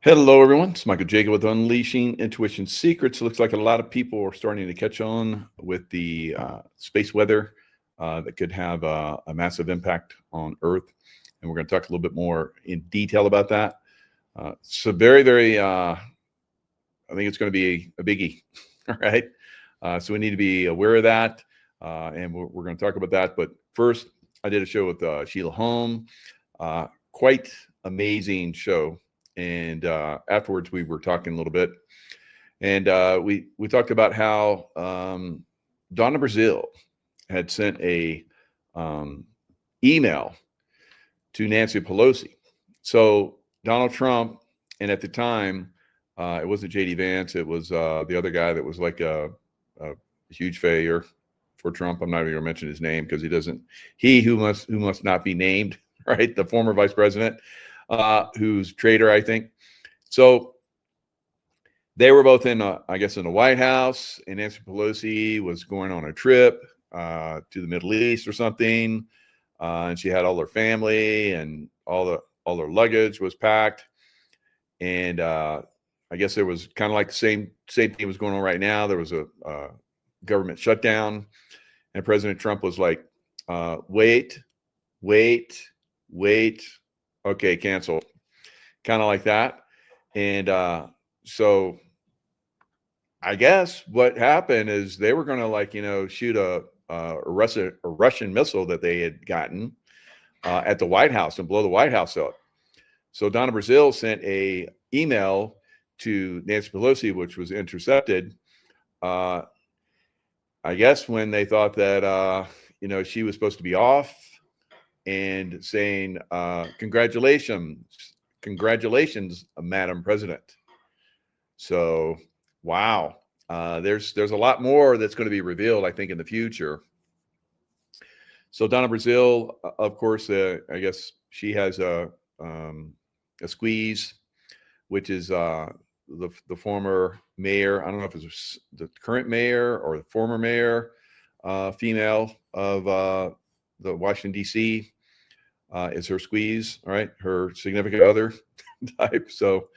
Hello, everyone. It's Michael Jacob with Unleashing Intuition Secrets. Looks like a lot of people are starting to catch on with the space weather that could have a massive impact on Earth. And we're going to talk a little bit more in detail about that. So, I think it's going to be a biggie. All right. So, we need to be aware of that. And we're going to talk about that. But first, I did a show with Sheila Home. Quite amazing show. And afterwards, we were talking a little bit, and we talked about how Donna Brazile had sent a email to Nancy Pelosi. So Donald Trump, and at the time, it wasn't JD Vance; it was the other guy that was like a huge failure for Trump. I'm not even going to mention his name because he doesn't. He who must not be named, right? The former vice president, who's traitor, I think. So they were both in, I guess, in the White House, and Nancy Pelosi was going on a trip to the Middle East or something, and she had all her family and all her luggage was packed, and I guess there was kind of like the same thing was going on right now. There was a government shutdown, and President Trump was like, "Wait, okay, cancel," kind of like that. And so I guess what happened is they were going to shoot a Russian missile that they had gotten at the White House and blow the White House up. So Donna Brazile sent a email to Nancy Pelosi, which was intercepted. I guess when they thought that she was supposed to be off, and saying congratulations, Madam President. So, wow, there's a lot more that's going to be revealed, I think, in the future. So Donna Brazile, of course, I guess she has a squeeze, which is the former mayor. I don't know if it's the current mayor or the former mayor, female of the Washington D.C. Is her squeeze, all right? Her significant other type. So,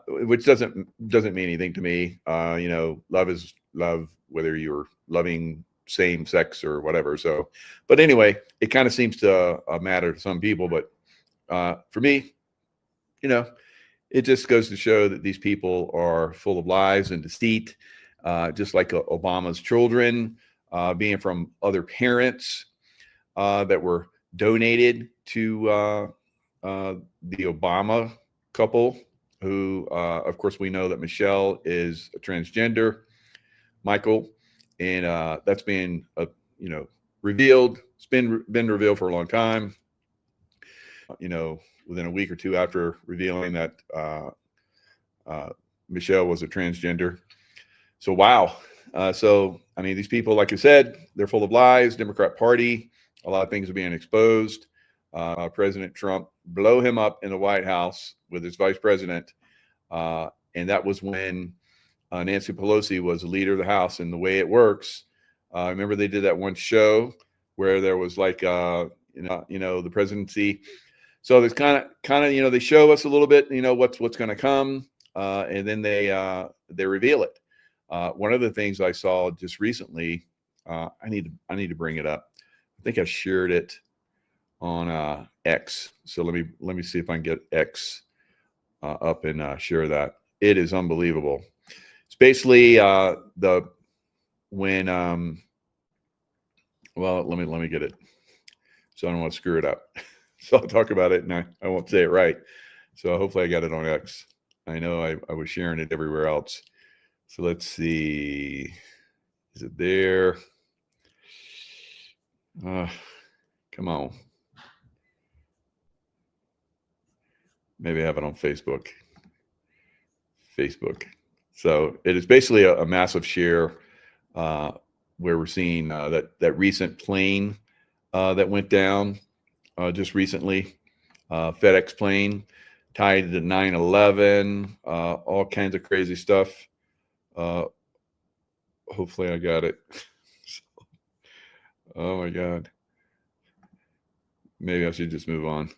which doesn't mean anything to me. Love is love, whether you're loving same sex or whatever. So, but anyway, it kind of seems to matter to some people. But for me, it just goes to show that these people are full of lies and deceit, just like Obama's children, being from other parents that were donated to the Obama couple, who, of course, we know that Michelle is a transgender, Michael, and that's been, revealed. It's been revealed for a long time. Within a week or two after revealing that Michelle was a transgender. So, wow. So, I mean, these people, like I said, they're full of lies. Democrat Party, a lot of things are being exposed. President Trump blow him up in the White House with his vice president. And that was when Nancy Pelosi was the leader of the House. And the way it works, I remember they did that one show where there was like, the presidency. So there's kind of, they show us a little bit, what's going to come. And then they reveal it. One of the things I saw just recently, I need to bring it up. I think I shared it on X. So let me see if I can get X up and share that. It is unbelievable. It's basically well, let me get it. So I don't want to screw it up. So I'll talk about it and I won't say it right. So hopefully I got it on X. I know I was sharing it everywhere else. So let's see. Is it there? Come on. Maybe I have it on Facebook. So it is basically a massive share where we're seeing that recent plane that went down just recently, FedEx plane tied to 9/11, all kinds of crazy stuff. Hopefully I got it. Oh my God. Maybe I should just move on.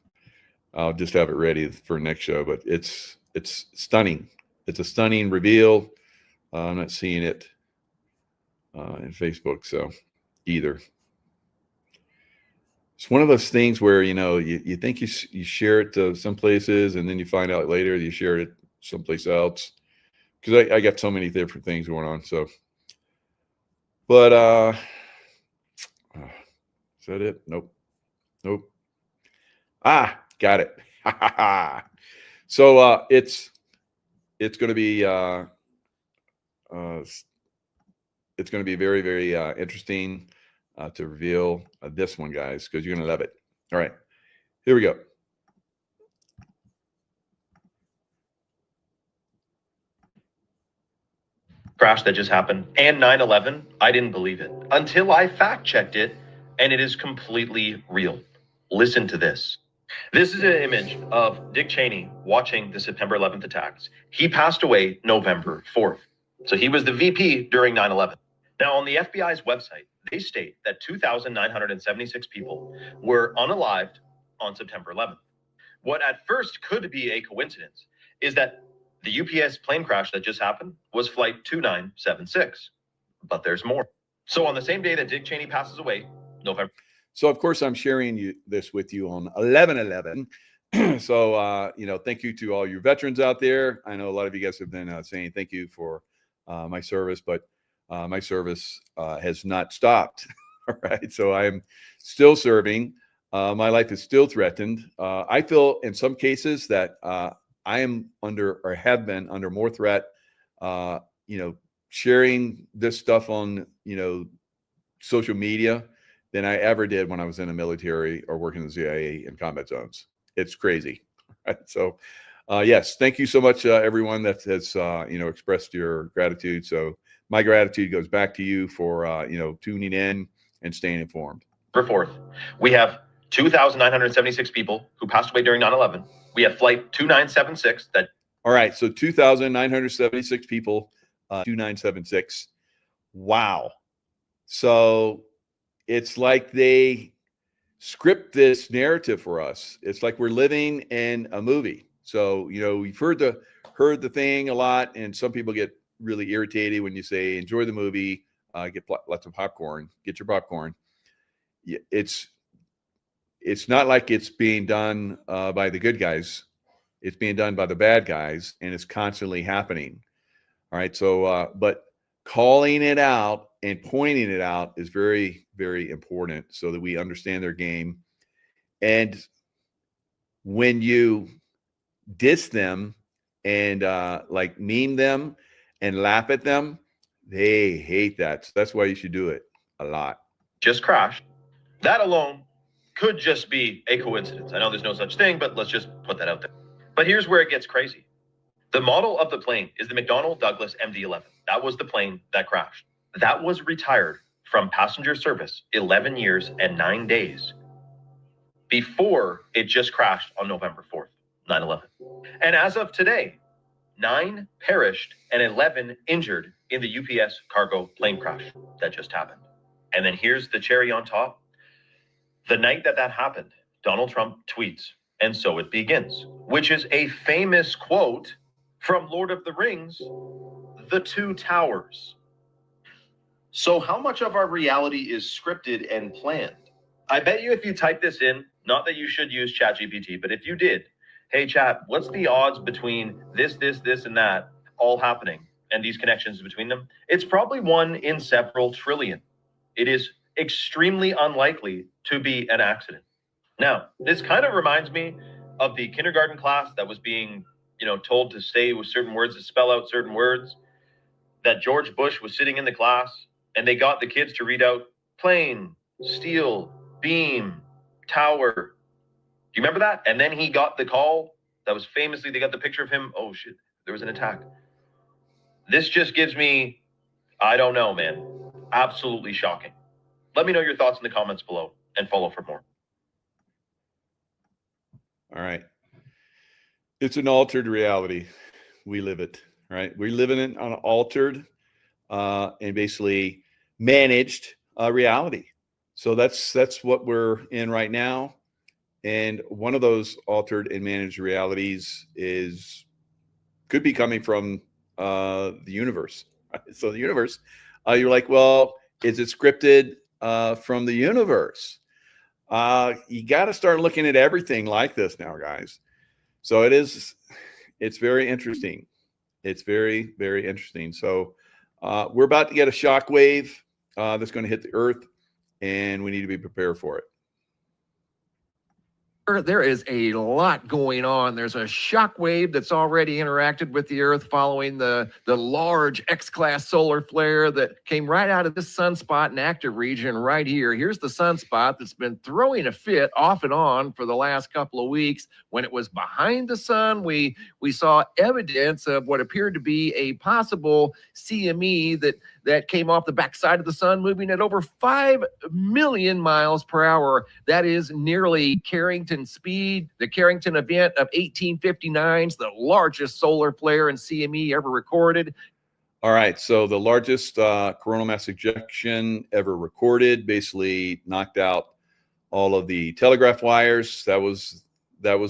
I'll just have it ready for next show, but it's it's stunning. It's a stunning reveal. I'm not seeing it in Facebook, so either. It's one of those things where, you know, you think you share it to some places, and then you find out later you shared it someplace else. Because I got so many different things going on. So, but is that it? Nope. Nope. Ah, got it. So it's going to be it's going to be very, very interesting to reveal this one, guys, because you're going to love it. All right, here we go. Crash that just happened and 9/11, I didn't believe it until I fact checked it, and it is completely real. Listen to this. This is an image of Dick Cheney watching the September 11th attacks. He passed away November 4th. So he was the VP during 9/11. Now, on the FBI's website, they state that 2,976 people were unalived on September 11th. What at first could be a coincidence is that the UPS plane crash that just happened was flight 2976. But there's more. So on the same day that Dick Cheney passes away, November. So, of course, I'm sharing this with you on 11/11. So, you know, thank you to all you veterans out there. I know a lot of you guys have been saying thank you for my service, but my service has not stopped. All right. So I'm still serving. My life is still threatened. I feel in some cases that I am under or have been under more threat, you know, sharing this stuff on, you know, social media than I ever did when I was in the military or working in the CIA in combat zones. It's crazy. Right? So, yes, thank you so much, everyone that has, you know, expressed your gratitude. So my gratitude goes back to you for, you know, tuning in and staying informed. For 4th, we have 2,976 people who passed away during 9/11. We have flight 2976 that. All right. So 2,976 people, 2976. Wow. So it's like they script this narrative for us. It's like we're living in a movie. So, you know, we've heard the thing a lot, and some people get really irritated when you say enjoy the movie, get lots of popcorn, get your popcorn. It's not like it's being done by the good guys. It's being done by the bad guys, and it's constantly happening. All right. So, but calling it out and pointing it out is very, very important so that we understand their game. And when you diss them and like meme them and laugh at them, they hate that. So that's why you should do it a lot. Just crashed. That alone could just be a coincidence. I know there's no such thing, but let's just put that out there. But here's where it gets crazy. The model of the plane is the McDonnell Douglas MD-11. That was the plane that crashed. That was retired from passenger service 11 years and 9 days before it just crashed on November 4th, 9/11. And as of today, 9 perished and 11 injured in the UPS cargo plane crash that just happened. And then here's the cherry on top. The night that happened, Donald Trump tweets, "And so it begins," which is a famous quote from Lord of the Rings, The Two Towers. So how much of our reality is scripted and planned? I bet you if you type this in, not that you should use ChatGPT, but if you did, hey chat, what's the odds between this, and that all happening and these connections between them? It's probably 1 in several trillion. It is extremely unlikely to be an accident. Now, this kind of reminds me of the kindergarten class that was being, you know, told to say with certain words, to spell out certain words, that George Bush was sitting in the class and they got the kids to read out plane, steel, beam, tower. Do you remember that? And then he got the call that was famously, they got the picture of him. Oh shit, there was an attack. This just gives me, I don't know, man. Absolutely shocking. Let me know your thoughts in the comments below and follow for more. All right. It's an altered reality. We live it, right? We live in an altered and basically managed reality. So that's what we're in right now. And one of those altered and managed realities is could be coming from the universe. So the universe, you're like, well, is it scripted from the universe? You got to start looking at everything like this now, guys. So it's very interesting. It's very, very interesting. So we're about to get a shock wave that's going to hit the earth, and we need to be prepared for it. There is a lot going on. There's a shock wave that's already interacted with the Earth following the large X-class solar flare that came right out of this sunspot and active region right here. Here's the sunspot that's been throwing a fit off and on for the last couple of weeks. When it was behind the sun, we saw evidence of what appeared to be a possible CME that came off the backside of the sun, moving at over 5 million miles per hour. That is nearly Carrington speed. The Carrington event of 1859 is the largest solar flare in CME ever recorded. All right, so the largest coronal mass ejection ever recorded basically knocked out all of the telegraph wires. That was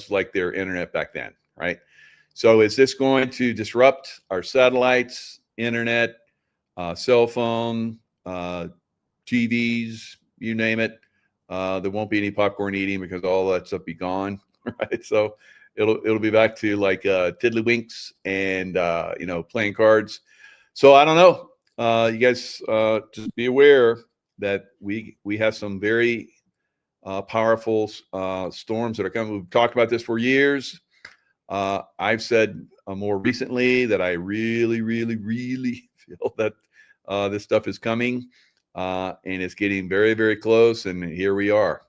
like their internet back then, right? So is this going to disrupt our satellites, internet, cell phone, TVs, you name it? There won't be any popcorn eating because all that stuff be gone, right? So it'll be back to like tiddlywinks and playing cards. So I don't know. You guys just be aware that we have some very powerful storms that are coming. We've talked about this for years. I've said more recently that I really, really, really feel that this stuff is coming. And it's getting very, very close, and here we are.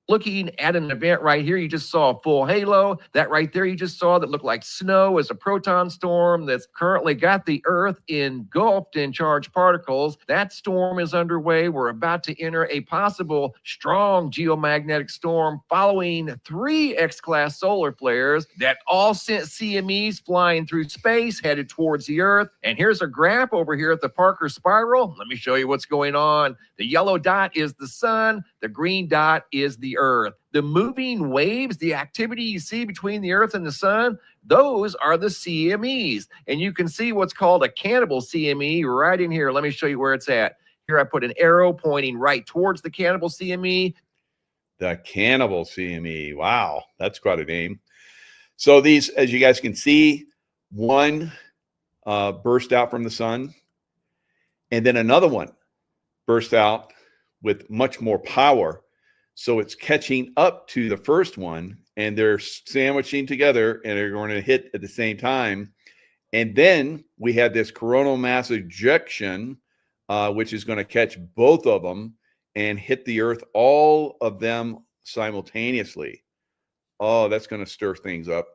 Looking at an event right here, you just saw a full halo. That right there you just saw that looked like snow is a proton storm that's currently got the Earth engulfed in charged particles. That storm is underway. We're about to enter a possible strong geomagnetic storm following 3 X-class solar flares that all sent CMEs flying through space headed towards the Earth. And here's a graph over here at the Parker Spiral. Let me show you what's going on. The yellow dot is the sun. The green dot is the Earth. The moving waves, the activity you see between the Earth and the sun, those are the CMEs. And you can see what's called a cannibal CME right in here. Let me show you where it's at. Here I put an arrow pointing right towards the cannibal CME. The cannibal CME. Wow, that's quite a name. So these, as you guys can see, one burst out from the sun, and then another one burst out with much more power. So it's catching up to the first one, and they're sandwiching together, and they're going to hit at the same time. And then we have this coronal mass ejection, which is going to catch both of them and hit the Earth, all of them simultaneously. Oh, that's going to stir things up.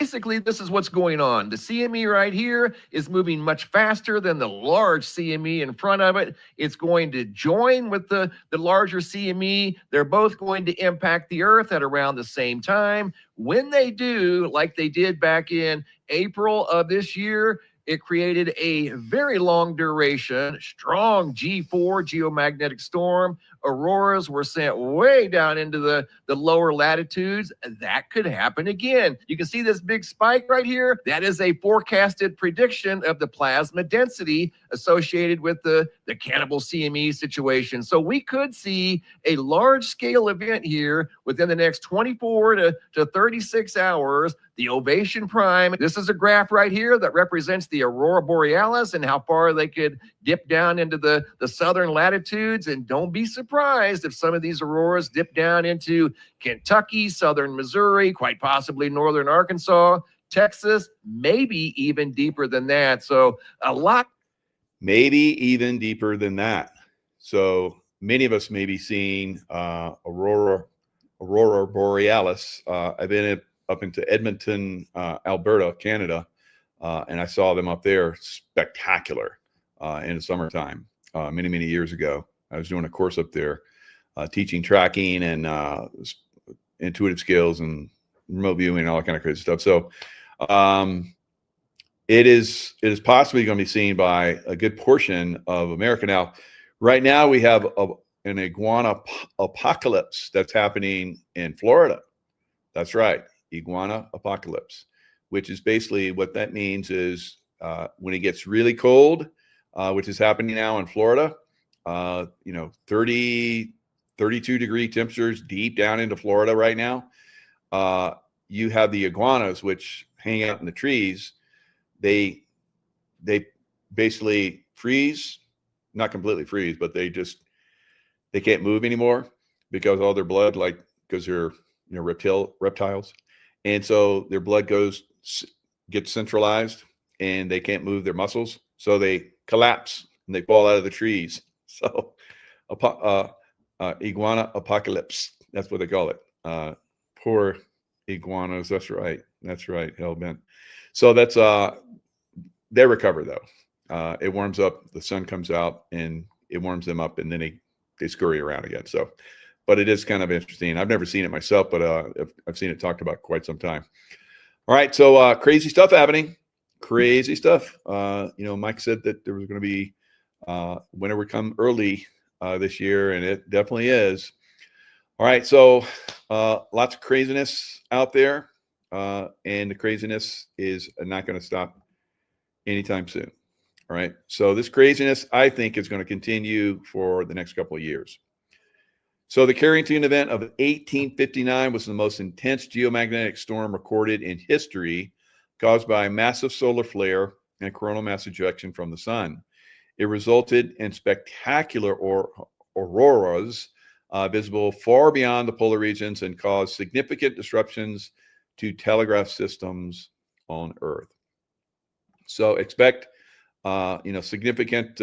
Basically, this is what's going on. The CME right here is moving much faster than the large CME in front of it. It's going to join with the larger CME. They're both going to impact the Earth at around the same time. When they do, like they did back in April of this year, it created a very long duration, strong G4 geomagnetic storm. Auroras were sent way down into the lower latitudes. That could happen again. You can see this big spike right here. That is a forecasted prediction of the plasma density associated with the cannibal CME situation. So we could see a large-scale event here within the next 24 to 36 hours. The Ovation Prime. This is a graph right here that represents the Aurora Borealis and how far they could dip down into the southern latitudes. And don't be surprised if some of these auroras dip down into Kentucky, southern Missouri, quite possibly northern Arkansas, Texas, maybe even deeper than that. So a lot. Maybe even deeper than that. So many of us may be seeing Aurora Borealis. I've been up into Edmonton, Alberta, Canada, and I saw them up there. Spectacular in the summertime many, many years ago. I was doing a course up there teaching tracking and intuitive skills and remote viewing and all that kind of crazy stuff. So it is possibly going to be seen by a good portion of America. Now, right now we have an iguana apocalypse that's happening in Florida. That's right. Iguana apocalypse. which is basically what that means is when it gets really cold, which is happening now in Florida, 30, 32-degree temperatures deep down into Florida right now. You have the iguanas, which hang out in the trees. They basically freeze, not completely freeze, but they can't move anymore because all their blood, because they're reptiles, and so their blood gets centralized, and they can't move their muscles, so they collapse and they fall out of the trees. So, iguana apocalypse. That's what they call it. Poor iguanas. That's right. Hellbent. So that's they recover though. It warms up. The sun comes out and it warms them up, and then they scurry around again. So, but it is kind of interesting. I've never seen it myself, but I've seen it talked about quite some time. All right. So crazy stuff happening. Crazy stuff. Mike said that there was going to be winter would come early this year, and it definitely is. All right. So lots of craziness out there, and the craziness is not going to stop anytime soon. All right. So this craziness, I think, is going to continue for the next couple of years. So the Carrington event of 1859 was the most intense geomagnetic storm recorded in history, caused by a massive solar flare and coronal mass ejection from the sun. It resulted in spectacular auroras visible far beyond the polar regions and caused significant disruptions to telegraph systems on Earth. So expect, significant,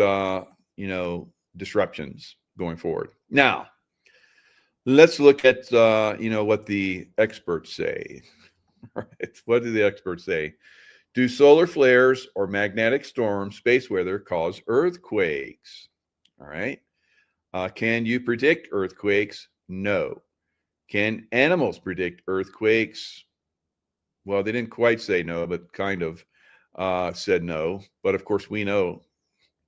disruptions going forward. Now, let's look at, what the experts say. Right? What do the experts say? Do solar flares or magnetic storms, space weather, cause earthquakes? All right. Can you predict earthquakes? No. Can animals predict earthquakes? Well, they didn't quite say no, but kind of said no. But of course, we know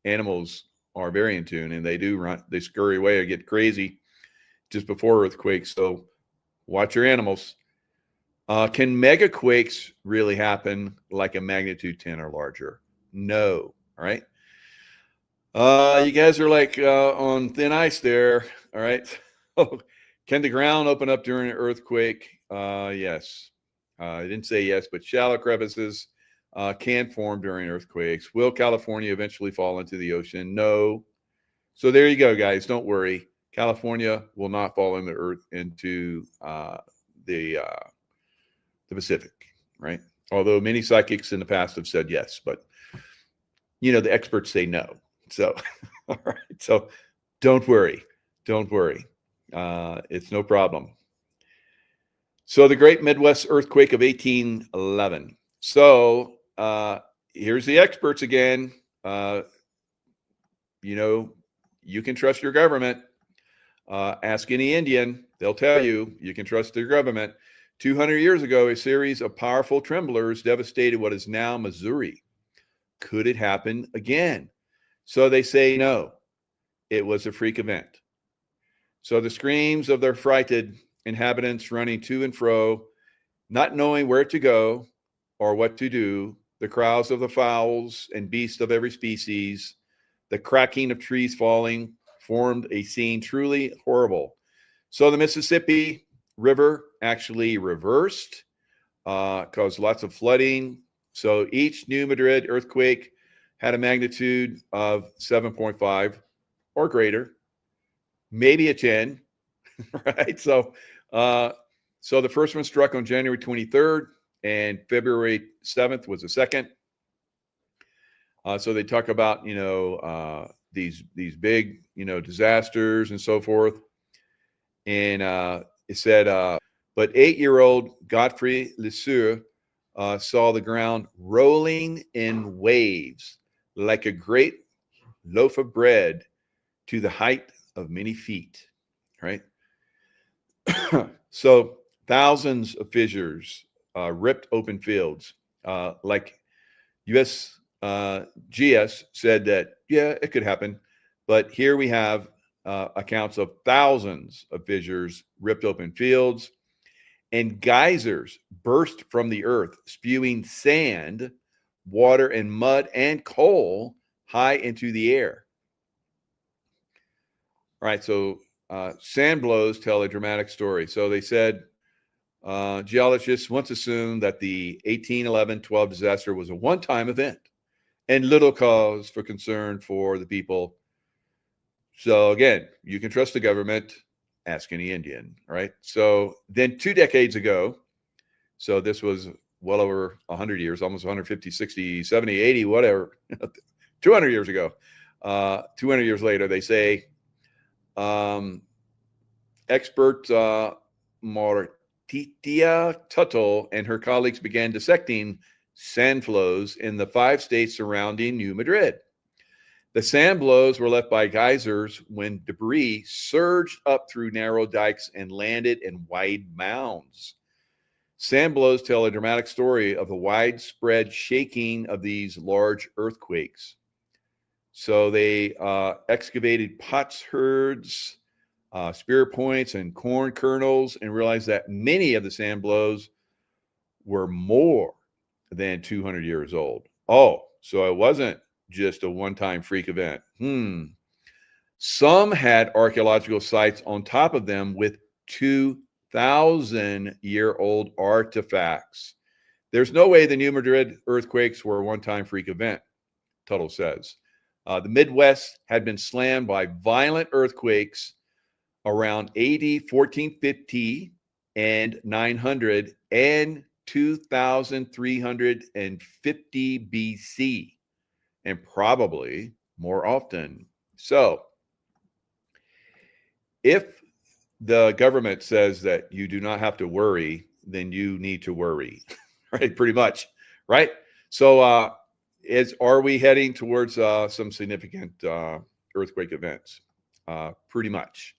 animals are very in tune, and they scurry away or get crazy just before earthquakes. So watch your animals. Can megaquakes really happen like a magnitude 10 or larger? No. All right. You guys are like on thin ice there. All right. Can the ground open up during an earthquake? Yes. I didn't say yes, but shallow crevices can form during earthquakes. Will California eventually fall into the ocean? No. So there you go, guys. Don't worry. California will not fall into the Pacific, right? Although many psychics in the past have said yes, but the experts say no. So, all right. So don't worry. It's no problem. So the Great Midwest Earthquake of 1811. So here's the experts again. You can trust your government. Ask any Indian. They'll tell you can trust their government. 200 years ago, a series of powerful tremblers devastated what is now Missouri. Could it happen again? So they say no. It was a freak event. So the screams of their frightened inhabitants running to and fro, not knowing where to go or what to do, the cries of the fowls and beasts of every species, the cracking of trees falling, formed a scene truly horrible. So the Mississippi River actually reversed, caused lots of flooding. So each New Madrid earthquake had a magnitude of 7.5 or greater, maybe a 10, right? So the first one struck on January 23rd, and February 7th was the second. So they talk about, these big, disasters and so forth. And it said, but 8-year-old Godfrey Lesueur saw the ground rolling in waves like a great loaf of bread to the height of many feet, right? So thousands of fissures, ripped open fields, like USGS said that, yeah, it could happen. But here we have accounts of thousands of fissures, ripped open fields. and geysers burst from the earth, spewing sand, water, and mud and coal high into the air. All right, so sand blows tell a dramatic story. So they said geologists once assumed that the 1811-12 disaster was a one-time event and little cause for concern for the people. So again, you can trust the government, ask any Indian, right? So then 2 decades ago, so this was well over 100 years, almost 150, 60, 70, 80, whatever, 200 years ago, 200 years later, they say, expert Mortitia Tuttle and her colleagues began dissecting sand flows in the 5 states surrounding New Madrid. The sand blows were left by geysers when debris surged up through narrow dikes and landed in wide mounds. Sand blows tell a dramatic story of the widespread shaking of these large earthquakes. So they excavated potsherds, spear points, and corn kernels, and realized that many of the sand blows were more than 200 years old. Oh, so it wasn't just a one-time freak event. Some had archaeological sites on top of them with 2,000-year-old artifacts. There's no way the New Madrid earthquakes were a one-time freak event, Tuttle says. The Midwest had been slammed by violent earthquakes around AD 1450 and 900 and 2350 BC, and probably more often. So if the government says that you do not have to worry, then you need to worry, right? Pretty much, right? So are we heading towards some significant earthquake events? Pretty much.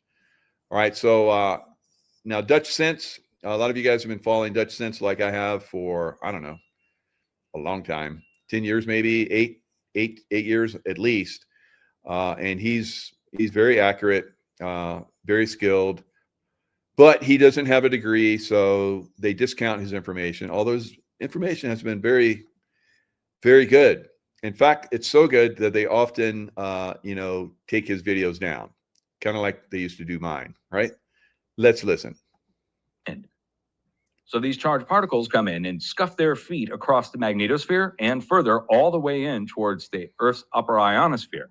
All right, so now Dutch Sense, a lot of you guys have been following Dutch Sense like I have for, I don't know, a long time, 10 years, maybe eight years at least. And he's very accurate, very skilled, but he doesn't have a degree, so they discount his information. Although his information has been very, very good. In fact, it's so good that they often, take his videos down, kind of like they used to do mine, right? Let's listen. So these charged particles come in and scuff their feet across the magnetosphere and further all the way in towards the Earth's upper ionosphere.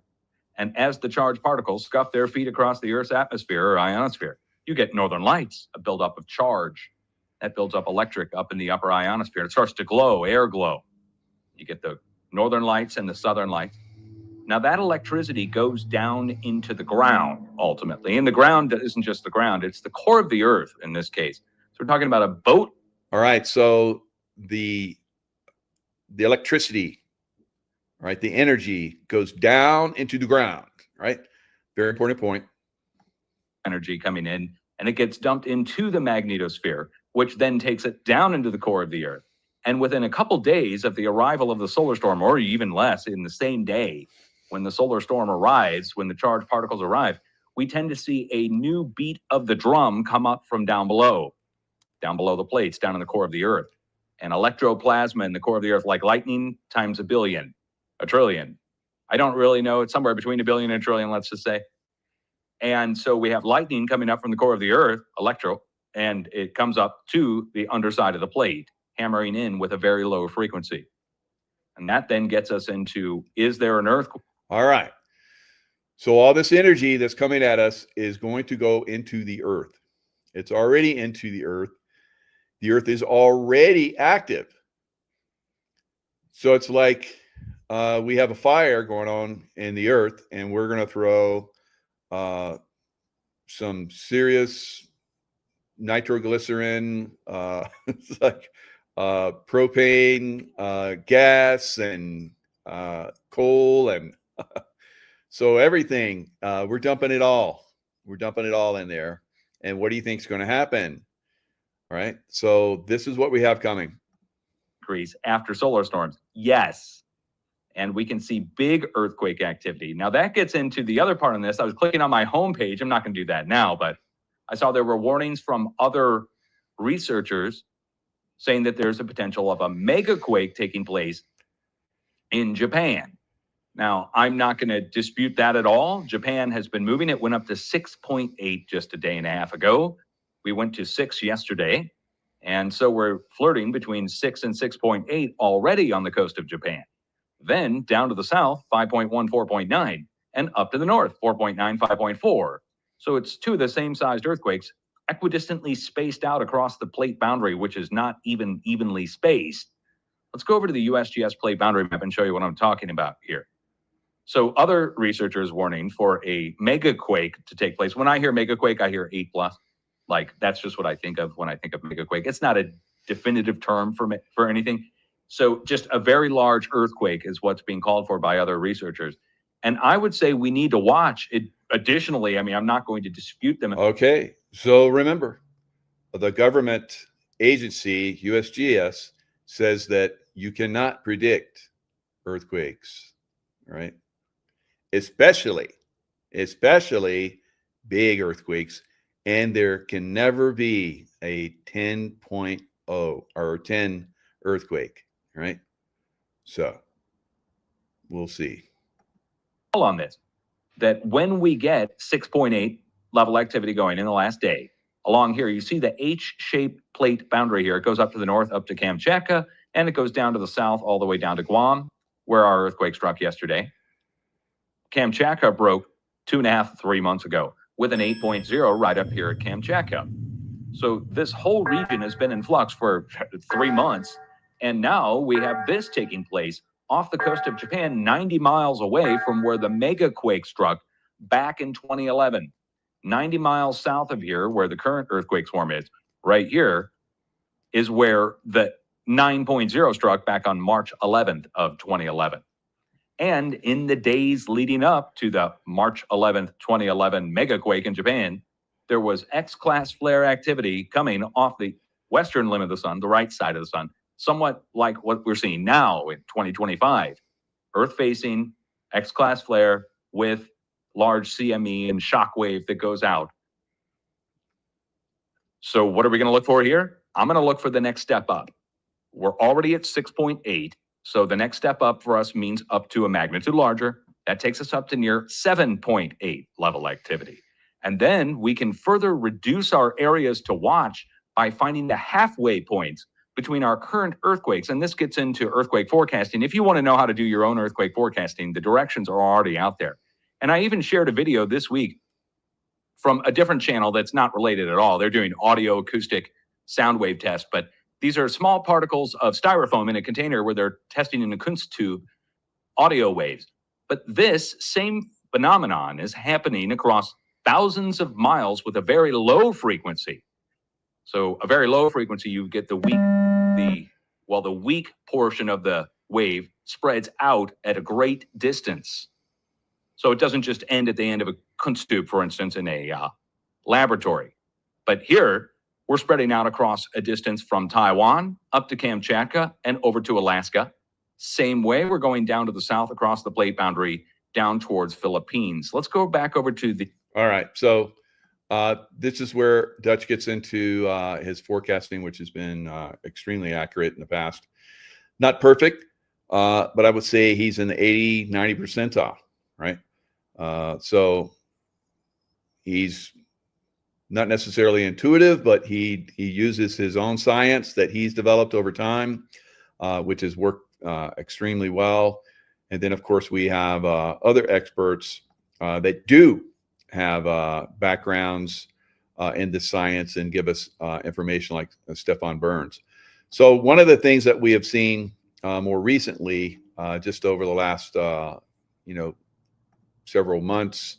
And as the charged particles scuff their feet across the Earth's atmosphere or ionosphere, you get northern lights, a buildup of charge. That builds up electric up in the upper ionosphere. It starts to glow, air glow. You get the northern lights and the southern lights. Now that electricity goes down into the ground, ultimately. And the ground isn't just the ground, it's the core of the Earth in this case. So we're talking about a boat. All right, so the electricity, right, the energy goes down into the ground, right? Very important point. Energy coming in, and it gets dumped into the magnetosphere, which then takes it down into the core of the Earth. And within a couple days of the arrival of the solar storm, or even less, in the same day, when the solar storm arrives, when the charged particles arrive, we tend to see a new beat of the drum come up from down below the plates, down in the core of the Earth. And electroplasma in the core of the Earth, like lightning times a billion, a trillion. I don't really know. It's somewhere between a billion and a trillion, let's just say. And so we have lightning coming up from the core of the Earth, electro, and it comes up to the underside of the plate, hammering in with a very low frequency. And that then gets us into, is there an earthquake? All right. So all this energy that's coming at us is going to go into the Earth. It's already into the Earth. The Earth is already active. So it's like we have a fire going on in the Earth, and we're going to throw some serious nitroglycerin, it's like propane, gas, and coal, and so everything, we're dumping it all. We're dumping it all in there. And what do you think is going to happen? All right. So this is what we have coming. After solar storms. Yes. And we can see big earthquake activity. Now that gets into the other part of this. I was clicking on my homepage. I'm not going to do that now, but I saw there were warnings from other researchers saying that there's a potential of a megaquake taking place in Japan. Now, I'm not going to dispute that at all. Japan has been moving. It went up to 6.8 just a day and a half ago. We went to 6 yesterday. And so we're flirting between 6 and 6.8 already on the coast of Japan. Then down to the south, 5.1, 4.9, and up to the north, 4.9, 5.4. So it's two of the same sized earthquakes equidistantly spaced out across the plate boundary, which is not even evenly spaced. Let's go over to the USGS plate boundary map and show you what I'm talking about here. So other researchers warning for a megaquake to take place. When I hear megaquake, I hear 8+. Like, that's just what I think of when I think of megaquake. It's not a definitive term for anything. So just a very large earthquake is what's being called for by other researchers. And I would say we need to watch it. Additionally, I mean, I'm not going to dispute them. Okay. So remember, the government agency, USGS, says that you cannot predict earthquakes, right? Especially big earthquakes. And there can never be a 10.0 or 10 earthquake, right? So we'll see. On this, that when we get 6.8 level activity going in the last day, along here, you see the H-shaped plate boundary here. It goes up to the north, up to Kamchatka, and it goes down to the south, all the way down to Guam, where our earthquake struck yesterday. Kamchatka broke 2.5, 3 months ago with an 8.0 right up here at Kamchatka. So this whole region has been in flux for 3 months. And now we have this taking place off the coast of Japan, 90 miles away from where the megaquake struck back in 2011. 90 miles south of here, where the current earthquake swarm is, right here, is where the 9.0 struck back on March 11th of 2011. And in the days leading up to the March 11th, 2011 megaquake in Japan, there was X-class flare activity coming off the western limb of the sun, the right side of the sun, somewhat like what we're seeing now in 2025. Earth-facing X-class flare with large CME and shock wave that goes out. So what are we going to look for here? I'm going to look for the next step up. We're already at 6.8. So the next step up for us means up to a magnitude larger. That takes us up to near 7.8 level activity. And then we can further reduce our areas to watch by finding the halfway points between our current earthquakes. And this gets into earthquake forecasting. If you want to know how to do your own earthquake forecasting, the directions are already out there. And I even shared a video this week from a different channel that's not related at all. They're doing audio acoustic sound wave tests, but these are small particles of styrofoam in a container where they're testing in a Kunst tube audio waves. But this same phenomenon is happening across thousands of miles with a very low frequency. So a very low frequency, you get the weak portion of the wave spreads out at a great distance. So it doesn't just end at the end of a Kunst tube, for instance, in a laboratory. But here, we're spreading out across a distance from Taiwan up to Kamchatka and over to Alaska. Same way, we're going down to the south across the plate boundary down towards Philippines. Let's go back over to the... All right. So this is where Dutch gets into his forecasting, which has been extremely accurate in the past. Not perfect, but I would say he's in the 80, 90 percentile, right? So he's not necessarily intuitive, but he uses his own science that he's developed over time, which has worked extremely well. And then, of course, we have other experts that do have backgrounds in the science and give us information, like Stefan Burns. So one of the things that we have seen more recently, just over the last, several months,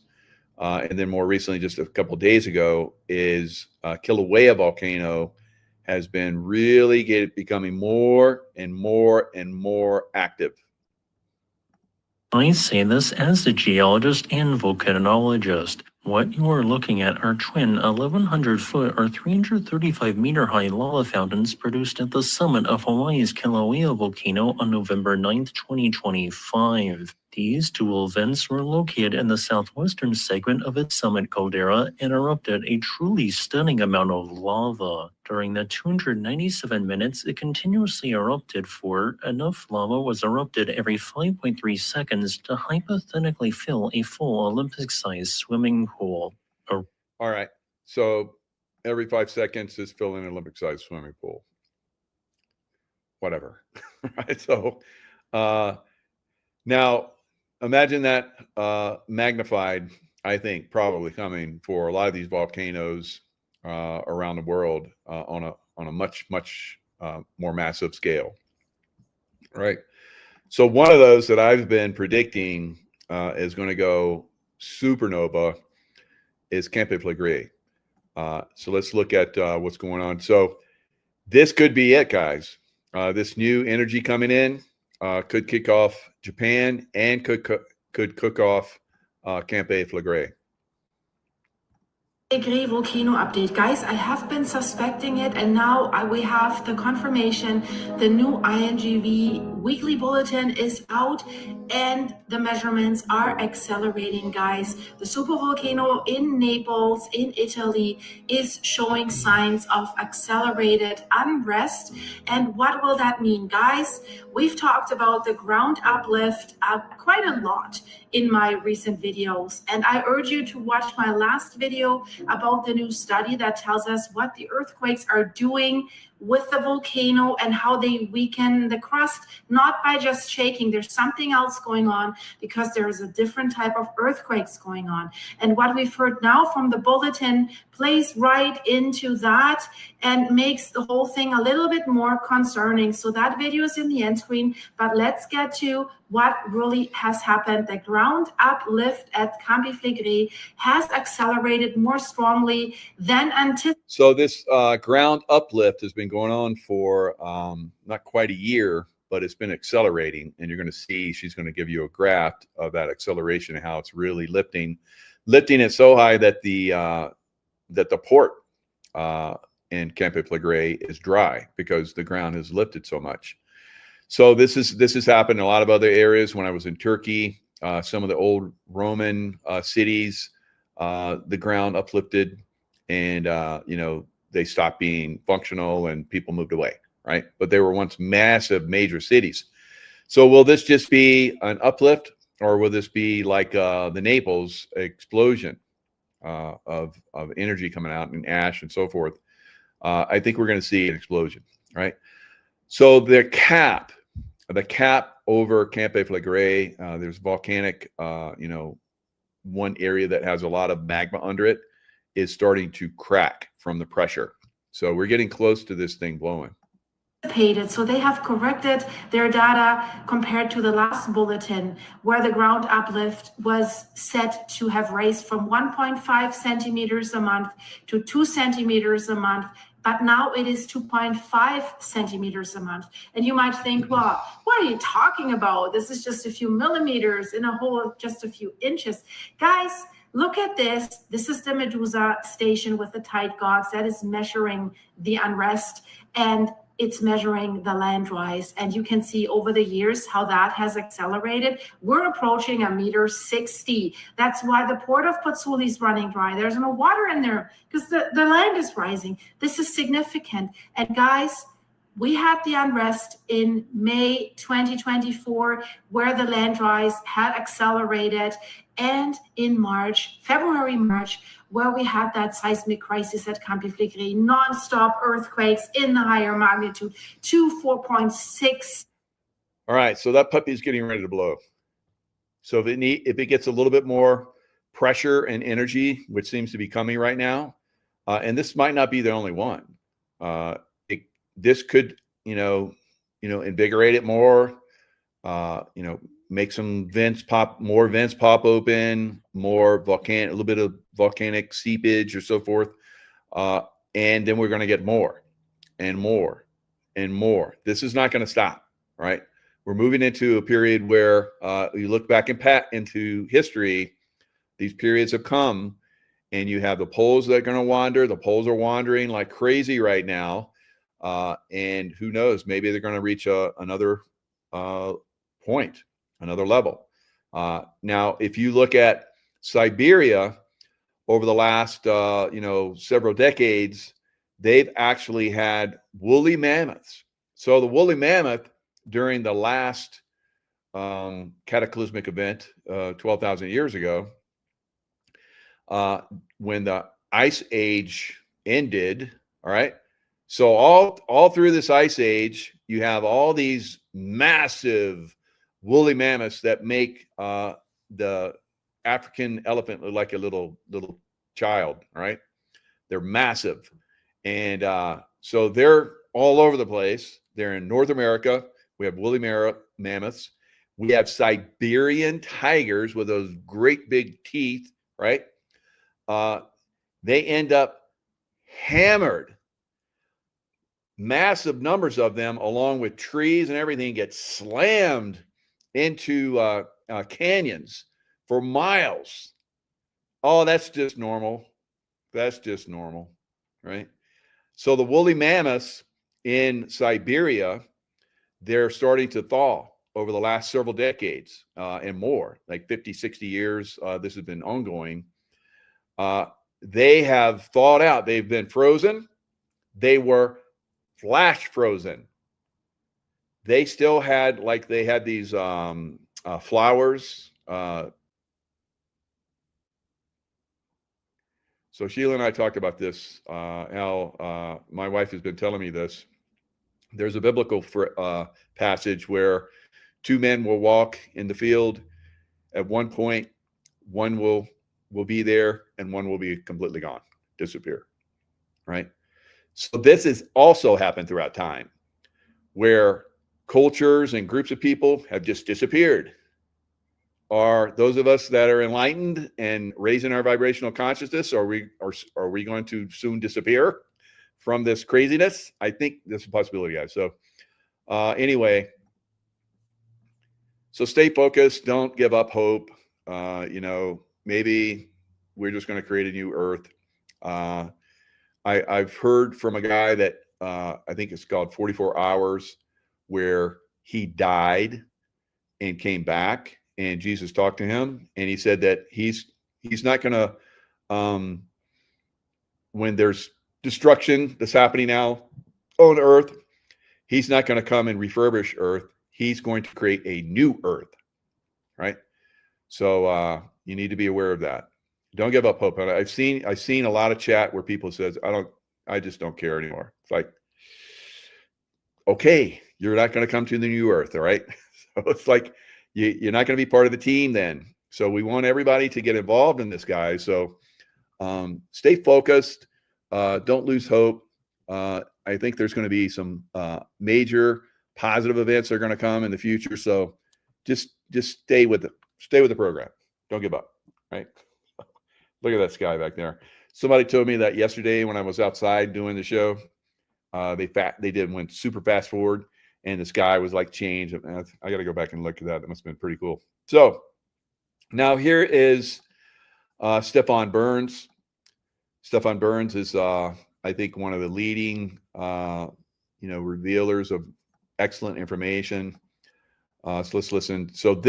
and then more recently, just a couple of days ago, is Kilauea volcano has been really becoming more and more and more active. I say this as a geologist and volcanologist. What you are looking at are twin 1,100-foot or 335-meter-high lava fountains produced at the summit of Hawaii's Kilauea volcano on November 9, 2025. These dual vents were located in the southwestern segment of its summit caldera and erupted a truly stunning amount of lava. During the 297 minutes it continuously erupted for, enough lava was erupted every 5.3 seconds to hypothetically fill a full Olympic-sized swimming pool. All right. So every 5 seconds is filling an Olympic-sized swimming pool. Whatever. Right. So now imagine that magnified, I think, probably coming for a lot of these volcanoes around the world on a much more massive scale. Right. So one of those that I've been predicting is going to go supernova is Campi Flegrei. So let's look at what's going on. So this could be it, guys. This new energy coming in could kick off Japan and could cook off Campi Flegrei. Flegrei volcano update. Guys, I have been suspecting it, and now we have the confirmation. The new INGV weekly bulletin is out and the measurements are accelerating, guys. The supervolcano in Naples in Italy is showing signs of accelerated unrest. And what will that mean, guys? We've talked about the ground uplift quite a lot in my recent videos, and I urge you to watch my last video about the new study that tells us what the earthquakes are doing with the volcano and how they weaken the crust, not by just shaking. There's something else going on because there is a different type of earthquakes going on. And what we've heard now from the bulletin plays right into that and makes the whole thing a little bit more concerning. So that video is in the end screen, but let's get to what really has happened. The ground uplift at Campi Flegrei has accelerated more strongly than anticipated. So this ground uplift has been going on for not quite a year, but it's been accelerating, and you're going to see she's going to give you a graph of that acceleration and how it's really lifting it so high that the port in Campi Flegrei is dry because the ground has lifted so much. So this has happened in a lot of other areas. When I was in Turkey, some of the old Roman cities, the ground uplifted, and they stopped being functional and people moved away, right? But they were once massive major cities. So will this just be an uplift, or will this be like the Naples explosion of energy coming out and ash and so forth? I think we're going to see an explosion, right? So the cap over Campi Flegrei, there's volcanic, one area that has a lot of magma under it is starting to crack from the pressure. So we're getting close to this thing blowing. So they have corrected their data compared to the last bulletin, where the ground uplift was set to have raised from 1.5 centimeters a month to 2 centimeters a month. But now it is 2.5 centimeters a month. And you might think, well, what are you talking about? This is just a few millimeters in a hole of just a few inches. Guys, look at this. This is the Medusa station with the tide gauge that is measuring the unrest, and it's measuring the land rise. And you can see over the years how that has accelerated. We're approaching 1.60 meters. That's why the port of Pozzuoli is running dry. There's no water in there because the land is rising. This is significant. And guys, we had the unrest in May 2024, where the land rise had accelerated, and in February, March, where we had that seismic crisis at Campi Flegrei, non-stop earthquakes in the higher magnitude, 4.6. All right, so that puppy is getting ready to blow. So if it gets a little bit more pressure and energy, which seems to be coming right now, and this might not be the only one. This could, invigorate it more, make some more vents pop open, a little bit of volcanic seepage or so forth. And then we're going to get more and more and more. This is not going to stop, right? We're moving into a period where you look back into history, these periods have come, and you have the poles that are going to wander. The poles are wandering like crazy right now. And who knows, maybe they're going to reach another point, another level. Now, if you look at Siberia over the last, several decades, they've actually had woolly mammoths. So the woolly mammoth during the last cataclysmic event 12,000 years ago, when the ice age ended, all right, so all through this ice age, you have all these massive woolly mammoths that make the African elephant look like a little child, right? They're massive. And so they're all over the place. They're in North America. We have woolly mammoths. We have Siberian tigers with those great big teeth, right? They end up hammered. Massive numbers of them, along with trees and everything, get slammed into canyons for miles. Oh, that's just normal. That's just normal, right? So the woolly mammoths in Siberia, they're starting to thaw over the last several decades and more, like 50, 60 years. This has been ongoing. They have thawed out. They've been frozen. They were flash frozen. They still had, like, they had these flowers. So Sheila and I talked about this, Al. My wife has been telling me this. There's a biblical passage where two men will walk in the field. At one point, one will be there and one will be completely gone, disappear, right? So this has also happened throughout time, where cultures and groups of people have just disappeared. Are those of us that are enlightened and raising our vibrational consciousness, are we going to soon disappear from this craziness? I think there's a possibility, guys. So anyway, so stay focused. Don't give up hope. Maybe we're just going to create a new Earth. I've heard from a guy that I think it's called 44 Hours, where he died and came back, and Jesus talked to him, and he said that he's not going to, when there's destruction that's happening now on Earth, he's not going to come and refurbish Earth. He's going to create a new Earth, right? So you need to be aware of that. Don't give up hope. I've seen a lot of chat where people says, I just don't care anymore. It's like, okay, you're not going to come to the new Earth, all right? So it's like, you're not going to be part of the team then. So we want everybody to get involved in this, guys. So stay focused. Don't lose hope. I think there's going to be some major positive events that are going to come in the future. So just stay with the program. Don't give up, right? Look at that sky back there. Somebody told me that yesterday when I was outside doing the show, went super fast forward, and the sky was like changed. I got to go back and look at that. That must have been pretty cool. So now here is Stefan Burns. Stefan Burns is, I think, one of the leading, revealers of excellent information. So let's listen. So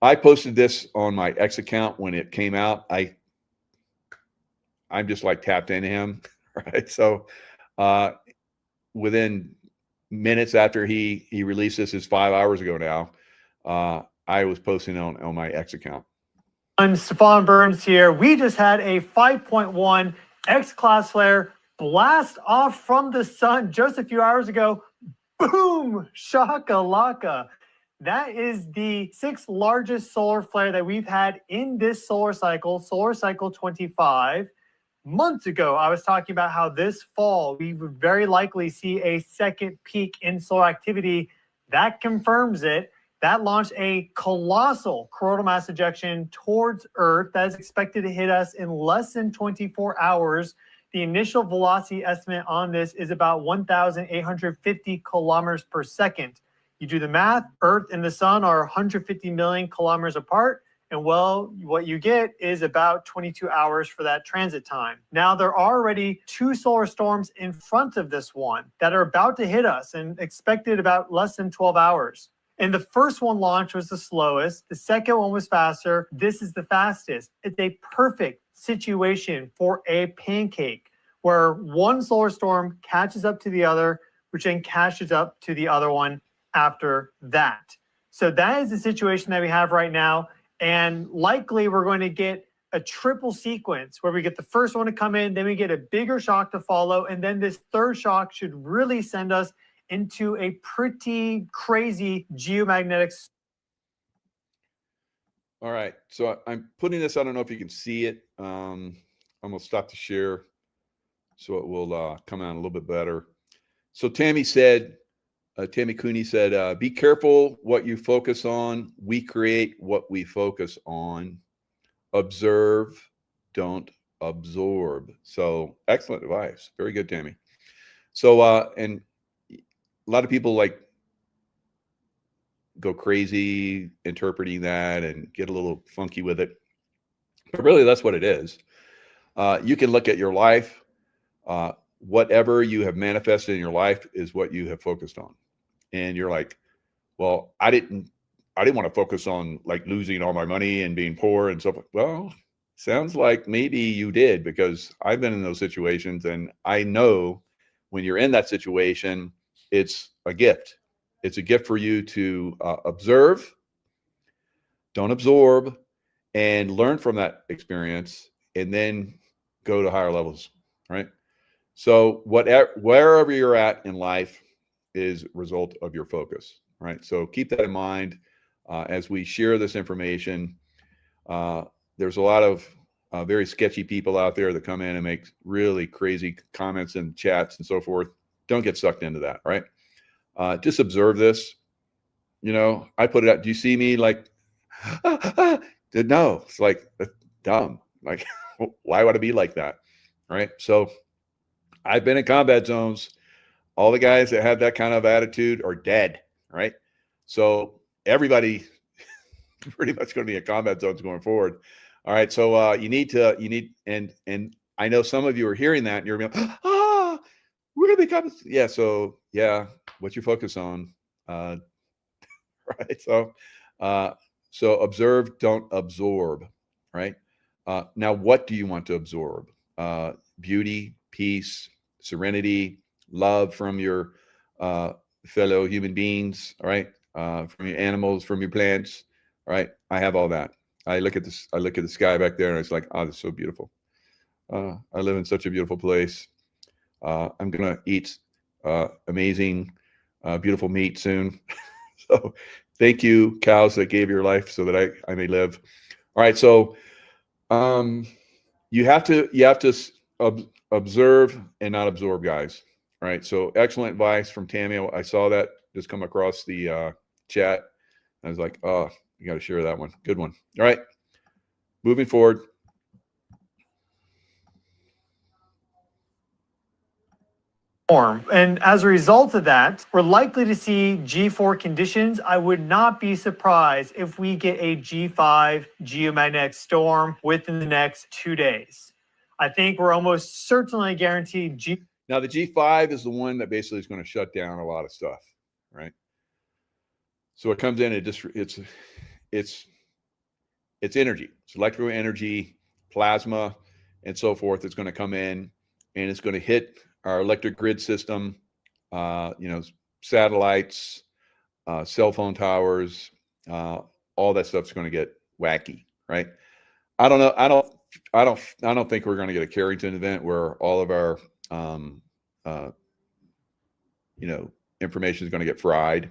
I posted this on my X account when it came out. I'm just like tapped into him, right? So within minutes after he released this, is 5 hours ago now, I was posting on my X account. I'm Stefan Burns here. We just had a 5.1 X-class flare blast off from the sun just a few hours ago. Boom! Shakalaka. That is the 6th largest solar flare that we've had in this solar cycle 25. Months ago, I was talking about how this fall we would very likely see a second peak in solar activity. That confirms it. That launched a colossal coronal mass ejection towards Earth that is expected to hit us in less than 24 hours. The initial velocity estimate on this is about 1,850 kilometers per second. You do the math, Earth and the sun are 150 million kilometers apart, and well, what you get is about 22 hours for that transit time. Now, there are already 2 solar storms in front of this one that are about to hit us and expected about less than 12 hours. And the first one launch was the slowest. The second one was faster. This is the fastest. It's a perfect situation for a pancake where one solar storm catches up to the other, which then catches up to the other one after that. So that is the situation that we have right now. And likely we're going to get a triple sequence where we get the first one to come in, then we get a bigger shock to follow, and then this third shock should really send us into a pretty crazy geomagnetic. All right, so I'm putting this, I don't know if you can see it. I'm gonna stop the share so it will come out a little bit better. So Tammy said, Tammy Cooney said, be careful what you focus on. We create what we focus on. Observe, don't absorb. So excellent advice. Very good, Tammy. So, and a lot of people like go crazy interpreting that and get a little funky with it. But really, that's what it is. You can look at your life. Whatever you have manifested in your life is what you have focused on. And you're like, well, I didn't want to focus on like losing all my money and being poor and stuff. Well, sounds like maybe you did, because I've been in those situations and I know when you're in that situation, it's a gift. It's a gift for you to observe, don't absorb, and learn from that experience, and then go to higher levels, right? So wherever you're at in life is a result of your focus, right? So keep that in mind as we share this information. There's a lot of very sketchy people out there that come in and make really crazy comments in chats and so forth. Don't get sucked into that, right? Just observe this. You know, I put it out. Do you see me like, no, it's like dumb. Like, why would I be like that? Right. So I've been in combat zones. All the guys that have that kind of attitude are dead. Right. So everybody pretty much going to be in combat zones going forward. All right. So and I know some of you are hearing that and you're going, we're going to be combat. Yeah. So yeah, what you focus on. Right. So observe, don't absorb. Right. Now, what do you want to absorb? Beauty, peace, serenity, love from your fellow human beings, all right? From your animals, from your plants, all right? I have all that. I look at this. I look at the sky back there, and it's like, oh, it's so beautiful. I live in such a beautiful place. I'm gonna eat amazing, beautiful meat soon. So, thank you, cows that gave your life so that I may live. All right, so you have to observe and not absorb, guys. All right, so excellent advice from Tammy. I saw that just come across the chat. I was like, oh, you got to share that one. Good one. All right, moving forward. And as a result of that, we're likely to see G4 conditions. I would not be surprised if we get a G5 geomagnetic storm within the next 2 days. I think we're almost certainly guaranteed Now, the G5 is the one that basically is going to shut down a lot of stuff, right? So it comes in, it's energy. It's electrical energy, plasma, and so forth. It's going to come in and it's going to hit our electric grid system, satellites, cell phone towers, all that stuff's going to get wacky, right? I don't know. I don't think we're going to get a Carrington event where all of our, information is going to get fried.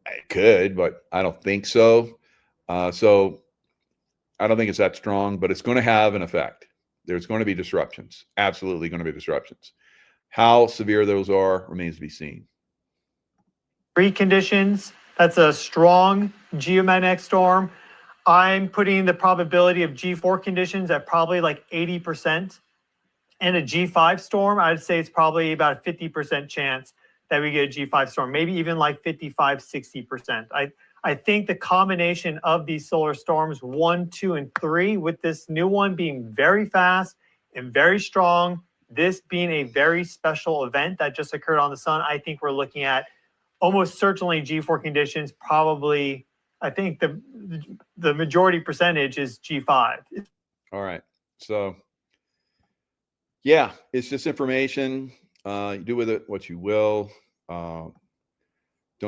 It could, but I don't think so. So I don't think it's that strong, but it's going to have an effect. There's going to be disruptions. Absolutely going to be disruptions. How severe those are remains to be seen. Preconditions. That's a strong geomagnetic storm. I'm putting the probability of G4 conditions at probably like 80%. And a G5 storm, I'd say it's probably about a 50% chance that we get a G5 storm, maybe even like 55, 60%. I think the combination of these solar storms 1, 2, and 3, with this new one being very fast and very strong, this being a very special event that just occurred on the sun, I think we're looking at almost certainly G4 conditions. Probably, I think the majority percentage is G5. All right. So, yeah, it's just information. You do with it what you will. Don't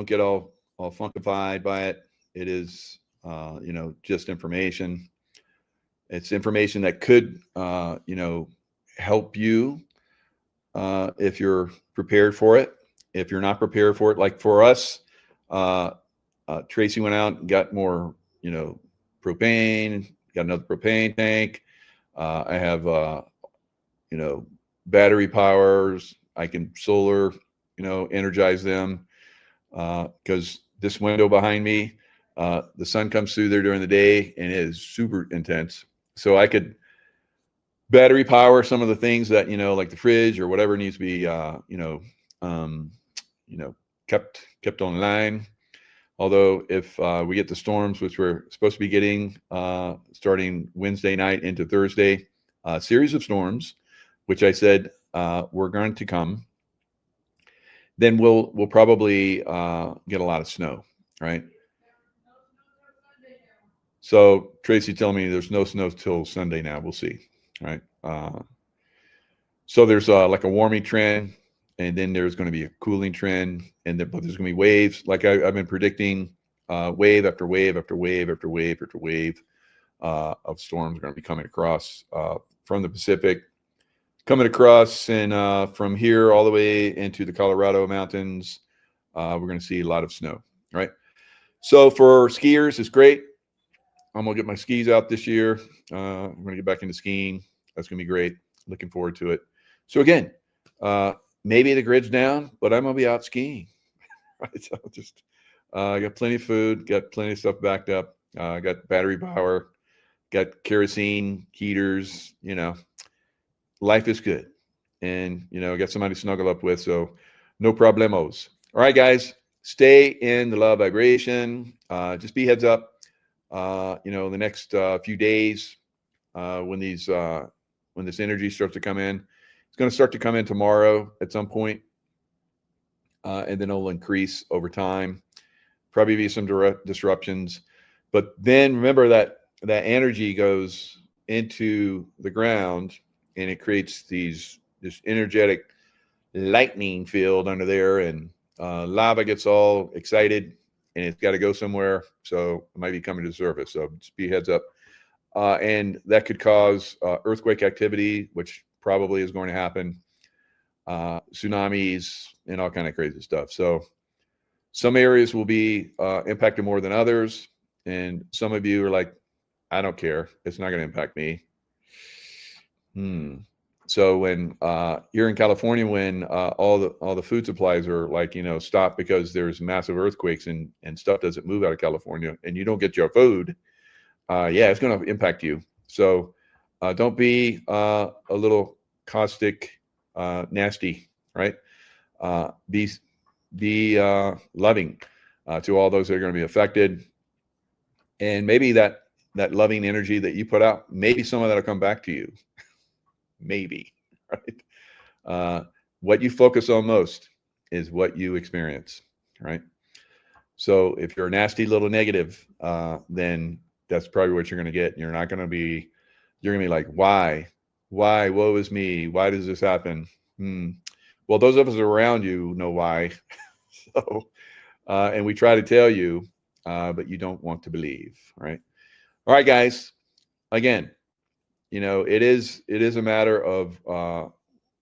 get all funkified by it. It is, just information. It's information that could, help you if you're prepared for it. If you're not prepared for it, like for us, Tracy went out and got more, propane, got another propane tank. I have, battery powers. I can solar, energize them because this window behind me, the sun comes through there during the day and it is super intense. So I could battery power some of the things that, like the fridge or whatever needs to be, kept online. Although if we get the storms, which we're supposed to be getting starting Wednesday night into Thursday, a series of storms, which I said were going to come, then we'll probably get a lot of snow, right? So Tracy telling me there's no snow till Sunday now. We'll see, right? So there's like a warming trend, and then there's going to be a cooling trend, but there's going to be waves. Like I've been predicting, wave after wave after wave after wave after wave of storms are going to be coming across from the Pacific, coming across, and from here all the way into the Colorado mountains. We're going to see a lot of snow, right? So for skiers, it's great. I'm going to get my skis out this year. I'm going to get back into skiing. That's going to be great. Looking forward to it. So again, maybe the grid's down, but I'm going to be out skiing. Right? So just I got plenty of food, got plenty of stuff backed up. Got battery power, got kerosene heaters. Life is good, and got somebody to snuggle up with. So no problemos. All right, guys, stay in the love vibration. Just be heads up. The next few days, when this energy starts to come in, it's going to start to come in tomorrow at some point, and then it'll increase over time. Probably be some disruptions, but then remember that energy goes into the ground and it creates this energetic lightning field under there, and lava gets all excited. And it's got to go somewhere, so it might be coming to the surface. So just be heads up. And that could cause earthquake activity, which probably is going to happen, tsunamis, and all kind of crazy stuff. So some areas will be impacted more than others. And some of you are like, I don't care. It's not going to impact me. So when here in California, when all the food supplies are like, stopped because there's massive earthquakes and stuff doesn't move out of California and you don't get your food, it's going to impact you. So don't be a little caustic, nasty, right? Be loving to all those that are going to be affected. And maybe that loving energy that you put out, maybe some of that will come back to you. Maybe, right? What you focus on most is what you experience, right? So if you're a nasty little negative, then that's probably what you're going to get. You're going to be like, why, woe is me? Why does this happen? Well, those of us around you know why. So, and we try to tell you, but you don't want to believe, right? All right, guys, again, it is a matter of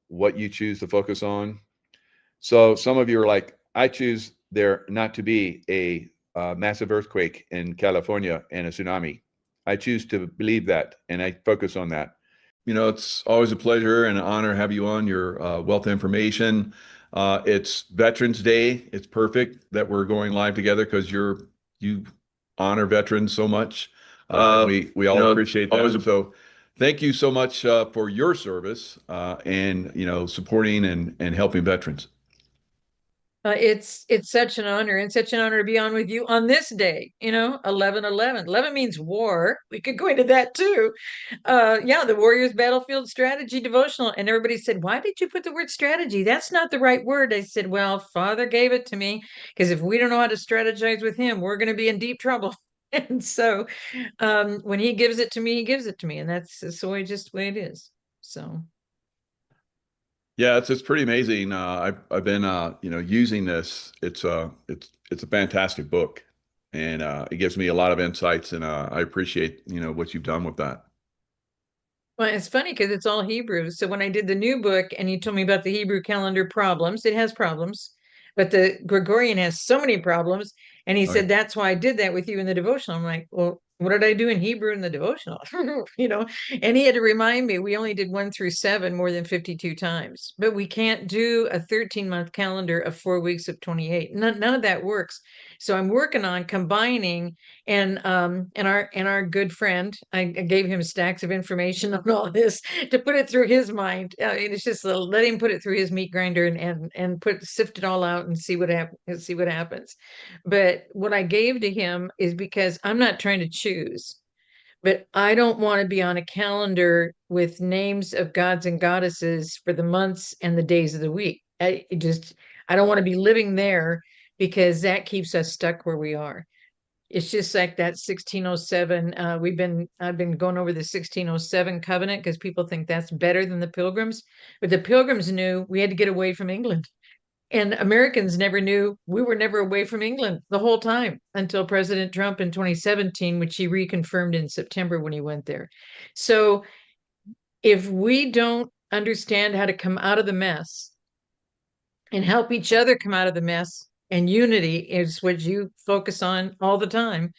what you choose to focus on. So some of you are like, I choose there not to be a massive earthquake in California and a tsunami. I choose to believe that, and I focus on that. It's always a pleasure and an honor to have you on your wealth of information. It's Veterans Day. It's perfect that we're going live together because you honor veterans so much. We all appreciate that. So thank you so much for your service and supporting and helping veterans. It's such an honor, and such an honor to be on with you on this day. 11/11. 11 means war. We could go into that too. Yeah, the Warriors Battlefield Strategy Devotional. And everybody said, "Why did you put the word strategy? That's not the right word." I said, "Well, Father gave it to me, because if we don't know how to strategize with him, we're going to be in deep trouble." And so when he gives it to me, he gives it to me. And that's the way it is. So Yeah, it's pretty amazing. I've been using this. It's a fantastic book, and it gives me a lot of insights, and I appreciate what you've done with that. Well, it's funny because it's all Hebrew. So when I did the new book and you told me about the Hebrew calendar problems, it has problems, but the Gregorian has so many problems. And he Oh, said, that's why I did that with you in the devotional. I'm like, well, what did I do in Hebrew in the devotional? And he had to remind me, we only did 1 through 7 more than 52 times, but we can't do a 13-month calendar of 4 weeks of 28. None of that works. So I'm working on combining, and our good friend, I gave him stacks of information on all this to put it through his mind. It's just let him put it through his meat grinder and sift it all out and see what happens. But what I gave to him is because I'm not trying to choose, but I don't want to be on a calendar with names of gods and goddesses for the months and the days of the week. I don't want to be living there, because that keeps us stuck where we are. It's just like that 1607. I've been going over the 1607 covenant because people think that's better than the Pilgrims, but the Pilgrims knew we had to get away from England. And Americans never knew we were never away from England the whole time until President Trump in 2017, which he reconfirmed in September when he went there. So if we don't understand how to come out of the mess and help each other come out of the mess, and unity is what you focus on all the time,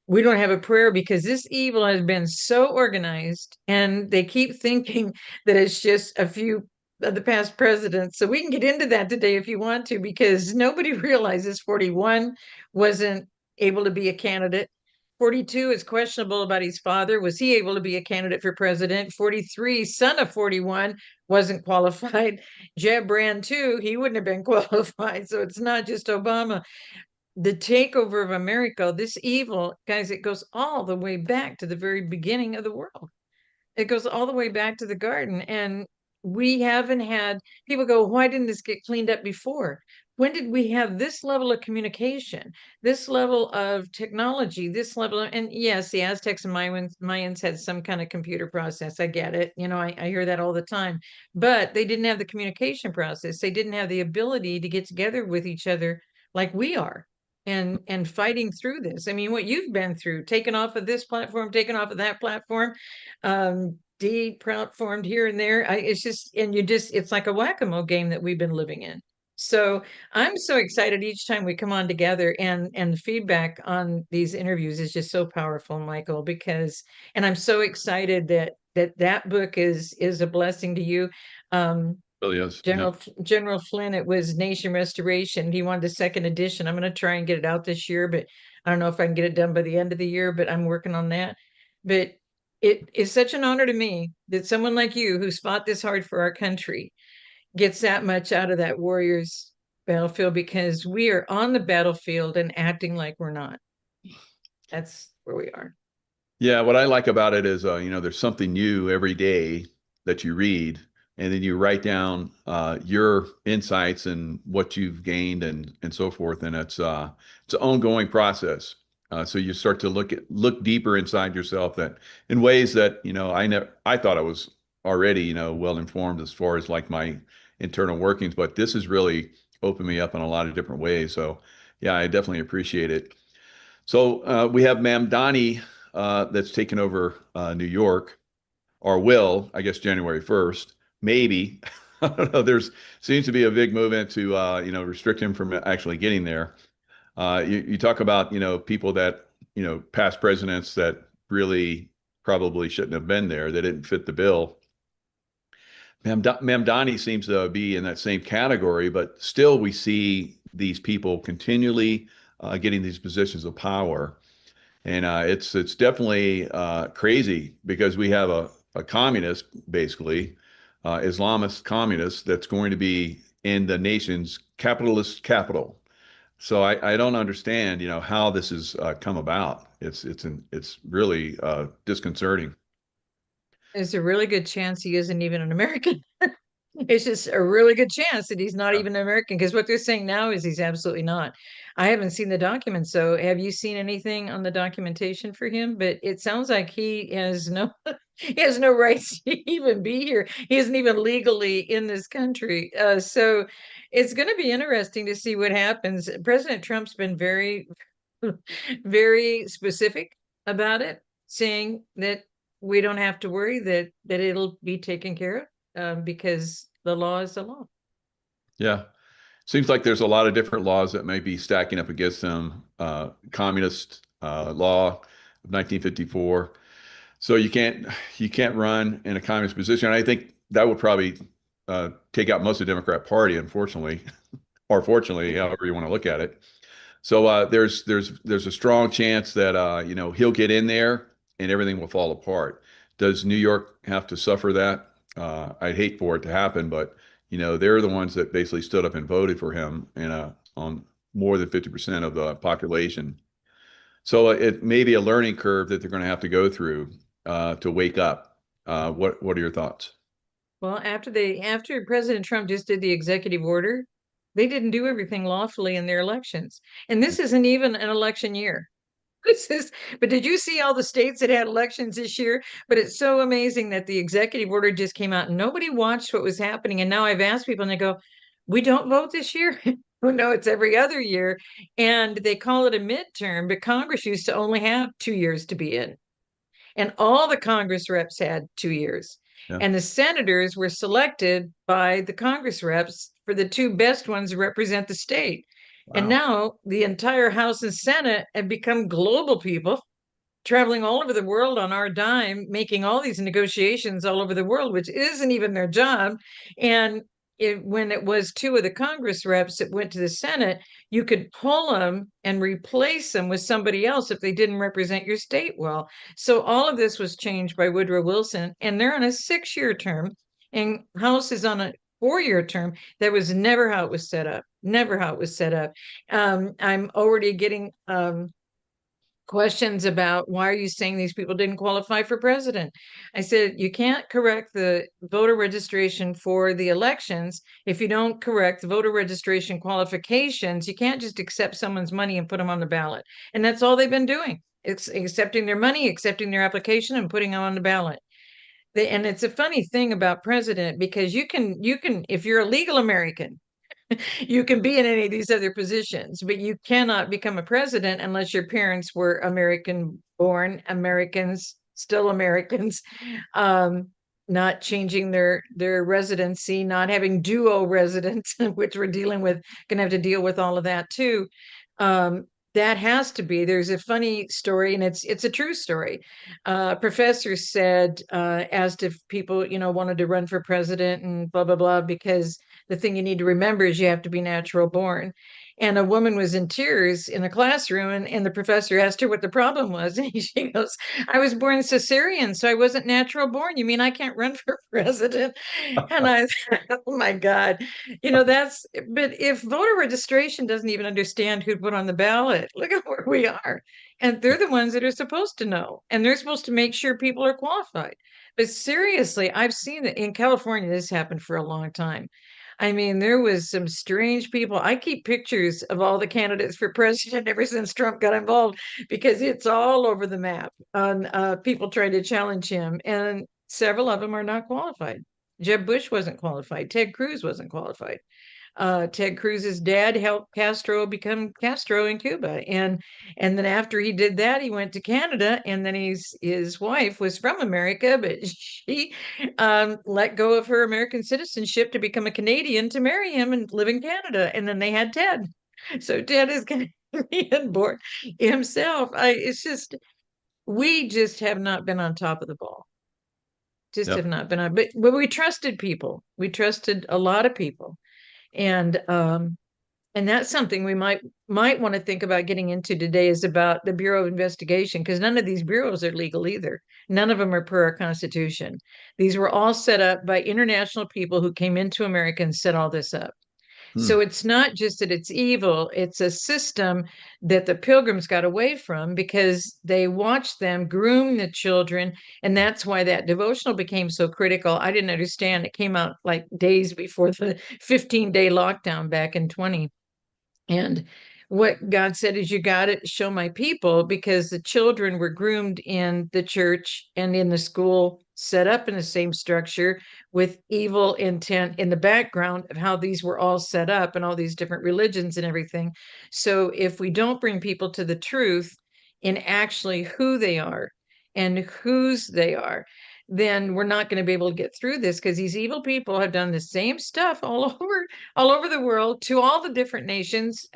we don't have a prayer, because this evil has been so organized, and they keep thinking that it's just a few of the past presidents. So we can get into that today if you want to, because nobody realizes 41 wasn't able to be a candidate. 42 is questionable about his father. Was he able to be a candidate for president? 43, son of 41, wasn't qualified. Jeb Brand too, he wouldn't have been qualified. So it's not just Obama. The takeover of America, this evil, guys, it goes all the way back to the very beginning of the world. It goes all the way back to the garden. And we haven't had people go, why didn't this get cleaned up before? When did we have this level of communication, this level of technology, this level of, and yes, the Aztecs and Mayans had some kind of computer process. I get it. I hear that all the time, but they didn't have the communication process. They didn't have the ability to get together with each other like we are, and fighting through this. I mean, what you've been through, taken off of this platform, taken off of that platform, deplatformed here and there. It's like a whack-a-mole game that we've been living in. So I'm so excited each time we come on together, and the feedback on these interviews is just so powerful, Michael, and I'm so excited that book is a blessing to you. Really is. General Flynn, it was Nation Restoration. He wanted the second edition. I'm going to try and get it out this year, but I don't know if I can get it done by the end of the year, but I'm working on that. But it is such an honor to me that someone like you, who's fought this hard for our country, gets that much out of that Warriors battlefield, because we are on the battlefield and acting like we're not. That's where we are. Yeah, what I like about it is, there's something new every day that you read, and then you write down your insights and what you've gained and so forth. And it's an ongoing process. So you start to look deeper inside yourself, that in ways that I thought I was already well informed as far as like my internal workings, but this has really opened me up in a lot of different ways. So yeah, I definitely appreciate it. So we have Mamdani that's taken over New York, or will, I guess, January 1st, maybe. I don't know. There's seems to be a big movement to restrict him from actually getting there. You talk about people that past presidents that really probably shouldn't have been there. They didn't fit the bill. Mamdani seems to be in that same category, but still we see these people continually getting these positions of power. And it's definitely crazy, because we have a communist, basically, Islamist communist, that's going to be in the nation's capitalist capital. So I don't understand, how this has come about. It's really disconcerting. There's a really good chance he isn't even an American. It's just a really good chance that he's not Yeah. even American, because what they're saying now is he's absolutely not. I haven't seen the documents, so have you seen anything on the documentation for him? But it sounds like he has no he has no rights to even be here. He isn't even legally in this country. So it's going to be interesting to see what happens. President Trump's been very, very specific about it, saying that we don't have to worry that it'll be taken care of, because the law is the law. Yeah. Seems like there's a lot of different laws that may be stacking up against them. Communist law of 1954. So you can't run in a communist position. I think that would probably take out most of the Democrat Party, unfortunately, or fortunately, however you want to look at it. So there's a strong chance that he'll get in there and everything will fall apart. Does New York have to suffer that? I'd hate for it to happen, but they're the ones that basically stood up and voted for him, on more than 50% of the population. So it may be a learning curve that they're going to have to go through to wake up. What are your thoughts? Well, after President Trump just did the executive order, they didn't do everything lawfully in their elections. And this isn't even an election year. But did you see all the states that had elections this year? But it's so amazing that the executive order just came out and nobody watched what was happening. And now I've asked people and they go, we don't vote this year? Oh, no, it's every other year. And they call it a midterm, but Congress used to only have 2 years to be in. And all the Congress reps had 2 years. Yeah. And the senators were selected by the Congress reps for the two best ones to represent the state. And Wow. now the entire House and Senate have become global people traveling all over the world on our dime, making all these negotiations all over the world, which isn't even their job. And when it was two of the Congress reps that went to the Senate, you could pull them and replace them with somebody else if they didn't represent your state well. So all of this was changed by Woodrow Wilson, and they're on a 6-year term, and House is on a 4-year term. That was never how it was set up. Never how it was set up. I'm already getting questions about, why are you saying these people didn't qualify for president? I said, you can't correct the voter registration for the elections if you don't correct the voter registration qualifications. You can't just accept someone's money and put them on the ballot. And that's all they've been doing. It's accepting their money, accepting their application, and putting them on the ballot. And it's a funny thing about president, because you can, if you're a legal American, you can be in any of these other positions, but you cannot become a president unless your parents were American born Americans, still Americans, not changing their residency, not having dual residence, which we're dealing with, gonna have to deal with all of that too. That has to be. There's a funny story, and it's a true story. Professor said, asked if people, wanted to run for president and blah, blah, blah, because the thing you need to remember is you have to be natural born. And a woman was in tears in a classroom, and the professor asked her what the problem was. And she goes, I was born cesarean, so I wasn't natural born. You mean I can't run for president? And I thought, oh my God, but if voter registration doesn't even understand who'd put on the ballot, look at where we are. And they're the ones that are supposed to know, and they're supposed to make sure people are qualified. But seriously, I've seen it in California. This happened for a long time. I mean, there was some strange people. I keep pictures of all the candidates for president ever since Trump got involved, because it's all over the map on people trying to challenge him. And several of them are not qualified. Jeb Bush wasn't qualified. Ted Cruz wasn't qualified. Ted Cruz's dad helped Castro become Castro in Cuba, and then after he did that, he went to Canada, and then his wife was from America, but she let go of her American citizenship to become a Canadian to marry him and live in Canada, and then they had Ted. So Ted is Canadian born himself. We just have not been on top of the ball. Just have not been on, but we trusted people. We trusted a lot of people. And that's something we might want to think about getting into today, is about the Bureau of Investigation, because none of these bureaus are legal either. None of them are per our Constitution. These were all set up by international people who came into America and set all this up. So it's not just that it's evil, it's a system that the pilgrims got away from because they watched them groom the children. And that's why that devotional became so critical. I didn't understand. It came out like days before the 15-day lockdown back in 20. And what God said is, you got to show my people, because the children were groomed in the church and in the school, set up in the same structure with evil intent in the background of how these were all set up and all these different religions and everything. So if we don't bring people to the truth in actually who they are and whose they are, then we're not going to be able to get through this, because these evil people have done the same stuff all over the world to all the different nations.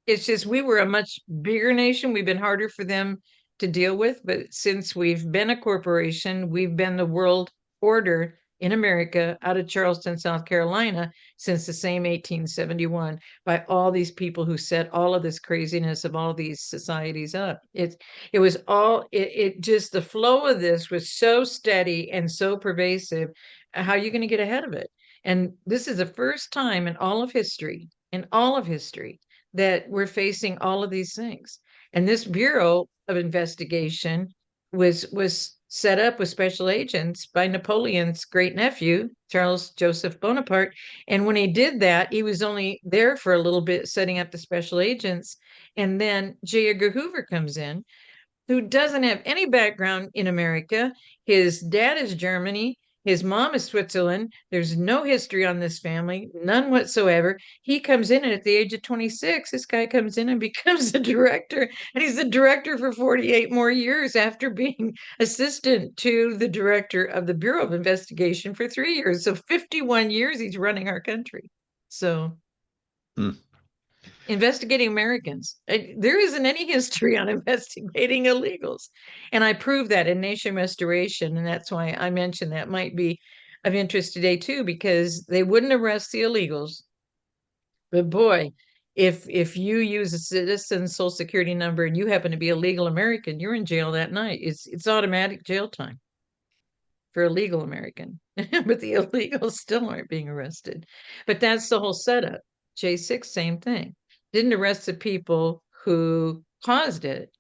It's just we were a much bigger nation. We've been harder for them to deal with. But since we've been a corporation, we've been the world order in America out of Charleston, South Carolina, since the same 1871, by all these people who set all of this craziness of all these societies up. It was all, it just, the flow of this was so steady and so pervasive. How are you going to get ahead of it? And this is the first time in all of history, that we're facing all of these things. And this Bureau of Investigation was set up with special agents by Napoleon's great nephew, Charles Joseph Bonaparte. And when he did that, he was only there for a little bit, setting up the special agents. And then J. Edgar Hoover comes in, who doesn't have any background in America. His dad is Germany. His mom is Switzerland. There's no history on this family, none whatsoever. He comes in, and at the age of 26, this guy comes in and becomes a director. And he's the director for 48 more years after being assistant to the director of the Bureau of Investigation for 3 years. So 51 years he's running our country. So investigating Americans. There isn't any history on investigating illegals. And I proved that in Nation Restoration. And that's why I mentioned that might be of interest today too, because they wouldn't arrest the illegals. But boy, if you use a citizen social security number and you happen to be a legal American, you're in jail that night. It's automatic jail time for a legal American. But the illegals still aren't being arrested. But that's the whole setup. J6, same thing. Didn't arrest the people who caused it,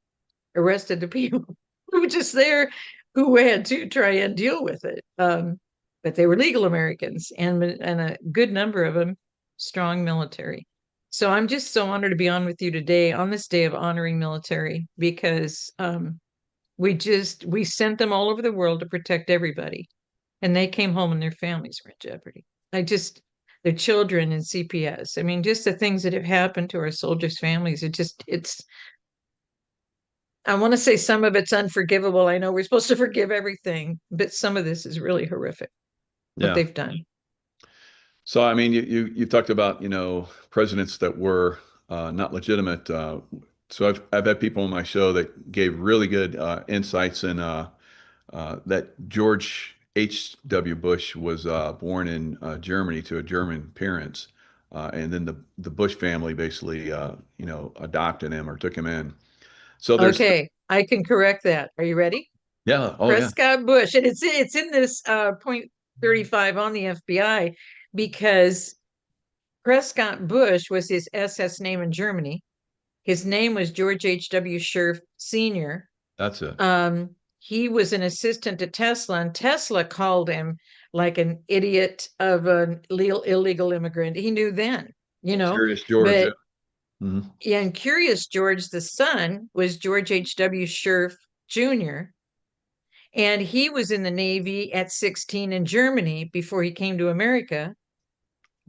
arrested the people who were just there, who had to try and deal with it. But they were legal Americans, and a good number of them strong military. So I'm just so honored to be on with you today on this day of honoring military, because we sent them all over the world to protect everybody, and they came home and their families were in jeopardy. Their children in CPS. I mean, just the things that have happened to our soldiers' families. I want to say some of it's unforgivable. I know we're supposed to forgive everything, but some of this is really horrific, what they've done. So, I mean, you've talked about, presidents that were not legitimate. So I've had people on my show that gave really good insights, and that George H.W. Bush was born in Germany to German parents, and then the Bush family basically, adopted him or took him in. So okay, I can correct that. Are you ready? Yeah. Oh, Prescott Bush, and it's in this point 35 on the FBI, because Prescott Bush was his SS name in Germany. His name was George H.W. Scherf Sr. That's it. He was an assistant to Tesla, and Tesla called him like an idiot of an illegal immigrant. He knew then, Curious George. But, yeah, and Curious George, the son, was George H.W. Scherf Jr., and he was in the Navy at 16 in Germany before he came to America.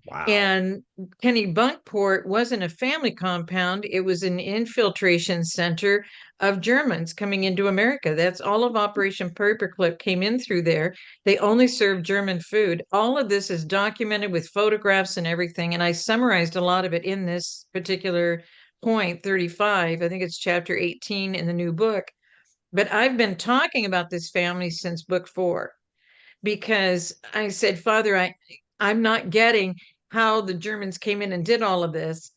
Wow. And Kennebunkport wasn't a family compound. It was an infiltration center of Germans coming into America. That's all of Operation Paperclip came in through there. They only served German food. All of this is documented with photographs and everything. And I summarized a lot of it in this particular point 35. I think it's chapter 18 in the new book. But I've been talking about this family since book 4, because I said, Father, I'm not getting how the Germans came in and did all of this.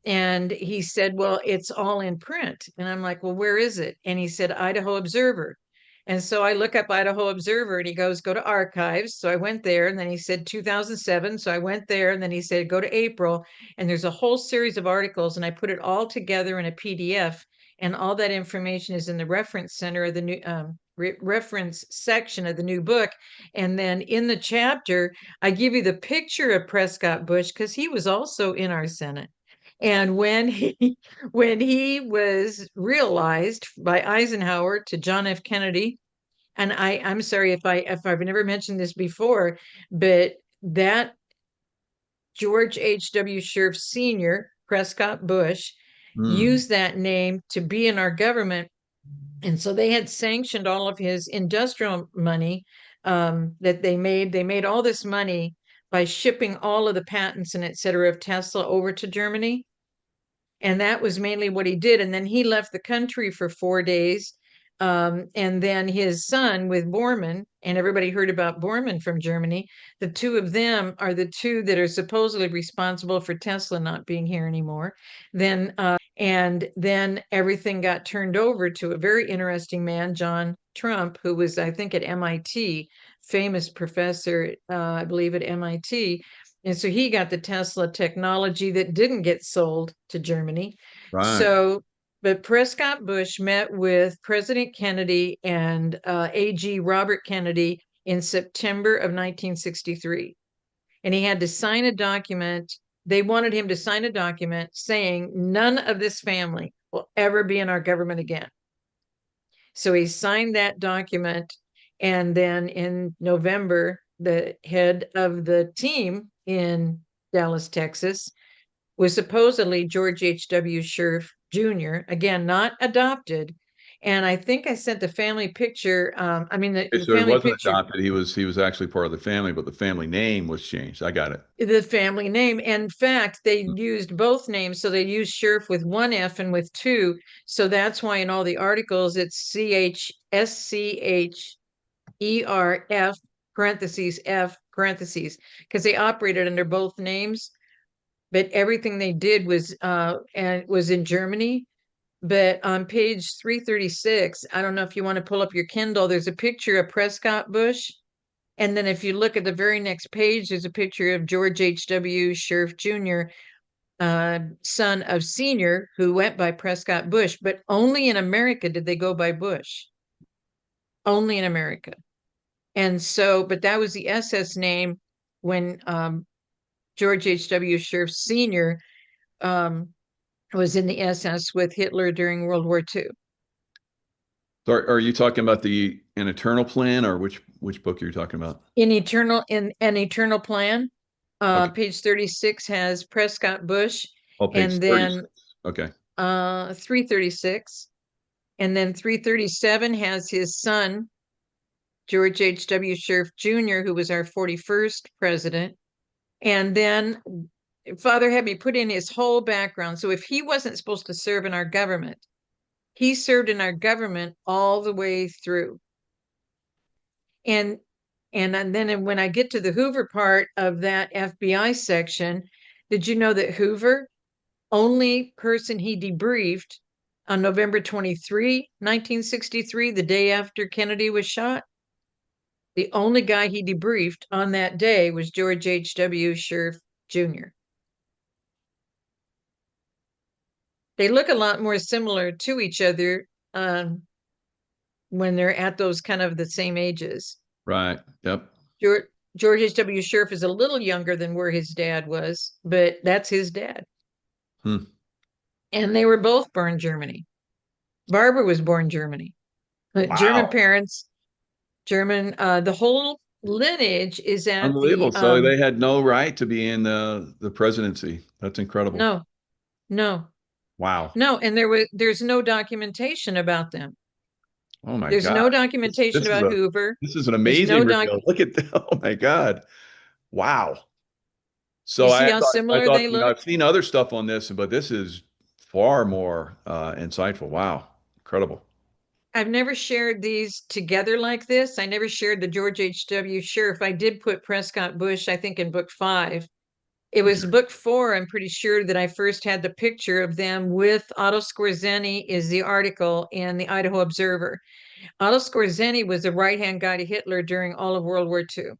And he said, well, it's all in print. And I'm like, well, where is it? And he said, Idaho Observer. And so I look up Idaho Observer and he goes, go to archives. So I went there and then he said 2007. So I went there and then he said, go to April. And there's a whole series of articles and I put it all together in a PDF. And all that information is in the reference center of the new reference section of the new book. And then in the chapter, I give you the picture of Prescott Bush because he was also in our Senate. And when he was realized by Eisenhower to John F. Kennedy, and I'm sorry if I've never mentioned this before, but that George H.W. Scherf Sr., Prescott Bush, used that name to be in our government. And so they had sanctioned all of his industrial money that they made. They made all this money by shipping all of the patents and et cetera of Tesla over to Germany. And that was mainly what he did. And then he left the country for 4 days. And then his son with Bormann, and everybody heard about Bormann from Germany. The two of them are the two that are supposedly responsible for Tesla not being here anymore. And then everything got turned over to a very interesting man, John Trump, who was, I think, at MIT, famous professor, I believe, at MIT. And so he got the Tesla technology that didn't get sold to Germany. Right. So, but Prescott Bush met with President Kennedy and AG Robert Kennedy in September of 1963. And he had to sign a document. They wanted him to sign a document saying none of this family will ever be in our government again. So he signed that document. And then in November, the head of the team in Dallas, Texas, was supposedly George H.W. Scherf Jr., again, not adopted. And I think I sent the family picture. So family it wasn't picture, adopted. He was actually part of the family, but the family name was changed. I got it. the family name. In fact, they used both names. So they used Scherf with one F and with two. So that's why in all the articles, it's CHSCHERF parentheses F parentheses, because they operated under both names. But everything they did was in Germany. But on page 336, I don't know if you want to pull up your Kindle, there's a picture of Prescott Bush. And then if you look at the very next page, there's a picture of George H.W. Scherf Jr., son of Senior, who went by Prescott Bush. But only in America did they go by Bush. Only in America. And so, but that was the SS name when George H.W. Scherf Sr. Was in the SS with Hitler during World War II. So are you talking about An Eternal Plan, or which book you're talking about? In An Eternal Plan, Okay. page 36 has Prescott Bush. Oh, page And then 36. Okay. 336. And then 337 has his son, George H.W. Scherf Jr., who was our 41st president. And then Father had me put in his whole background. So if he wasn't supposed to serve in our government, he served in our government all the way through. And then when I get to the Hoover part of that FBI section, did you know that Hoover, only person he debriefed on November 23, 1963, the day after Kennedy was shot, the only guy he debriefed on that day was George H.W. Scherf Jr. They look a lot more similar to each other when they're at those kind of the same ages. Right. Yep. George H.W. Scherf is a little younger than where his dad was, but that's his dad. And they were both born Germany. Barbara was born Germany. Wow. German parents, the whole lineage is at Unbelievable. So they had no right to be in the presidency. That's incredible. No. Wow. No, and there's no documentation about them. Oh my God. There's no documentation about Hoover. This is an amazing reveal. Look at that. Oh my God. Wow. So you see how similar they look? I've seen other stuff on this, but this is far more insightful. Wow. Incredible. I've never shared these together like this. I never shared the George H.W. Scherf. I did put Prescott Bush, I think, in book 5. It was book 4, I'm pretty sure, that I first had the picture of them with Otto Skorzeny is the article in the Idaho Observer. Otto Skorzeny was the right-hand guy to Hitler during all of World War II.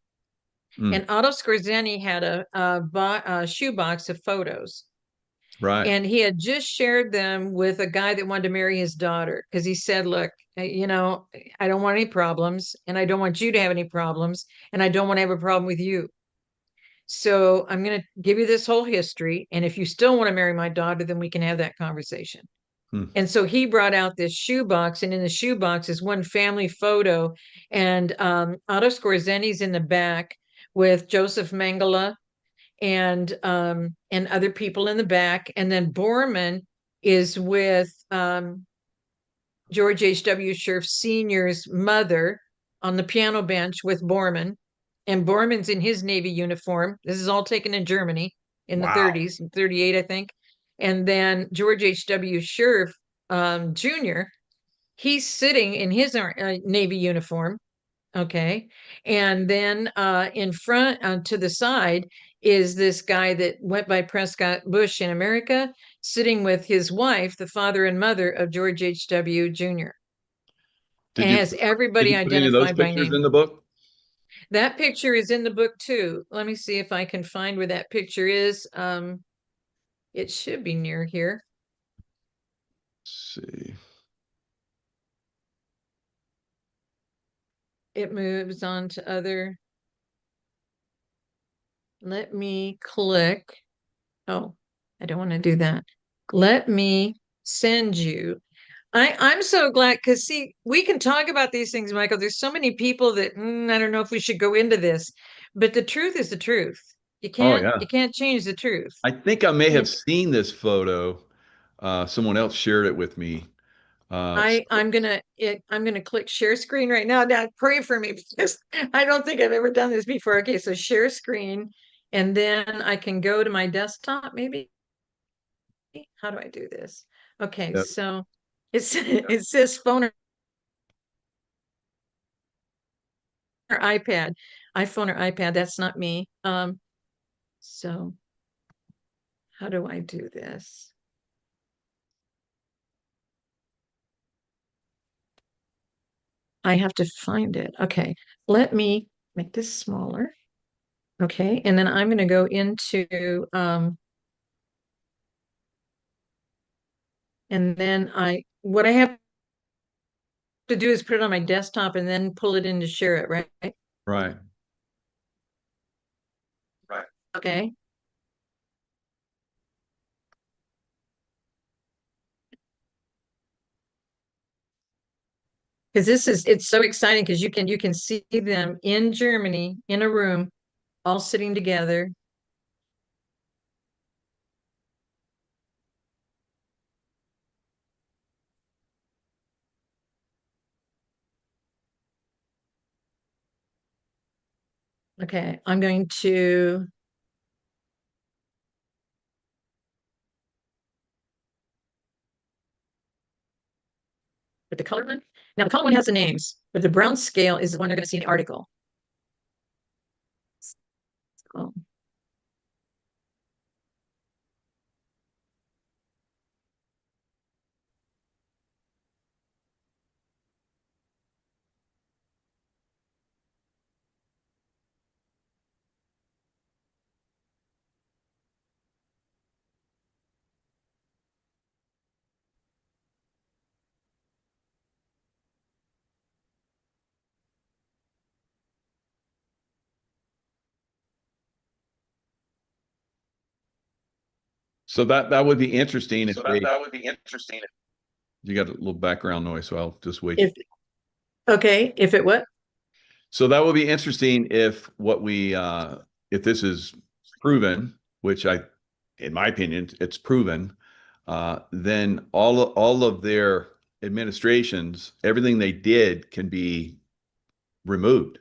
Mm. And Otto Skorzeny had a shoebox of photos. Right. And he had just shared them with a guy that wanted to marry his daughter because he said, look, you know, I don't want any problems and I don't want you to have any problems and I don't want to have a problem with you. So I'm going to give you this whole history. And if you still want to marry my daughter, then we can have that conversation. And so he brought out this shoebox, and in the shoebox is one family photo. And Otto Skorzeny's in the back with Joseph Mengele and other people in the back. And then Bormann is with George H.W. Scherf Sr.'s mother on the piano bench with Bormann. And Bormann's in his Navy uniform. This is all taken in Germany in the 30s, 38, I think. And then George H.W. Scherf Jr., he's sitting in his Navy uniform. Okay. And then in front to the side is this guy that went by Prescott Bush in America, sitting with his wife, the father and mother of George H.W. Jr. And has everybody Did you put any of those identified by pictures name. in the book? That picture is in the book too. Let me see if I can find where that picture is. It should be near here. Let's see. It moves on to other. Let me click. Oh, I don't want to do that. Let me send you. I'm so glad because see, we can talk about these things, Michael. There's so many people that I don't know if we should go into this, but the truth is the truth. You can't change the truth. I think I may have seen this photo. Someone else shared it with me. I'm gonna click share screen right now. Now pray for me because I don't think I've ever done this before. Okay, so share screen, and then I can go to my desktop. Maybe. How do I do this? Okay, Yep. so it says phone or iPad, iPhone or iPad. That's not me. So how do I do this? I have to find it. Okay, let me make this smaller. Okay, and then I'm going to go into and then what I have to do is put it on my desktop and then pull it in to share it, right? Right. Okay. Because it's so exciting because you can see them in Germany in a room, all sitting together. Okay, I'm going to put the color one. Now the color one has the names, but the brown scale is the one they're going to see in the article. So, So that would be interesting if they, that would be interesting. you got a little background noise, so I'll just wait. if it what? So that would be interesting if if this is proven, which in my opinion, it's proven, then all of their administrations, everything they did can be removed.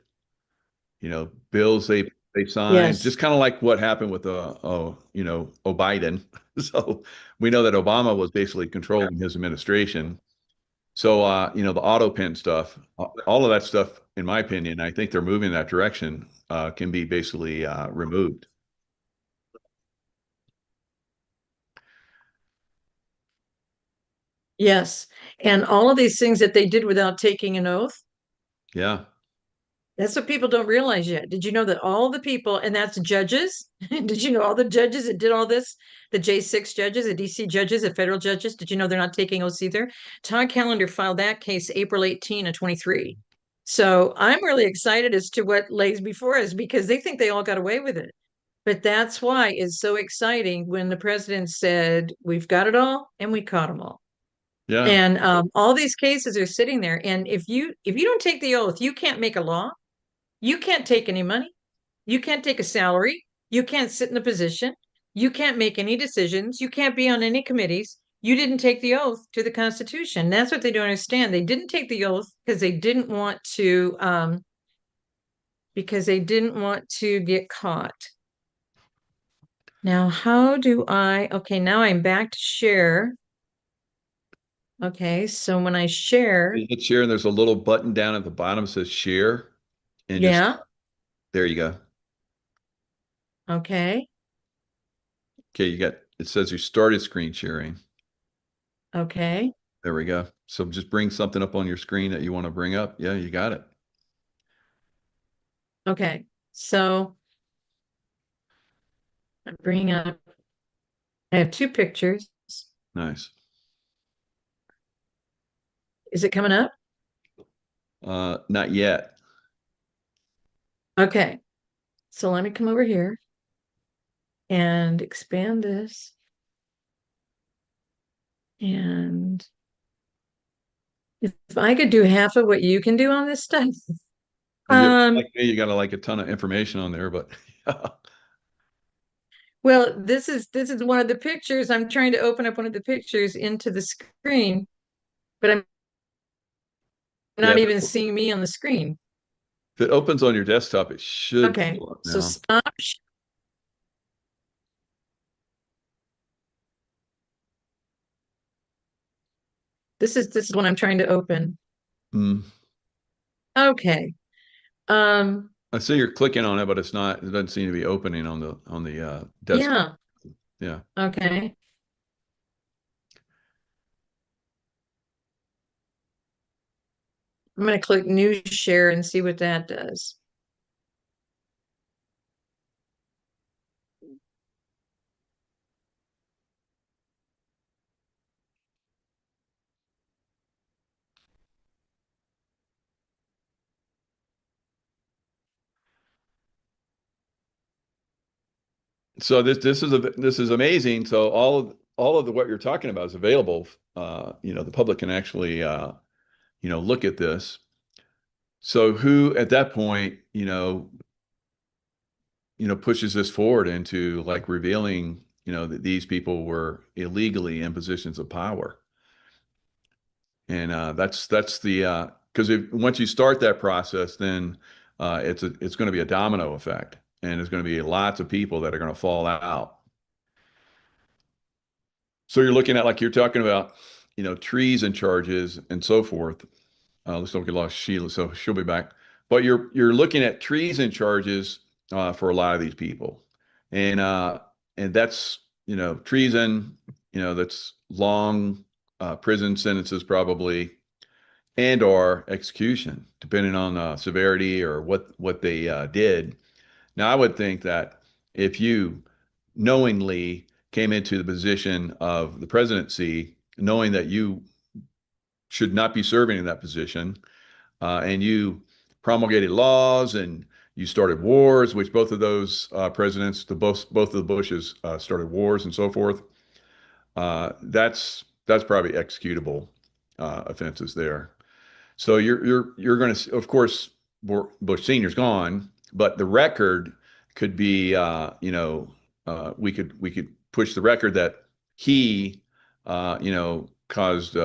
You know, bills they signed, Yes. just kind of like what happened with Biden. So we know that Obama was basically controlling his administration. So the auto pen stuff, all of that stuff, in my opinion, I think they're moving in that direction, can be basically removed. Yes. And all of these things that they did without taking an oath, Yeah. that's what people don't realize yet. Did you know that all the people, and that's judges? Did you know all the judges that did all this? The J6 judges, the DC judges, the federal judges, did you know they're not taking oaths either? Todd Callender filed that case April 18 of 23. So I'm really excited as to what lays before us because they think they all got away with it. But that's why it's so exciting when the president said, we've got it all and we caught them all. Yeah. And all these cases are sitting there. And if you don't take the oath, you can't make a law. You can't take any money. You can't take a salary. You can't sit in a position. You can't make any decisions. You can't be on any committees. You didn't take the oath to the Constitution. That's what they don't understand. They didn't take the oath because they didn't want to get caught. Now, how do I, okay, now I'm back to share. Okay, so when I share, You hit share, and there's a little button down at the bottom that says share. And yeah, there you go. okay, Okay, it says you started screen sharing. okay. There we go. So just bring something up on your screen that you want to bring up. Yeah, you got it. Okay, so I'm bringing up, I have two pictures. Nice. Is it coming up? Not yet. Okay, so let me come over here and expand this. And if I could do half of what you can do on this stuff. Like me, you got like a ton of information on there, but well, this is one of the pictures. I'm trying to open up one of the pictures into the screen, but I'm not even seeing me on the screen. If it opens on your desktop, it should. Okay, so stop. This is what I'm trying to open. Okay. I see you're clicking on it, but it doesn't seem to be opening on the desktop. Yeah. Okay. I'm going to click new share and see what that does. So this is amazing. So all of what you're talking about is available. The public can actually look at this. So who at that point pushes this forward into like revealing that these people were illegally in positions of power, and that's the because once you start that process, then it's going to be a domino effect. And there's going to be lots of people that are going to fall out. So you're looking at, like you're talking about, treason charges and so forth. Looks like we lost Sheila, so she'll be back. But you're looking at treason charges for a lot of these people, and that's treason. That's long prison sentences probably, and or execution, depending on severity or what they did. Now, I would think that if you knowingly came into the position of the presidency, knowing that you should not be serving in that position, and you promulgated laws and you started wars, which both of those presidents, both of the Bushes started wars and so forth, that's probably executable offenses there. So you're going to, of course, Bush Senior's gone. But the record could be, we could push the record that he, caused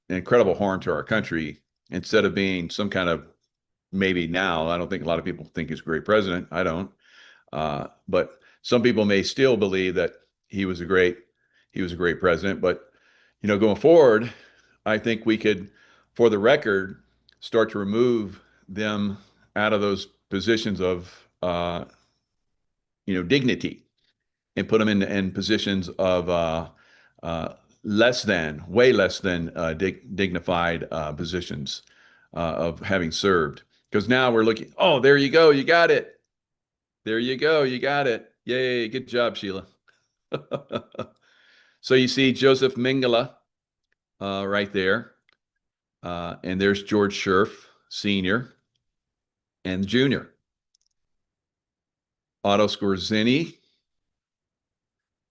incredible harm to our country instead of being some kind of, maybe now, I don't think a lot of people think he's a great president. I don't. But some people may still believe that he was a great president. But, going forward, I think we could, for the record, start to remove them out of those positions of dignity and put them in positions of way less than dignified positions of having served. Because now we're looking, oh, there you go, you got it. There you go, you got it. Yay, good job, Sheila. So you see Joseph Mengele right there. And there's George Scherf, Sr. and Jr. Otto Skorzeny,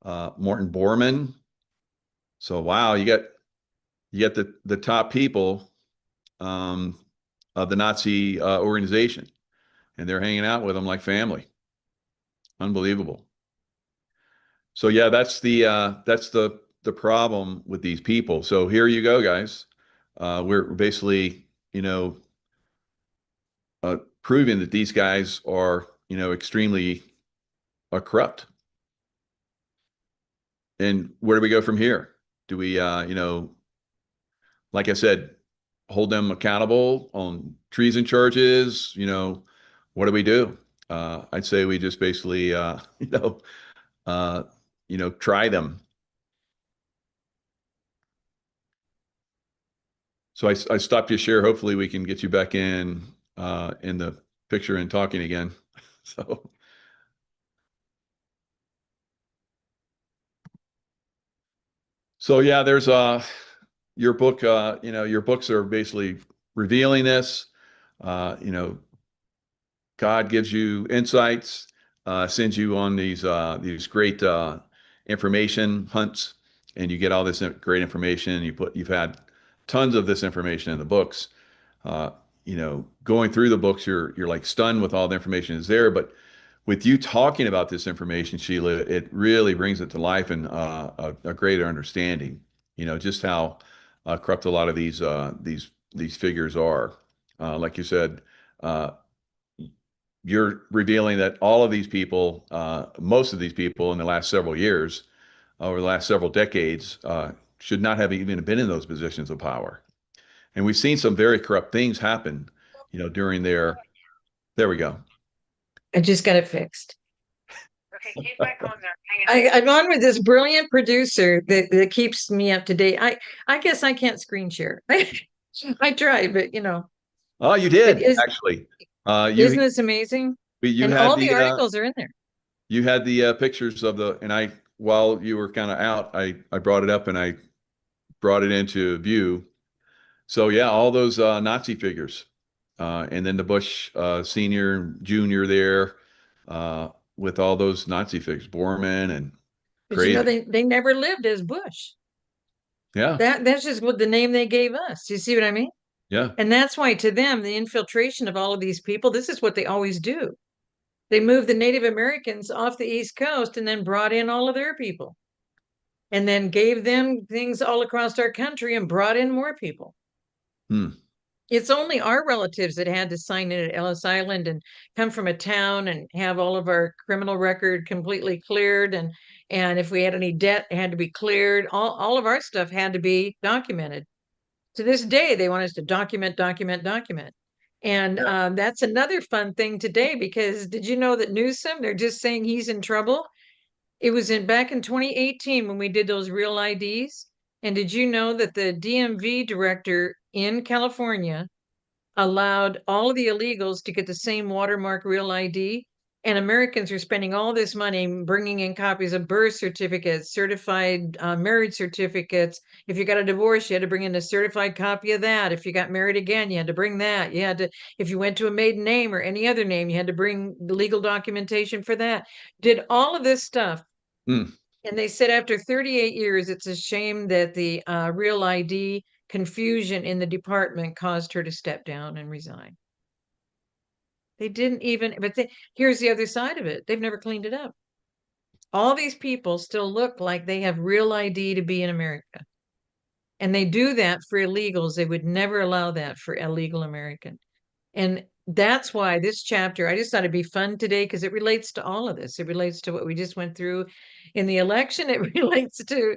Morton Bormann. So wow, you get the top people of the Nazi organization, and they're hanging out with them like family. Unbelievable. So yeah, that's the problem with these people. So here you go, guys. We're basically, proving that these guys are, extremely corrupt. And where do we go from here? Do we, like I said, hold them accountable on treason charges? What do we do? I'd say we just basically, try them. So I stopped your share. Hopefully we can get you back in the picture and talking again. So yeah, there's your book. Your books are basically revealing this. God gives you insights, sends you on these great information hunts, and you get all this great information. You've had tons of this information in the books. Going through the books, you're like stunned with all the information is there. But with you talking about this information, Sheila, it really brings it to life and a greater understanding. Just how corrupt a lot of these figures are. Like you said, you're revealing that all of these people, most of these people in the last several years, over the last several decades, should not have even been in those positions of power. And we've seen some very corrupt things happen, during there we go. I just got it fixed. Okay, keep back on there. I'm on with this brilliant producer that keeps me up to date. I guess I can't screen share. I try, but Oh, you did actually. Isn't this amazing? You and had all the articles are in there. You had the pictures of while you were kind of out, I brought it up and I brought it into view. So yeah, all those Nazi figures, and then the Bush Senior, Junior there, with all those Nazi figures, Bormann and crazy. They never lived as Bush. Yeah, that's just what the name they gave us. You see what I mean? Yeah. And that's why to them, the infiltration of all of these people, this is what they always do. They moved the Native Americans off the East Coast and then brought in all of their people. And then gave them things all across our country and brought in more people. It's only our relatives that had to sign in at Ellis Island and come from a town and have all of our criminal record completely cleared. And if we had any debt, it had to be cleared. All of our stuff had to be documented. To this day, they want us to document. And that's another fun thing today, because did you know that Newsom, they're just saying he's in trouble? It was back in 2018 when we did those real IDs. And did you know that the DMV director in California allowed all of the illegals to get the same watermark real ID? And Americans are spending all this money bringing in copies of birth certificates, certified marriage certificates. If you got a divorce, you had to bring in a certified copy of that. If you got married again, you had to bring that. You had to, if you went to a maiden name or any other name, you had to bring the legal documentation for that. Did all of this stuff. And they said after 38 years, it's a shame that the real ID confusion in the department caused her to step down and resign. They didn't even, but here's the other side of it. They've never cleaned it up. All these people still look like they have real ID to be in America. And they do that for illegals. They would never allow that for illegal American. And that's why this chapter, I just thought it'd be fun today because it relates to all of this. It relates to what we just went through in the election. It relates to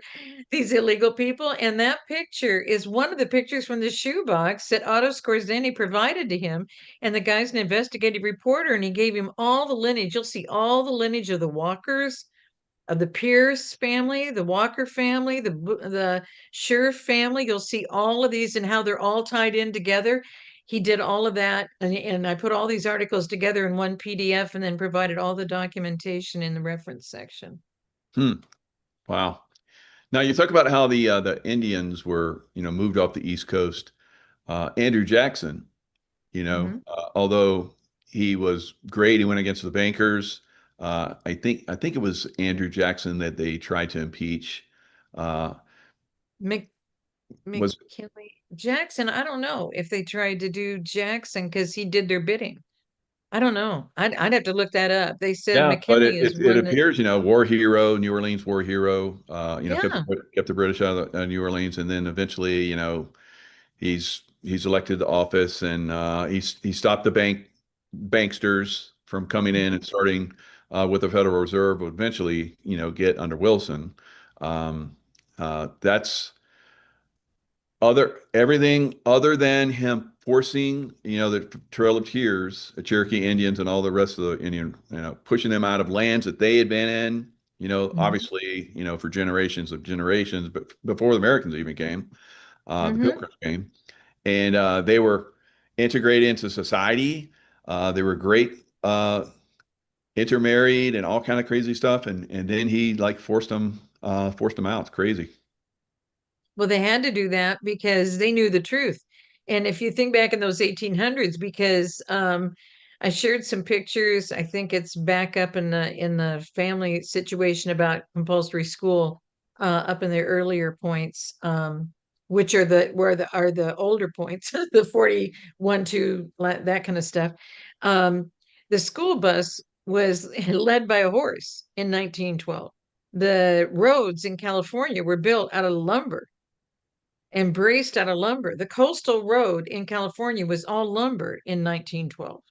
these illegal people. And that picture is one of the pictures from the shoebox that Otto Skorzeny provided to him. And the guy's an investigative reporter, and he gave him all the lineage. You'll see all the lineage of the Walkers, of the Pierce family, the Walker family, the Scherf family. You'll see all of these and how they're all tied in together. He did all of that, and I put all these articles together in one PDF and then provided all the documentation in the reference section. Wow. Now you talk about how the Indians were, moved off the East Coast. Andrew Jackson, although he was great, he went against the bankers. I think it was Andrew Jackson that they tried to impeach. McKinley Jackson, I don't know if they tried to do Jackson because he did their bidding. I don't know. I'd have to look that up. They said McKinley is it appears, war hero, New Orleans war hero, kept the British out of New Orleans, and then eventually, he's elected to office, and he stopped the banksters from coming in and starting with the Federal Reserve. Would eventually, get under Wilson. That's everything other than him forcing, the Trail of Tears, the Cherokee Indians and all the rest of the Indian, pushing them out of lands that they had been in, obviously, for generations, but before the Americans even came, the Pilgrims came, and they were integrated into society. They were great, intermarried and all kind of crazy stuff. And then he forced them out. It's crazy. Well, they had to do that because they knew the truth. And if you think back in those 1800s, because I shared some pictures, I think it's back up in the family situation about compulsory school, up in the earlier points, which are the older points, the 41 to that kind of stuff. The school bus was led by a horse in 1912. The roads in California were built out of lumber and braced out of lumber. The coastal road in California was all lumber in 1912.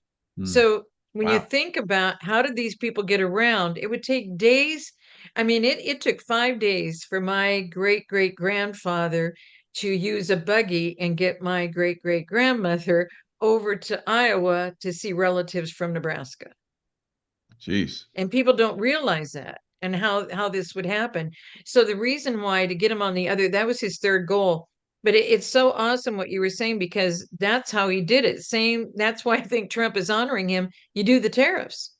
So when you think about how did these people get around, it would take days. I mean, it took 5 days for my great-great-grandfather to use a buggy and get my great-great-grandmother over to Iowa to see relatives from Nebraska. Jeez. And people don't realize that and how this would happen. So the reason why to get him on that was his third goal. But it's so awesome what you were saying, because that's how he did it. That's why I think Trump is honoring him. You do the tariffs.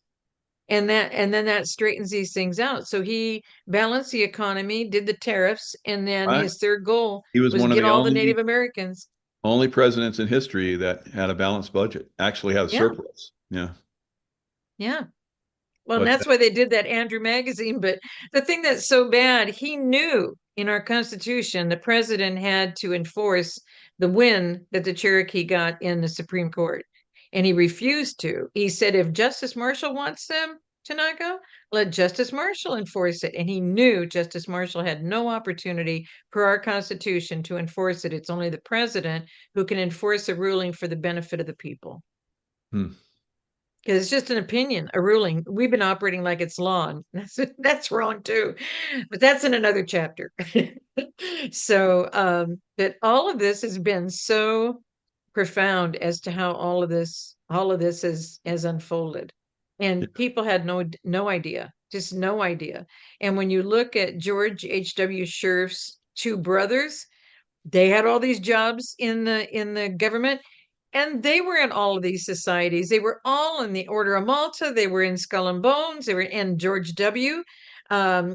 And then that straightens these things out. So he balanced the economy, did the tariffs, and then his third goal was one to of get the all the Native Americans. Only presidents in history that had a balanced budget, actually had a surplus. Yeah. Yeah. Well, that's why they did that Andrew magazine. But the thing that's so bad, he knew in our Constitution, the president had to enforce the win that the Cherokee got in the Supreme Court. And he refused to. He said, if Justice Marshall wants them to not go, let Justice Marshall enforce it. And he knew Justice Marshall had no opportunity per our Constitution to enforce it. It's only the president who can enforce a ruling for the benefit of the people. Because it's just an opinion, a ruling. We've been operating like it's law. And that's wrong too. But that's in another chapter. So, but all of this has been so profound as to how all of this has unfolded. And people had no idea, just no idea. And when you look at George H.W. Scherf's two brothers, they had all these jobs in the government. And they were in all of these societies. They were all in the Order of Malta. They were in Skull and Bones. They were in George W.,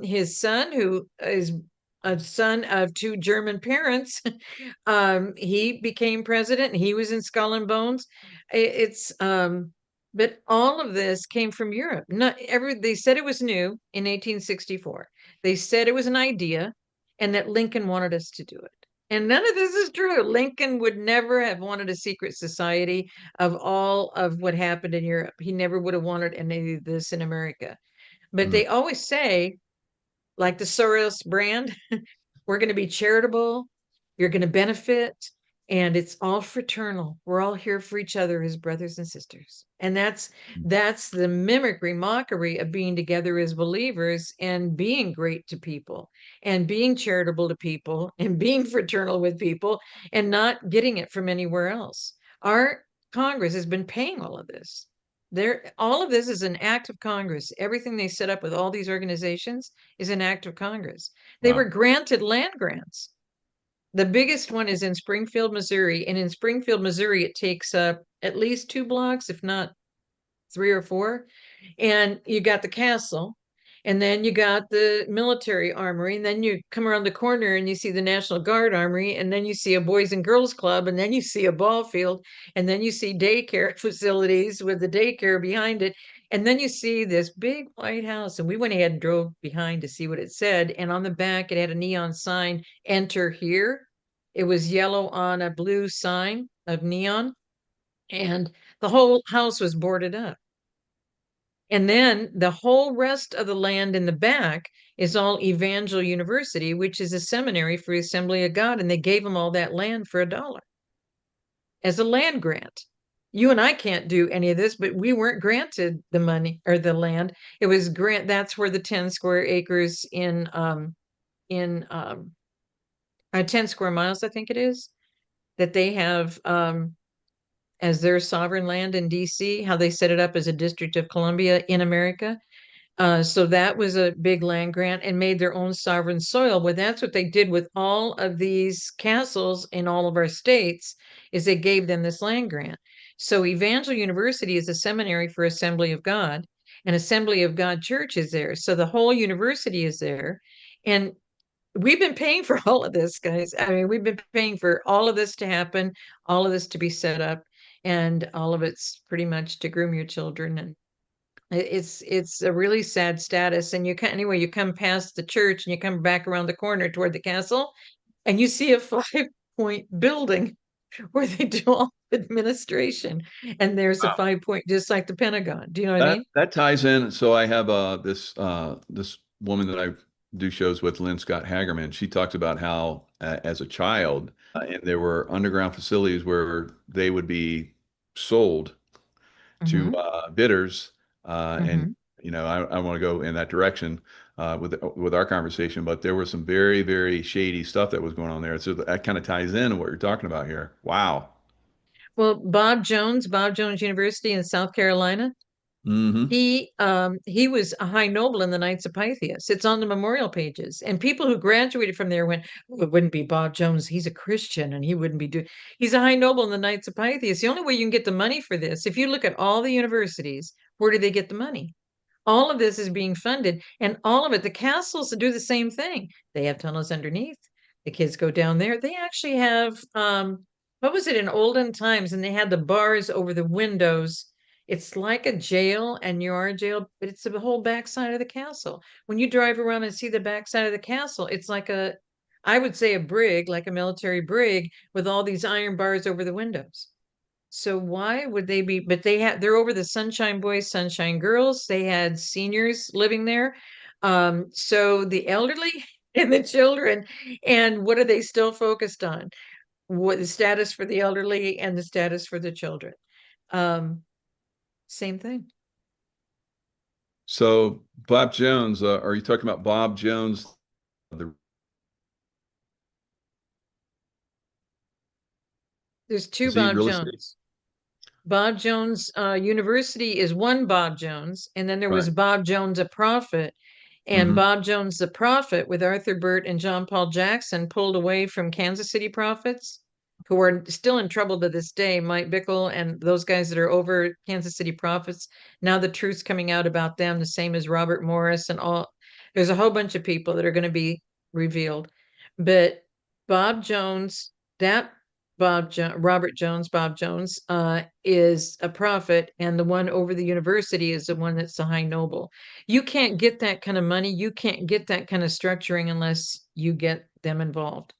his son, who is a son of two German parents. He became president, and he was in Skull and Bones. But all of this came from Europe. They said it was new in 1864. They said it was an idea, and that Lincoln wanted us to do it. And none of this is true. Lincoln would never have wanted a secret society of all of what happened in Europe. He never would have wanted any of this in America. But they always say, like the Soros brand, we're going to be charitable, you're going to benefit, and it's all fraternal. We're all here for each other as brothers and sisters. And that's the mockery of being together as believers and being great to people and being charitable to people and being fraternal with people and not getting it from anywhere else. Our Congress has been paying all of this. All of this is an act of Congress. Everything they set up with all these organizations is an act of Congress. They Wow. were granted land grants. The biggest one is in Springfield, Missouri. And in Springfield, Missouri, it takes up at least 2 blocks, if not 3 or 4. And you got the castle, and then you got the military armory, and then you come around the corner and you see the National Guard armory, and then you see a Boys and Girls Club, and then you see a ball field, and then you see daycare facilities with the daycare behind it. And then you see this big white house, and we went ahead and drove behind to see what it said. And on the back, it had a neon sign, "Enter here." It was yellow on a blue sign of neon, and the whole house was boarded up. And then the whole rest of the land in the back is all Evangel University, which is a seminary for Assembly of God. And they gave them all that land for $1 as a land grant. You and I can't do any of this, but we weren't granted the money or the land. It was that's where the 10 square acres in 10 square miles, I think it is, that they have as their sovereign land in DC, how they set it up as a District of Columbia in America. So that was a big land grant and made their own sovereign soil. Well, that's what they did with all of these castles in all of our states, is they gave them this land grant. So Evangel University is a seminary for Assembly of God, and Assembly of God Church is there. So the whole university is there. And we've been paying for all of this, guys. I mean, we've been paying for all of this to happen, all of this to be set up, and all of it's pretty much to groom your children. And it's a really sad status. And you come past the church and you come back around the corner toward the castle, and you see a 5-point building where they do all administration. And there's a 5-point, just like the Pentagon. Do you know what I mean? That ties in. So I have this woman that I do shows with, Lynn Scott Hagerman. She talks about how as a child, and there were underground facilities where they would be sold to bidders. And I want to go in that direction with our conversation, but there was some very, very shady stuff that was going on there. So that kind of ties in what you're talking about here. Wow. Well, Bob Jones University in South Carolina, he was a high noble in the Knights of Pythias. It's on the memorial pages, and people who graduated from there went, "Oh, it wouldn't be Bob Jones. He's a Christian, and he wouldn't be doing." He's a high noble in the Knights of Pythias. The only way you can get the money for this, if you look at all the universities, where do they get the money? All of this is being funded, and all of it. The castles do the same thing. They have tunnels underneath. The kids go down there. They actually have what was it in olden times? And they had the bars over the windows. It's like a jail, and you are a jail, but it's the whole backside of the castle. When you drive around and see the backside of the castle, it's like I would say a brig, like a military brig, with all these iron bars over the windows. So why would they be? But they're over the Sunshine Boys, Sunshine Girls. They had seniors living there. So the elderly and the children, and what are they still focused on? What the status for the elderly and the status for the children? Same thing. So Bob Jones, are you talking about Bob Jones? There's two Is he Bob real Jones. estate? Bob Jones University is one Bob Jones, and then there was Right. Bob Jones, a prophet. And Bob Jones, the prophet, with Arthur Burt and John Paul Jackson, pulled away from Kansas City prophets, who are still in trouble to this day. Mike Bickle and those guys that are over Kansas City prophets. Now the truth's coming out about them, the same as Robert Morris and all. There's a whole bunch of people that are going to be revealed. But Bob Jones, Bob Jones is a prophet, and the one over the university is the one that's the high noble. You can't get that kind of money. You can't get that kind of structuring unless you get them involved.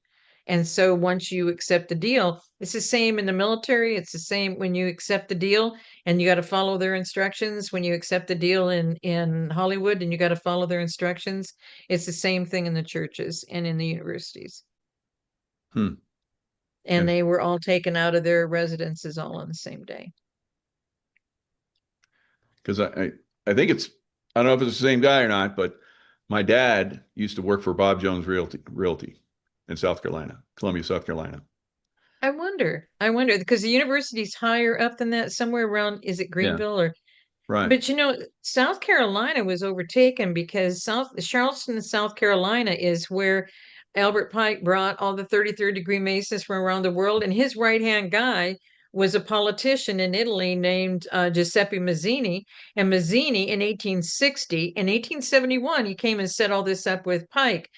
And so once you accept the deal, it's the same in the military. It's the same when you accept the deal and you got to follow their instructions. When you accept the deal in Hollywood and you got to follow their instructions, it's the same thing in the churches and in the universities. And they were all taken out of their residences all on the same day. Because I think I don't know if it's the same guy or not, but my dad used to work for Bob Jones Realty in South Carolina, Columbia, South Carolina. I wonder, because the university's higher up than that, somewhere around, is it Greenville or Right. But South Carolina was overtaken because Charleston, South Carolina is where Albert Pike brought all the 33rd degree Masons from around the world. And his right-hand guy was a politician in Italy named Giuseppe Mazzini. And Mazzini in 1860, in 1871, he came and set all this up with Pike.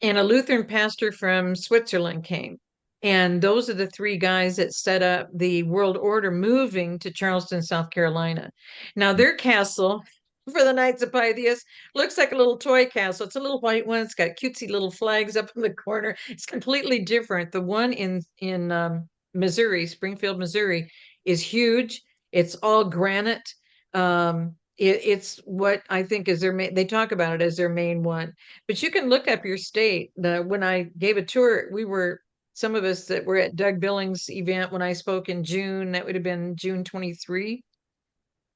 And a Lutheran pastor from Switzerland came. And those are the three guys that set up the world order moving to Charleston, South Carolina. Now, their castle for the Knights of Pythias looks like a little toy castle. It's a little white one. It's got cutesy little flags up in the corner. It's completely different. The one in Missouri, Springfield, Missouri, is huge. It's all granite. It's what I think is their main, they talk about it as their main one. But you can look up your state. When I gave a tour, some of us that were at Doug Billings' event when I spoke in June, that would have been June 23.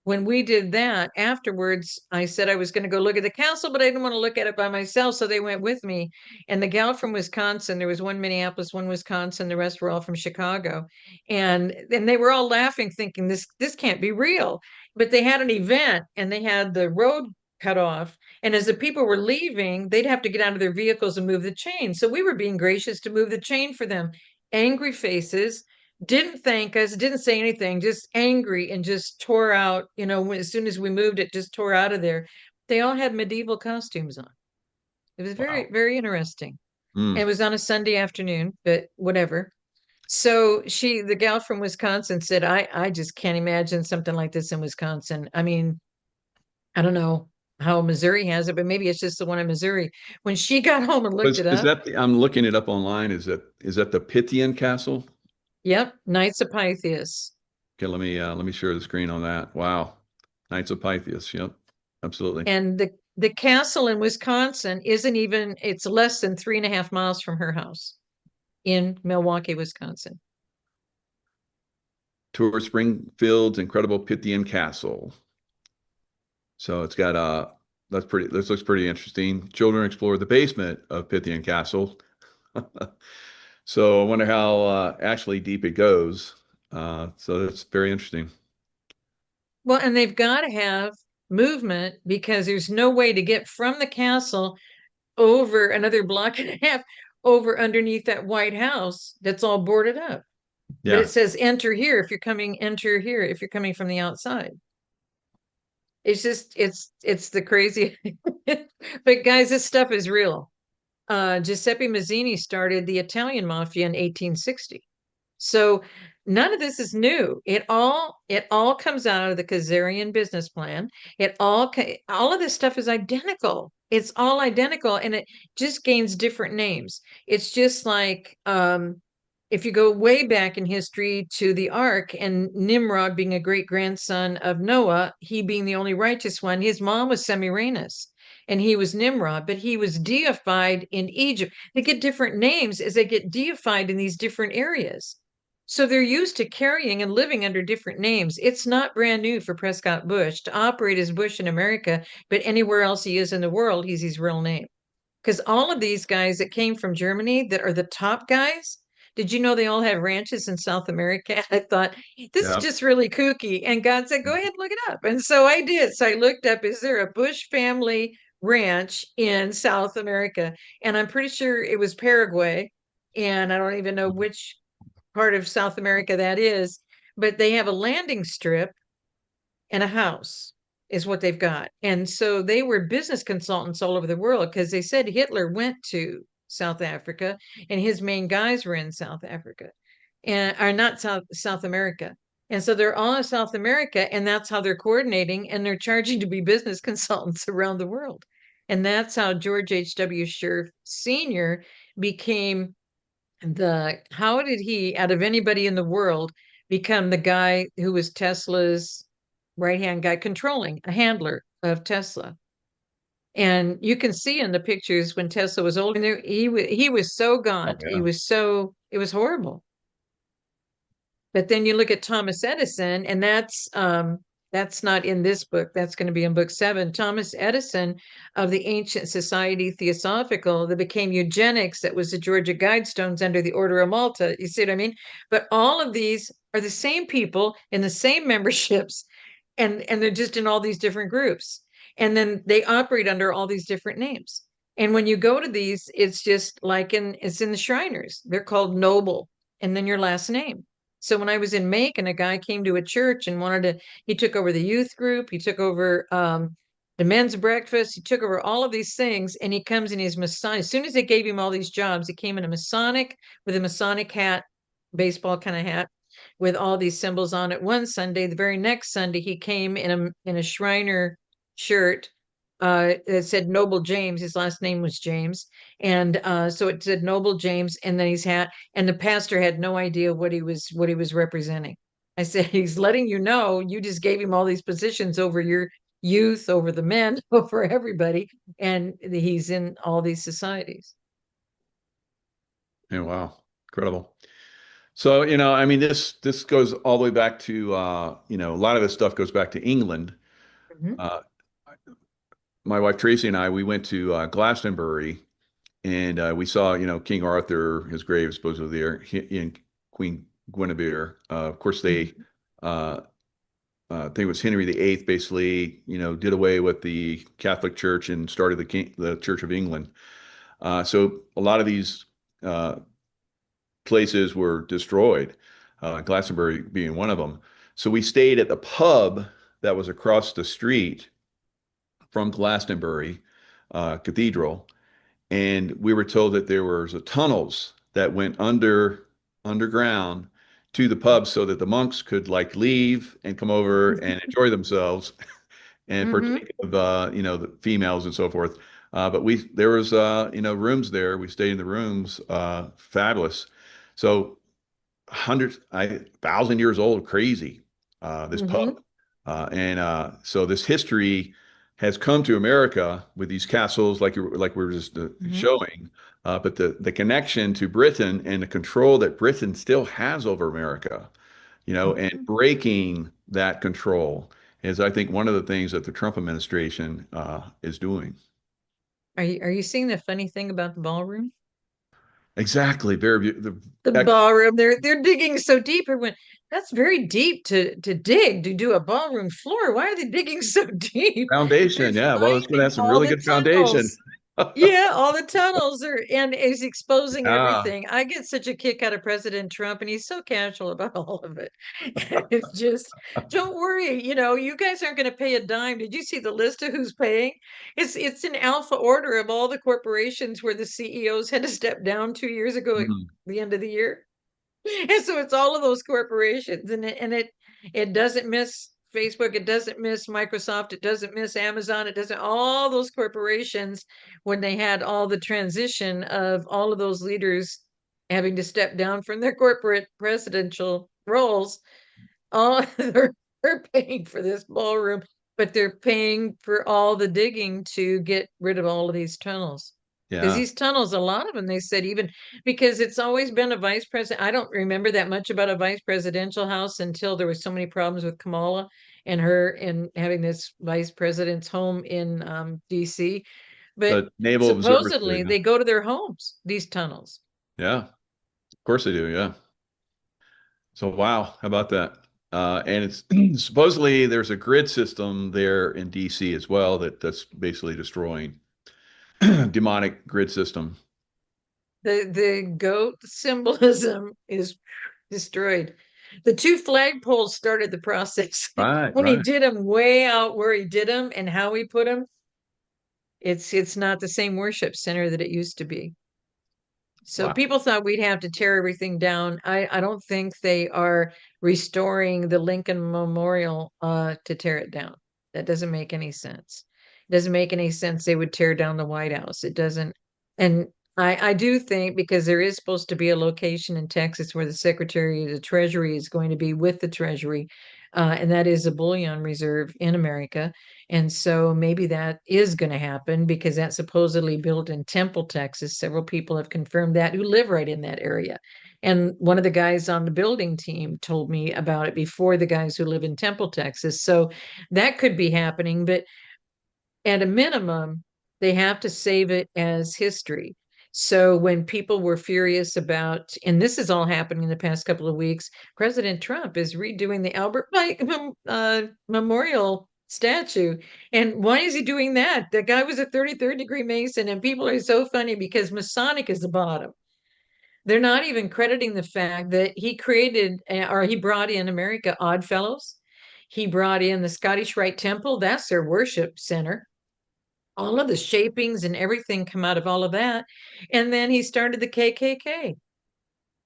When we did that, afterwards, I said I was going to go look at the castle, but I didn't want to look at it by myself. So they went with me. And the gal from Wisconsin, there was one Minneapolis, one Wisconsin, the rest were all from Chicago. And they were all laughing, thinking this can't be real. But they had an event and they had the road cut off. And as the people were leaving, they'd have to get out of their vehicles and move the chain. So we were being gracious to move the chain for them. Angry faces, didn't thank us, didn't say anything, just angry, and just tore out, as soon as we moved it, just tore out of there. They all had medieval costumes on. It was very, very interesting. It was on a Sunday afternoon, but whatever. So the gal from Wisconsin said, I just can't imagine something like this in Wisconsin. I mean, I don't know how Missouri has it, but maybe it's just the one in Missouri. When she got home and looked it up. I'm looking it up online. Is that the Pythian Castle? Yep. Knights of Pythias. Okay. Let me share the screen on that. Wow. Knights of Pythias. Yep. Absolutely. And the castle in Wisconsin it's less than 3.5 miles from her house in Milwaukee, Wisconsin. Tour Springfield's incredible Pythian Castle. So it's got this looks pretty interesting. Children explore the basement of Pythian Castle. So I wonder how actually deep it goes. So that's very interesting. Well, and they've got to have movement because there's no way to get from the castle over another block and a half over underneath that White House that's all boarded up. Yeah. But it says enter here if you're coming, enter here if you're coming from the outside. It's just, it's the crazy. But guys, this stuff is real. Giuseppe Mazzini started the Italian mafia in 1860. So none of this is new. It all comes out of the Khazarian business plan. All of this stuff is identical. It's all identical, and it just gains different names. It's just like if you go way back in history to the Ark and Nimrod being a great grandson of Noah, he being the only righteous one, his mom was Semiramis. And he was Nimrod, but he was deified in Egypt. They get different names as they get deified in these different areas. So they're used to carrying and living under different names. It's not brand new for Prescott Bush to operate as Bush in America, but anywhere else he is in the world, he's his real name. Because all of these guys that came from Germany that are the top guys, did you know they all have ranches in South America? I thought, this is just really kooky. And God said, go ahead, look it up. And so I did. So I looked up, is there a Bush family ranch in South America? And I'm pretty sure it was Paraguay. And I don't even know which part of South America that is, but they have a landing strip and a house is what they've got. And so they were business consultants all over the world because they said Hitler went to South Africa and his main guys were in South Africa and are not South America. And so they're all in South America, and that's how they're coordinating, and they're charging to be business consultants around the world. And that's how George H.W. Scherf Sr. became how did he, out of anybody in the world, become the guy who was Tesla's right-hand guy, controlling a handler of Tesla? And you can see in the pictures when Tesla was old, he was so gaunt. Oh, yeah. It was horrible. But then you look at Thomas Edison, and that's not in this book. That's going to be in book 7. Thomas Edison of the Ancient Society Theosophical that became eugenics. That was the Georgia Guidestones under the Order of Malta. You see what I mean? But all of these are the same people in the same memberships and they're just in all these different groups, and then they operate under all these different names. And when you go to these, it's just like it's in the Shriners. They're called Noble, and then your last name. So when I was in Macon, a guy came to a church and he took over the youth group, he took over the men's breakfast, he took over all of these things, and he comes in his Masonic. As soon as they gave him all these jobs, he came in a Masonic with a Masonic hat, baseball kind of hat, with all these symbols on it. One Sunday, the very next Sunday, he came in a Shriner shirt. It said Noble James. His last name was James, and so it said Noble James, and then his hat. And the pastor had no idea what he was representing. I said, he's letting you know you just gave him all these positions over your youth, over the men, over everybody, and he's in all these societies. Yeah, wow, incredible. So, I mean, this goes all the way back to, a lot of this stuff goes back to England. Mhm. My wife Tracy and I, we went to Glastonbury, and we saw, King Arthur, his grave supposedly there, and Queen Guinevere. Of course, they, I think it was Henry VIII, basically, did away with the Catholic Church and started the Church of England. So a lot of these places were destroyed, Glastonbury being one of them. So we stayed at the pub that was across the street from Glastonbury Cathedral, and we were told that there were tunnels that went underground to the pub so that the monks could like leave and come over and enjoy themselves and partake of the females and so forth. But there was rooms there. We stayed in the rooms, fabulous. So 1,000 years old, crazy, this pub. And so this history has come to America with these castles, like we were just showing, but the connection to Britain and the control that Britain still has over America, and breaking that control is, I think, one of the things that the Trump administration is doing. Are you seeing the funny thing about the ballroom? Exactly. Very The ballroom, they're digging so deep. Everyone, that's very deep to dig to do a ballroom floor. Why are they digging so deep? Foundation, yeah. Well, it's going to have some really good foundation. Yeah, all the tunnels and is exposing everything. I get such a kick out of President Trump, and he's so casual about all of it. It's just, don't worry, you guys aren't going to pay a dime. Did you see the list of who's paying? It's an alpha order of all the corporations where the CEOs had to step down 2 years ago at the end of the year. And so it's all of those corporations, and it doesn't miss Facebook, it doesn't miss Microsoft, it doesn't miss Amazon, it doesn't, all those corporations, when they had all the transition of all of those leaders having to step down from their corporate presidential roles, they're paying for this ballroom, but they're paying for all the digging to get rid of all of these tunnels. Because these tunnels, a lot of them, they said, even because it's always been a vice president. I don't remember that much about a vice presidential house until there was so many problems with Kamala and her and having this vice president's home in DC. But Naval supposedly they go to their homes, these tunnels. Yeah, of course they do. Yeah. So, wow, how about that? And it's supposedly there's a grid system there in DC as well that's basically destroying. Demonic grid system. The goat symbolism is destroyed. The 2 flagpoles started the process. When he did them way out where he did them and how he put them, it's not the same worship center that it used to be. So people thought we'd have to tear everything down. I don't think they are restoring the Lincoln Memorial to tear it down. That doesn't make any sense. Doesn't make any sense they would tear down the White House. It doesn't. And I do think, because there is supposed to be a location in Texas where the Secretary of the Treasury is going to be with the Treasury, and that is a bullion reserve in America. And so maybe that is going to happen, because that's supposedly built in Temple, Texas. Several people have confirmed that who live right in that area. And one of the guys on the building team told me about it before the guys who live in Temple, Texas. So that could be happening. But at a minimum, they have to save it as history. So when people were furious about, and this is all happening in the past couple of weeks, President Trump is redoing the Albert Pike Memorial statue. And why is he doing that? The guy was a 33rd degree Mason, and people are so funny because Masonic is the bottom. They're not even crediting the fact that he created, or he brought in America Odd Fellows. He brought in the Scottish Rite Temple. That's their worship center. All of the shapings and everything come out of all of that. And then he started the KKK.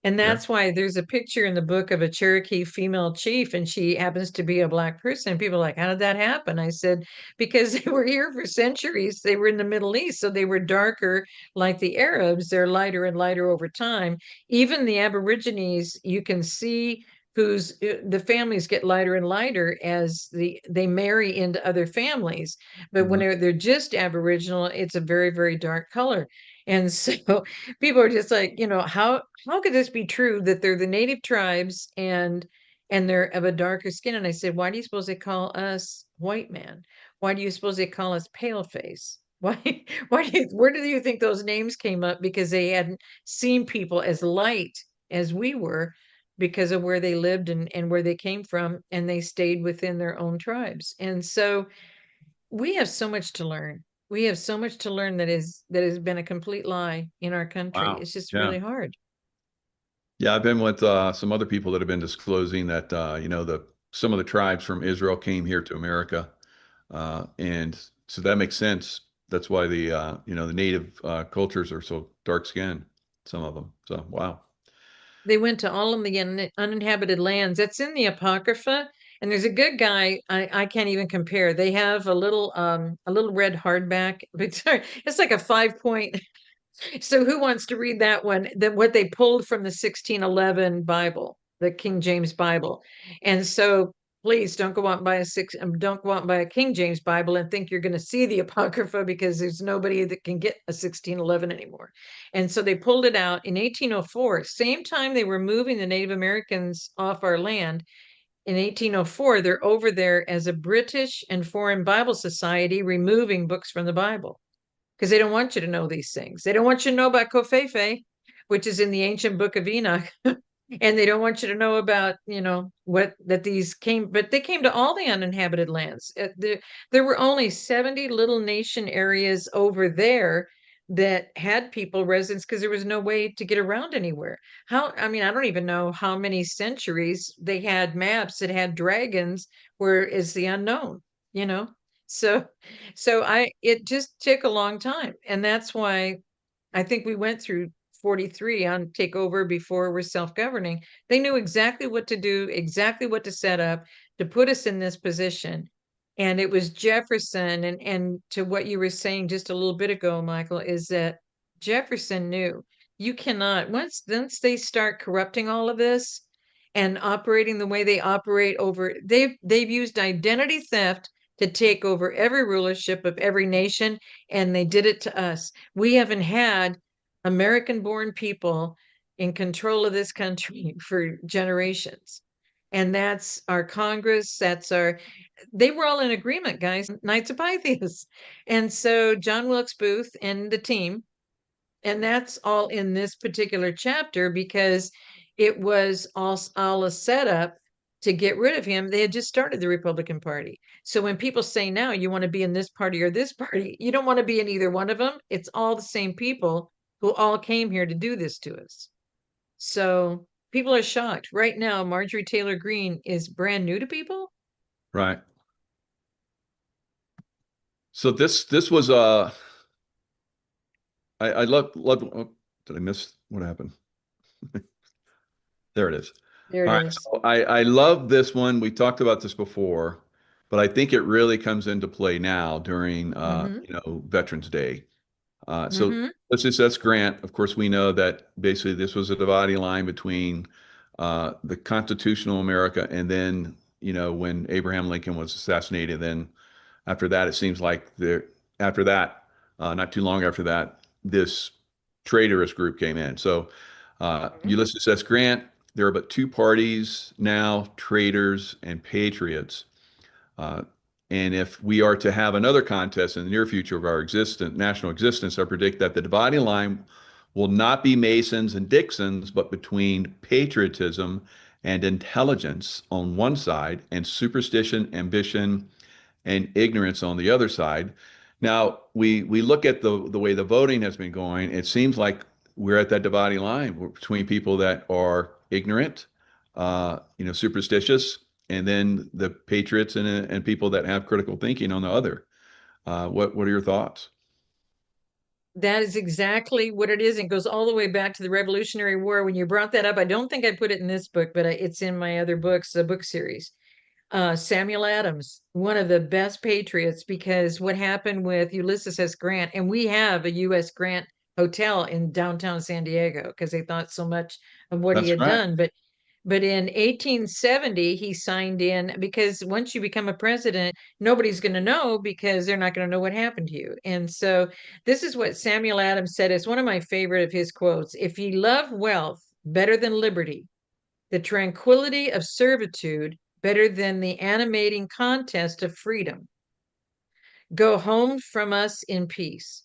And that's why there's a picture in the book of a Cherokee female chief, and she happens to be a Black person. People are like, how did that happen? I said, because they were here for centuries. They were in the Middle East, so they were darker like the Arabs. They're lighter and lighter over time. Even the Aborigines, you can see the families get lighter and lighter as they marry into other families. But when they're just Aboriginal, it's a very, very dark color. And so people are just like, how could this be true that they're the native tribes and they're of a darker skin? And I said, why do you suppose they call us white man? Why do you suppose they call us pale face? Where do you think those names came up? Because they hadn't seen people as light as we were because of where they lived and where they came from, and they stayed within their own tribes. And so we have so much to learn. We have so much to learn that has been a complete lie in our country. Wow. It's just Yeah. really hard. Yeah, I've been with some other people that have been disclosing that some of the tribes from Israel came here to America, and so that makes sense. That's why the native cultures are so dark skinned, some of them. So wow. They went to all of the uninhabited lands. That's in the Apocrypha. And there's a good guy. I can't even compare. They have a little red hardback. It's like a 5-point. So who wants to read that one? What they pulled from the 1611 Bible, the King James Bible. And so please don't go out and buy a King James Bible and think you're going to see the Apocrypha, because there's nobody that can get a 1611 anymore. And so they pulled it out in 1804, same time they were moving the Native Americans off our land. In 1804, they're over there as a British and Foreign Bible Society, removing books from the Bible because they don't want you to know these things. They don't want you to know about Covfefe, which is in the ancient book of Enoch. And they don't want you to know about, that these came, but they came to all the uninhabited lands. There were only 70 little nation areas over there that had people residents because there was no way to get around anywhere. I don't even know how many centuries they had maps that had dragons, where is the unknown, So it just took a long time. And that's why I think we went through 43 on takeover before we're self-governing. They knew exactly what to do, exactly what to set up to put us in this position. And it was Jefferson, and to what you were saying just a little bit ago, Michael, is that Jefferson knew you cannot, once they start corrupting all of this and operating the way they operate they've used identity theft to take over every rulership of every nation, and they did it to us. We haven't had American-born people in control of this country for generations. And that's our Congress, they were all in agreement, guys, Knights of Pythias. And so John Wilkes Booth and the team, and that's all in this particular chapter because it was all a setup to get rid of him. They had just started the Republican Party. So when people say now you want to be in this party or this party, you don't want to be in either one of them. It's all the same people who all came here to do this to us. So people are shocked. Right now, Marjorie Taylor Greene is brand new to people. Right. So this was I love oh, did I miss what happened? There it is. There it All right, is. so I love this one. We talked about this before, but I think it really comes into play now during Veterans Day. So Ulysses S. Grant, of course, we know that basically this was a dividing line between the constitutional America and then, when Abraham Lincoln was assassinated. Then after that, it seems like not too long after that, this traitorous group came in. So Ulysses S. Grant, there are but two parties now, traitors and patriots. And if we are to have another contest in the near future of our national existence, I predict that the dividing line will not be Masons and Dixons, but between patriotism and intelligence on one side and superstition, ambition, and ignorance on the other side. Now, we look at the way the voting has been going. It seems like we're at that dividing line between people that are ignorant, superstitious, and then the patriots and people that have critical thinking on the other. What are your thoughts? That is exactly what it is. It goes all the way back to the Revolutionary War. When you brought that up, I don't think I put it in this book, but it's in my other books, the book series. Samuel Adams, one of the best patriots, because what happened with Ulysses S. Grant, and we have a U.S. Grant Hotel in downtown San Diego because they thought so much of what he That's had right. done. But in 1870, he signed in, because once you become a president, nobody's going to know, because they're not going to know what happened to you. And so this is what Samuel Adams said. It's one of my favorite of his quotes. If ye love wealth better than liberty, the tranquility of servitude better than the animating contest of freedom, go home from us in peace.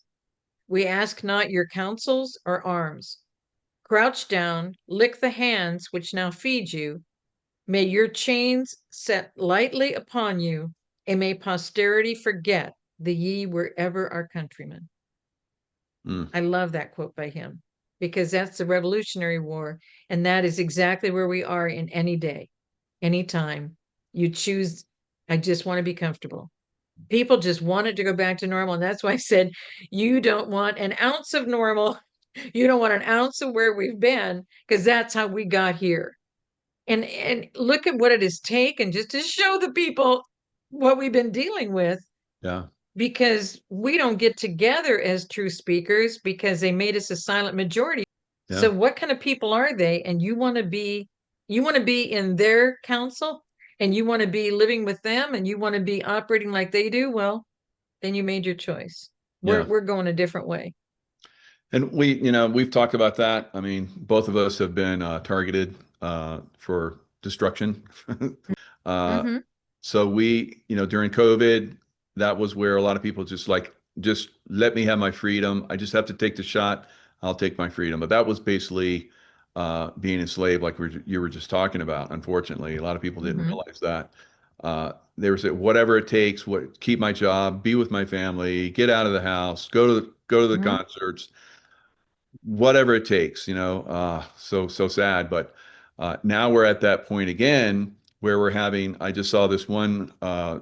We ask not your counsels or arms. Crouch down, lick the hands which now feed you. May your chains set lightly upon you, and may posterity forget that ye were ever our countrymen. I love that quote by him, because that's the Revolutionary War, and that is exactly where we are in any day, any time. You choose, I just want to be comfortable. People just wanted to go back to normal, and that's why I said, you don't want an ounce of normal. You don't want an ounce of where we've been, because that's how we got here. And look at what it has taken just to show the people what we've been dealing with. Yeah. Because we don't get together as true speakers, because they made us a silent majority. Yeah. So what kind of people are they? And you want to be in their council, and you want to be living with them, and you want to be operating like they do? Well, then you made your choice. We're going a different way. And we've talked about that. I mean, both of us have been targeted for destruction. So during COVID, that was where a lot of people just let me have my freedom. I just have to take the shot. I'll take my freedom. But that was basically being enslaved, like you were just talking about. Unfortunately, a lot of people didn't realize that. They were saying, whatever it takes, keep my job, be with my family, get out of the house, go to the concerts, whatever it takes, so sad. But now we're at that point again where I just saw this one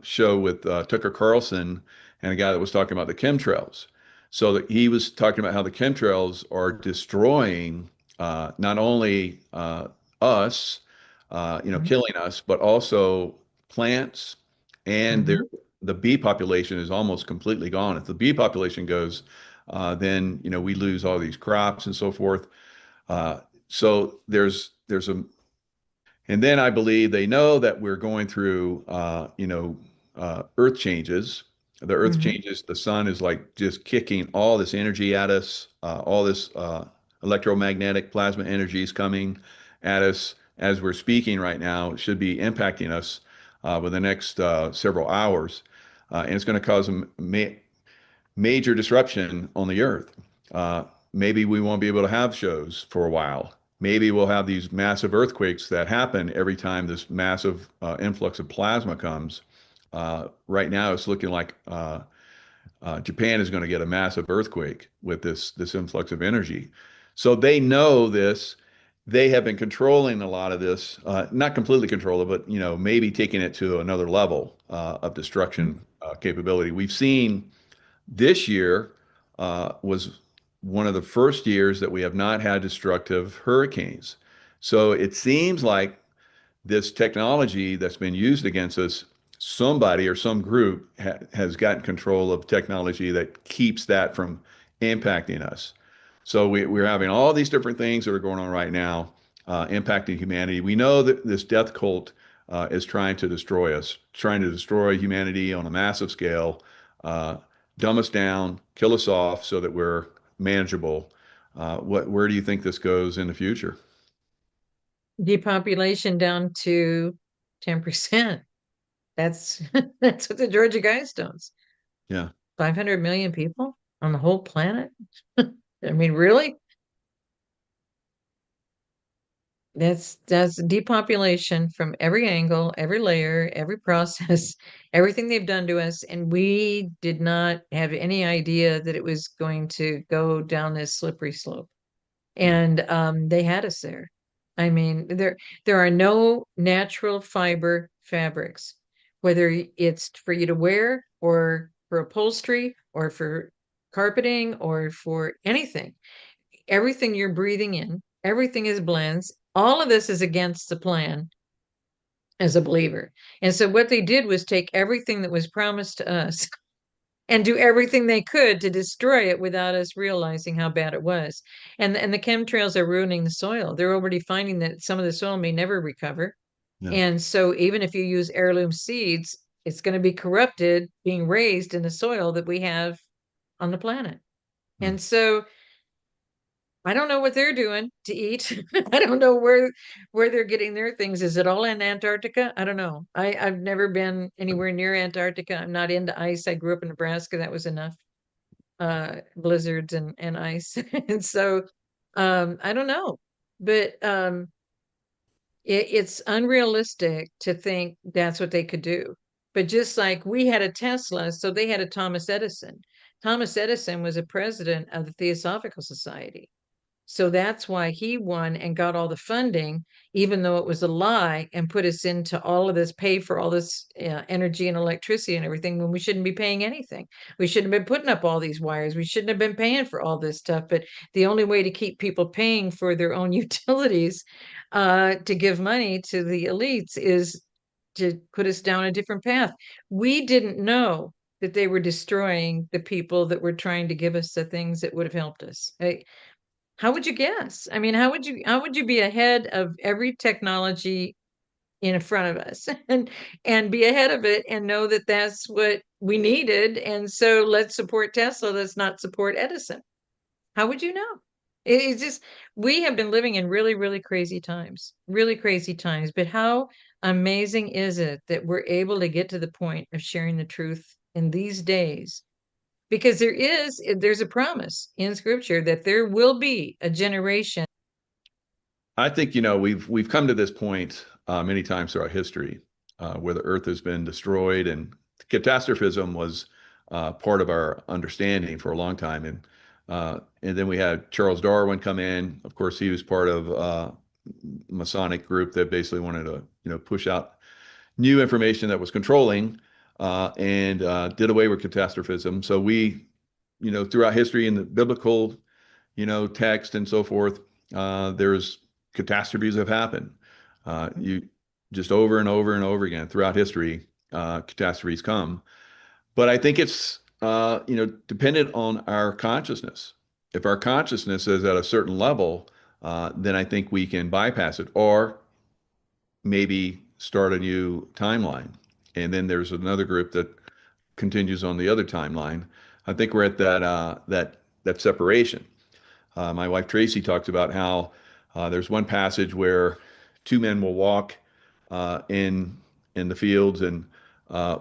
show with Tucker Carlson and a guy that was talking about the chemtrails. So that he was talking about how the chemtrails are destroying not only us, killing us, but also plants, and the bee population is almost completely gone. If the bee population goes, then we lose all these crops and so forth. So there's and then I believe they know that we're going through earth changes. The earth changes. The sun is like just kicking all this energy at us. All this electromagnetic plasma energy is coming at us as we're speaking right now. It should be impacting us within the next several hours, and it's going to cause a major disruption on the earth. Maybe we won't be able to have shows for a while. Maybe we'll have these massive earthquakes that happen every time this massive influx of plasma comes. Right now, it's looking like Japan is going to get a massive earthquake with this influx of energy. So they know this. They have been controlling a lot of this, not completely control it, but maybe taking it to another level of destruction capability. We've seen this year was one of the first years that we have not had destructive hurricanes. So it seems like this technology that's been used against us, somebody or some group has gotten control of technology that keeps that from impacting us. So we're having all these different things that are going on right now, impacting humanity. We know that this death cult is trying to destroy us, trying to destroy humanity on a massive scale, dumb us down, kill us off so that we're manageable. Where do you think this goes in the future? Depopulation down to 10%. That's what the Georgia Guidestones. Yeah. 500 million people on the whole planet. I mean, really? That's depopulation from every angle, every layer, every process, everything they've done to us, and we did not have any idea that it was going to go down this slippery slope. And they had us there. I mean, there are no natural fiber fabrics, whether it's for you to wear or for upholstery or for carpeting or for anything. Everything you're breathing in, everything is blends. All of this is against the plan as a believer. And so what they did was take everything that was promised to us and do everything they could to destroy it without us realizing how bad it was. And the chemtrails are ruining the soil. They're already finding that some of the soil may never recover. Yeah. And so even if you use heirloom seeds, it's going to be corrupted, being raised in the soil that we have on the planet. And so I don't know what they're doing to eat. I don't know where they're getting their things. Is it all in Antarctica? I don't know. I've never been anywhere near Antarctica. I'm not into ice. I grew up in Nebraska. That was enough. Blizzards and ice. And so I don't know. But it's unrealistic to think that's what they could do. But just like we had a Tesla, so they had a Thomas Edison. Thomas Edison was a president of the Theosophical Society. So that's why he won and got all the funding, even though it was a lie, and put us into all of this, pay for all this energy and electricity and everything when we shouldn't be paying anything. We shouldn't have been putting up all these wires. We shouldn't have been paying for all this stuff. But the only way to keep people paying for their own utilities to give money to the elites is to put us down a different path. We didn't know that they were destroying the people that were trying to give us the things that would have helped us. How would you guess? I mean, how would you be ahead of every technology in front of us and be ahead of it and know that that's what we needed, and so let's support Tesla, let's not support Edison? How would you know? It's just, we have been living in really, really crazy times, but how amazing is it that we're able to get to the point of sharing the truth in these days? Because there's a promise in scripture that there will be a generation. I think, we've come to this point many times throughout history where the earth has been destroyed, and catastrophism was part of our understanding for a long time. And then we had Charles Darwin come in. Of course, he was part of a Masonic group that basically wanted to, push out new information that was controlling and did away with catastrophism. So we, throughout history in the biblical, text and so forth, there's catastrophes have happened. You just over and over and over again throughout history, catastrophes come. But I think it's, dependent on our consciousness. If our consciousness is at a certain level, then I think we can bypass it, or maybe start a new timeline. And then there's another group that continues on the other timeline. I think we're at that separation. My wife Tracy talks about how there's one passage where two men will walk in the fields, and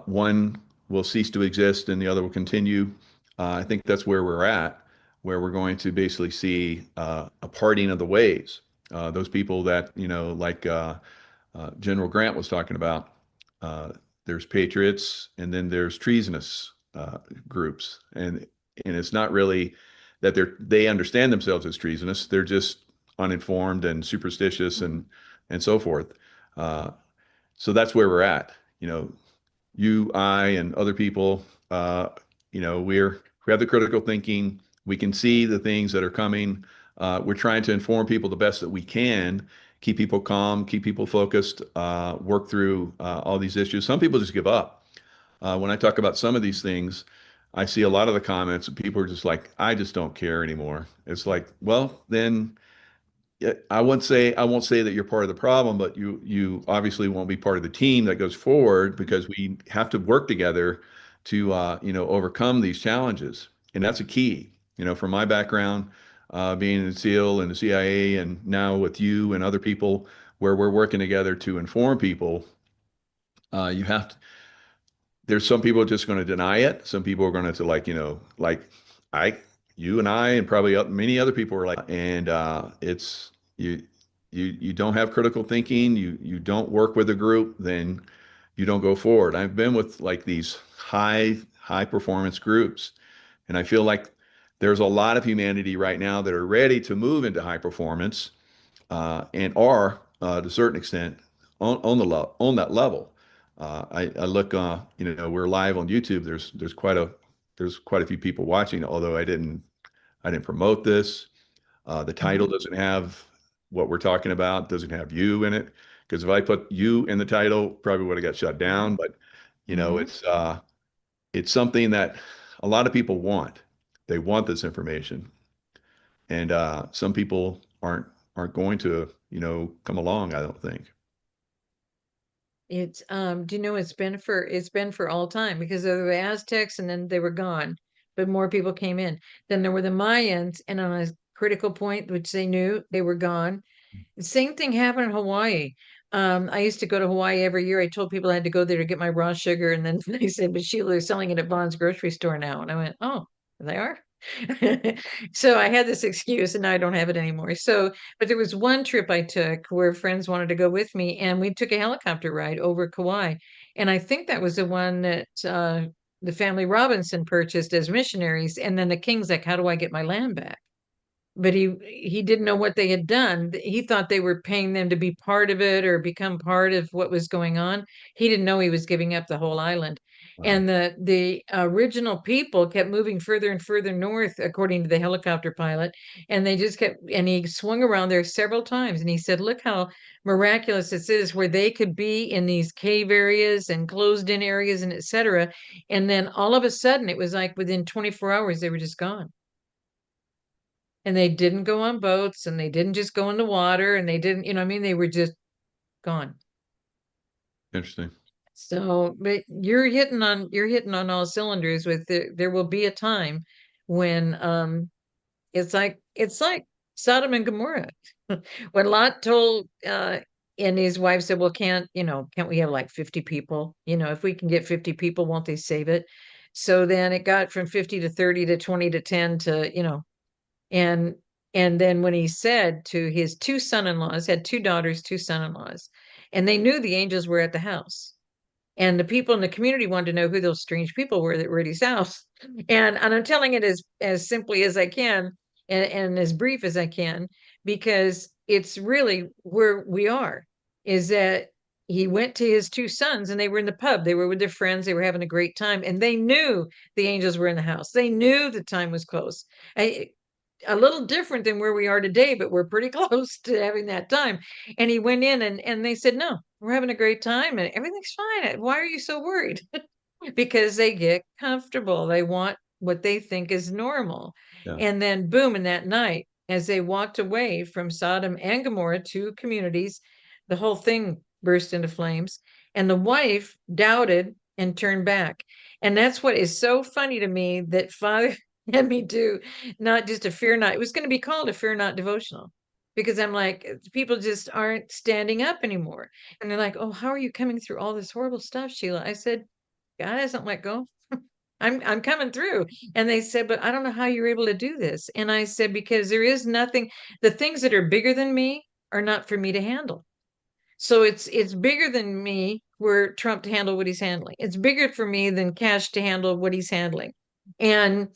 one will cease to exist and the other will continue. I think that's where we're at, where we're going to basically see a parting of the ways. Those people that, like General Grant was talking about, there's patriots and then there's treasonous groups. And it's not really that they understand themselves as treasonous. They're just uninformed and superstitious and so forth. So that's where we're at. You, I, and other people, we have the critical thinking. We can see the things that are coming. We're trying to inform people the best that we can, keep people calm, keep people focused, work through all these issues. Some people just give up. When I talk about some of these things, I see a lot of the comments and people are just like, I just don't care anymore. It's like, well, then I won't say that you're part of the problem, but you obviously won't be part of the team that goes forward, because we have to work together to overcome these challenges. And that's a key. From my background, being in SEAL and the CIA, and now with you and other people, where we're working together to inform people, you have to. There's some people just going to deny it. Some people are going to you and I, and probably many other people are like, and it's you. you don't have critical thinking, you don't work with a group, then you don't go forward. I've been with like these high performance groups, and I feel like there's a lot of humanity right now that are ready to move into high performance, and are to a certain extent on that level. I look, we're live on YouTube. There's quite a few people watching, although I didn't promote this. The title doesn't have what we're talking about, doesn't have you in it. Because if I put you in the title, probably would have got shut down. But it's something that a lot of people want. They want this information, and some people aren't going to come along, I don't think. It's do you know it's been for all time, because there were the Aztecs and then they were gone, but more people came in. Then there were the Mayans, and on a critical point, which they knew, they were gone. The same thing happened in Hawaii. I used to go to Hawaii every year. I told people I had to go there to get my raw sugar, and then they said, "But Sheila, they're selling it at Vaughn's grocery store now." And I went, "Oh, they are." So I had this excuse, and now I don't have it anymore. So, but there was one trip I took where friends wanted to go with me, and we took a helicopter ride over Kauai. And I think that was the one that the family Robinson purchased as missionaries. And then the king's like, "How do I get my land back?" But he didn't know what they had done. He thought they were paying them to be part of it or become part of what was going on. He didn't know he was giving up the whole island. And the original people kept moving further and further north, according to the helicopter pilot. And they just kept, and he swung around there several times. And he said, "Look how miraculous this is, where they could be in these cave areas and closed in areas and etc." And then all of a sudden, it was like within 24 hours, they were just gone. And they didn't go on boats, and they didn't just go in the water, and they didn't, they were just gone. Interesting. So, but you're hitting on all cylinders with there will be a time when it's like Sodom and Gomorrah. When Lot told and his wife said, "Well, can't we have like 50 people? If we can get 50 people, won't they save it?" So then it got from 50 to 30 to 20 to 10 to, and then when he said to his two son-in-laws, had two daughters, two son-in-laws, and they knew the angels were at the house. And the people in the community wanted to know who those strange people were that were at his house. And I'm telling it as simply as I can, and as brief as I can, because it's really where we are, is that he went to his two sons, and they were in the pub. They were with their friends. They were having a great time, and they knew the angels were in the house. They knew the time was close. A little different than where we are today, but we're pretty close to having that time. And he went in, and they said, "No, we're having a great time and everything's fine. Why are you so worried?" Because they get comfortable. They want what they think is normal. Yeah. And then boom, in that night, as they walked away from Sodom and Gomorrah, two communities, the whole thing burst into flames. And the wife doubted and turned back. And that's what is so funny to me, that Father had me do not just a fear not, it was going to be called a fear not devotional, because I'm like, people just aren't standing up anymore. And they're like, "Oh, how are you coming through all this horrible stuff, Sheila?" I said, "God hasn't let go. I'm coming through." And they said, "But I don't know how you're able to do this." And I said, "Because there is nothing, the things that are bigger than me are not for me to handle." So it's bigger than me for Trump to handle what he's handling. It's bigger for me than Cash to handle what he's handling. And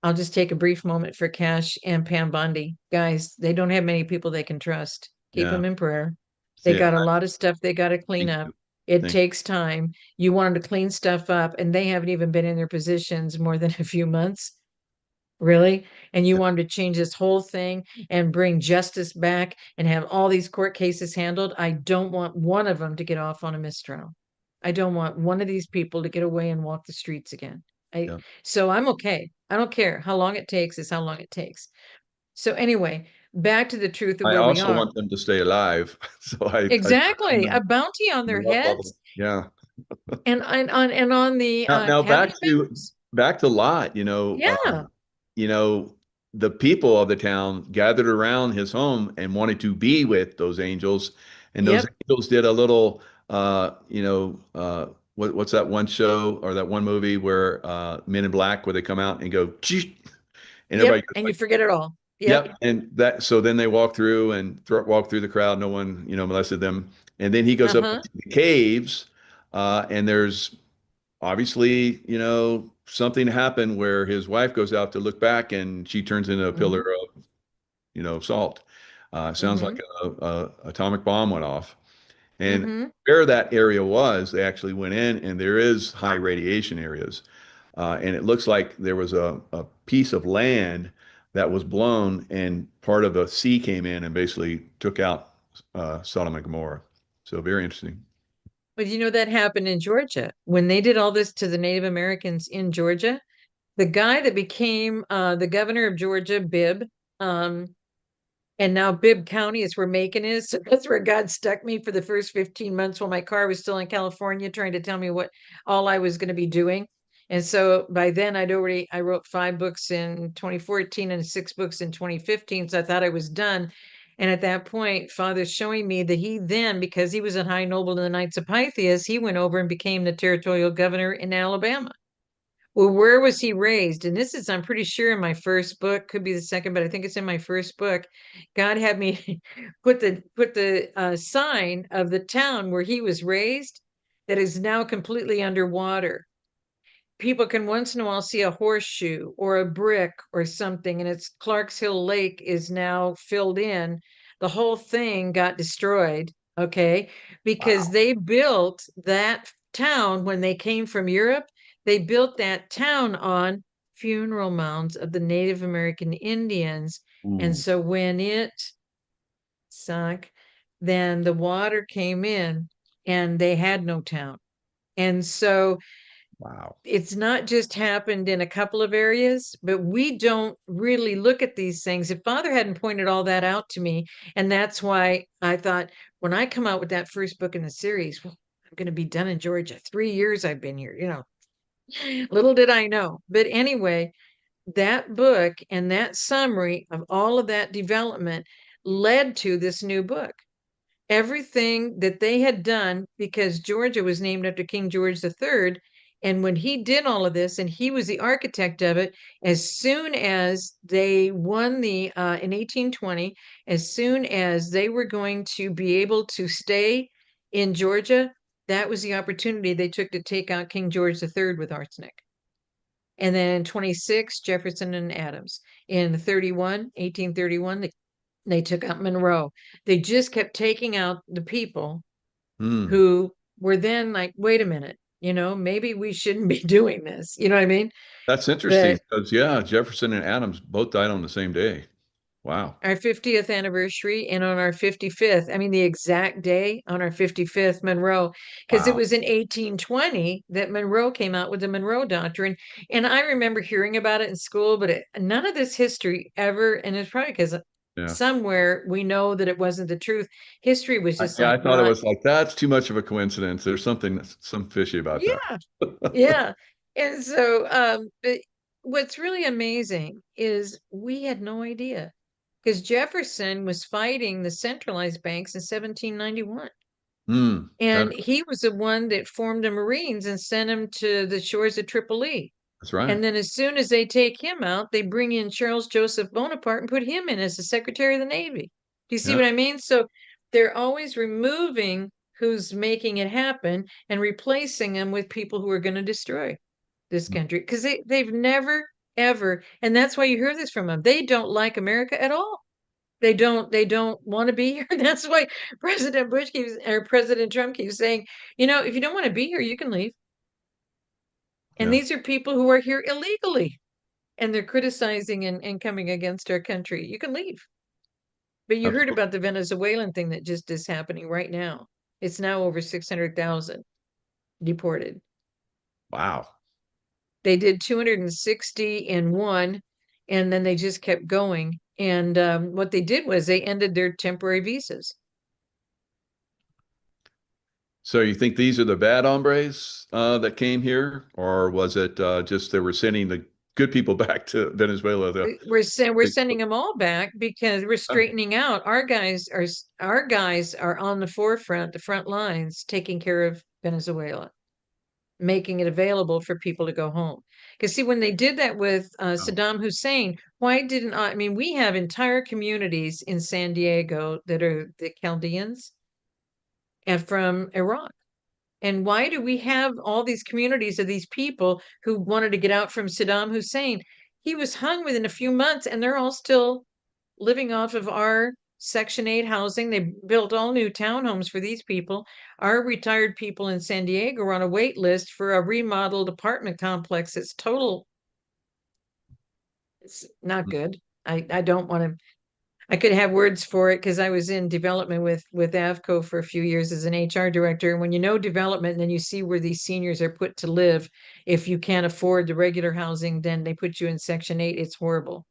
I'll just take a brief moment for Cash and Pam Bondi. Guys, they don't have many people they can trust. Keep them in prayer. They got a lot of stuff they got to clean up. It takes time. You want them to clean stuff up, and they haven't even been in their positions more than a few months. Really? And you want them to change this whole thing and bring justice back and have all these court cases handled. I don't want one of them to get off on a mistrial. I don't want one of these people to get away and walk the streets again. So I'm okay. I don't care how long it takes, is how long it takes. So anyway, back to the truth of where we are. I also want them to stay alive. So exactly a bounty on their heads. Yeah. And on the now back to Lot. The people of the town gathered around his home and wanted to be with those angels, and those angels did a little what's that one show or that one movie where Men in Black, where they come out and go, and everybody, and you forget it all. Yep. And that, so then they walk through and walk through the crowd. No one, molested them. And then he goes up Uh-huh. to the caves, and there's obviously, something happened where his wife goes out to look back and she turns into a pillar of, salt. Sounds like a atomic bomb went off. And Mm-hmm. where that area was, they actually went in, and there is high radiation areas. And it looks like there was a piece of land that was blown, and part of the sea came in and basically took out Sodom and Gomorrah. So very interesting. But that happened in Georgia when they did all this to the Native Americans in Georgia. The guy that became the governor of Georgia, Bibb, and now Bibb County is where Macon is. So that's where God stuck me for the first 15 months while my car was still in California, trying to tell me what all I was going to be doing. And so by then I wrote 5 books in 2014 and 6 books in 2015. So I thought I was done. And at that point, Father's showing me that he then, because he was a high noble in the Knights of Pythias, he went over and became the territorial governor in Alabama. Well, where was he raised? And this is, I'm pretty sure, in my first book, could be the second, but I think it's in my first book. God had me put the sign of the town where he was raised that is now completely underwater. People can once in a while see a horseshoe or a brick or something, and it's Clark's Hill Lake is now filled in. The whole thing got destroyed, okay? Because they built that town when they came from Europe. They built that town on funeral mounds of the Native American Indians. And so when it sunk, then the water came in and they had no town. And so Wow. it's not just happened in a couple of areas, but we don't really look at these things. If Father hadn't pointed all that out to me, and that's why I thought when I come out with that first book in the series, well, I'm going to be done in Georgia. 3 years I've been here, little did I know. But anyway, that book and that summary of all of that development led to this new book. Everything that they had done, because Georgia was named after King George III. And when he did all of this, and he was the architect of it, as soon as they won in 1820, as soon as they were going to be able to stay in Georgia, that was the opportunity they took to take out King George III with arsenic. And then in 26, Jefferson and Adams. In 1831, they took out Monroe. They just kept taking out the people who were then like, wait a minute, maybe we shouldn't be doing this. You know what I mean? That's interesting because, Jefferson and Adams both died on the same day. Wow. Our 50th anniversary, and on our 55th, I mean, the exact day on our 55th, Monroe, because it Wow. was in 1820 that Monroe came out with the Monroe Doctrine. And I remember hearing about it in school, but none of this history ever, and it's probably because somewhere we know that it wasn't the truth. History was just I like, thought it was like, that's too much of a coincidence. There's some fishy about yeah, that. yeah. And so, but what's really amazing is we had no idea, because Jefferson was fighting the centralized banks in 1791. And he was the one that formed the Marines and sent them to the shores of Tripoli. That's right. And then as soon as they take him out, they bring in Charles Joseph Bonaparte and put him in as the Secretary of the Navy. Do you see what I mean? So they're always removing who's making it happen and replacing them with people who are going to destroy this country, because they've never, ever, and that's why you hear this from them. They don't like America at all. They don't want to be here. That's why President Trump keeps saying, if you don't want to be here, you can leave. And these are people who are here illegally, and they're criticizing and coming against our country. You can leave. But you heard about the Venezuelan thing that just is happening right now. It's now over 600,000 deported. Wow. They did 260 in one, and then they just kept going. And what they did was they ended their temporary visas. So you think these are the bad hombres that came here, or was it just they were sending the good people back to Venezuela? We're sending them all back because we're straightening out. Our guys are on the forefront, the front lines, taking care of Venezuela. making it available for people to go home. Because see, when they did that with Saddam Hussein, why didn't I mean, we have entire communities in San Diego that are the Chaldeans and from Iraq. And why do we have all these communities of these people who wanted to get out from Saddam Hussein? He was hung within a few months, and they're all still living off of our Section 8 housing. They built all new townhomes for these people. Our retired people in San Diego are on a wait list for a remodeled apartment complex. It's not good. I don't want to. I could have words for it because I was in development with AVCO for a few years as an HR director. And when you know development and then you see where these seniors are put to live, if you can't afford the regular housing, then they put you in Section 8. It's horrible.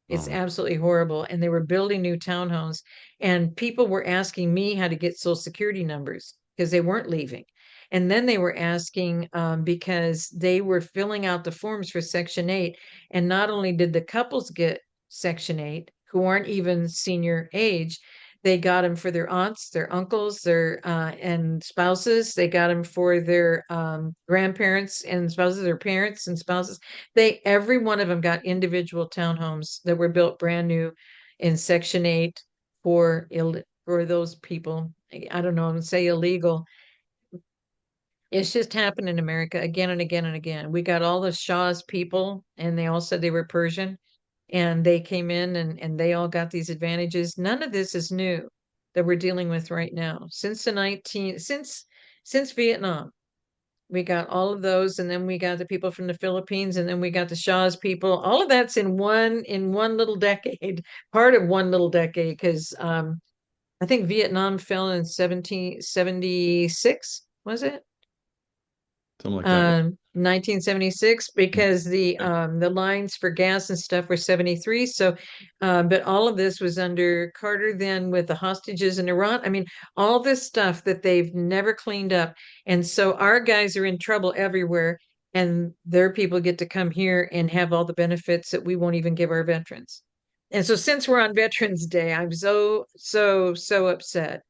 It's Oh. absolutely horrible. And they were building new townhomes, and people were asking me how to get Social Security numbers because they weren't leaving. And then they were asking because they were filling out the forms for Section 8. And not only did the couples get Section 8, who aren't even senior age, they got them for their aunts, their uncles, their and spouses. They got them for their grandparents and spouses, their parents and spouses. Every one of them got individual townhomes that were built brand new in Section 8 for those people. I don't know, say illegal. It's just happened in America again and again and again. We got all the Shah's people, and they all said they were Persian, and they came in and they all got these advantages. None of this is new that we're dealing with right now. Since Vietnam, we got all of those, and then we got the people from the Philippines, and then we got the Shah's people. All of that's in one little decade, part of one little decade, because I think Vietnam fell in 1776, was it? Something like that. 1976, because the lines for gas and stuff were 73. So, but all of this was under Carter then with the hostages in Iran. I mean, all this stuff that they've never cleaned up. And so our guys are in trouble everywhere, and their people get to come here and have all the benefits that we won't even give our veterans. And so since we're on Veterans Day, I'm so upset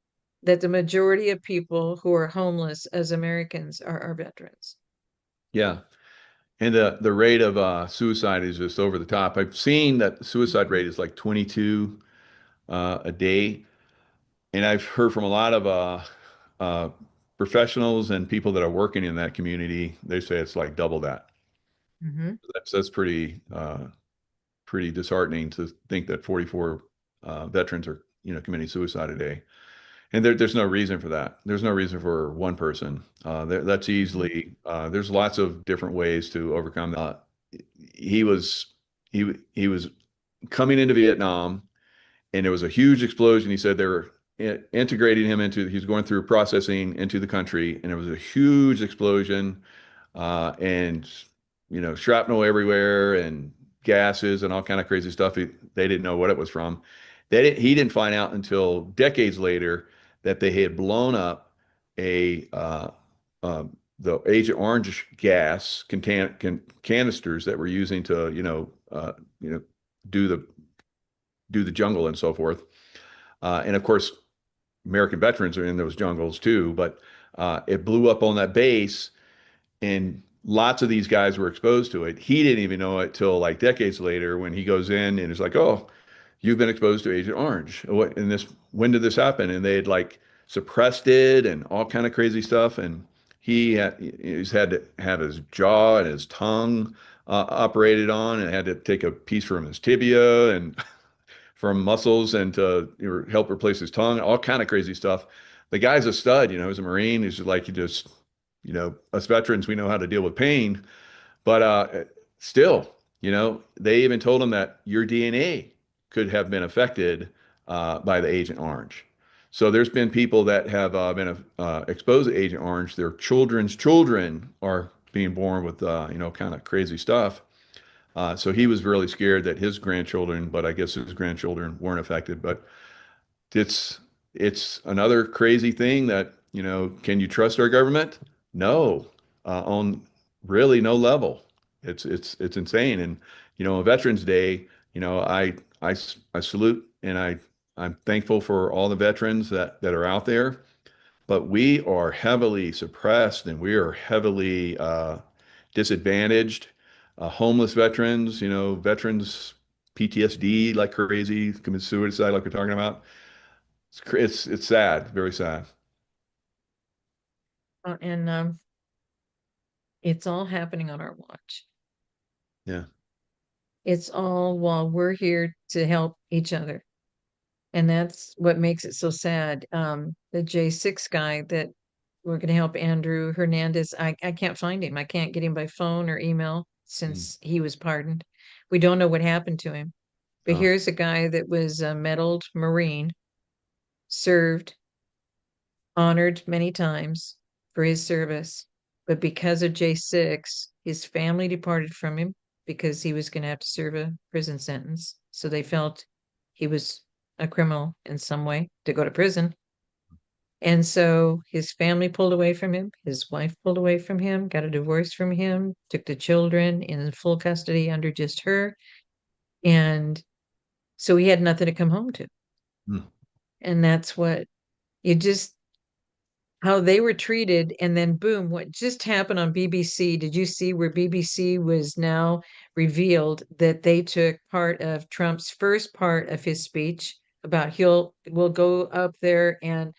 that the majority of people who are homeless as Americans are our veterans. Yeah. And the rate of suicide is just over the top. I've seen that the suicide rate is like 22 a day. And I've heard from a lot of professionals and people that are working in that community. They say it's like double that. Mm-hmm. That's pretty disheartening to think that 44 veterans are committing suicide a day. And there's no reason for that. There's no reason for one person. That's easily. There's lots of different ways to overcome that. He was coming into Vietnam, and there was a huge explosion. He said they were integrating him into. He was going through processing into the country, and there was a huge explosion, and shrapnel everywhere, and gases, and all kind of crazy stuff. They didn't know what it was from. He didn't find out until decades later that they had blown up the Agent Orange gas canisters that were using to do the jungle and so forth, and of course American veterans are in those jungles too. But it blew up on that base, and lots of these guys were exposed to it. He didn't even know it till like decades later when he goes in and is like, "Oh, you've been exposed to Agent Orange. When did this happen?" And they had like suppressed it and all kind of crazy stuff. And he's had to have his jaw and his tongue operated on, and had to take a piece from his tibia and from muscles and to help replace his tongue, all kind of crazy stuff. The guy's a stud, he's a Marine. He's like, us veterans, we know how to deal with pain, but still, they even told him that your DNA could have been affected by the Agent Orange. So there's been people that have been exposed to Agent Orange. Their children's children are being born with kind of crazy stuff. So he was really scared that his grandchildren, but I guess his grandchildren weren't affected. But it's another crazy thing that can you trust our government? No, on really no level. It's insane. And on Veterans Day, I salute, and I'm thankful for all the veterans that are out there. but we are heavily suppressed and we are heavily disadvantaged. Homeless veterans, veterans PTSD like crazy, commit suicide like we're talking about. It's sad, very sad. And it's all happening on our watch. Yeah. It's all while we're here to help each other. And that's what makes it so sad. The J6 guy that we're going to help, Andrew Hernandez, I can't find him. I can't get him by phone or email since he was pardoned. We don't know what happened to him. But Oh. here's a guy that was a medaled Marine, served, honored many times for his service. But because of J6, his family departed from him because he was going to have to serve a prison sentence. So they felt he was a criminal in some way to go to prison. And so his family pulled away from him. His wife pulled away from him, got a divorce from him, took the children in full custody under just her. And so he had nothing to come home to. And that's what you just, how they were treated. And then boom, what just happened on BBC? Did you see where BBC was now revealed that they took part of Trump's first part of his speech about we'll go up there and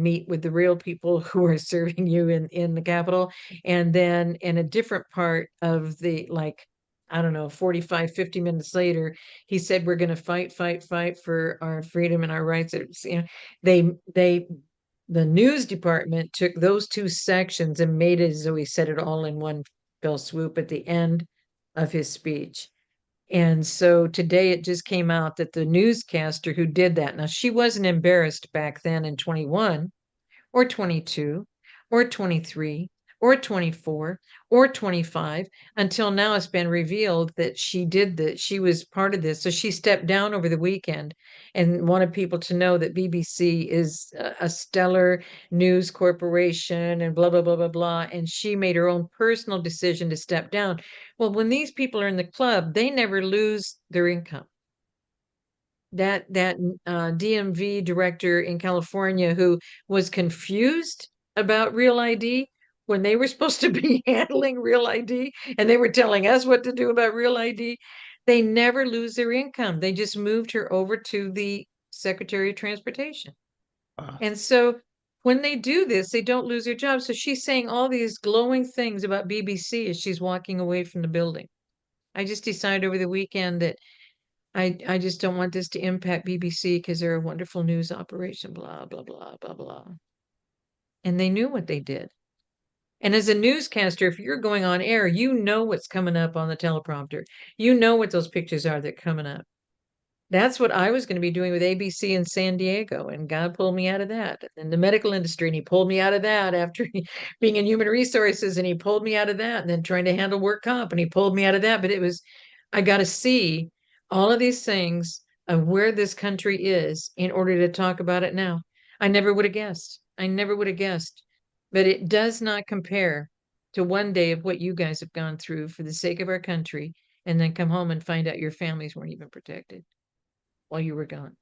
meet with the real people who are serving you in the Capitol. And then in a different part of the, like, I don't know, 45, 50 minutes later, he said, we're going to fight for our freedom and our rights. The news department took those two sections and made it as though he said it all in one fell swoop at the end of his speech. And so today it just came out that the newscaster who did that, now she wasn't embarrassed back then in 21 or 22 or 23 or 24 or 25 until now it's been revealed that she did that. She was part of this. So she stepped down over the weekend and wanted people to know that BBC is a stellar news corporation and blah, blah, blah, blah, blah. And she made her own personal decision to step down. Well, when these people are in the club, they never lose their income. That DMV director in California who was confused about Real ID when they were supposed to be handling Real ID and they were telling us what to do about Real ID, they never lose their income. They just moved her over to the Secretary of Transportation. And so when they do this, they don't lose their job. So she's saying all these glowing things about BBC as she's walking away from the building. I just decided over the weekend that I just don't want this to impact BBC because they're a wonderful news operation, blah, blah, blah, blah, blah. And they knew what they did. And as a newscaster, if you're going on air, you know what's coming up on the teleprompter. You know what those pictures are that are coming up. That's what I was going to be doing with ABC in San Diego, and God pulled me out of that. In the medical industry, and he pulled me out of that after being in human resources, and he pulled me out of that, and then trying to handle work comp, and he pulled me out of that. But it was, I got to see all of these things of where this country is in order to talk about it now. I never would have guessed. I never would have guessed. But it does not compare to one day of what you guys have gone through for the sake of our country, and then come home and find out your families weren't even protected while you were gone.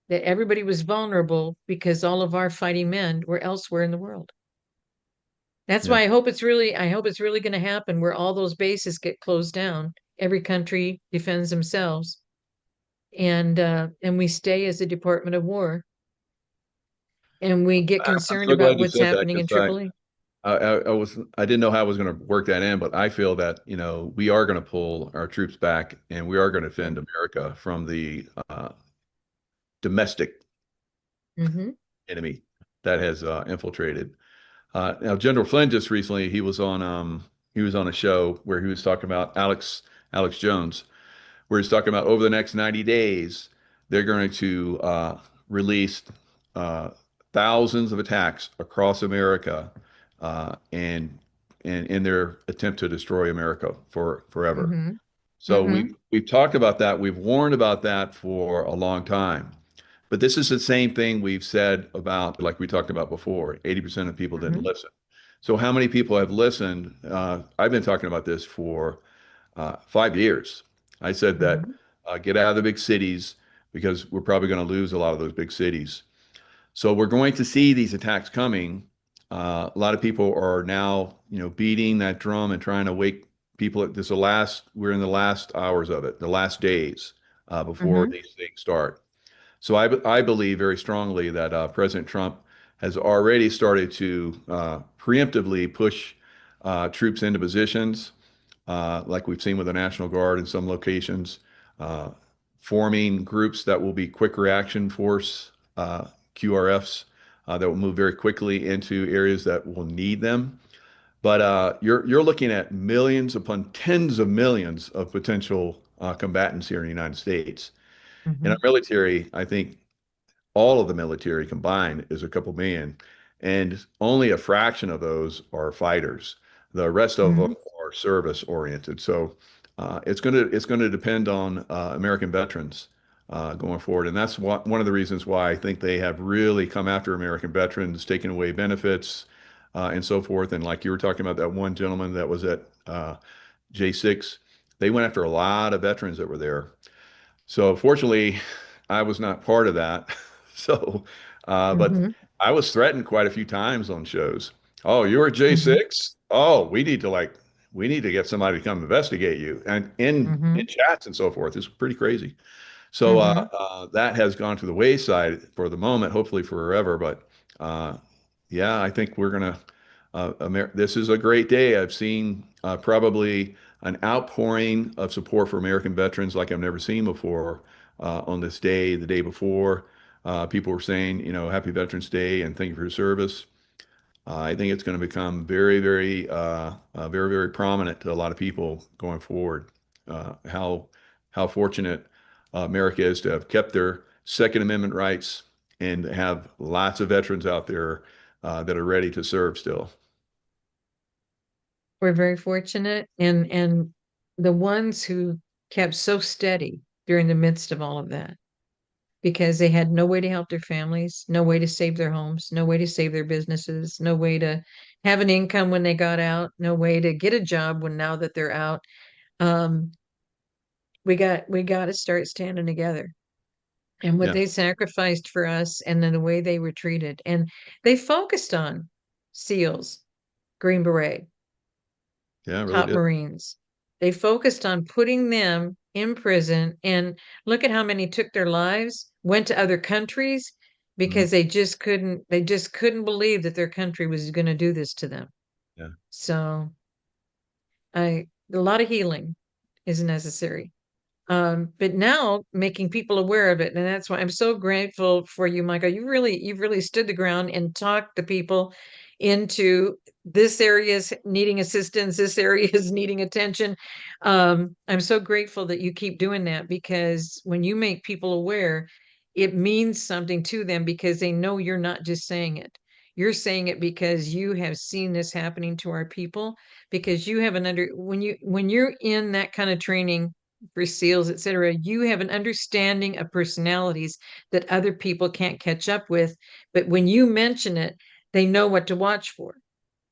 That everybody was vulnerable because all of our fighting men were elsewhere in the world. That's why I hope it's really going to happen where all those bases get closed down. Every country defends themselves, and we stay as a Department of War, and we get concerned about what's happening in Tripoli. I didn't know how I was going to work that in, but I feel that, we are going to pull our troops back and we are going to defend America from the domestic enemy that has infiltrated. Now, General Flynn just recently, he was on a show where he was talking about Alex Jones, where he's talking about over the next 90 days, they're going to release thousands of attacks across America, and in their attempt to destroy America forever. So we've talked about that. We've warned about that for a long time. But this is the same thing we've said about, like we talked about before, 80% of people didn't listen. So how many people have listened? I've been talking about this for 5 years. I said that get out of the big cities because we're probably going to lose a lot of those big cities. So we're going to see these attacks coming. A lot of people are now, beating that drum and trying to wake people. We're in the last hours of it, the last days before Mhm. these things start. So I believe very strongly that President Trump has already started to preemptively push troops into positions, like we've seen with the National Guard in some locations, uh, forming groups that will be quick reaction force, QRFs, that will move very quickly into areas that will need them. But you're looking at millions upon tens of millions of potential combatants here in the United States. In our Mhm. military, I think all of the military combined is a couple million, and only a fraction of those are fighters. The rest of them Mhm. are service oriented. So it's going to depend on American veterans going forward, and that's one of the reasons why I think they have really come after American veterans, taking away benefits and so forth. And like you were talking about that one gentleman that was at J6, they went after a lot of veterans that were there. So fortunately, I was not part of that. So, but Mhm. I was threatened quite a few times on shows. Oh, you're a Mhm. J6? Oh, we need to get somebody to come investigate you. And in Mhm. chats and so forth. It's pretty crazy. So Mhm. that has gone to the wayside for the moment, hopefully forever. But yeah, I think we're gonna. This is a great day. I've seen probably an outpouring of support for American veterans like I've never seen before on this day, the day before. People were saying, Happy Veterans Day and thank you for your service. I think it's going to become very, very, very prominent to a lot of people going forward. How fortunate America is to have kept their Second Amendment rights and have lots of veterans out there that are ready to serve still. We're very fortunate, and the ones who kept so steady during the midst of all of that, because they had no way to help their families, no way to save their homes, no way to save their businesses, no way to have an income when they got out, no way to get a job when now that they're out. Um, we got to start standing together. And what Yeah, they sacrificed for us, and then the way they were treated, and they focused on SEALs, Green Beret, yeah, really top did. Marines. They focused on putting them in prison, and look at how many took their lives, went to other countries Mhm. because they just couldn't believe that their country was going to do this to them. Yeah. So a lot of healing is necessary. But now making people aware of it, and that's why I'm so grateful for you, Michael. You've really stood the ground and talked the people into this area is needing assistance, this area is needing attention. I'm so grateful that you keep doing that, because when you make people aware, it means something to them, because they know you're not just saying it. You're saying it because you have seen this happening to our people, because you have when you're in that kind of training for SEALs, etc., you have an understanding of personalities that other people can't catch up with. But when you mention it, they know what to watch for.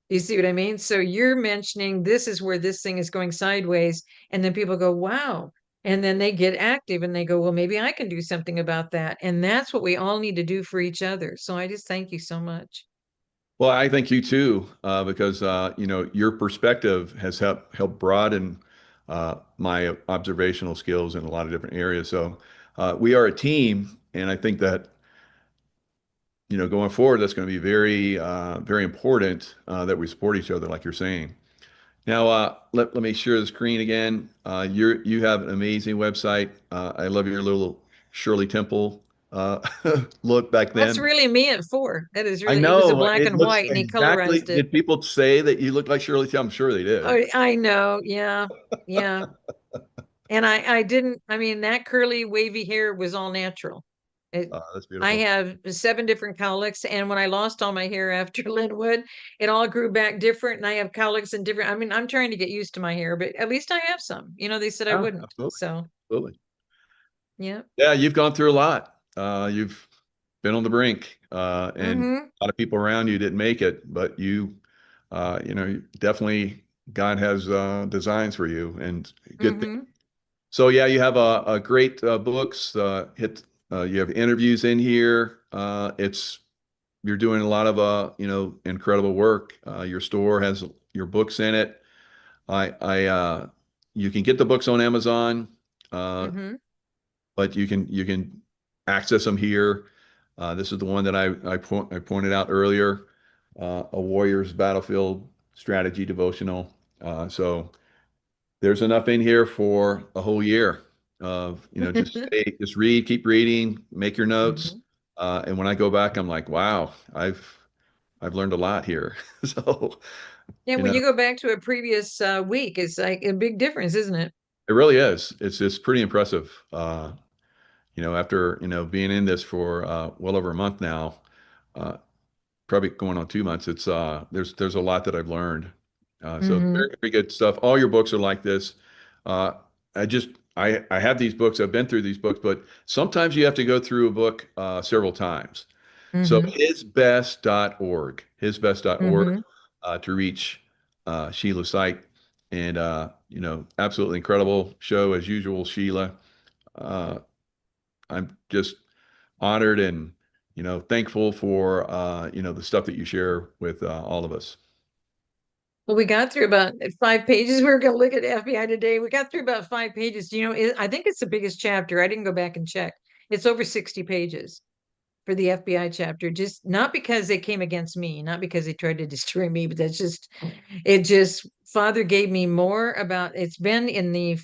You see what I mean? So you're mentioning this is where this thing is going sideways, and then people go, wow. And then they get active and they go, well, maybe I can do something about that. And that's what we all need to do for each other. So I just thank you so much. Well, I thank you too, because your perspective has helped broaden my observational skills in a lot of different areas. So we are a team, and I think that going forward, that's going to be very very important that we support each other, like you're saying. Now, let me share the screen again. You have an amazing website. I love your little Shirley Temple uh, look back That's then. really me at 4. That is I really, it was a know black it and looks white and he exactly. colorized it. Did people say that you look like Shirley Temple? I'm sure they did. I know. Yeah. Yeah. And I didn't, I mean, that curly wavy hair was all natural. It, That's I beautiful. have 7 different cowlicks, and when I lost all my hair after Linwood, it all grew back different, and I have cowlicks and different. I mean, I'm trying to get used to my hair, but at least I have some. They said I Yeah, wouldn't. absolutely, So, absolutely. yeah. Yeah, you've gone through a lot. You've been on the brink, and Mm-hmm. a lot of people around you didn't make it, but definitely God has designs for you and good things. Mm-hmm. So yeah, you have a great books. You have interviews in here. It's you're doing a lot of incredible work. Your store has your books in it. You can get the books on Amazon, Mhm. but you can access them here. This is the one that I pointed out earlier, a Warrior's Battlefield Strategy Devotional. So there's enough in here for a whole year of, just read, keep reading, make your notes. Mhm. And when I go back, I'm like, wow, I've learned a lot here. So, Yeah, you when know, you go back to a previous week, it's like a big difference, isn't it? it really is. It's pretty impressive. After, being in this for well over a month now, uh, probably going on 2 months, it's there's a lot that I've learned. So Mhm. very, very good stuff. All your books are like this. Uh, I have these books. I've been through these books, but sometimes you have to go through a book several times. So Mhm. hisbest.org Mhm. to reach Sheila's site. And, absolutely incredible show as usual, Sheila. Uh, I'm just honored and, thankful for, the stuff that you share with all of us. Well, we got through about 5 pages. We were going to look at FBI today. We got through about 5 pages. I think it's the biggest chapter. I didn't go back and check. It's over 60 pages for the FBI chapter. Just not because they came against me, not because they tried to destroy me, but Father gave me more about. It's been in the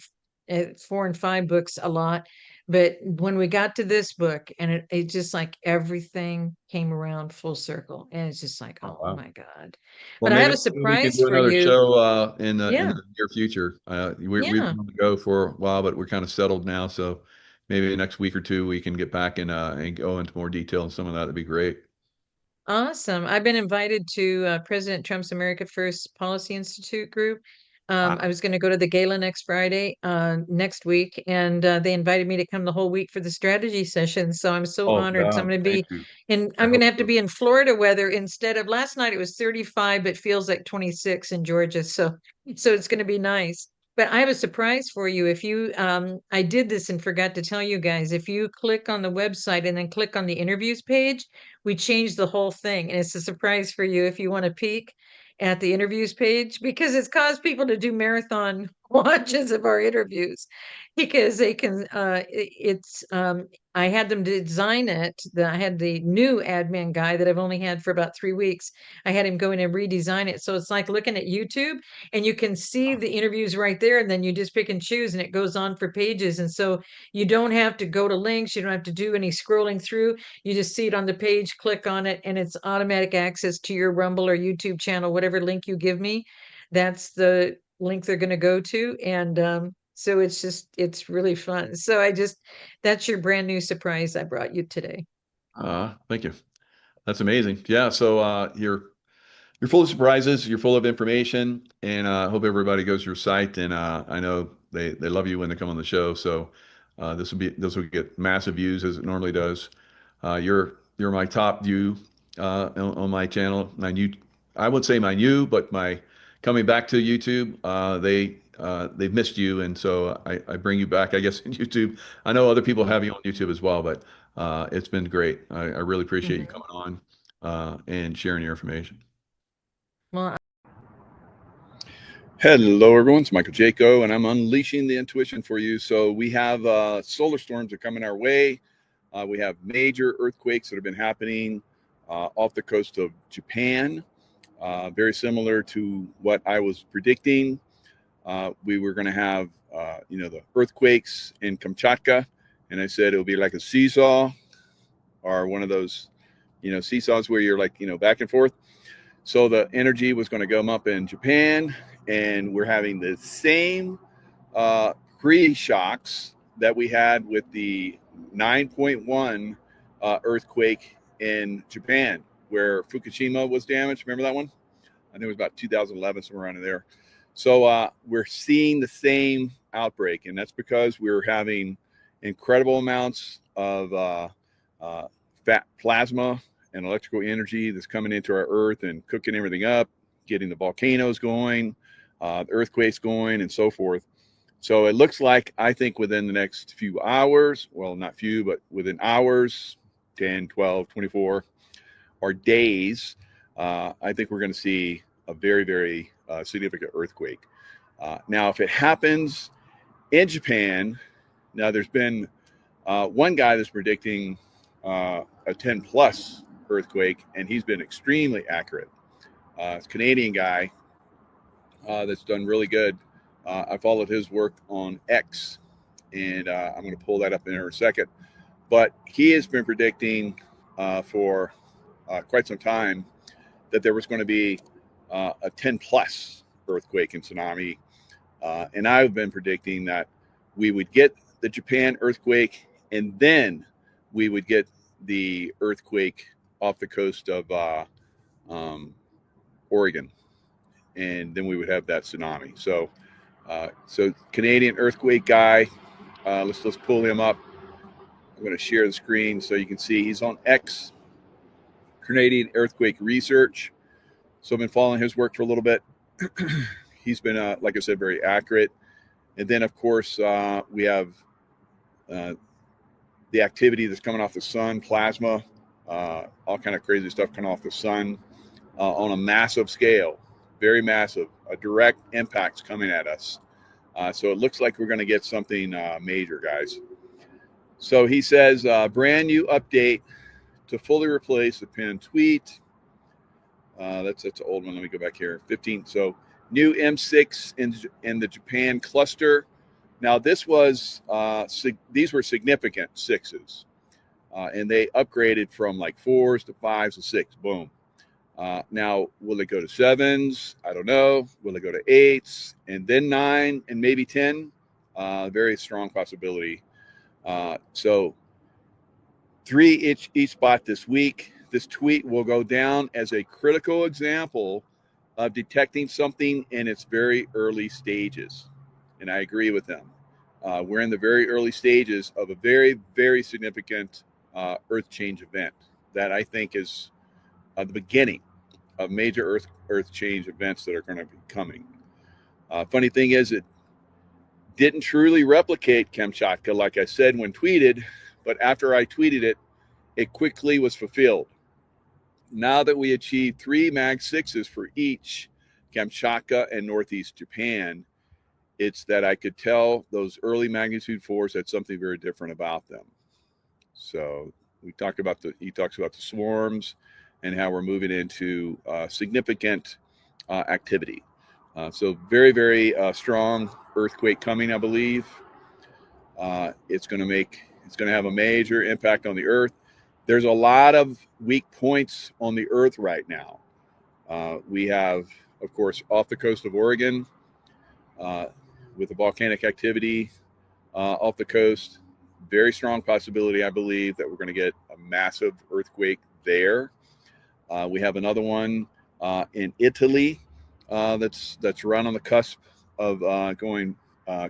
4 and 5 books a lot, but when we got to this book, and it just like everything came around full circle, and it's just like, Oh, oh wow. my God. Well, But I have maybe a we can surprise do for another you. show in Yeah, the near future. We've yeah. been on the go for a while, but we're kind of settled now. So maybe the next week or two we can get back and go into more detail on some of that. That'd be great. Awesome. I've been invited to President Trump's America First Policy Institute group. I was going to go to the gala next Friday, next week, and they invited me to come the whole week for the strategy session. So I'm so Oh, honored. So God, thank you. I I'm going hope to have to so. be in Florida weather instead of last night. It was 35, but feels like 26 in Georgia. So it's going to be nice. But I have a surprise for you. If you, I did this and forgot to tell you guys, if you click on the website and then click on the interviews page, we changed the whole thing. And it's a surprise for you if you want to peek at the interviews page because it's caused people to do marathon watches of our interviews because they can I had them design it. I had the new admin guy that I've only had for about 3 weeks. I had him go in and redesign it. So it's like looking at YouTube and you can see the interviews right there. And then you just pick and choose and it goes on for pages. And so you don't have to go to links. You don't have to do any scrolling through. You just see it on the page, click on it, and it's automatic access to your Rumble or YouTube channel, whatever link you give me. That's the link they're going to go to. And so it's really fun. So that's your brand new surprise I brought you today. Thank you. That's amazing. Yeah. So you're full of surprises. You're full of information, and I hope everybody goes to your site. And I know they love you when they come on the show. So this will get massive views as it normally does. You're my top view on my channel. I would say my new, but my coming back to YouTube. They've missed you, and so I bring you back. I guess in YouTube. I know other people have you on YouTube as well, but it's been great. I really appreciate you coming on and sharing your information. Well, Hello, everyone. It's Michael Jaco, and I'm unleashing the intuition for you. So we have solar storms are coming our way. We have major earthquakes that have been happening off the coast of Japan, very similar to what I was predicting. We were going to have, the earthquakes in Kamchatka, and I said it would be like a seesaw or one of those, seesaws where you're like, back and forth. So the energy was going to come up in Japan, and we're having the same pre-shocks that we had with the 9.1 earthquake in Japan, where Fukushima was damaged. Remember that one? I think it was about 2011, somewhere around there. So we're seeing the same outbreak, and that's because we're having incredible amounts of fat plasma and electrical energy that's coming into our earth and cooking everything up, getting the volcanoes going, the earthquakes going, and so forth. So it looks like, I think within the next few hours, well, not few, but within hours, 10, 12, 24, or days, I think we're going to see a very, very significant earthquake. Now, if it happens in Japan, now there's been one guy that's predicting a 10 plus earthquake, and he's been extremely accurate. It's a Canadian guy that's done really good. I followed his work on X, and I'm going to pull that up in there in a second. But he has been predicting for quite some time that there was going to be a 10 plus earthquake and tsunami. And I've been predicting that we would get the Japan earthquake, and then we would get the earthquake off the coast of Oregon, and then we would have that tsunami. So, so Canadian earthquake guy, let's pull him up. I'm going to share the screen so you can see he's on X, Canadian Earthquake Research. So I've been following his work for a little bit. He's been, like I said, very accurate. And then, of course, we have the activity that's coming off the sun, plasma, all kind of crazy stuff coming off the sun on a massive scale, very massive, direct impacts coming at us. So it looks like we're going to get something major, guys. So he says, brand new update to fully replace the pinned tweet. That's an old one. Let me go back here. 15. So new M6 in the Japan cluster. Now this was these were significant sixes, and they upgraded from like 4s to 5s to 6. Boom. Now will it go to 7s? I don't know. Will it go to 8s and then 9 and maybe 10? Very strong possibility. So 3 each spot this week. This tweet will go down as a critical example of detecting something in its very early stages. And I agree with them. We're in the very early stages of a very, very significant earth change event that I think is the beginning of major earth change events that are going to be coming. Funny thing is, it didn't truly replicate Kamchatka, like I said when tweeted, but after I tweeted it, it quickly was fulfilled. Now that we achieved 3 Mag 6s for each Kamchatka and Northeast Japan, it's that I could tell those early magnitude 4s had something very different about them. So he talks about the swarms and how we're moving into significant activity. So very, very strong earthquake coming, I believe. It's going to have a major impact on the earth. There's a lot of weak points on the earth right now. We have, of course, off the coast of Oregon, with the volcanic activity off the coast. Very strong possibility, I believe, that we're going to get a massive earthquake there. We have another one in Italy that's right on the cusp of going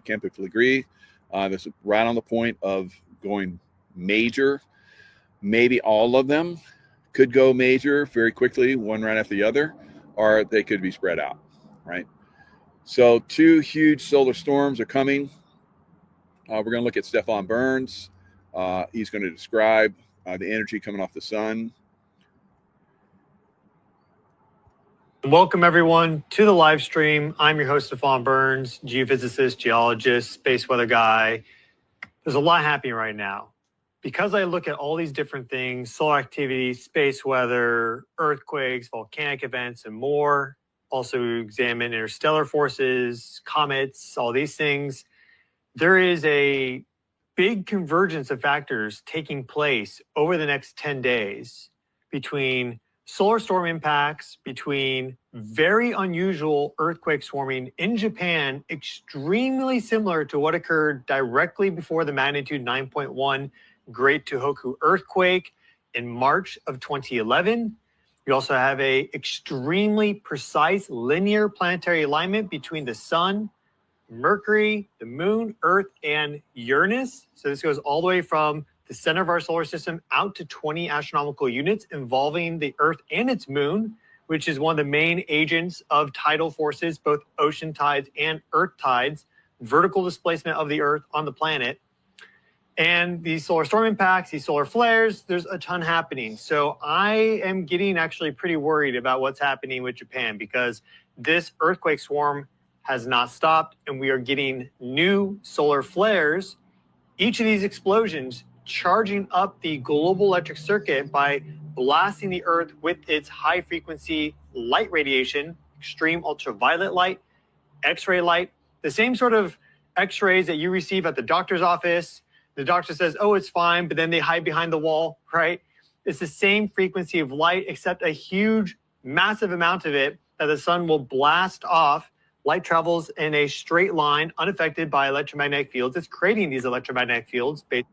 Campo Flegrei. That's right on the point of going major. Maybe all of them could go major very quickly, one right after the other, or they could be spread out, right? So 2 huge solar storms are coming. We're going to look at Stefan Burns. He's going to describe the energy coming off the sun. Welcome, everyone, to the live stream. I'm your host, Stefan Burns, geophysicist, geologist, space weather guy. There's a lot happening right now. Because I look at all these different things, solar activity, space weather, earthquakes, volcanic events, and more, also examine interstellar forces, comets, all these things, there is a big convergence of factors taking place over the next 10 days between solar storm impacts, between very unusual earthquake swarming in Japan, extremely similar to what occurred directly before the magnitude 9.1 Great Tohoku earthquake in March of 2011. You also have a extremely precise linear planetary alignment between the sun, Mercury, the moon, Earth, and Uranus. So this goes all the way from the center of our solar system out to 20 astronomical units involving the Earth and its moon, which is one of the main agents of tidal forces, both ocean tides and Earth tides, vertical displacement of the Earth on the planet. And these solar storm impacts, these solar flares, there's a ton happening. So I am getting actually pretty worried about what's happening with Japan, because this earthquake swarm has not stopped and we are getting new solar flares. Each of these explosions charging up the global electric circuit by blasting the earth with its high frequency light radiation, extreme ultraviolet light, X-ray light, the same sort of X-rays that you receive at the doctor's office. The doctor says, oh, it's fine, but then they hide behind the wall, right? It's the same frequency of light, except a huge, massive amount of it that the sun will blast off. Light travels in a straight line, unaffected by electromagnetic fields. It's creating these electromagnetic fields based on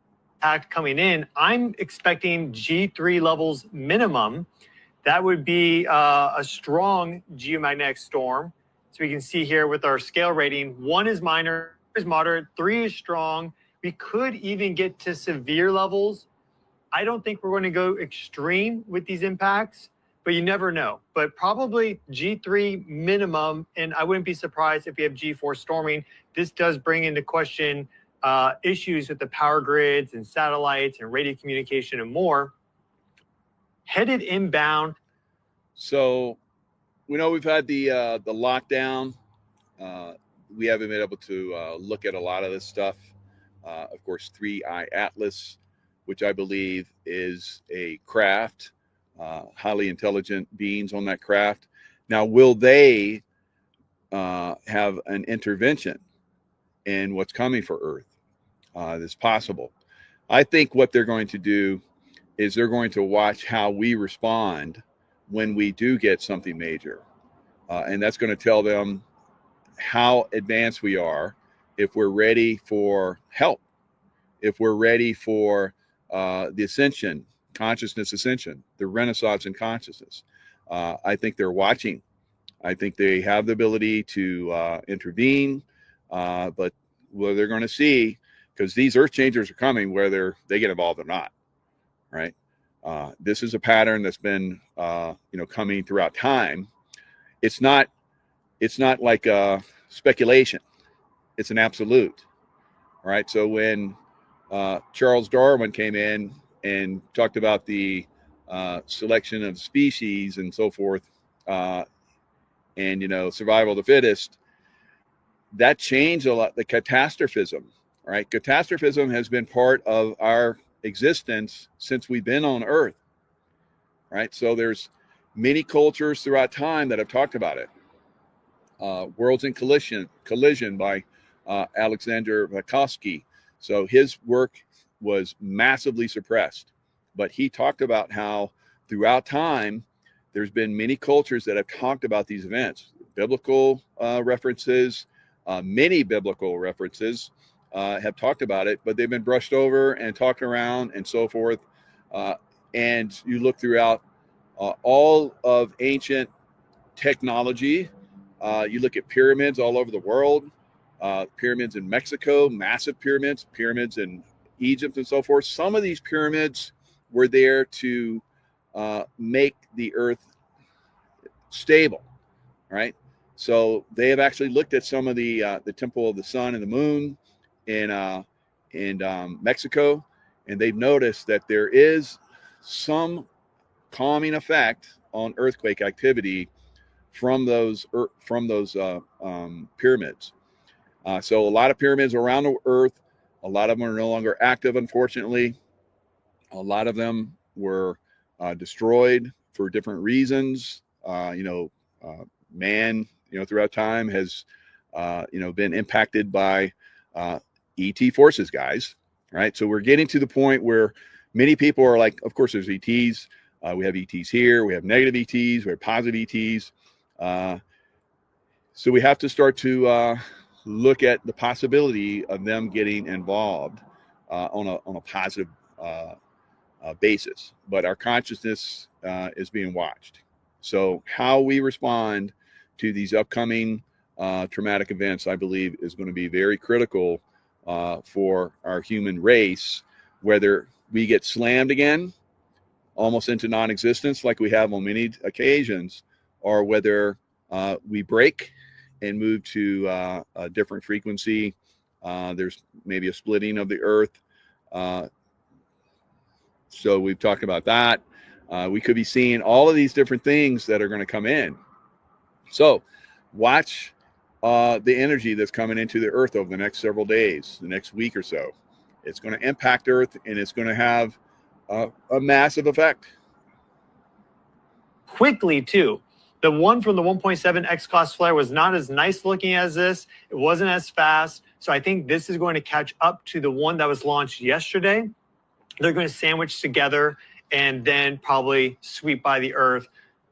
impact coming in. I'm expecting G3 levels minimum. That would be a strong geomagnetic storm. So we can see here with our scale rating, 1 is minor, 2 is moderate, 3 is strong. We could even get to severe levels. I don't think we're going to go extreme with these impacts, but you never know. But probably G3 minimum, and I wouldn't be surprised if we have G4 storming. This does bring into question issues with the power grids and satellites and radio communication and more. Headed inbound. So we know we've had the lockdown. We haven't been able to look at a lot of this stuff. Of course, 3I Atlas, which I believe is a craft, highly intelligent beings on that craft. Now, will they have an intervention in what's coming for Earth? That's possible. I think what they're going to do is they're going to watch how we respond when we do get something major. And that's going to tell them how advanced we are, if we're ready for help, if we're ready for the ascension, consciousness ascension, the renaissance in consciousness. I think they're watching. I think they have the ability to intervene, but well, they're going to see, because these earth changers are coming whether they get involved or not, right? This is a pattern that's been coming throughout time. It's not like speculation. It's an absolute, right? So when Charles Darwin came in and talked about the selection of species and so forth, and survival of the fittest, that changed a lot. The catastrophism, right? Catastrophism has been part of our existence since we've been on Earth, right? So there's many cultures throughout time that have talked about it. Worlds in Collision by Alexander Vygotsky. So his work was massively suppressed, but he talked about how throughout time there's been many cultures that have talked about these events. Biblical references, many biblical references have talked about it, but they've been brushed over and talked around and so forth. And you look throughout all of ancient technology. You look at pyramids all over the world, pyramids in Mexico, massive pyramids, pyramids in Egypt and so forth. Some of these pyramids were there to make the earth stable, right? So they have actually looked at some of the Temple of the Sun and the Moon in Mexico, and they've noticed that there is some calming effect on earthquake activity from those pyramids. So a lot of pyramids around the earth, a lot of them are no longer active, unfortunately. A lot of them were destroyed for different reasons. Man, throughout time has, been impacted by ET forces, guys, right? So we're getting to the point where many people are like, of course, there's ETs. We have ETs here. We have negative ETs. We have positive ETs. So we have to start to look at the possibility of them getting involved on a positive basis. But our consciousness is being watched. So how we respond to these upcoming traumatic events, I believe, is going to be very critical for our human race, whether we get slammed again, almost into non-existence like we have on many occasions, or whether we break and move to a different frequency. There's maybe a splitting of the earth. So we've talked about that. We could be seeing all of these different things that are going to come in. So watch the energy that's coming into the Earth over the next several days, the next week or so. It's going to impact Earth, and it's going to have a massive effect. Quickly, too. The one from the 1.7 X-class flare was not as nice looking as this. It wasn't as fast. So I think this is going to catch up to the one that was launched yesterday. They're going to sandwich together and then probably sweep by the Earth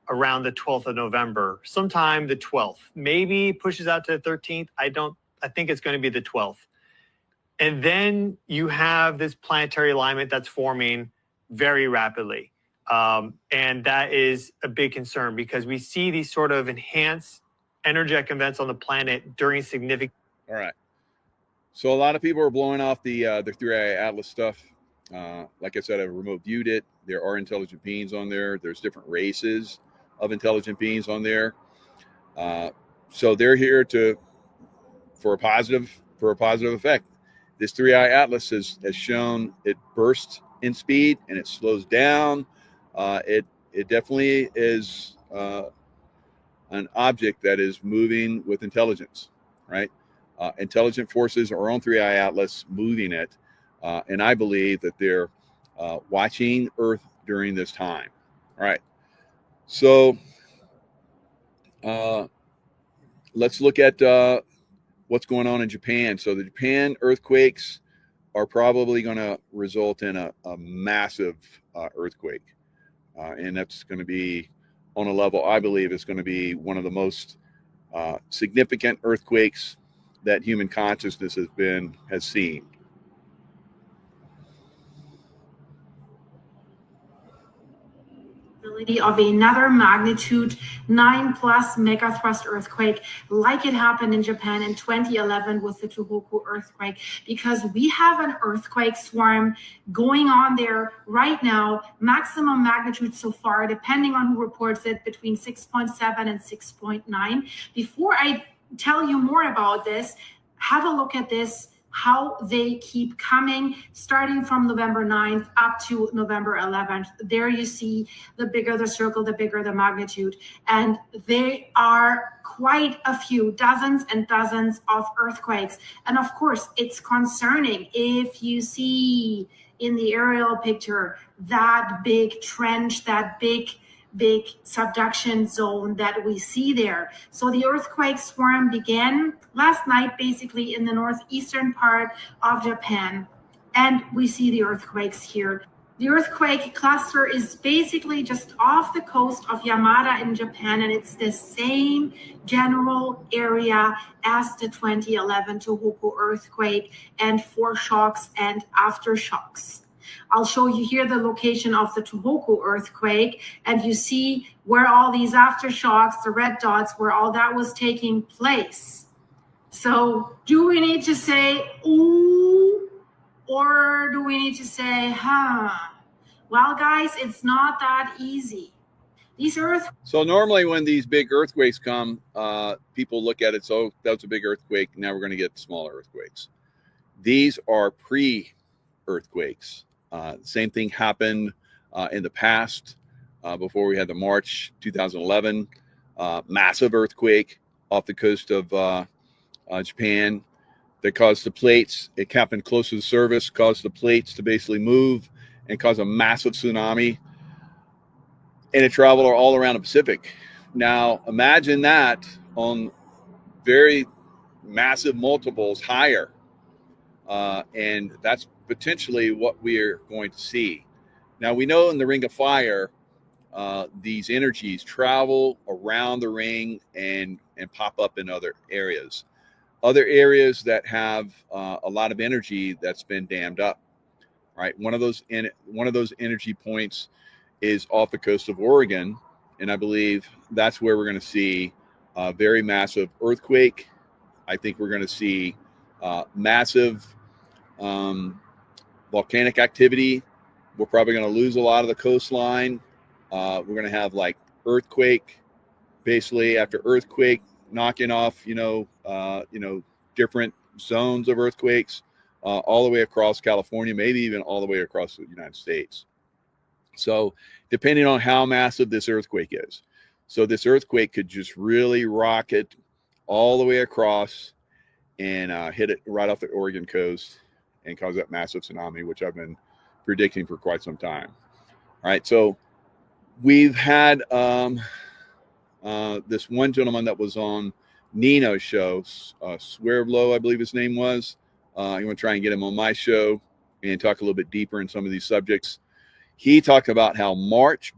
around the 12th of November, sometime the 12th. Maybe pushes out to the 13th. I think it's going to be the 12th. And then you have this planetary alignment that's forming very rapidly. And that is a big concern because we see these sort of enhanced energetic events on the planet during significant. All right. So a lot of people are blowing off the 3i Atlas stuff. Like I said, I've remote viewed it. There are intelligent beings on there. There's different races of intelligent beings on there. So they're here for a positive effect. This 3i Atlas has shown it bursts in speed and it slows down. It definitely is an object that is moving with intelligence, right? Intelligent forces are on 3i Atlas moving it. And I believe that they're watching Earth during this time. All right. So let's look at what's going on in Japan. So the Japan earthquakes are probably going to result in a massive earthquake. And that's going to be on a level, I believe, it's going to be one of the most significant earthquakes that human consciousness has seen. Of another magnitude 9+ megathrust earthquake like it happened in Japan in 2011 with the Tohoku earthquake, because we have an earthquake swarm going on there right now, maximum magnitude so far, depending on who reports it, between 6.7 and 6.9. Before I tell you more about this, have a look at this, how they keep coming, starting from November 9th up to November 11th. There you see the bigger the circle, the bigger the magnitude. And they are quite a few, dozens and dozens of earthquakes. And of course, it's concerning if you see in the aerial picture that big trench, that big subduction zone that we see there. So the earthquake swarm began last night, basically in the northeastern part of Japan. And we see the earthquakes here. The earthquake cluster is basically just off the coast of Yamada in Japan, and it's the same general area as the 2011 Tohoku earthquake and foreshocks and aftershocks. I'll show you here the location of the Tohoku earthquake, and you see where all these aftershocks, the red dots, where all that was taking place. So do we need to say, ooh, or do we need to say, huh? Well, guys, it's not that easy. So normally when these big earthquakes come, people look at it, so that was a big earthquake, now we're going to get smaller earthquakes. These are pre-earthquakes. Same thing happened in the past before we had the March 2011 massive earthquake off the coast of Japan that caused the plates. It happened close to the surface, caused the plates to basically move and cause a massive tsunami. And it traveled all around the Pacific. Now imagine that on very massive multiples higher. And that's potentially what we're going to see. Now we know in the Ring of Fire, these energies travel around the ring and pop up in other areas that have a lot of energy that's been dammed up. Right, one of those energy points is off the coast of Oregon, and I believe that's where we're going to see a very massive earthquake. I think we're going to see massive volcanic activity. We're probably going to lose a lot of the coastline. We're going to have like earthquake, basically after earthquake, knocking off, different zones of earthquakes all the way across California, maybe even all the way across the United States. So depending on how massive this earthquake is. So this earthquake could just really rock it all the way across and hit it right off the Oregon coast and cause that massive tsunami, which I've been predicting for quite some time. All right, so we've had this one gentleman that was on Nino's show, Swearlow, I believe his name was. I'm going to try and get him on my show and talk a little bit deeper in some of these subjects. He talked about how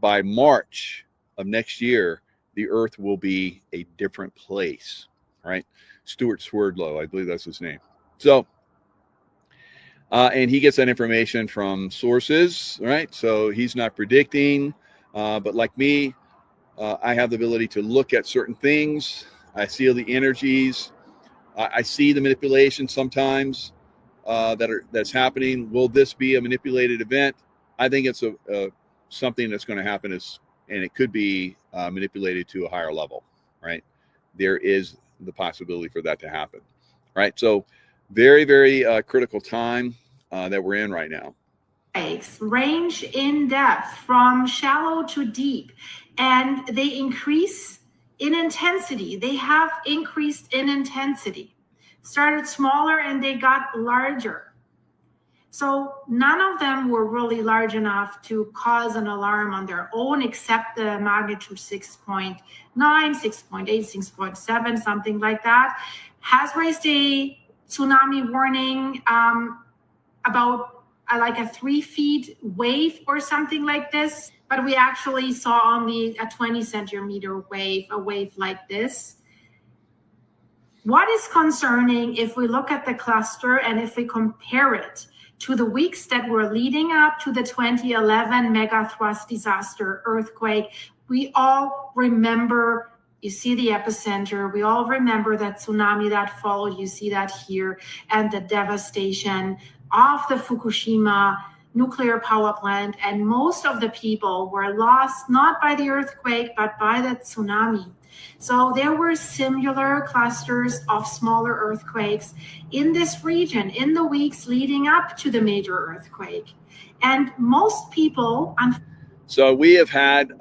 by March of next year, the Earth will be a different place, right? Stuart Swerdlow, I believe that's his name. So, and he gets that information from sources, right? So he's not predicting, but like me, I have the ability to look at certain things. I see the energies. I see the manipulation sometimes that's happening. Will this be a manipulated event? I think it's something that's going to happen, and it could be manipulated to a higher level, right? There is the possibility for that to happen, right? So very, very critical time that we're in right now. Range in depth from shallow to deep, and they increase in intensity. They have increased in intensity. Started smaller and they got larger. So none of them were really large enough to cause an alarm on their own, except the magnitude 6.9, 6.8, 6.7, something like that, has raised a tsunami warning about like a 3 feet wave or something like this. But we actually saw only a 20 centimeter wave, a wave like this. What is concerning, if we look at the cluster and if we compare it to the weeks that were leading up to the 2011 megathrust disaster earthquake, we all remember, you see the epicenter, we all remember that tsunami that followed, you see that here, and the devastation of the Fukushima nuclear power plant. And most of the people were lost not by the earthquake, but by the tsunami. So there were similar clusters of smaller earthquakes in this region in the weeks leading up to the major earthquake. And most people... So we have had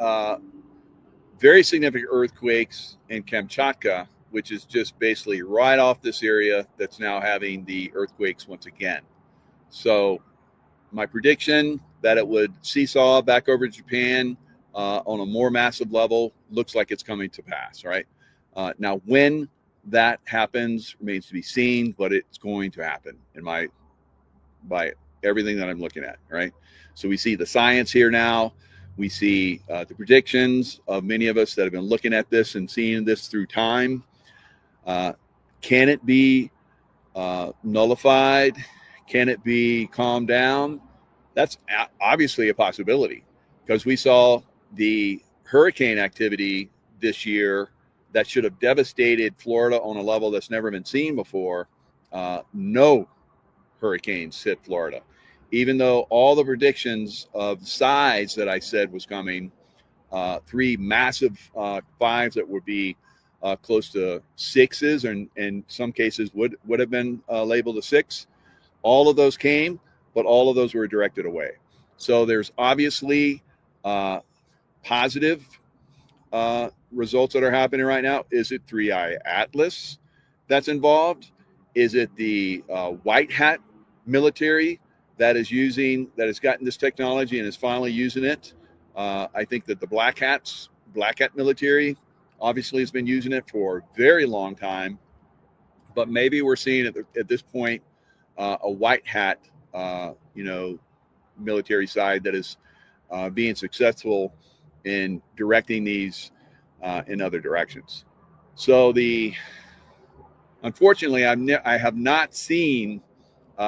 very significant earthquakes in Kamchatka, which is just basically right off this area that's now having the earthquakes once again. So my prediction that it would seesaw back over Japan on a more massive level looks like it's coming to pass, right? Now, when that happens remains to be seen, but it's going to happen by everything that I'm looking at, right? So we see the science here now. We see the predictions of many of us that have been looking at this and seeing this through time. Can it be nullified? Can it be calmed down? That's obviously a possibility, because we saw the hurricane activity this year that should have devastated Florida on a level that's never been seen before. No hurricanes hit Florida, even though all the predictions of size that I said was coming, 3 massive 5s that would be close to 6s, and in some cases would have been labeled a 6. All of those came, but all of those were directed away. So there's obviously positive results that are happening right now. Is it 3i Atlas that's involved? Is it the white hat military that has gotten this technology and is finally using it? I think that the black hat military obviously has been using it for a very long time, but maybe we're seeing at this point a white hat, military side that is being successful in directing these in other directions. So unfortunately, I have not seen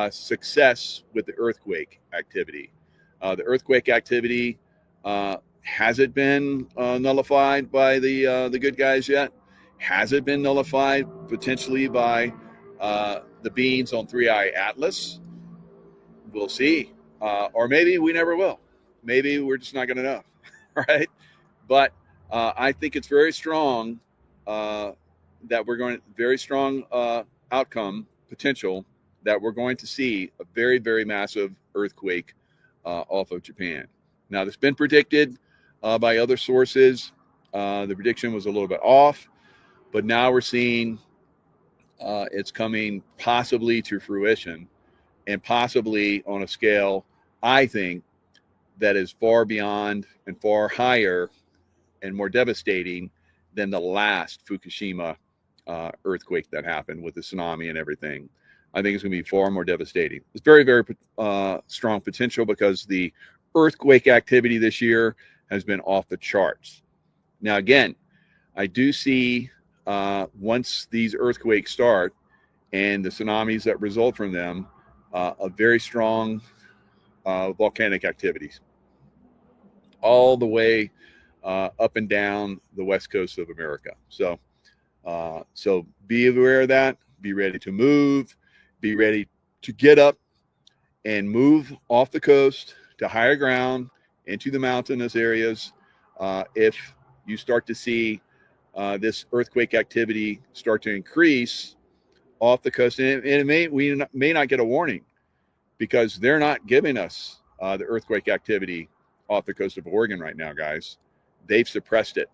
success with the earthquake activity. The earthquake activity has it been nullified by the good guys yet? Has it been nullified potentially by the beings on 3i Atlas? We'll see. Or maybe we never will. Maybe we're just not going to know, right? But I think it's very strong that we're going very strong outcome potential that we're going to see a very, very massive earthquake off of Japan. Now, this has been predicted by other sources. The prediction was a little bit off, but now we're seeing it's coming possibly to fruition, and possibly on a scale, I think, that is far beyond and far higher and more devastating than the last Fukushima earthquake that happened with the tsunami and everything. I think it's going to be far more devastating. It's very, very strong potential because the earthquake activity this year has been off the charts. Now, again, I do see once these earthquakes start and the tsunamis that result from them, a very strong volcanic activities all the way up and down the west coast of America. So be aware of that. Be ready to move. Be ready to get up and move off the coast to higher ground into the mountainous areas. If you start to see this earthquake activity start to increase off the coast, and we may not get a warning because they're not giving us the earthquake activity off the coast of Oregon right now, guys. They've suppressed it.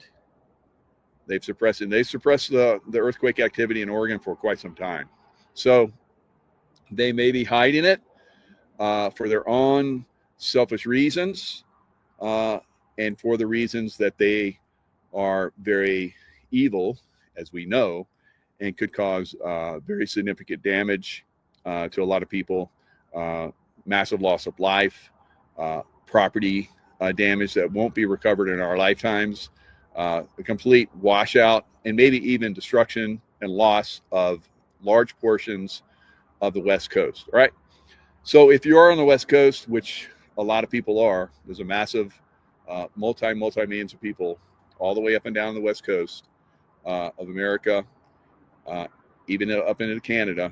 They've suppressed it. They suppressed the earthquake activity in Oregon for quite some time. So they may be hiding it for their own selfish reasons and for the reasons that they are very evil, as we know, and could cause very significant damage to a lot of people, massive loss of life, property damage that won't be recovered in our lifetimes, a complete washout, and maybe even destruction and loss of large portions of the West Coast. All right. So if you are on the West Coast, which a lot of people are, there's a massive multi-millions of people all the way up and down the West Coast of America, even up into Canada.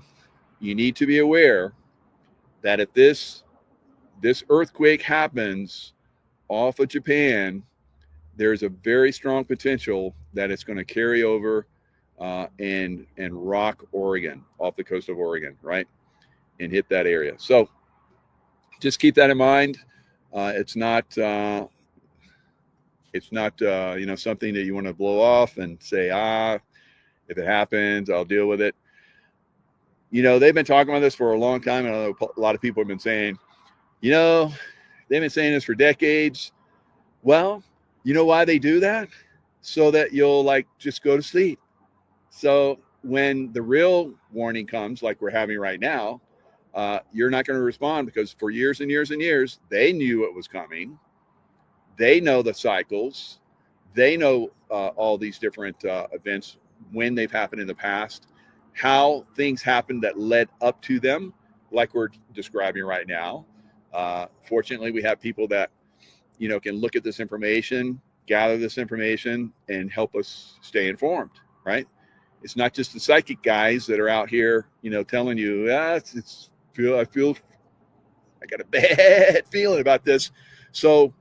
You need to be aware that if this earthquake happens off of Japan, there's a very strong potential that it's going to carry over and rock Oregon, off the coast of Oregon, right, and hit that area. So just keep that in mind. It's not something that you want to blow off and say, if it happens, I'll deal with it. They've been talking about this for a long time, and I know a lot of people have been saying, they've been saying this for decades. Well, you know why they do that? So that you'll just go to sleep. So when the real warning comes, like we're having right now, you're not going to respond, because for years and years and years, they knew it was coming. They know the cycles. They know all these different events, when they've happened in the past, how things happened that led up to them, like we're describing right now. Fortunately, we have people that, can look at this information, gather this information, and help us stay informed, right? It's not just the psychic guys that are out here, telling you, I got a bad feeling about this. So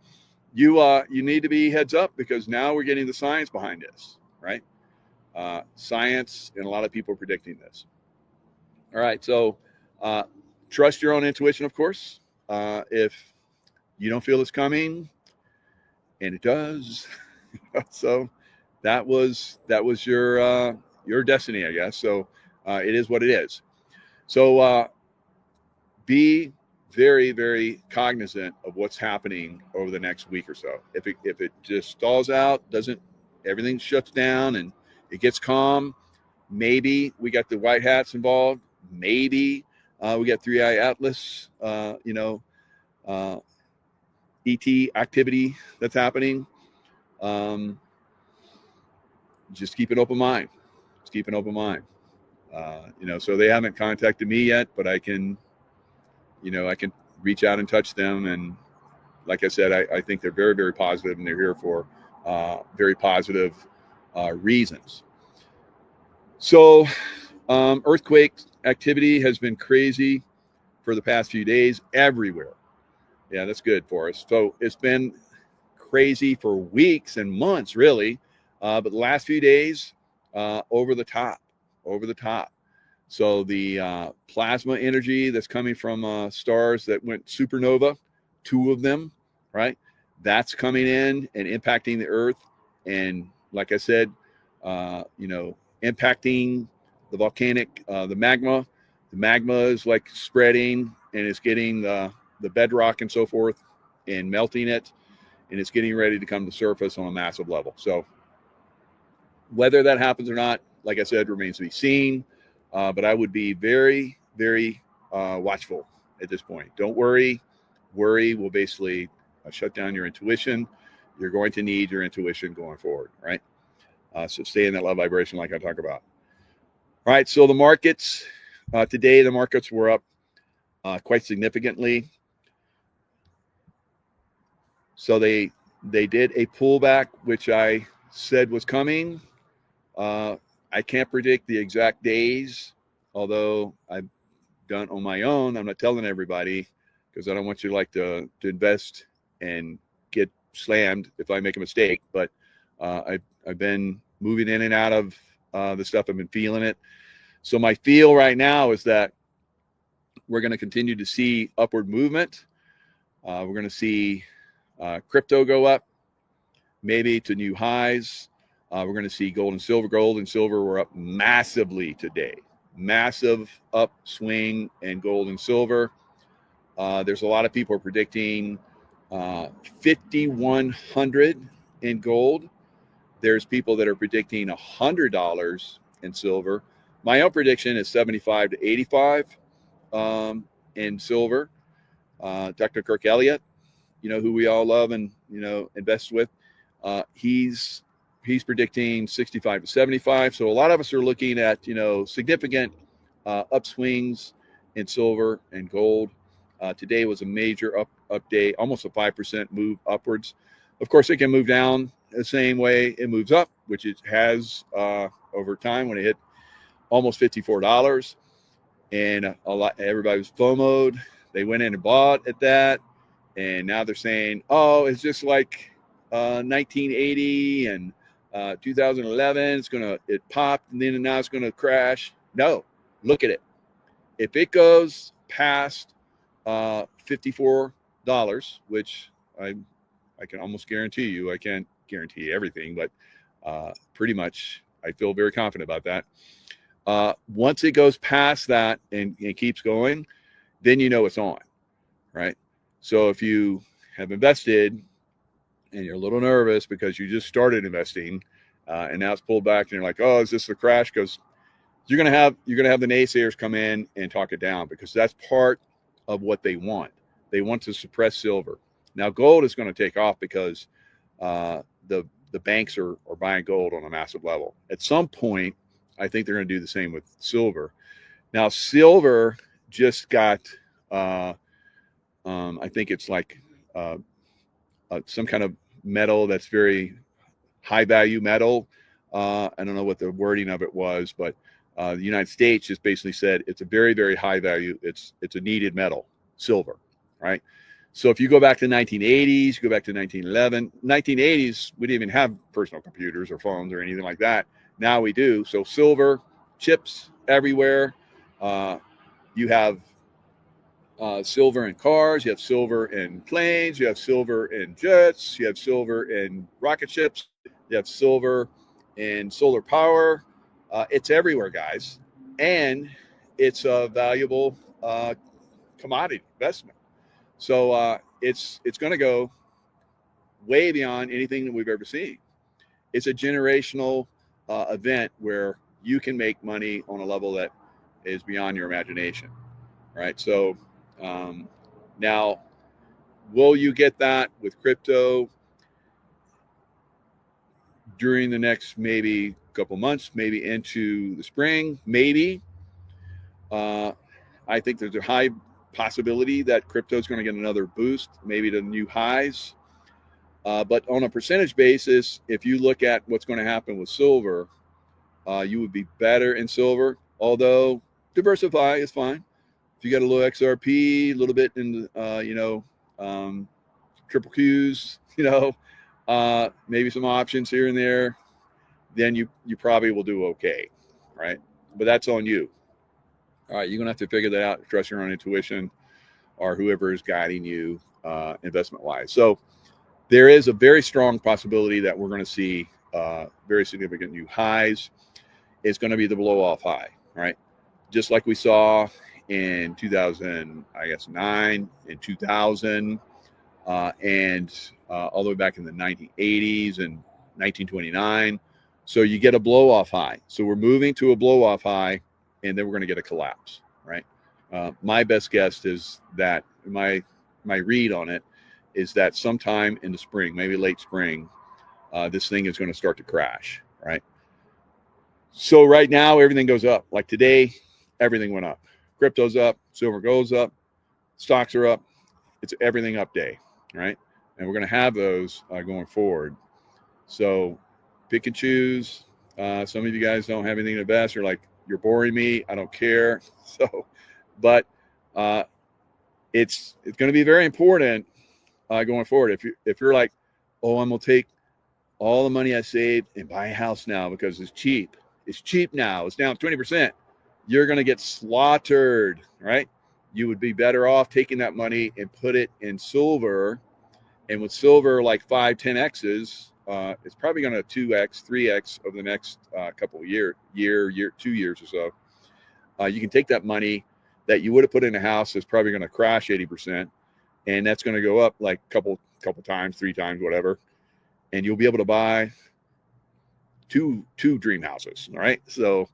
you need to be heads up, because now we're getting the science behind this, right? Science, and a lot of people predicting this. All right. So trust your own intuition, of course. If you don't feel it's coming, and it does, so that was your destiny, I guess. So it is what it is. So be very, very cognizant of what's happening over the next week or so. If it just stalls out, everything shuts down and it gets calm, maybe we got the white hats involved. Maybe we got 3i Atlas, ET activity that's happening. Just keep an open mind. So they haven't contacted me yet, but I can reach out and touch them. And like I said, I think they're very, very positive, and they're here for very positive reasons. So earthquake activity has been crazy for the past few days everywhere. Yeah, that's good for us. So it's been crazy for weeks and months, really. But the last few days, over the top. So the plasma energy that's coming from stars that went supernova, 2 of them, right? That's coming in and impacting the Earth. And like I said, impacting the volcanic, the magma. The magma is like spreading and it's getting the bedrock and so forth and melting it. And it's getting ready to come to surface on a massive level. So whether that happens or not, like I said, remains to be seen. But I would be very, very watchful at this point. Don't worry. Worry will basically shut down your intuition. You're going to need your intuition going forward, right? So stay in that love vibration like I talk about. All right, so the markets, today the markets were up quite significantly. So they did a pullback, which I said was coming. I can't predict the exact days, although I've done on my own. I'm not telling everybody because I don't want you to invest and get slammed if I make a mistake. But I've been moving in and out of the stuff. I've been feeling it. So my feel right now is that we're going to continue to see upward movement. We're going to see crypto go up, maybe to new highs. We're going to see gold and silver. Gold and silver were up massively today. Massive upswing in gold and silver. There's a lot of people predicting 5,100 in gold. There's people that are predicting $100 in silver. My own prediction is 75 to 85 in silver. Dr. Kirk Elliott, who we all love and invest with, he's predicting 65 to 75. So a lot of us are looking at significant upswings in silver and gold. Today was a major up day, almost a 5% move upwards. Of course, it can move down the same way it moves up, which it has over time when it hit almost $54. And everybody was FOMO'd. They went in and bought at that. And now they're saying, oh, it's just like 1980 and 2011. It popped and then now it's going to crash. No, look at it. If it goes past $54, which I can almost guarantee you, I can't guarantee everything, but pretty much I feel very confident about that. Once it goes past that and keeps going, then it's on, right? So if you have invested and you're a little nervous because you just started investing and now it's pulled back and you're like, oh, is this a crash? Because you're gonna have the naysayers come in and talk it down because that's part of what they want. They want to suppress silver. Now gold is going to take off because the banks are buying gold on a massive level. At some point, I think they're going to do the same with silver. Now silver just got I think it's like some kind of metal that's very high value metal. I don't know what the wording of it was, but the United States just basically said it's a very, very high value. It's a needed metal, silver, right? So if you go back to 1980s, you go back to 1911, 1980s, we didn't even have personal computers or phones or anything like that. Now we do. So silver, chips everywhere. You have silver in cars, you have silver in planes, you have silver in jets, you have silver in rocket ships, you have silver in solar power. It's everywhere, guys. And it's a valuable commodity investment. So it's going to go way beyond anything that we've ever seen. It's a generational event where you can make money on a level that is beyond your imagination, right? So now, will you get that with crypto during the next maybe couple months, maybe into the spring? Maybe. I think there's a high possibility that crypto is going to get another boost, maybe to new highs. But on a percentage basis, if you look at what's going to happen with silver, you would be better in silver, although diversify is fine. If you got a little XRP, a little bit in, triple Qs, maybe some options here and there, then you probably will do okay, right? But that's on you. All right, you're going to have to figure that out, trust your own intuition or whoever is guiding you investment-wise. So there is a very strong possibility that we're going to see very significant new highs. It's going to be the blow-off high, right? Just like we saw in 2009 and 2000 and all the way back in the 1980s and 1929. So you get a blow-off high. So we're moving to a blow-off high, and then we're going to get a collapse, right? My best guess is that my read on it is that sometime in the spring, maybe late spring, this thing is going to start to crash, right? So right now, everything goes up. Like today, everything went up. Crypto's up, silver goes up, stocks are up. It's everything up day, right? And we're going to have those going forward. So pick and choose. Some of you guys don't have anything to invest. You're like, you're boring me. I don't care. So, but it's going to be very important going forward. If you're like, oh, I'm going to take all the money I saved and buy a house now because it's cheap. It's cheap now. It's down 20%. You're going to get slaughtered, right? You would be better off taking that money and put it in silver. And with silver, like 5, 10Xs, it's probably going to 2X, 3X over the next couple of 2 years or so. You can take that money that you would have put in a house that's probably going to crash 80%. And that's going to go up like couple times, 3 times, whatever. And you'll be able to buy two dream houses. All right. So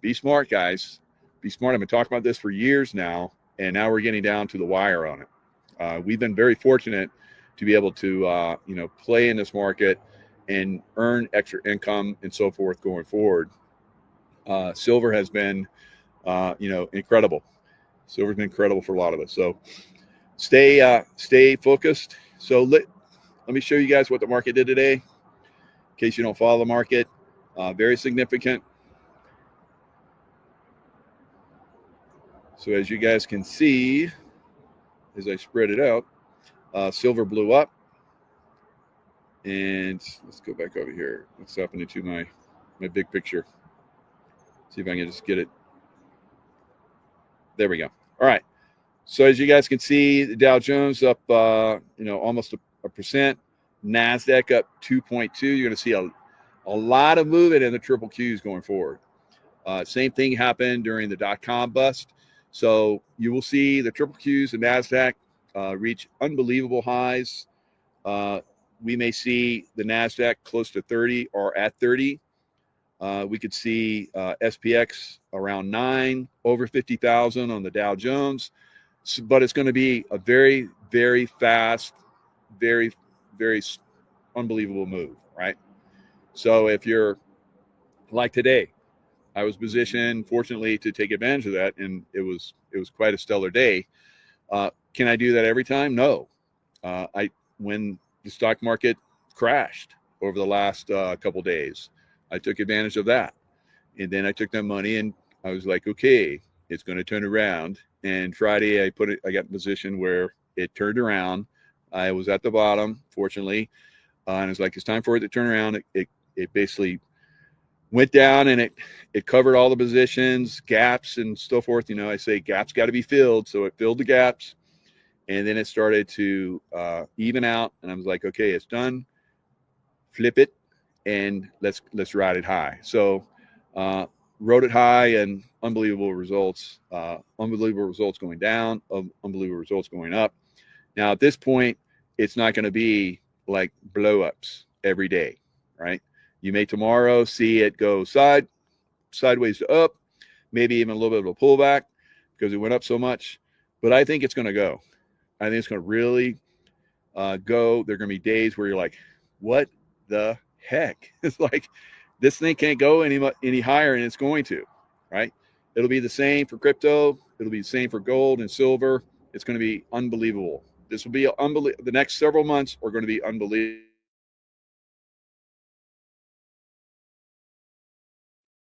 be smart, guys. Be smart. I've been talking about this for years now, and now we're getting down to the wire on it. We've been very fortunate to be able to, play in this market and earn extra income and so forth going forward. Silver has been, incredible. Silver's been incredible for a lot of us. So stay focused. So let me show you guys what the market did today, in case you don't follow the market. Very significant. So as you guys can see, as I spread it out, silver blew up. And let's go back over here. What's happening to my big picture? See if I can just get it. There we go. All right. So as you guys can see, the Dow Jones up, almost a percent. NASDAQ up 2.2. You're going to see a lot of movement in the triple Qs going forward. Same thing happened during the dot-com bust. So you will see the triple Qs and NASDAQ reach unbelievable highs. We may see the NASDAQ close to 30 or at 30. We could see SPX around 9, over 50,000 on the Dow Jones. But it's going to be a very, very fast, very, very unbelievable move, right? So if you're like today, I was positioned, fortunately, to take advantage of that, and it was quite a stellar day. Can I do that every time? No. When the stock market crashed over the last couple days, I took advantage of that, and then I took that money and I was like, okay, it's going to turn around. And Friday, I got in a position where it turned around. I was at the bottom, fortunately, and it's like it's time for it to turn around. It basically went down and it covered all the positions, gaps and so forth. I say gaps got to be filled. So it filled the gaps, and then it started to even out. And I was like, okay, it's done. Flip it and let's ride it high. So rode it high and unbelievable results going down, unbelievable results going up. Now at this point, it's not going to be like blow-ups every day, right? You may tomorrow see it go sideways to up, maybe even a little bit of a pullback because it went up so much. But I think it's going to go. I think it's going to really go. There are going to be days where you're like, what the heck? It's like this thing can't go any higher, and it's going to, right? It'll be the same for crypto. It'll be the same for gold and silver. It's going to be unbelievable. This will be unbelievable. The next several months are going to be unbelievable.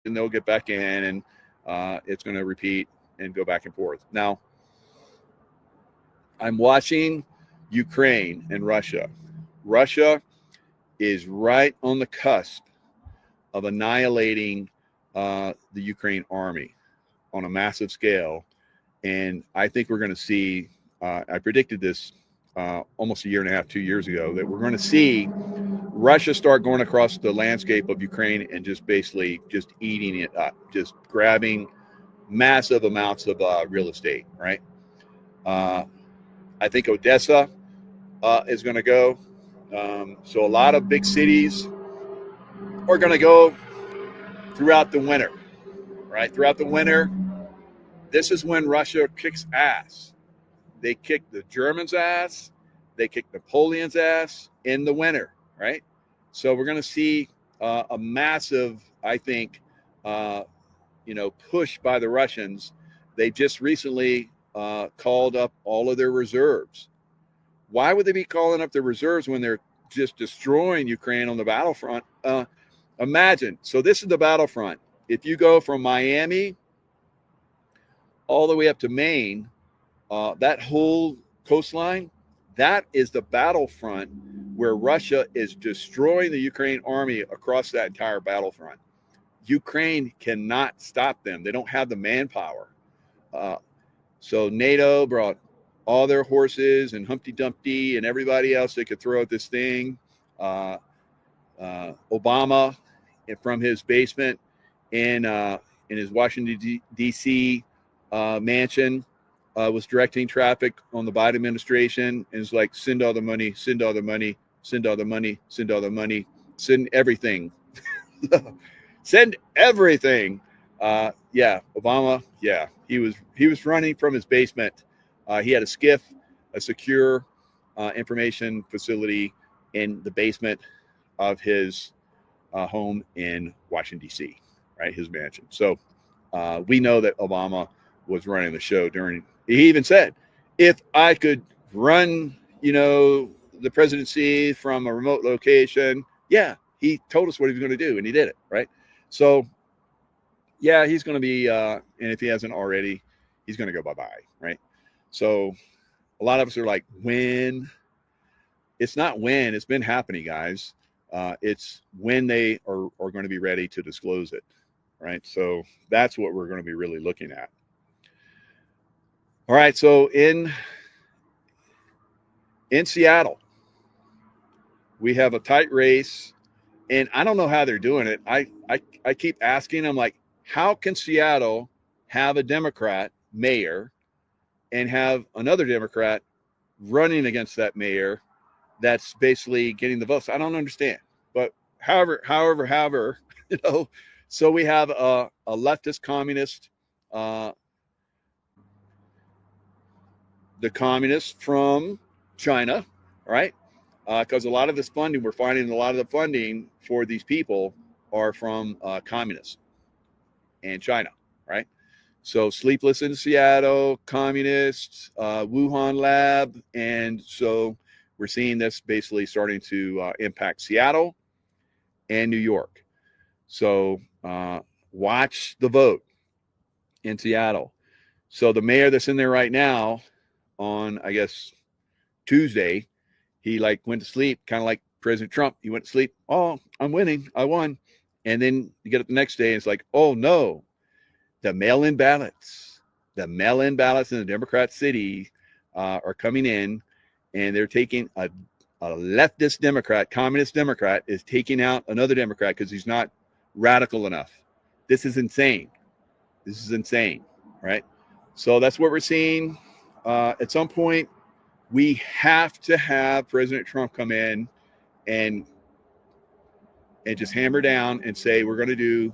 And they'll get back in, and it's going to repeat and go back and forth. Now, I'm watching Ukraine and Russia. Russia is right on the cusp of annihilating the Ukraine army. on a massive scale. And I think we're going to see, I predicted this almost a year and a half, 2 years ago, that we're going to see Russia start going across the landscape of Ukraine and just basically just eating it up, just grabbing massive amounts of real estate, right? I think Odessa is going to go. So a lot of big cities are going to go throughout the winter, right? Throughout the winter, this is when Russia kicks ass. They kick the Germans' ass. They kick Napoleon's ass in the winter, right? So we're going to see a massive, I think, push by the Russians. They just recently called up all of their reserves. Why would they be calling up their reserves when they're just destroying Ukraine on the battlefront? Imagine. So this is the battlefront. If you go from Miami all the way up to Maine, that whole coastline, that is the battlefront where Russia is destroying the Ukraine army across that entire battlefront. Ukraine cannot stop them. They don't have the manpower. So NATO brought all their horses and Humpty Dumpty and everybody else they could throw at this thing. Obama, from his basement in his Washington, D.C. Mansion, was directing traffic on the Biden administration, and it's like, send all the money, send all the money, send all the money, send all the money, send everything. Send everything. Obama, he was running from his basement. He had a SCIF, a secure information facility in the basement of his home in Washington, D.C., right? His mansion. So we know that Obama was running the show he even said, if I could run, the presidency from a remote location, he told us what he was going to do, and he did it, right? So, he's going to be, and if he hasn't already, he's going to go bye-bye, right? So a lot of us are like, when? It's not when, it's been happening, guys. It's when they are going to be ready to disclose it, right? So that's what we're going to be really looking at. All right, so in Seattle, we have a tight race, and I don't know how they're doing it. I keep asking them, like, how can Seattle have a Democrat mayor and have another Democrat running against that mayor that's basically getting the votes? I don't understand. But however, so we have a leftist communist, the communists from China, right? Because a lot of this funding, we're finding a lot of the funding for these people are from communists and China, right? So Sleepless in Seattle, communists, Wuhan lab. And so we're seeing this basically starting to impact Seattle and New York. So watch the vote in Seattle. So the mayor that's in there right now on, I guess, Tuesday, he went to sleep, kind of like President Trump. He went to sleep. Oh, I'm winning. I won. And then you get up the next day and it's like, oh no, the mail-in ballots in the Democrat city are coming in, and they're taking a leftist Democrat, communist Democrat is taking out another Democrat because he's not radical enough. This is insane. Right? So that's what we're seeing. At some point, we have to have President Trump come in and just hammer down and say, we're going to do,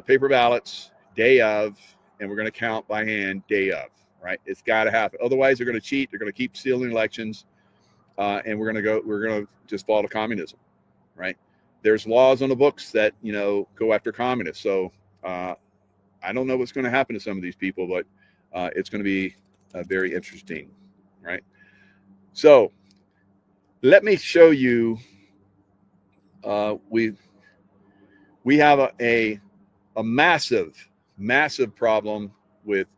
paper ballots day of, and we're going to count by hand day of, right? It's got to happen. Otherwise, they're going to cheat. They're going to keep stealing elections. And we're going to just fall to communism, right? There's laws on the books that, go after communists. So I don't know what's going to happen to some of these people, but it's going to be very interesting, right? So let me show you. We have a massive problem with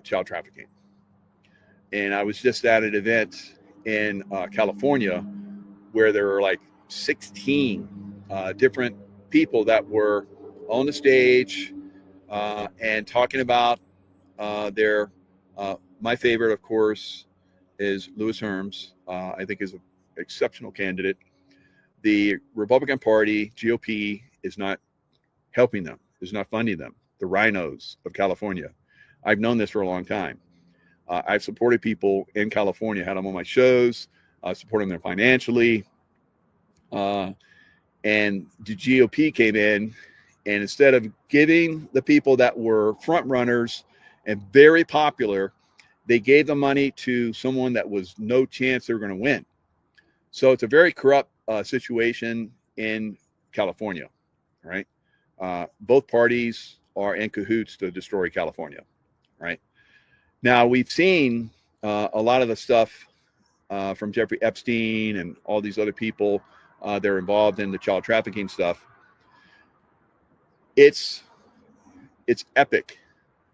child trafficking. And I was just at an event in California where there were like 16 different people that were on the stage and talking about their, my favorite, of course, is Lewis Herms. I think is an exceptional candidate. The Republican Party, GOP, is not helping them, is not funding them. The rhinos of California. I've known this for a long time. I've supported people in California, had them on my shows, supporting them financially. And the GOP came in, and instead of giving the people that were front runners and very popular, they gave the money to someone that was no chance they were going to win. So it's a very corrupt situation in California, right? Both parties are in cahoots to destroy California, right? Now, we've seen a lot of the stuff from Jeffrey Epstein and all these other people that are involved in the child trafficking stuff. It's epic.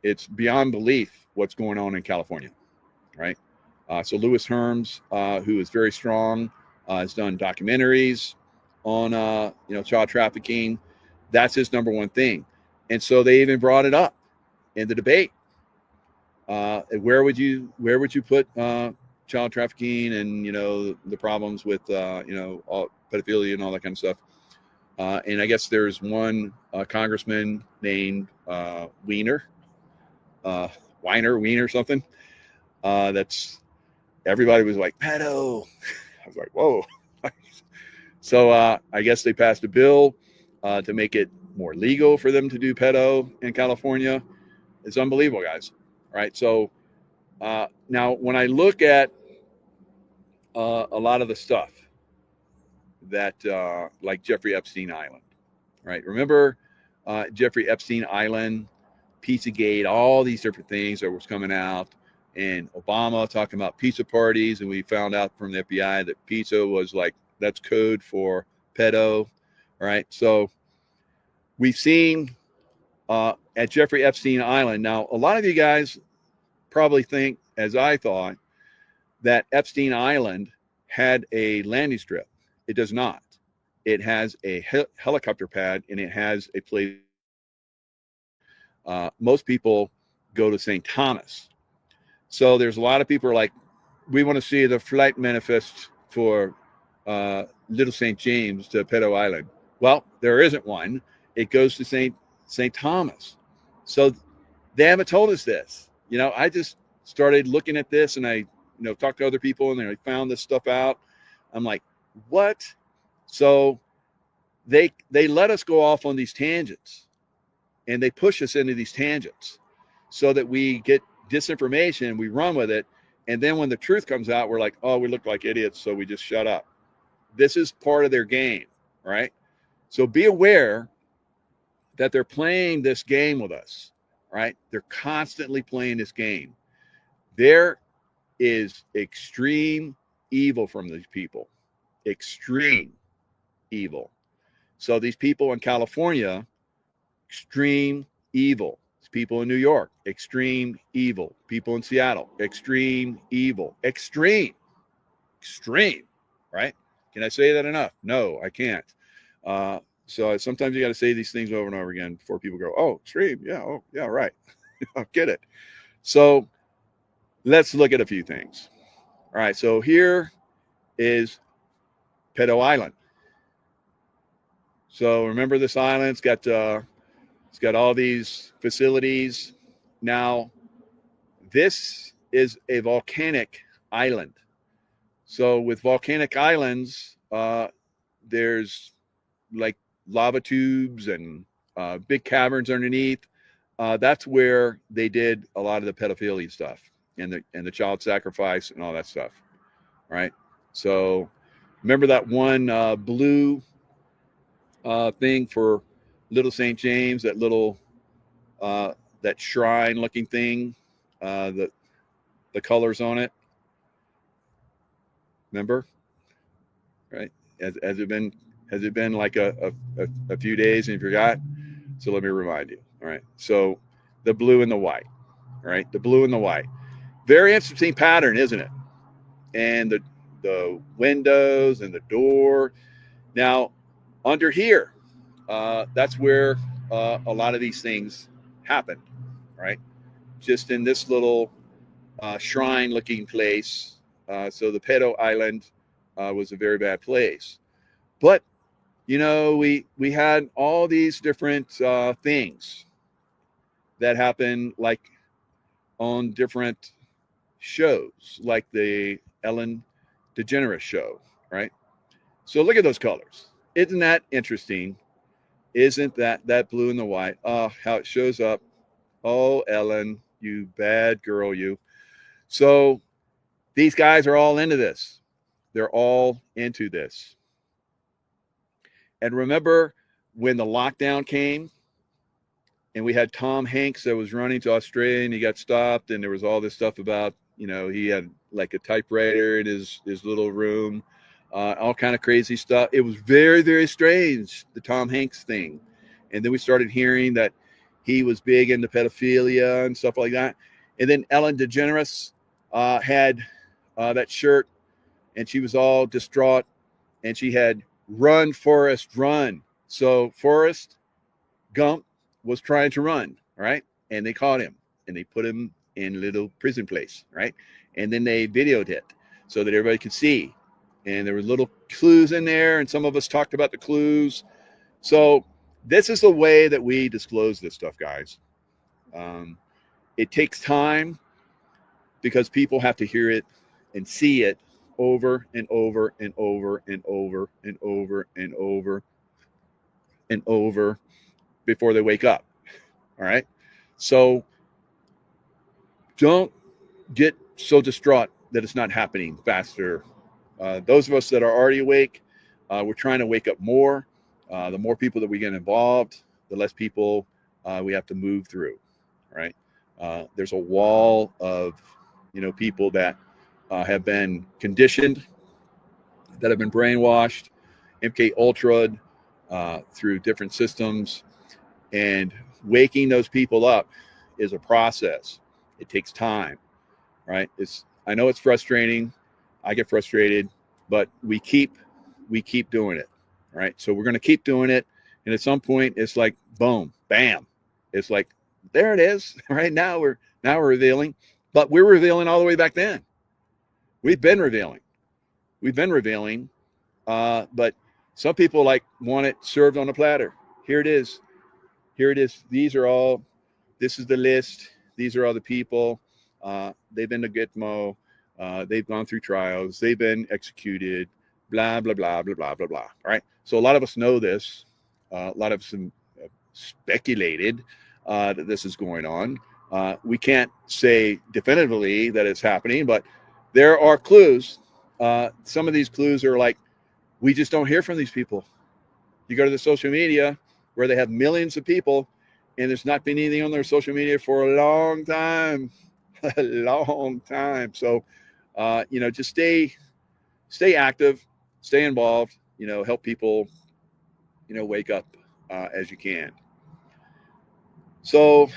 It's beyond belief what's going on in California, right? So Lewis Herms, who is very strong, has done documentaries on child trafficking. That's his number one thing. And so they even brought it up in the debate. Where would you put child trafficking and the problems with all pedophilia and all that kind of stuff? And I guess there's one congressman named Weiner something. That's everybody was like pedo. I was like, whoa. So I guess they passed a bill to make it more legal for them to do pedo in California. It's unbelievable, guys. Right. So now when I look at a lot of the stuff that like Jeffrey Epstein Island, right? Remember Jeffrey Epstein Island, Pizzagate, all these different things that was coming out, and Obama talking about pizza parties. And we found out from the FBI that pizza was that's code for pedo. Right. So we've seen at Jeffrey Epstein Island. Now, a lot of you guys probably think, as I thought, that Epstein Island had a landing strip. It does not. It has a helicopter pad, and it has a place. Most people go to St. Thomas. So there's a lot of people are like, we want to see the flight manifest for Little St. James to Pedo Island. Well, there isn't one. It goes to St. Thomas. So they haven't told us this. I just started looking at this, and I talked to other people, and I found this stuff out. I'm like, what? So they let us go off on these tangents, and they push us into these tangents so that we get disinformation, we run with it, and then when the truth comes out, we're like, oh, we look like idiots, so we just shut up. This is part of their game, right? So be aware that they're playing this game with us, right? They're constantly playing this game. There is extreme evil from these people, extreme evil. So these people in California, extreme evil. These people in New York, extreme evil. People in Seattle, extreme evil. Extreme, right? Can I say that enough? No, I can't. So sometimes you got to say these things over and over again before people go, oh, extreme. Yeah. Oh, yeah, right. I get it. So let's look at a few things. All right. So here is Pedo Island. So remember this island, it's got all these facilities. Now, this is a volcanic island. So with volcanic islands, there's like lava tubes and big caverns underneath. That's where they did a lot of the pedophilia stuff and the child sacrifice and all that stuff, right? So remember that one blue thing for Little St. James, that little that shrine looking thing, the colors on it. Remember, right? Has it been like a few days and you forgot? So let me remind you. All right. So the blue and the white. All right. The blue and the white. Very interesting pattern, isn't it? And the windows and the door. Now, under here, that's where a lot of these things happened, right? Just in this little shrine-looking place. So the pedo island was a very bad place. But, you know, we had all these different things that happen, like on different shows, like the Ellen DeGeneres show, right? So look at those colors. Isn't that interesting? Isn't that blue and the white? Oh, how it shows up. Oh, Ellen, you bad girl, you. So these guys are all into this. They're all into this. And remember when the lockdown came and we had Tom Hanks that was running to Australia and he got stopped, and there was all this stuff about, you know, he had like a typewriter in his little room, all kind of crazy stuff. It was very, very strange, the Tom Hanks thing. And then we started hearing that he was big into pedophilia and stuff like that. And then Ellen DeGeneres had that shirt, and she was all distraught, and she had "Run, Forrest, Run." So Forrest Gump was trying to run, right? And they caught him, and they put him in a little prison place, right? And then they videoed it so that everybody could see. And there were little clues in there, and some of us talked about the clues. So this is the way that we disclose this stuff, guys. It takes time because people have to hear it and see it over and over and over and over and over and over and over before they wake up. All right. So don't get so distraught that it's not happening faster. Those of us that are already awake, we're trying to wake up more. The more people that we get involved, the less people we have to move through. Right. There's a wall of, you know, people that have been conditioned, that have been brainwashed, MK Ultra'd through different systems, and waking those people up is a process. It takes time, right? I know it's frustrating. I get frustrated, but we keep doing it, right? So we're going to keep doing it, and at some point, it's like boom, bam. It's like there it is. Right now we're revealing, but we're revealing all the way back then. We've been revealing, but some people like want it served on a platter. Here it is. This is the list. These are all the people. They've been to Gitmo. They've gone through trials. They've been executed, blah, blah, blah, blah, blah, blah, blah. All right. So a lot of us know this. A lot of us have speculated that this is going on. We can't say definitively that it's happening, but there are clues. Some of these clues are like, we just don't hear from these people. You go to the social media where they have millions of people, and there's not been anything on their social media for a long time, a long time. So, you know, just stay active, stay involved, you know, help people, you know, wake up as you can. So,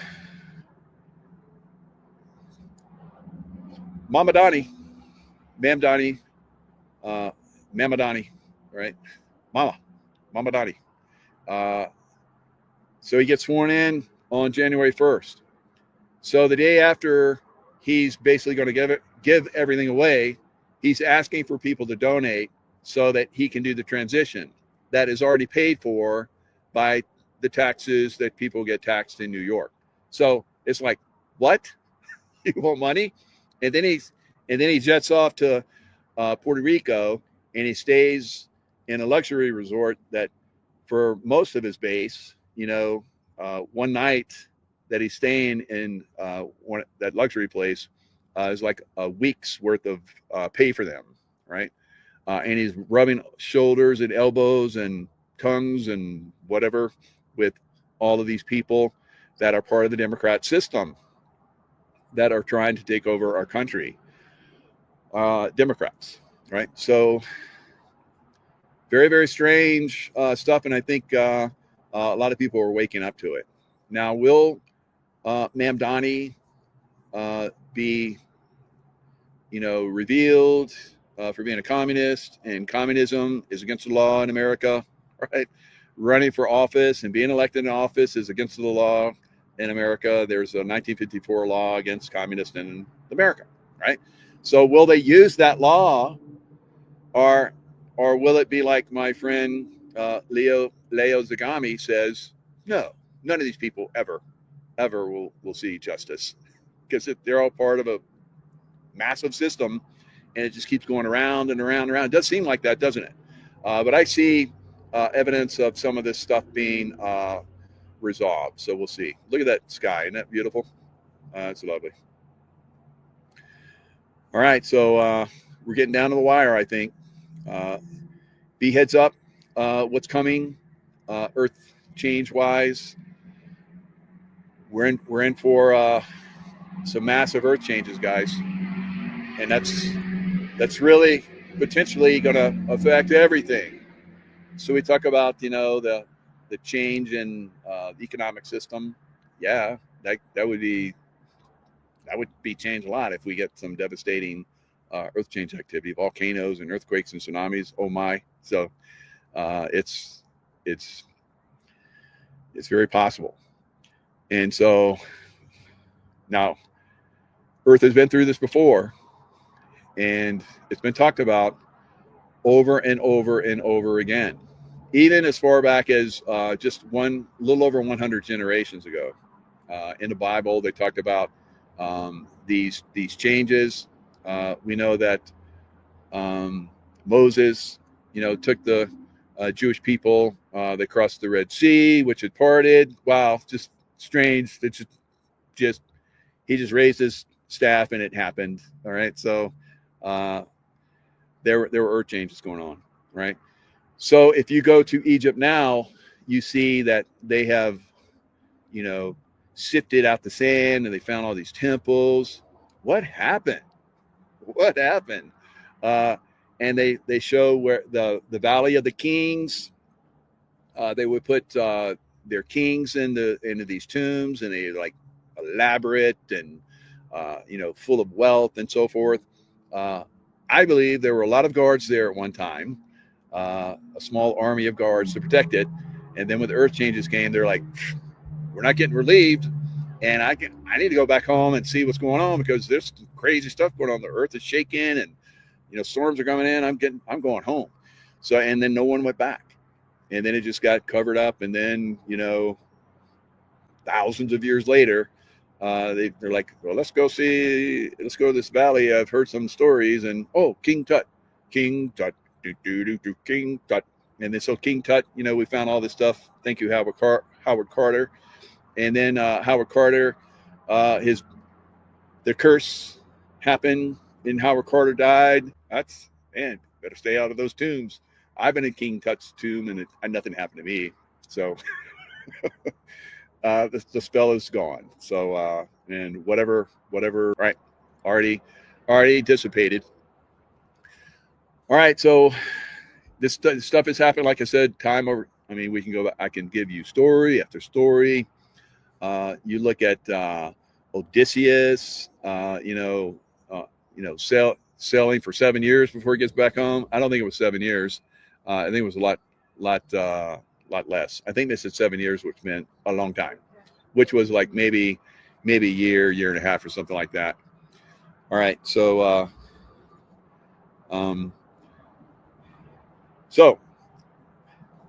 Mama Donnie, Mama Donnie, right? Mama Donnie. So he gets sworn in on January 1st. So the day after he's basically going to give everything away, he's asking for people to donate so that he can do the transition that is already paid for by the taxes that people get taxed in New York. So it's like, what? You want money? And then he jets off to Puerto Rico, and he stays in a luxury resort that for most of his base, you know, one night that he's staying in that luxury place is like a week's worth of pay for them, right? And he's rubbing shoulders and elbows and tongues and whatever with all of these people that are part of the Democrat system that are trying to take over our country. Democrats, right? So very, very strange stuff, and I think a lot of people are waking up to it. Now, will Ma'am Donnie be, you know, revealed for being a communist, and communism is against the law in America, right? Running for office and being elected in office is against the law. in America. There's a 1954 law against communists in America, right? So will they use that law, or will it be like my friend Leo Zagami says, no, none of these people ever will see justice, because they're all part of a massive system, and it just keeps going around and around and around. It does seem like that, doesn't it? But I see evidence of some of this stuff being resolved. So we'll see. Look at that sky. Isn't that beautiful? It's lovely. All right. So we're getting down to the wire, I think. Be heads up what's coming earth change wise. We're in for some massive earth changes, guys. And that's really potentially going to affect everything. So we talk about, the change in the economic system. Yeah, that would be changed a lot if we get some devastating earth change activity, volcanoes and earthquakes and tsunamis. Oh my! So it's very possible. And so now, Earth has been through this before, and it's been talked about over and over and over again, even as far back as just little over 100 generations ago. In the Bible, they talked about these changes. We know that Moses, took the Jewish people. They crossed the Red Sea, which had parted. Wow, just strange. It's just he just raised his staff and it happened. All right, so there were earth changes going on, right? So if you go to Egypt now, you see that they have, sifted out the sand and they found all these temples. What happened? And they show where the Valley of the Kings. They would put their kings into these tombs, and they're like elaborate and full of wealth and so forth. I believe there were a lot of guards there at one time, a small army of guards to protect it. And then when the earth changes came, they're like, we're not getting relieved, and I need to go back home and see what's going on, because there's crazy stuff going on. The earth is shaking, and storms are coming in. I'm going home. So, and then no one went back, and then it just got covered up. And then thousands of years later, they're like, well, let's go to this valley. I've heard some stories, and King Tut, King Tut. And then so King Tut, we found all this stuff. Thank you, Howard Carter. And then Howard Carter, the curse happened, and Howard Carter died. Better stay out of those tombs. I've been in King Tut's tomb, and nothing happened to me. So the spell is gone. So and whatever, right? Already dissipated. All right, so this stuff has happened, like I said, time over. I mean, we can go back. I can give you story after story. You look at Odysseus, sailing for 7 years before he gets back home. I don't think it was 7 years. I think it was a lot less. I think they said 7 years, which meant a long time, which was like maybe a year and a half or something like that. All right, so so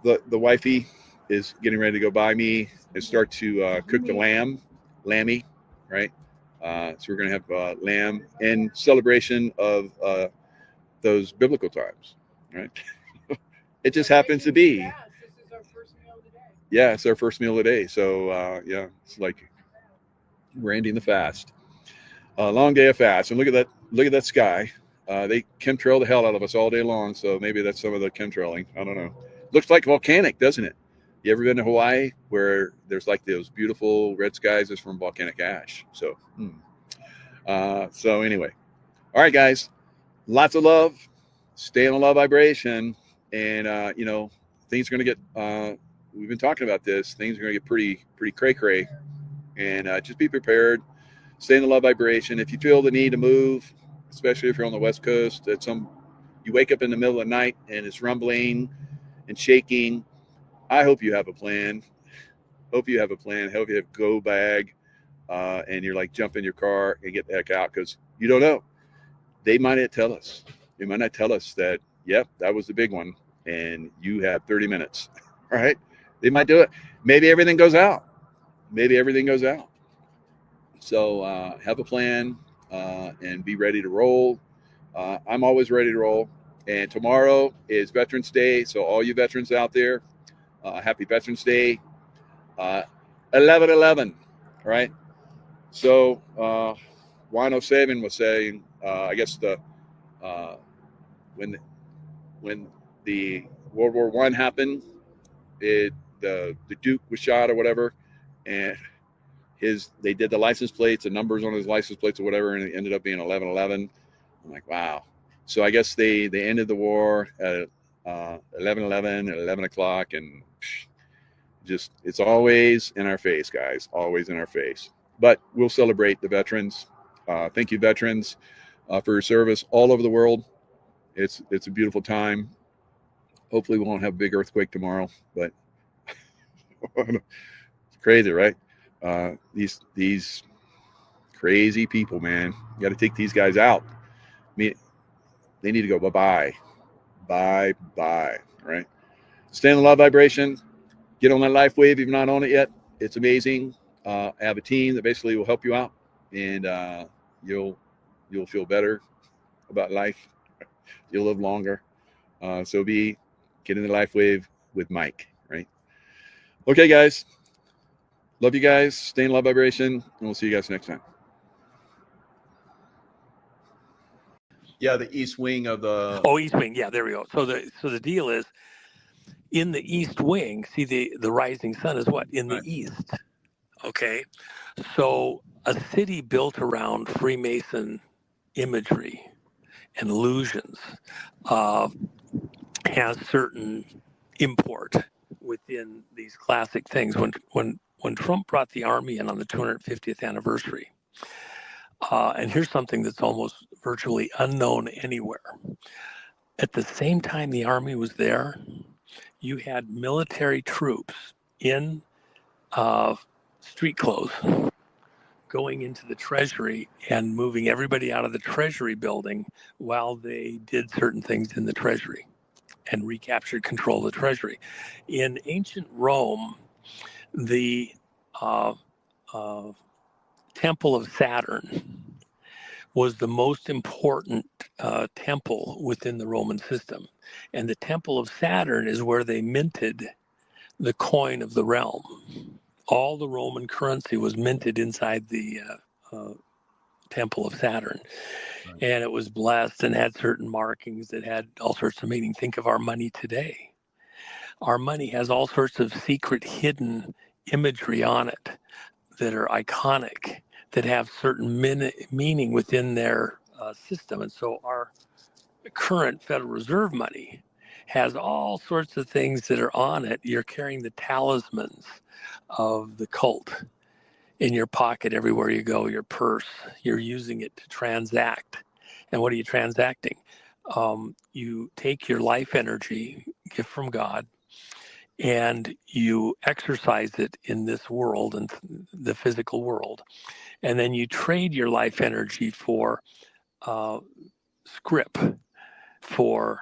the wifey is getting ready to go buy me and start to cook the lammy, right? So we're going to have lamb in celebration of those biblical times, right? It just happens to be. This is our first meal of the day. Yeah, it's our first meal of the day. So it's like we're ending the fast. Long day of fast. And look at that sky. They chemtrail the hell out of us all day long. So maybe that's some of the chemtrailing. I don't know. Looks like volcanic, doesn't it? You ever been to Hawaii where there's like those beautiful red skies? It's from volcanic ash. So, so anyway, all right, guys, lots of love, stay in a love vibration. And, things are going to get, we've been talking about this. Things are going to get pretty cray. And just be prepared, stay in the love vibration. If you feel the need to move, especially if you're on the West Coast, you wake up in the middle of the night and it's rumbling and shaking. I hope you have a plan. Hope you have a plan. Hope you have a go bag, and you're like, jump in your car and get the heck out, because you don't know. They might not tell us. They might not tell us that, yep, that was the big one, and you have 30 minutes, right? They might do it. Maybe everything goes out. So have a plan and be ready to roll. I'm always ready to roll. And tomorrow is Veterans Day. So all you veterans out there, happy Veterans Day. 11/11, right? So Wino7 was saying, I guess when the World War I happened, the Duke was shot or whatever, and they did the license plates, the numbers on his license plates or whatever, and it ended up being 11/11. I'm like, wow. So I guess they ended the war at 11/11 at 11 o'clock, and just, it's always in our face, guys, always in our face. But we'll celebrate the veterans. Thank you, veterans, for your service all over the world. It's a beautiful time. Hopefully we won't have a big earthquake tomorrow, but it's crazy, right? These crazy people, man. You got to take these guys out. I mean, they need to go bye-bye, right? Stay in the love vibration. Get on that life wave if you're not on it yet. It's amazing. I have a team that basically will help you out, and you'll feel better about life. You'll live longer. So get in the life wave with Mike, right? Okay, guys. Love you guys. Stay in love vibration, and we'll see you guys next time. Yeah, the east wing of the. Oh, east wing. Yeah, there we go. So the deal is, in the east wing, see the rising sun is what? In the east. Okay. So a city built around Freemason imagery and illusions has certain import within these classic things. When Trump brought the army in on the 250th anniversary, and here's something that's almost virtually unknown anywhere. At the same time the army was there, you had military troops in street clothes going into the Treasury and moving everybody out of the Treasury building while they did certain things in the Treasury and recaptured control of the Treasury. In ancient Rome, the Temple of Saturn was the most important temple within the Roman system. And the Temple of Saturn is where they minted the coin of the realm. All the Roman currency was minted inside the Temple of Saturn. Right. And it was blessed and had certain markings that had all sorts of meaning. Think of our money today. Our money has all sorts of secret hidden imagery on it that are iconic, that have certain meaning within their system. And so our current Federal Reserve money has all sorts of things that are on it. You're carrying the talismans of the cult in your pocket everywhere you go, your purse. You're using it to transact. And what are you transacting? You take your life energy, gift from God, and you exercise it in this world and the physical world. And then you trade your life energy for scrip, for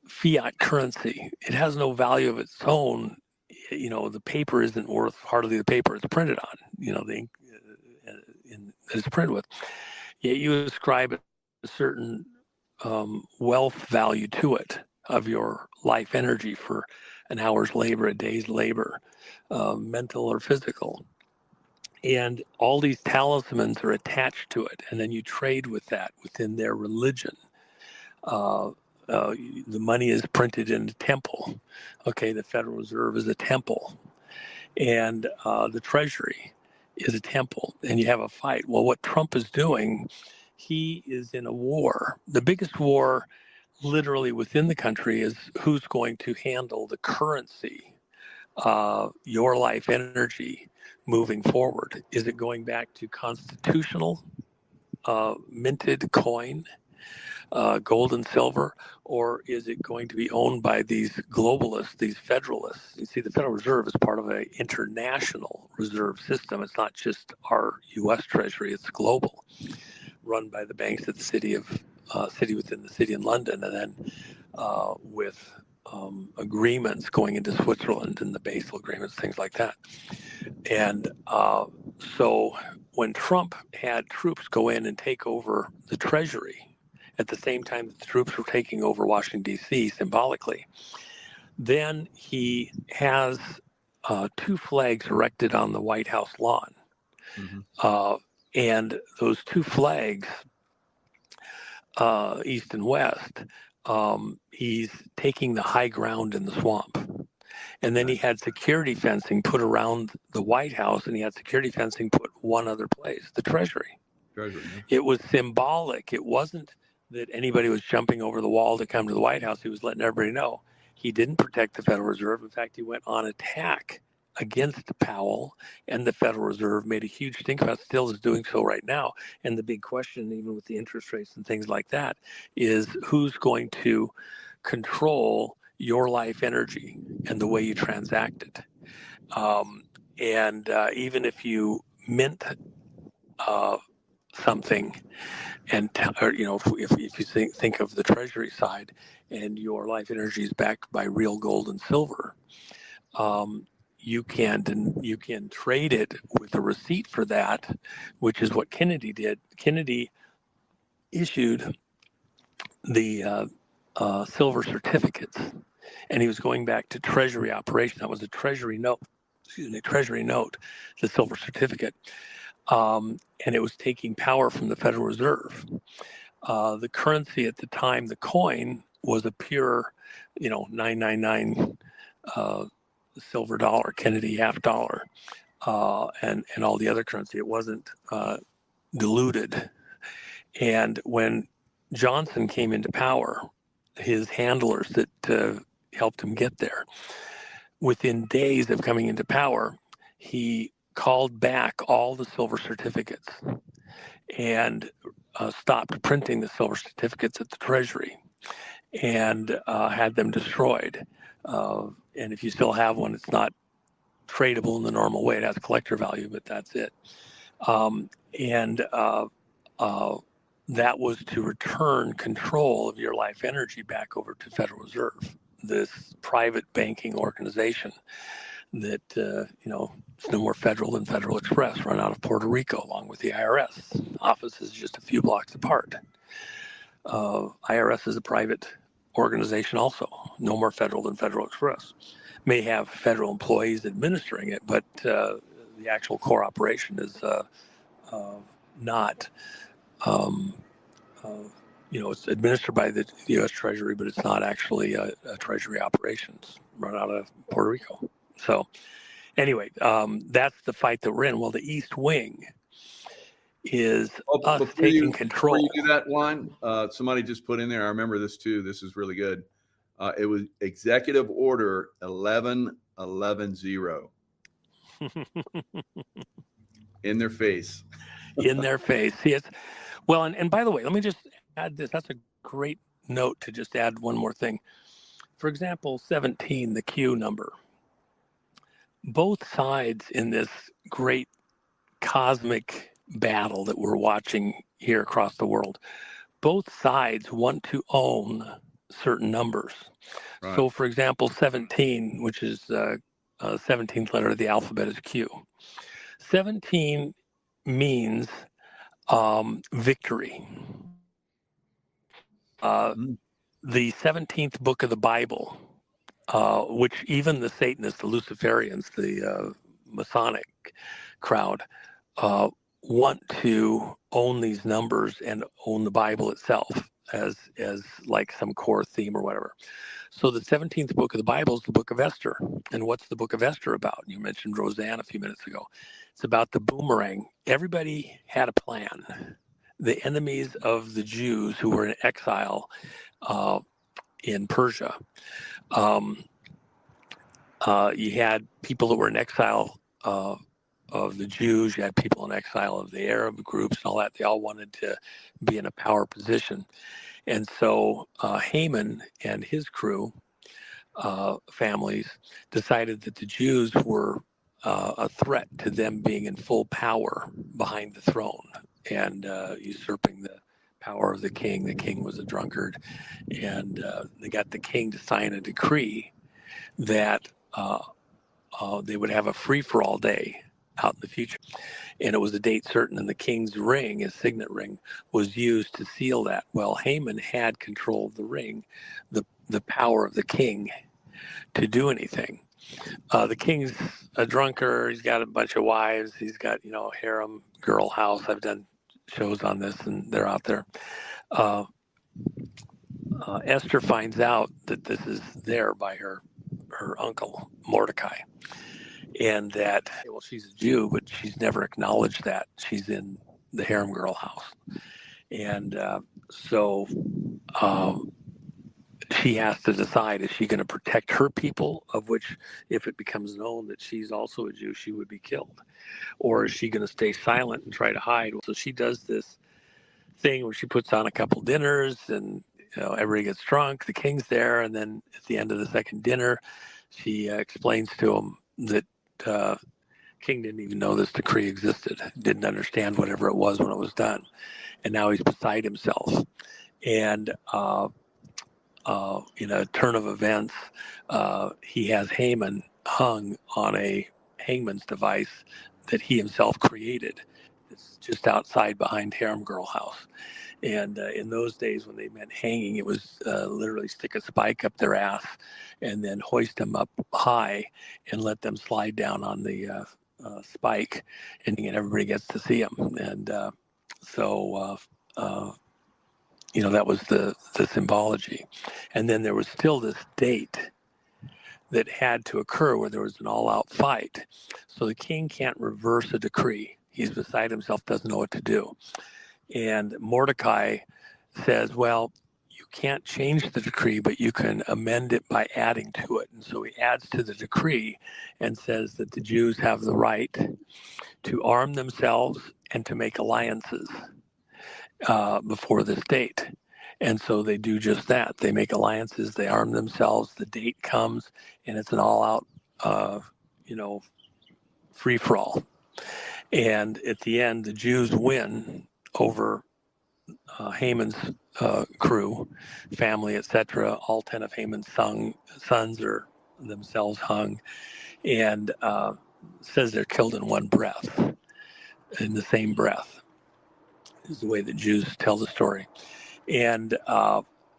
fiat currency. It has no value of its own. You know, the paper isn't worth hardly the paper it's printed on, you know, the ink that it's printed with. Yet you ascribe a certain wealth value to it of your life energy for an hour's labor, a day's labor, mental or physical. And all these talismans are attached to it. And then you trade with that within their religion. The money is printed in a temple. Okay, the Federal Reserve is a temple. And the Treasury is a temple. And you have a fight. Well, what Trump is doing, he is in a war. The biggest war literally within the country is who's going to handle the currency, your life energy moving forward. Is it going back to constitutional minted coin gold and silver, or is it going to be owned by these globalists, these federalists? You see, the Federal Reserve is part of an international reserve system. It's not just our U.S. Treasury; it's global, run by the banks at the city within the city in London, and then with agreements going into Switzerland and the Basel agreements, things like that. And so when Trump had troops go in and take over the Treasury at the same time that the troops were taking over Washington, D.C. symbolically, then he has 2 flags erected on the White House lawn. And those 2 flags, east and west, he's taking the high ground in the swamp. And then he had security fencing put around the White House, and he had security fencing put one other place, the Treasury. It was symbolic. It wasn't that anybody was jumping over the wall to come to the White House. He was letting everybody know. He didn't protect the Federal Reserve. In fact, he went on attack against Powell and the Federal Reserve, made a huge stink about it, still is doing so right now. And the big question, even with the interest rates and things like that, is who's going to control your life energy and the way you transact it. Even if you mint something, and if you think of the Treasury side, and your life energy is backed by real gold and silver, you can trade it with a receipt for that, which is what Kennedy did. Kennedy issued the silver certificates, and he was going back to Treasury operation. That was a Treasury note, the silver certificate, and it was taking power from the Federal Reserve. The currency at the time, the coin, was a pure, 999 silver dollar, Kennedy half dollar, and all the other currency. It wasn't diluted. And when Johnson came into power, his handlers that helped him get there, within days of coming into power, he called back all the silver certificates and stopped printing the silver certificates at the Treasury and had them destroyed. And if you still have one, it's not tradable in the normal way. It has collector value, but that's it. That was to return control of your life energy back over to Federal Reserve, this private banking organization that, it's no more federal than Federal Express, run out of Puerto Rico, along with the IRS. Office is just a few blocks apart. IRS is a private organization also, no more federal than Federal Express. May have federal employees administering it, but the actual core operation is not, it's administered by the U.S. Treasury, but it's not actually a Treasury operations run out of Puerto Rico. So anyway, that's the fight that we're in. Well, the East Wing is us taking control. Before you do that, Juan, somebody just put in there, I remember this too, this is really good. It was Executive Order 11110. In their face. In their face. Yes. Well, and by the way, let me just add this. That's a great note to just add one more thing. For example, 17, the Q number. Both sides in this great cosmic battle that we're watching here across the world, both sides want to own certain numbers. Right. So, for example, 17, which is the 17th letter of the alphabet, is Q. 17 means victory. The 17th book of the Bible, which even the Satanists, the Luciferians, the Masonic crowd, want to own these numbers and own the Bible itself as like some core theme or whatever. So the 17th book of the Bible is the book of Esther. And what's the book of Esther about? You mentioned Roseanne a few minutes ago. It's about the boomerang. Everybody had a plan. The enemies of the Jews who were in exile in Persia. You had people that were in exile of the Jews. You had people in exile of the Arab groups and all that. They all wanted to be in a power position. And so Haman and his crew, families, decided that the Jews were a threat to them being in full power behind the throne and usurping the power of the king. The king was a drunkard. And they got the king to sign a decree that they would have a free-for-all day out in the future. And it was a date certain, and the king's ring, his signet ring, was used to seal that. Well, Haman had control of the ring, the power of the king to do anything. The king's a drunkard. He's got a bunch of wives. He's got, a harem girl house. I've done shows on this, and they're out there. Esther finds out that this is there by her uncle, Mordecai. And that, well, she's a Jew, but she's never acknowledged that. She's in the harem girl house. And so she has to decide, is she going to protect her people, of which, if it becomes known that she's also a Jew, she would be killed? Or is she going to stay silent and try to hide? So she does this thing where she puts on a couple dinners and everybody gets drunk. The king's there. And then at the end of the second dinner, she explains to him that king didn't even know this decree existed, didn't understand whatever it was when it was done. And now he's beside himself. And in a turn of events, he has Haman hung on a hangman's device that he himself created. It's just outside behind Harem Girl House. And in those days when they meant hanging, it was literally stick a spike up their ass and then hoist them up high and let them slide down on the spike, and everybody gets to see them. And so that was the symbology. And then there was still this date that had to occur where there was an all-out fight. So the king can't reverse a decree. He's beside himself, doesn't know what to do. And Mordecai says, well, you can't change the decree, but you can amend it by adding to it. And so he adds to the decree and says that the Jews have the right to arm themselves and to make alliances before this date. And so they do just that. They make alliances, they arm themselves, the date comes, and it's an all-out, free-for-all. And at the end, the Jews win over Haman's crew, family, etc. All 10 of Haman's sons are themselves hung, and says they're killed in one breath, in the same breath, is the way that Jews tell the story. And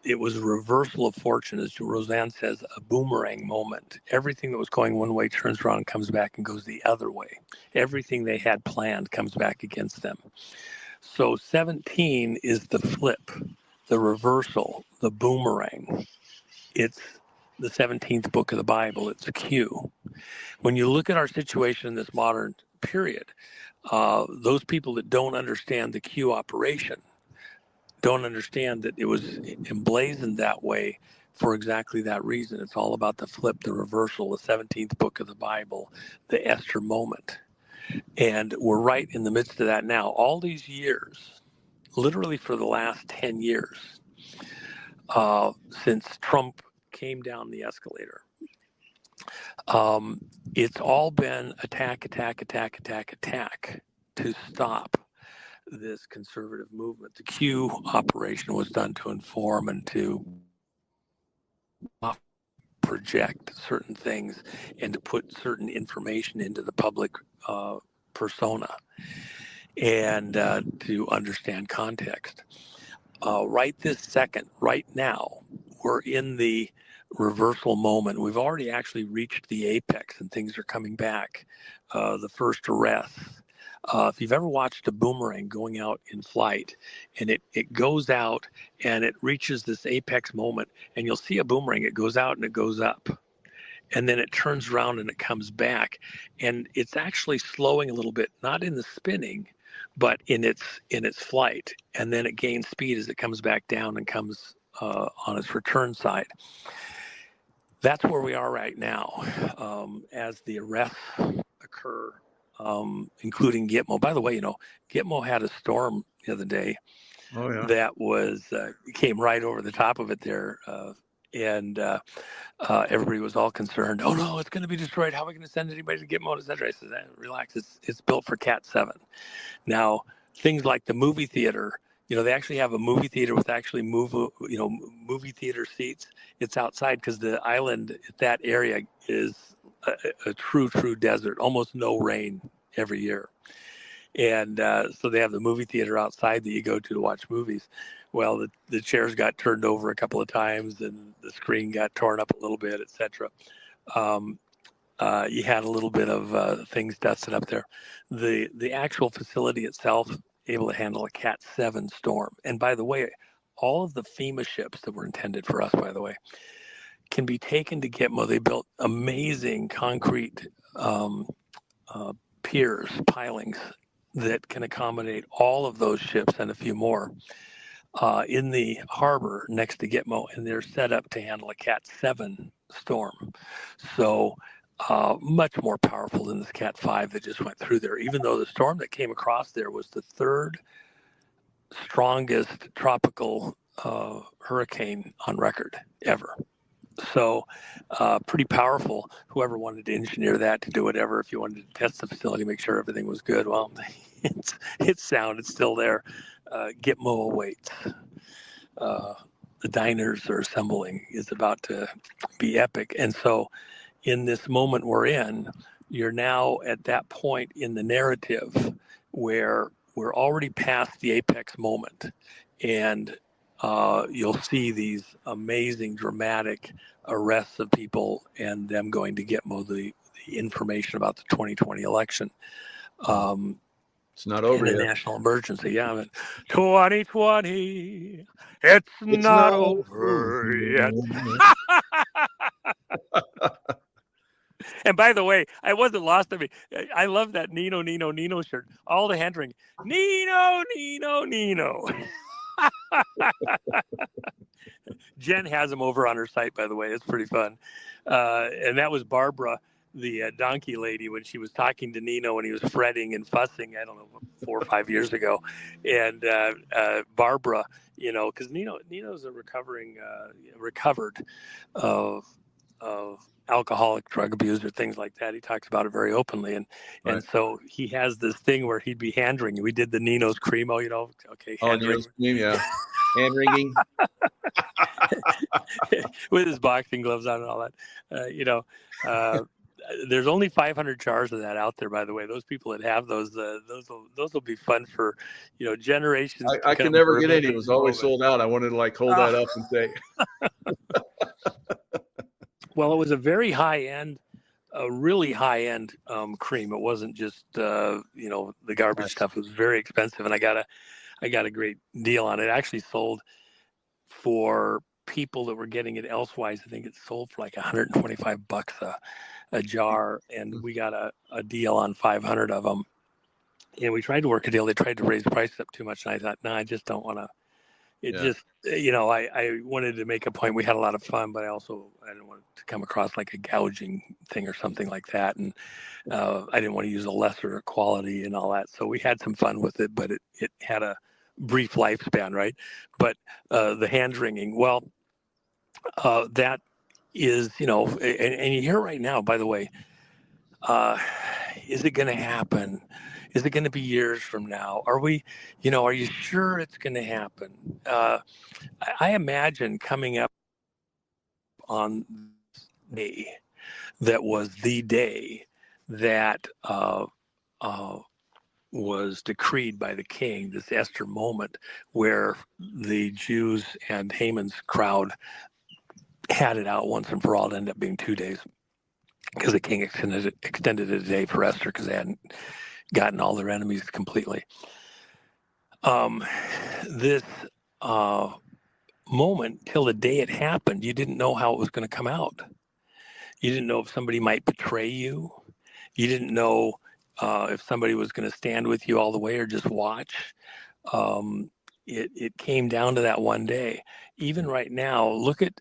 it was a reversal of fortune, as Roseanne says, a boomerang moment. Everything that was going one way turns around and comes back and goes the other way. Everything they had planned comes back against them. So 17 is the flip, the reversal, the boomerang. It's the 17th book of the Bible. It's Q. When you look at our situation in this modern period, those people that don't understand the Q operation don't understand that it was emblazoned that way for exactly that reason. It's all about the flip, the reversal, the 17th book of the Bible, the Esther moment. And we're right in the midst of that now. All these years, literally for the last 10 years, since Trump came down the escalator, it's all been attack to stop this conservative movement. The Q operation was done to inform and to project certain things and to put certain information into the public persona and to understand context. Right this second, right now, we're in the reversal moment. We've already actually reached the apex and things are coming back. The first arrests. If you've ever watched a boomerang going out in flight and it goes out and it reaches this apex moment, and you'll see a boomerang, it goes out and it goes up. And then it turns around and it comes back. And it's actually slowing a little bit, not in the spinning, but in its flight. And then it gains speed as it comes back down and comes on its return side. That's where we are right now. As the arrests occur, including Gitmo. By the way, Gitmo had a storm the other day Oh yeah. that was came right over the top of it there, and everybody was all concerned. Oh no, it's going to be destroyed. How are we going to send anybody to Gitmo, etc.? I said, relax. It's built for Cat 7. Now, things like the movie theater. They actually have a movie theater with actually movie theater seats. It's outside because the island, that area is a true desert, almost no rain every year. And so they have the movie theater outside that you go to watch movies. Well, the chairs got turned over a couple of times and the screen got torn up a little bit, etc. You had a little bit of things dusted up there. The actual facility itself able to handle a Cat 7 storm. And by the way, all of the FEMA ships that were intended for us, by the way, can be taken to Gitmo. They built amazing concrete piers, pilings that can accommodate all of those ships and a few more in the harbor next to Gitmo, and they're set up to handle a Cat 7 storm. So much more powerful than this Cat 5 that just went through there, even though the storm that came across there was the third strongest tropical hurricane on record ever. So pretty powerful. Whoever wanted to engineer that to do whatever, if you wanted to test the facility, make sure everything was good, well, it's sound. It's still there. Gitmo awaits. The diners are assembling. It's about to be epic. And so in this moment we're in, you're now at that point in the narrative where we're already past the apex moment. And you'll see these amazing, dramatic arrests of people and them going to Gitmo the information about the 2020 election. It's not over in a yet. national emergency. Yeah, but 2020, it's not over yet. And by the way, I wasn't lost on me. I love that Nino shirt. All the hand wringing. Nino. Jen has them over on her site, by the way. It's pretty fun. And that was Barbara, the donkey lady, when she was talking to Nino when he was fretting and fussing, I don't know, 4 or 5 years ago. And Barbara, because Nino's a recovered of alcoholic, drug abuser, things like that. He talks about it very openly. And so he has this thing where he'd be hand wringing. We did the Nino's Cremo, okay. Hand Nino's Cream, yeah. Hand wringing. With his boxing gloves on and all that. There's only 500 jars of that out there, by the way. Those people that have those will be fun for, generations. I can never get any. It was always sold out. I wanted to hold that up and say. Well, it was a very high-end, really high-end cream. It wasn't just, the garbage stuff. It was very expensive, and I got a great deal on it. It actually sold for people that were getting it elsewise. I think it sold for like $125 a jar, and we got a deal on 500 of them. And we tried to work a deal. They tried to raise the price up too much, and I thought, no, I just don't want to. I wanted to make a point. We had a lot of fun, but I didn't want it to come across like a gouging thing or something like that. And I didn't want to use a lesser quality and all that. So we had some fun with it, but it had a brief lifespan, right? But the hand wringing, well, that is, and you hear right now, by the way, is it going to happen? Is it going to be years from now? Are you sure it's going to happen? I imagine coming up on this day that was the day that was decreed by the king, this Esther moment where the Jews and Haman's crowd had it out once and for all. It ended up being 2 days because the king extended it a day for Esther because they hadn't gotten all their enemies completely. This moment, till the day it happened, you didn't know how it was going to come out. You didn't know if somebody might betray you. You didn't know if somebody was going to stand with you all the way or just watch. It came down to that one day. Even right now, look at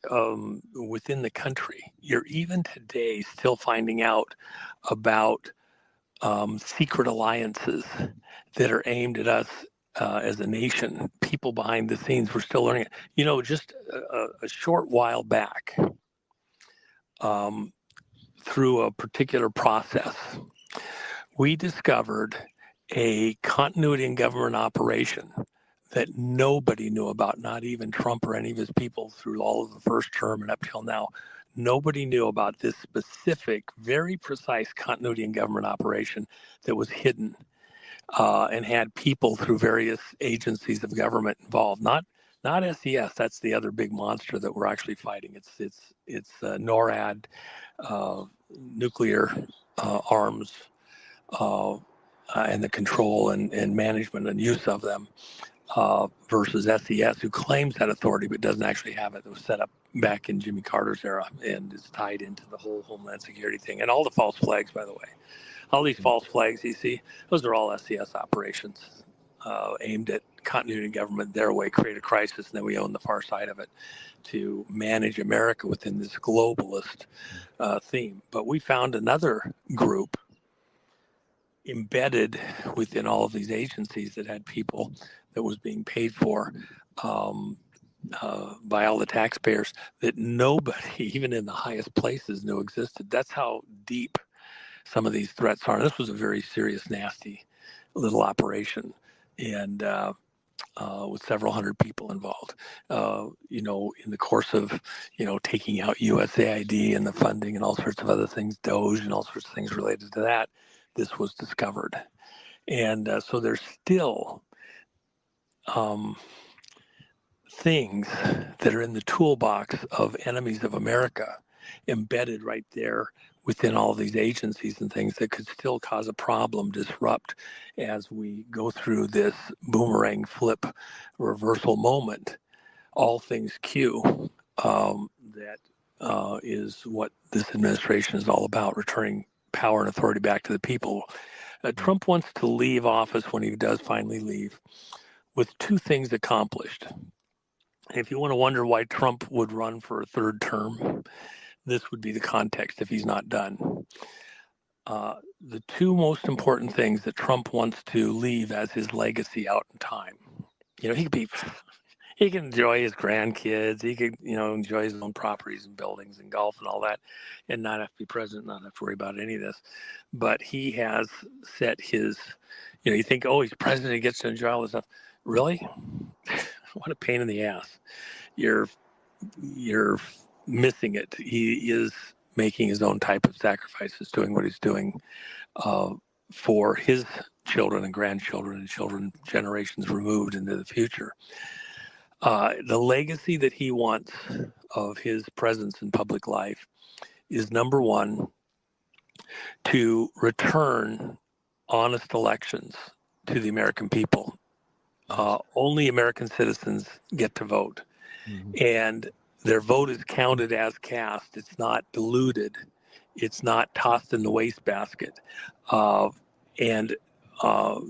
within the country, you're even today still finding out about secret alliances that are aimed at us as a nation. People behind the scenes, we're still learning it. You know, just a short while back, through a particular process, we discovered a continuity in government operation that nobody knew about, not even Trump or any of his people through all of the first term and up till now. Nobody knew about this specific, very precise continuity in government operation that was hidden and had people through various agencies of government involved. Not SES. That's the other big monster that we're actually fighting. It's NORAD, nuclear arms, and the control and management and use of them. Versus SES, who claims that authority but doesn't actually have it. It was set up back in Jimmy Carter's era and is tied into the whole Homeland Security thing. And all the false flags, by the way. All these false flags you see, those are all SES operations aimed at continuity of government their way, create a crisis, and then we own the far side of it to manage America within this globalist theme. But we found another group embedded within all of these agencies that had people that was being paid for by all the taxpayers that nobody, even in the highest places, knew existed. That's how deep some of these threats are. This was a very serious, nasty little operation, and with several hundred people involved. You know, in the course of, you know, taking out USAID and the funding and all sorts of other things, Doge and all sorts of things related to that, this was discovered. And so there's still things that are in the toolbox of enemies of America embedded right there within all of these agencies and things that could still cause a problem, disrupt as we go through this boomerang flip reversal moment. All things Q, that is what this administration is all about, returning power and authority back to the people. Trump wants to leave office when he does finally leave with two things accomplished. If you want to wonder why Trump would run for a third term, this would be the context if he's not done. The two most important things that Trump wants to leave as his legacy out in time. You know, he can enjoy his grandkids. He could, you know, enjoy his own properties and buildings and golf and all that, and not have to be president, not have to worry about any of this. But he has set his, you know, you think, oh, he's president, he gets to enjoy all this stuff. Really? What a pain in the ass. You're missing it. He is making his own type of sacrifices, doing what he's doing for his children and grandchildren and children generations removed into the future. The legacy that he wants of his presence in public life is, number one, to return honest elections to the American people. Only American citizens get to vote. Mm-hmm. And their vote is counted as cast. It's not diluted. It's not tossed in the wastebasket and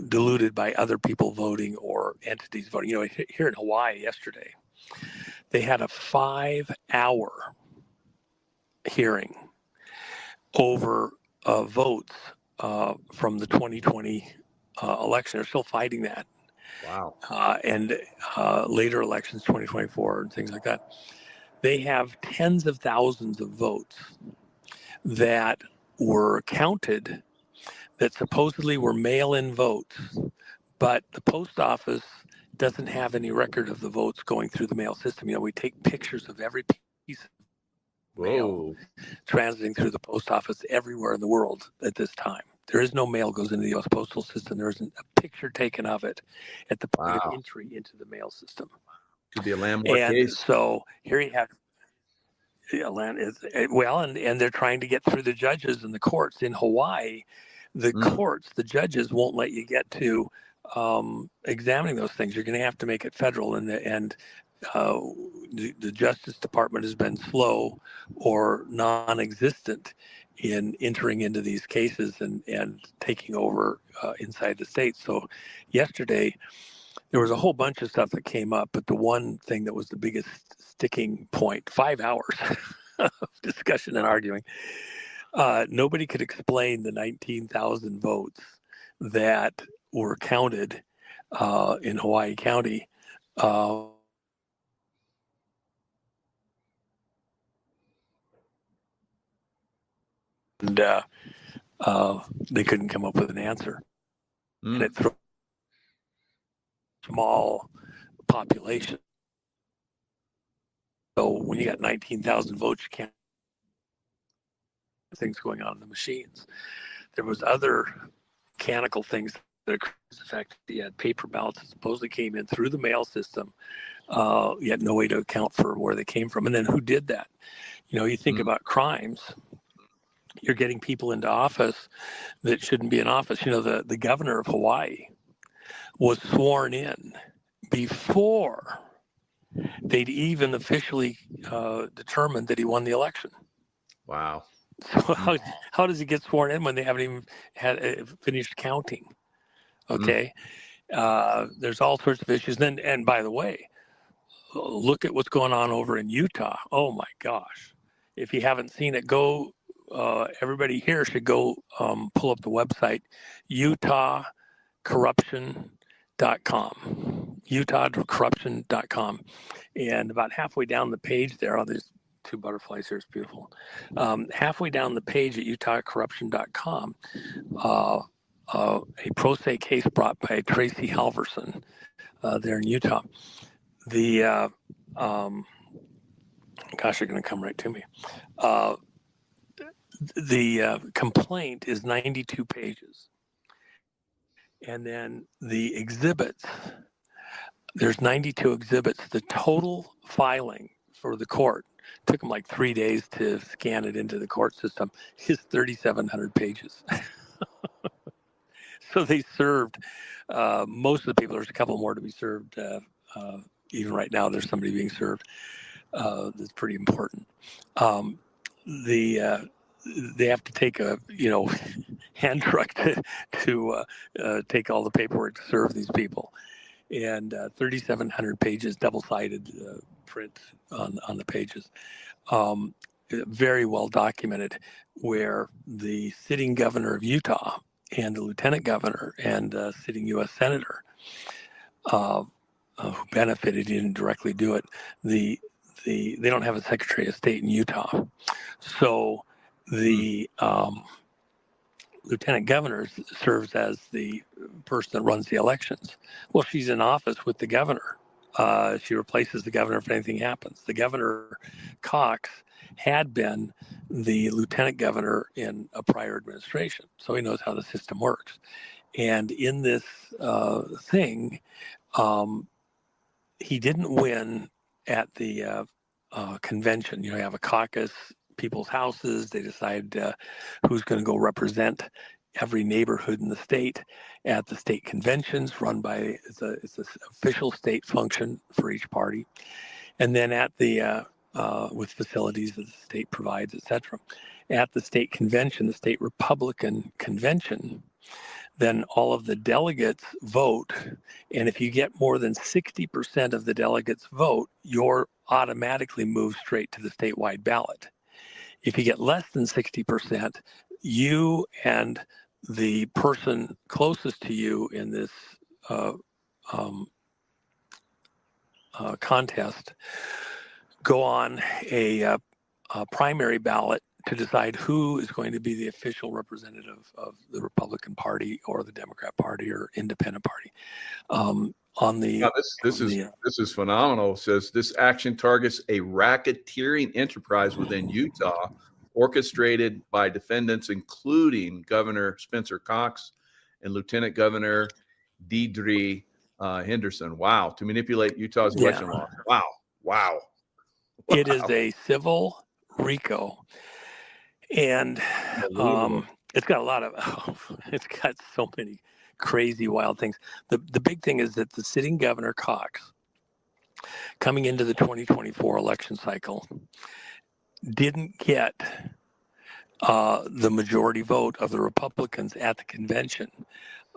diluted by other people voting or entities voting. You know, here in Hawaii yesterday, they had a 5-hour hearing over votes from the 2020 election. They're still fighting that. Wow. And later elections, 2024 and things like that. They have tens of thousands of votes that were counted that supposedly were mail-in votes, but the post office doesn't have any record of the votes going through the mail system. You know, we take pictures of every piece of mail transiting through the post office everywhere in the world at this time. There is no mail goes into the U.S. postal system. There isn't a picture taken of it at the point of entry into the mail system. Could be a landmark and case. So here you have, and they're trying to get through the judges and the courts in Hawaii. The courts, the judges won't let you get to examining those things. You're going to have to make it federal, and the Justice Department has been slow or non-existent in entering into these cases and taking over inside the state. So yesterday, there was a whole bunch of stuff that came up, but the one thing that was the biggest sticking point, 5 hours of discussion and arguing, Nobody could explain the 19,000 votes that were counted in Hawaii County. And they couldn't come up with an answer. And it threw a small population. So when you got 19,000 votes, you can't things going on in the machines. There was other mechanical things that occurred. The fact that you had paper ballots that supposedly came in through the mail system. You had no way to account for where they came from. And then who did that? You know, you think about crimes. You're getting people into office that shouldn't be in office. You know, the governor of Hawaii was sworn in before they'd even officially determined that he won the election. Wow. So how does he get sworn in when they haven't even had finished counting? Okay. There's all sorts of issues. And by the way, look at what's going on over in Utah. Oh my gosh. If you haven't seen it, go, everybody here should go pull up the website, utahcorruption.com, utahcorruption.com. And about halfway down the page there, there's two butterflies here, it's beautiful. Halfway down the page at utahcorruption.com, a pro se case brought by Tracy Halverson there in Utah. The gosh, they're going to come right to me. The complaint is 92 pages. And then the exhibits, there's 92 exhibits. The total filing for the court, took them like 3 days to scan it into the court system, is 3,700 pages. So they served most of the people. There's a couple more to be served. Even right now, there's somebody being served. That's pretty important. They have to take a hand truck to take all the paperwork to serve these people, and 3,700 pages, double-sided print on the pages. Very well documented, where the sitting governor of Utah and the lieutenant governor and sitting U.S. senator who benefited, didn't directly do it. They don't have a Secretary of State in Utah, so the lieutenant governor serves as the person that runs the elections. Well, she's in office with the governor. She replaces the governor if anything happens. The governor, Cox, had been the lieutenant governor in a prior administration, so he knows how the system works. And in this thing, he didn't win at the convention. You have a caucus, people's houses. They decide who's going to go represent every neighborhood in the state at the state conventions run by, it's an official state function for each party. And then at the, with facilities that the state provides, etc. At the state convention, the state Republican convention, then all of the delegates vote. And if you get more than 60% of the delegates vote, you're automatically moved straight to the statewide ballot. If you get less than 60%, you and the person closest to you in this contest go on a primary ballot to decide who is going to be the official representative of the Republican Party or the Democrat Party or Independent Party. This is phenomenal. It says this action targets a racketeering enterprise within Utah, orchestrated by defendants including Governor Spencer Cox and Lieutenant Governor Deidre Henderson. Wow, to manipulate Utah's election law. Wow. It is a civil RICO, and it's got a lot of. It's got so many crazy, wild things. The big thing is that the sitting governor Cox, coming into the 2024 election cycle, didn't get the majority vote of the Republicans at the convention.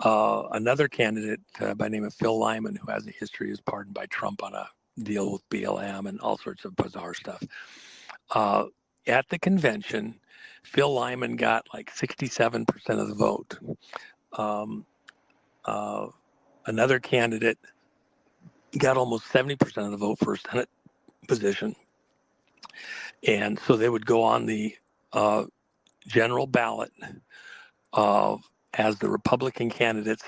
Another candidate by the name of Phil Lyman, who has a history, is pardoned by Trump on a deal with BLM and all sorts of bizarre stuff. At the convention, Phil Lyman got like 67% of the vote. Another candidate got almost 70% of the vote for a Senate position. And so they would go on the general ballot as the Republican candidates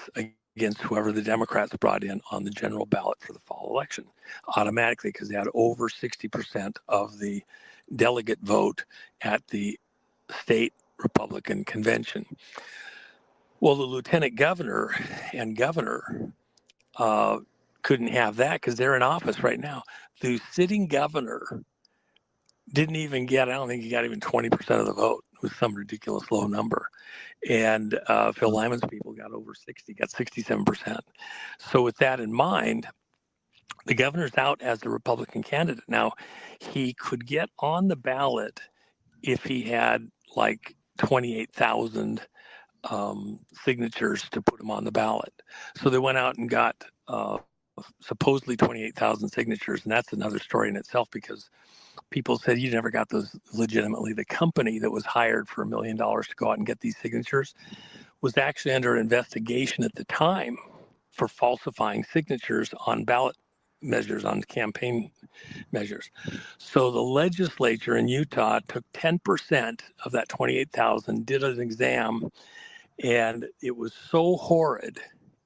against whoever the Democrats brought in on the general ballot for the fall election automatically, because they had over 60% of the delegate vote at the state Republican convention. Well, the lieutenant governor and governor couldn't have that because they're in office right now. The sitting governor didn't even get, I don't think he got even 20% of the vote. It was some ridiculous low number. And Phil Lyman's people got over 60, got 67%. So with that in mind, the governor's out as the Republican candidate. Now, he could get on the ballot if he had like 28,000 signatures to put him on the ballot. So they went out and got supposedly 28,000 signatures. And that's another story in itself, because people said you never got those legitimately. The company that was hired for $1 million to go out and get these signatures was actually under investigation at the time for falsifying signatures on ballot measures, on campaign measures. So the legislature in Utah took 10% of that 28,000, did an exam, and it was so horrid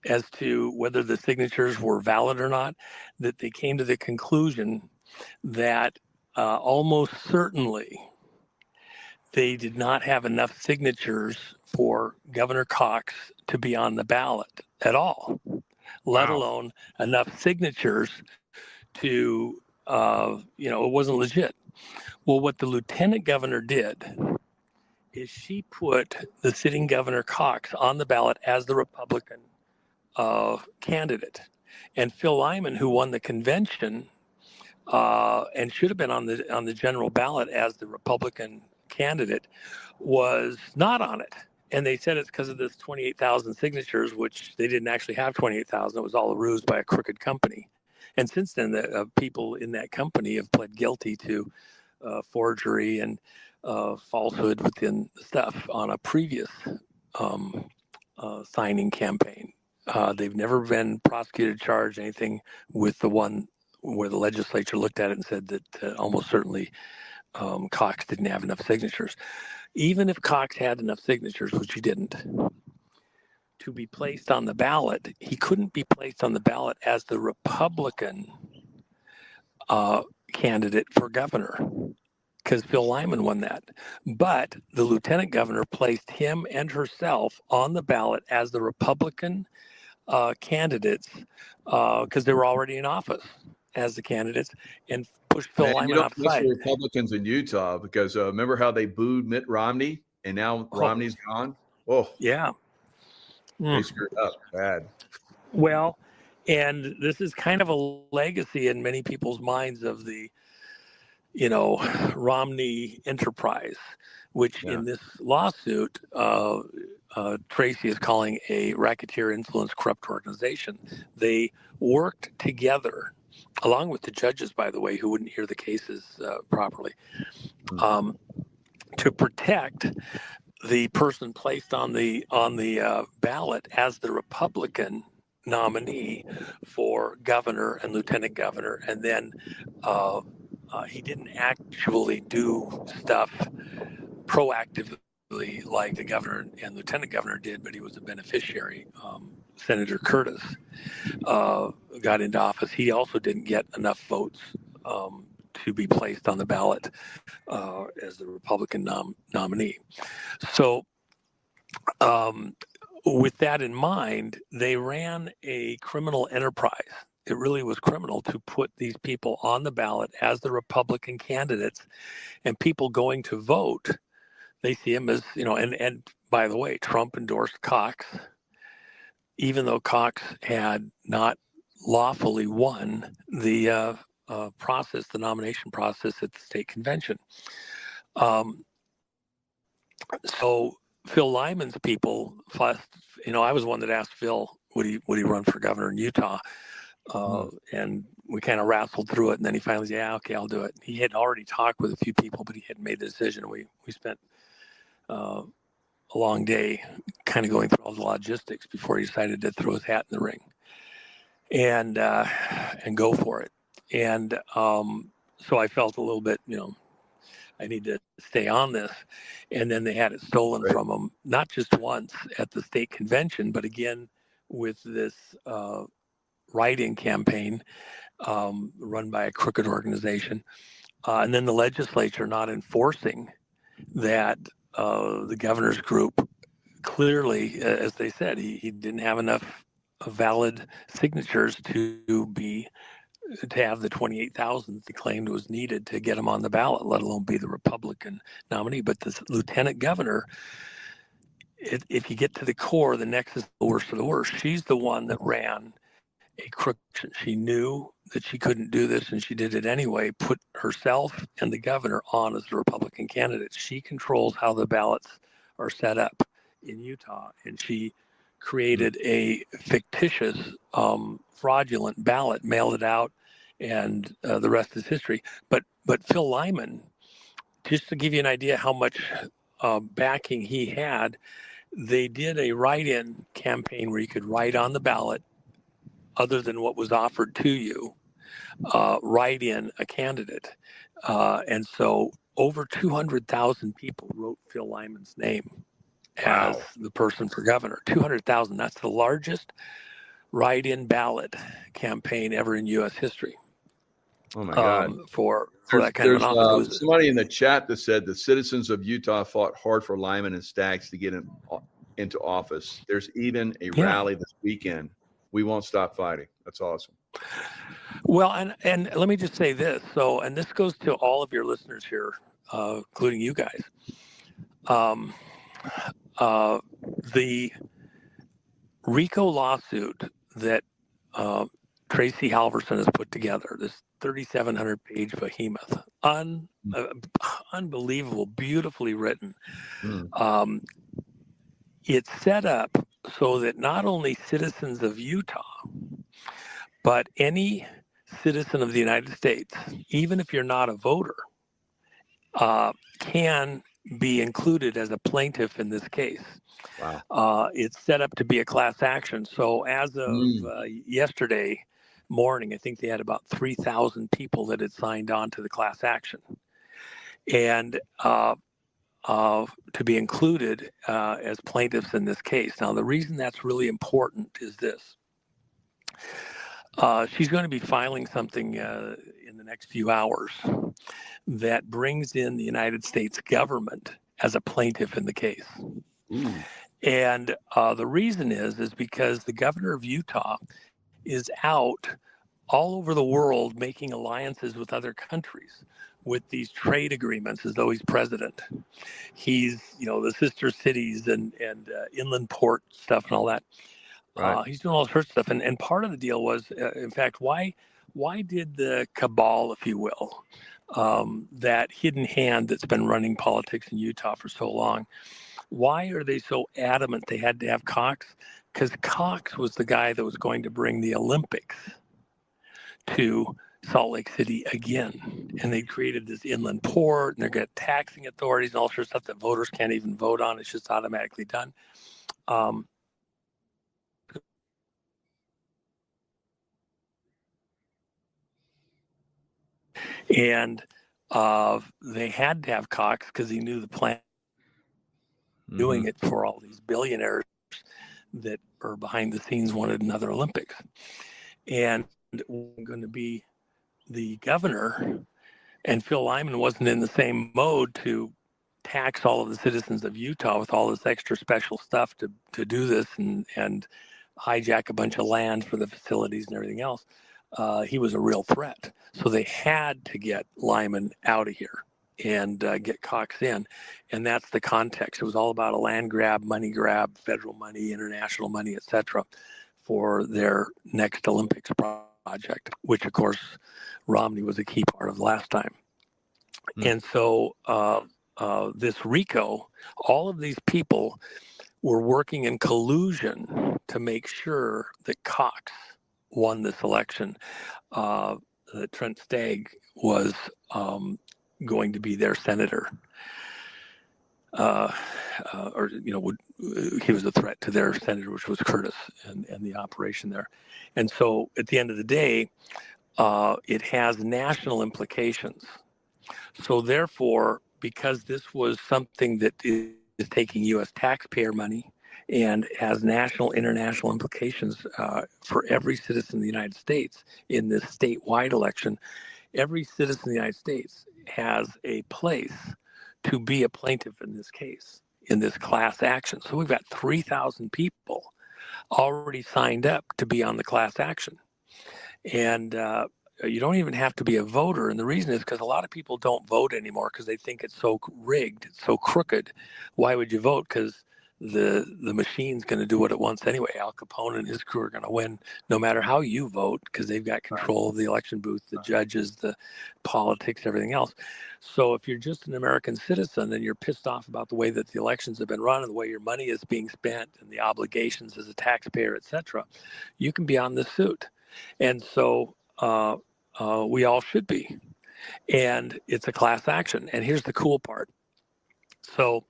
as to whether the signatures were valid or not that they came to the conclusion that almost certainly they did not have enough signatures for Governor Cox to be on the ballot at all, let alone enough signatures to, it wasn't legit. Well, what the lieutenant governor did is she put the sitting Governor Cox on the ballot as the Republican candidate. And Phil Lyman, who won the convention, and should have been on the general ballot as the Republican candidate, was not on it. And they said it's because of this 28,000 signatures, which they didn't actually have 28,000. It was all a ruse by a crooked company. And since then, the people in that company have pled guilty to forgery and falsehood within stuff on a previous signing campaign. They've never been prosecuted, charged, anything with the one where the legislature looked at it and said that almost certainly Cox didn't have enough signatures. Even if Cox had enough signatures, which he didn't, to be placed on the ballot, he couldn't be placed on the ballot as the Republican candidate for governor, because Phil Lyman won that. But the lieutenant governor placed him and herself on the ballot as the Republican candidates because they were already in office as the candidates, and pushed Phil Lyman you don't outside. miss the Republicans in Utah, because remember how they booed Mitt Romney, and now Romney's gone? Oh, yeah. They screwed up bad. Well, and this is kind of a legacy in many people's minds of the, Romney enterprise, which in this lawsuit, Tracy is calling a racketeer influence corrupt organization. They worked together, along with the judges, by the way, who wouldn't hear the cases properly, to protect the person placed on the ballot as the Republican nominee for governor and lieutenant governor. And then he didn't actually do stuff proactively like the governor and lieutenant governor did, but he was a beneficiary. Senator Curtis got into office. He also didn't get enough votes to be placed on the ballot as the Republican nominee. So with that in mind, they ran a criminal enterprise. It really was criminal to put these people on the ballot as the Republican candidates, and people going to vote, they see him as, and by the way, Trump endorsed Cox, even though Cox had not lawfully won the the nomination process at the state convention. So Phil Lyman's people, I was one that asked Phil, would he run for governor in Utah? And we kind of wrestled through it, and then he finally said, yeah, okay, I'll do it. He had already talked with a few people, but he hadn't made the decision. We spent a long day, kind of going through all the logistics before he decided to throw his hat in the ring and go for it. And so I felt a little bit, I need to stay on this. And then they had it stolen from him, not just once at the state convention, but again with this write-in campaign run by a crooked organization. And then the legislature not enforcing that. The governor's group clearly, as they said, he didn't have enough valid signatures to have the 28,000 he claimed was needed to get him on the ballot, let alone be the Republican nominee. But this lieutenant governor, if you get to the core, the nexus, the worst of the worst, she's the one that ran a crook. She knew that she couldn't do this, and she did it anyway, put herself and the governor on as the Republican candidate. She controls how the ballots are set up in Utah, and she created a fictitious, fraudulent ballot, mailed it out, and the rest is history. But Phil Lyman, just to give you an idea how much backing he had, they did a write-in campaign where you could write on the ballot, other than what was offered to you, write in a candidate. And so over 200,000 people wrote Phil Lyman's name as the person for governor. 200,000. That's the largest write-in ballot campaign ever in U.S. history. Oh, my God. For that kind of an office. There's somebody in the chat that said the citizens of Utah fought hard for Lyman and Staggs to get into office. There's even a rally this weekend. We won't stop fighting. That's awesome. Well, and let me just say this. So, and this goes to all of your listeners here, including you guys. The RICO lawsuit that Tracy Halverson has put together, this 3,700-page behemoth, unbelievable, beautifully written. It's set up so that not only citizens of Utah, but any citizen of the United States, even if you're not a voter, can be included as a plaintiff in this case. Wow. It's set up to be a class action. So as of yesterday morning, I think they had about 3,000 people that had signed on to the class action. And to be included as plaintiffs in this case. Now, the reason that's really important is this. She's going to be filing something in the next few hours that brings in the United States government as a plaintiff in the case. And the reason is because the governor of Utah is out all over the world making alliances with other countries with these trade agreements as though he's president. He's, the sister cities and inland port stuff and all that. Right. He's doing all sorts of stuff. And part of the deal was, in fact, why did the cabal, if you will, that hidden hand that's been running politics in Utah for so long, why are they so adamant they had to have Cox? Because Cox was the guy that was going to bring the Olympics to Salt Lake City again. And they created this inland port, and they're got taxing authorities and all sorts of stuff that voters can't even vote on. It's just automatically done. And they had to have Cox because he knew the plan, doing it for all these billionaires that are behind the scenes wanted another Olympics. And going to be the governor, and Phil Lyman wasn't in the same mode to tax all of the citizens of Utah with all this extra special stuff to do this and hijack a bunch of land for the facilities and everything else. He was a real threat. So they had to get Lyman out of here and get Cox in. And that's the context. It was all about a land grab, money grab, federal money, international money, etc., for their next Olympics project, which, of course, Romney was a key part of last time. And so this RICO, all of these people were working in collusion to make sure that Cox won this election. That Trent Stagg was going to be their senator. or he was a threat to their senator, which was Curtis, and the operation there. And so, at the end of the day, it has national implications. So therefore, because this was something that is taking U.S. taxpayer money and has national, international implications for every citizen of the United States in this statewide election, every citizen of the United States has a place to be a plaintiff in this case, in this class action. So we've got 3,000 people already signed up to be on the class action. And you don't even have to be a voter. And the reason is because a lot of people don't vote anymore because they think it's so rigged, it's so crooked. Why would you vote? Because the machine's going to do what it wants anyway. Al Capone and his crew are going to win no matter how you vote because they've got control of the election booth, the judges, the politics, everything else. So if you're just an American citizen and you're pissed off about the way that the elections have been run and the way your money is being spent and the obligations as a taxpayer, etc., you can be on this suit. And so we all should be. And it's a class action. And here's the cool part. So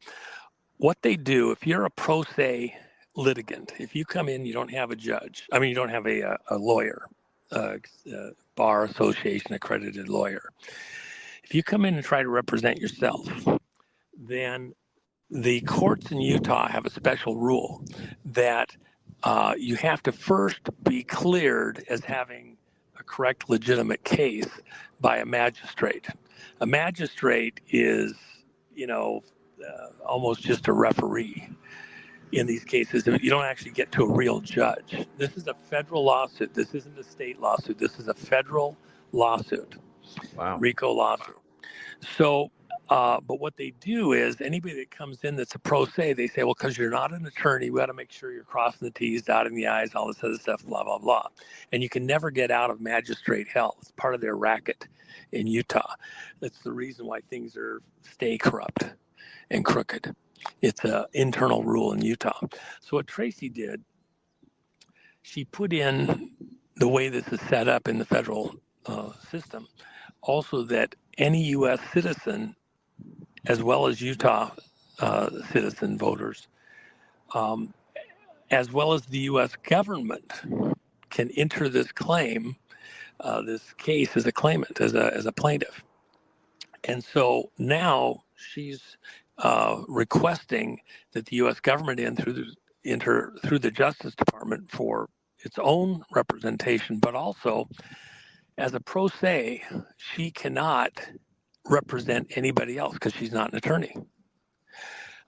what they do, if you're a pro se litigant, if you come in, you don't have a judge, you don't have a lawyer, bar association accredited lawyer. If you come in and try to represent yourself, then the courts in Utah have a special rule that you have to first be cleared as having a correct, legitimate case by a magistrate. A magistrate is, almost just a referee in these cases. You don't actually get to a real judge. This is a federal lawsuit. This isn't a state lawsuit. This is a federal lawsuit. Wow. RICO lawsuit. So, but what they do is anybody that comes in that's a pro se, they say, well, because you're not an attorney, we got to make sure you're crossing the T's, dotting the I's, all this other stuff, blah, blah, blah. And you can never get out of magistrate hell. It's part of their racket in Utah. That's the reason why things stay corrupt and crooked. It's an internal rule in Utah. So what Tracy did, she put in the way this is set up in the federal system, also that any U.S. citizen, as well as Utah citizen voters, as well as the U.S. government, can enter this claim, this case as a claimant, as a plaintiff. And so now she's requesting that the U.S. government enter through the Justice Department for its own representation, but also as a pro se, she cannot represent anybody else because she's not an attorney.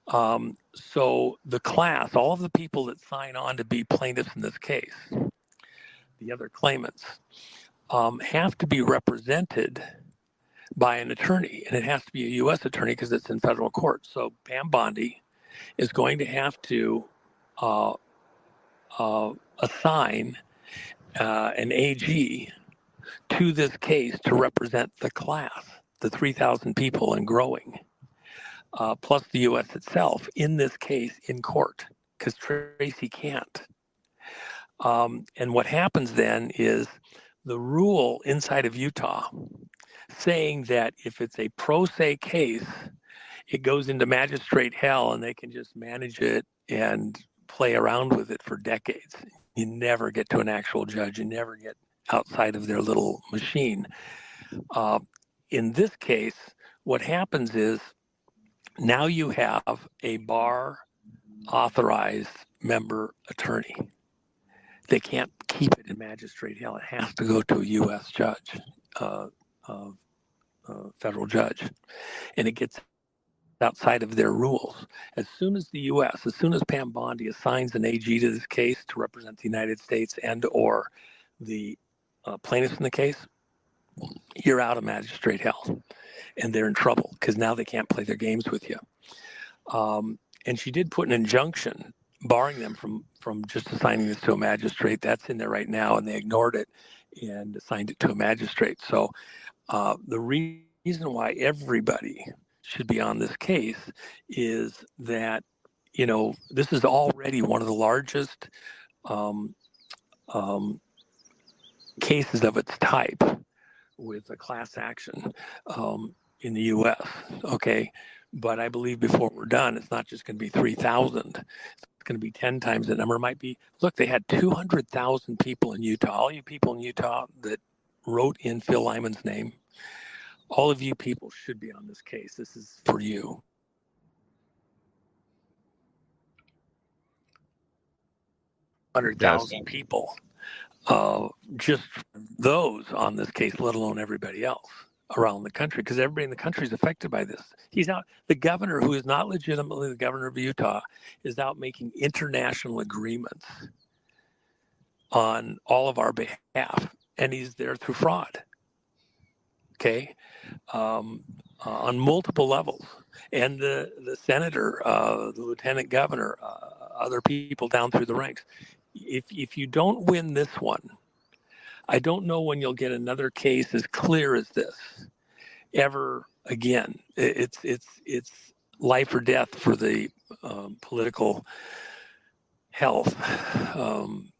So the class, all of the people that sign on to be plaintiffs in this case, the other claimants, have to be represented by an attorney, and it has to be a U.S. attorney because it's in federal court. So Pam Bondi is going to have to assign an AG to this case to represent the class, the 3,000 people and growing, plus the U.S. itself in this case in court, because Tracy can't. And what happens then is the rule inside of Utah saying that if it's a pro se case, it goes into magistrate hell and they can just manage it and play around with it for decades. You never get to an actual judge. You never get outside of their little machine. In this case, what happens is now you have a bar authorized member attorney. They can't keep it in magistrate hell. It has to go to a U.S. judge, federal judge, and it gets outside of their rules. As soon as Pam Bondi assigns an AG to this case to represent the United States and or the plaintiffs in the case, you're out of magistrate hell, and they're in trouble because now they can't play their games with you. And she did put an injunction barring them from just assigning this to a magistrate. That's in there right now, and they ignored it and assigned it to a magistrate. So the reason why everybody should be on this case is that, this is already one of the largest cases of its type with a class action. in the U.S. Okay, but I believe before we're done, it's not just going to be 3,000. It's going to be 10 times the number. It might be. Look, they had 200,000 people in Utah. All you people in Utah that wrote in Phil Lyman's name, all of you people should be on this case. This is for you. Yes. 100,000 people, just those on this case, let alone everybody else around the country, because everybody in the country is affected by this. He's out. The governor, who is not legitimately the governor of Utah, is out making international agreements on all of our behalf, and he's there through fraud. Okay, on multiple levels, and the senator, the lieutenant governor, other people down through the ranks. If you don't win this one, I don't know when you'll get another case as clear as this ever again. It's life or death for the political health,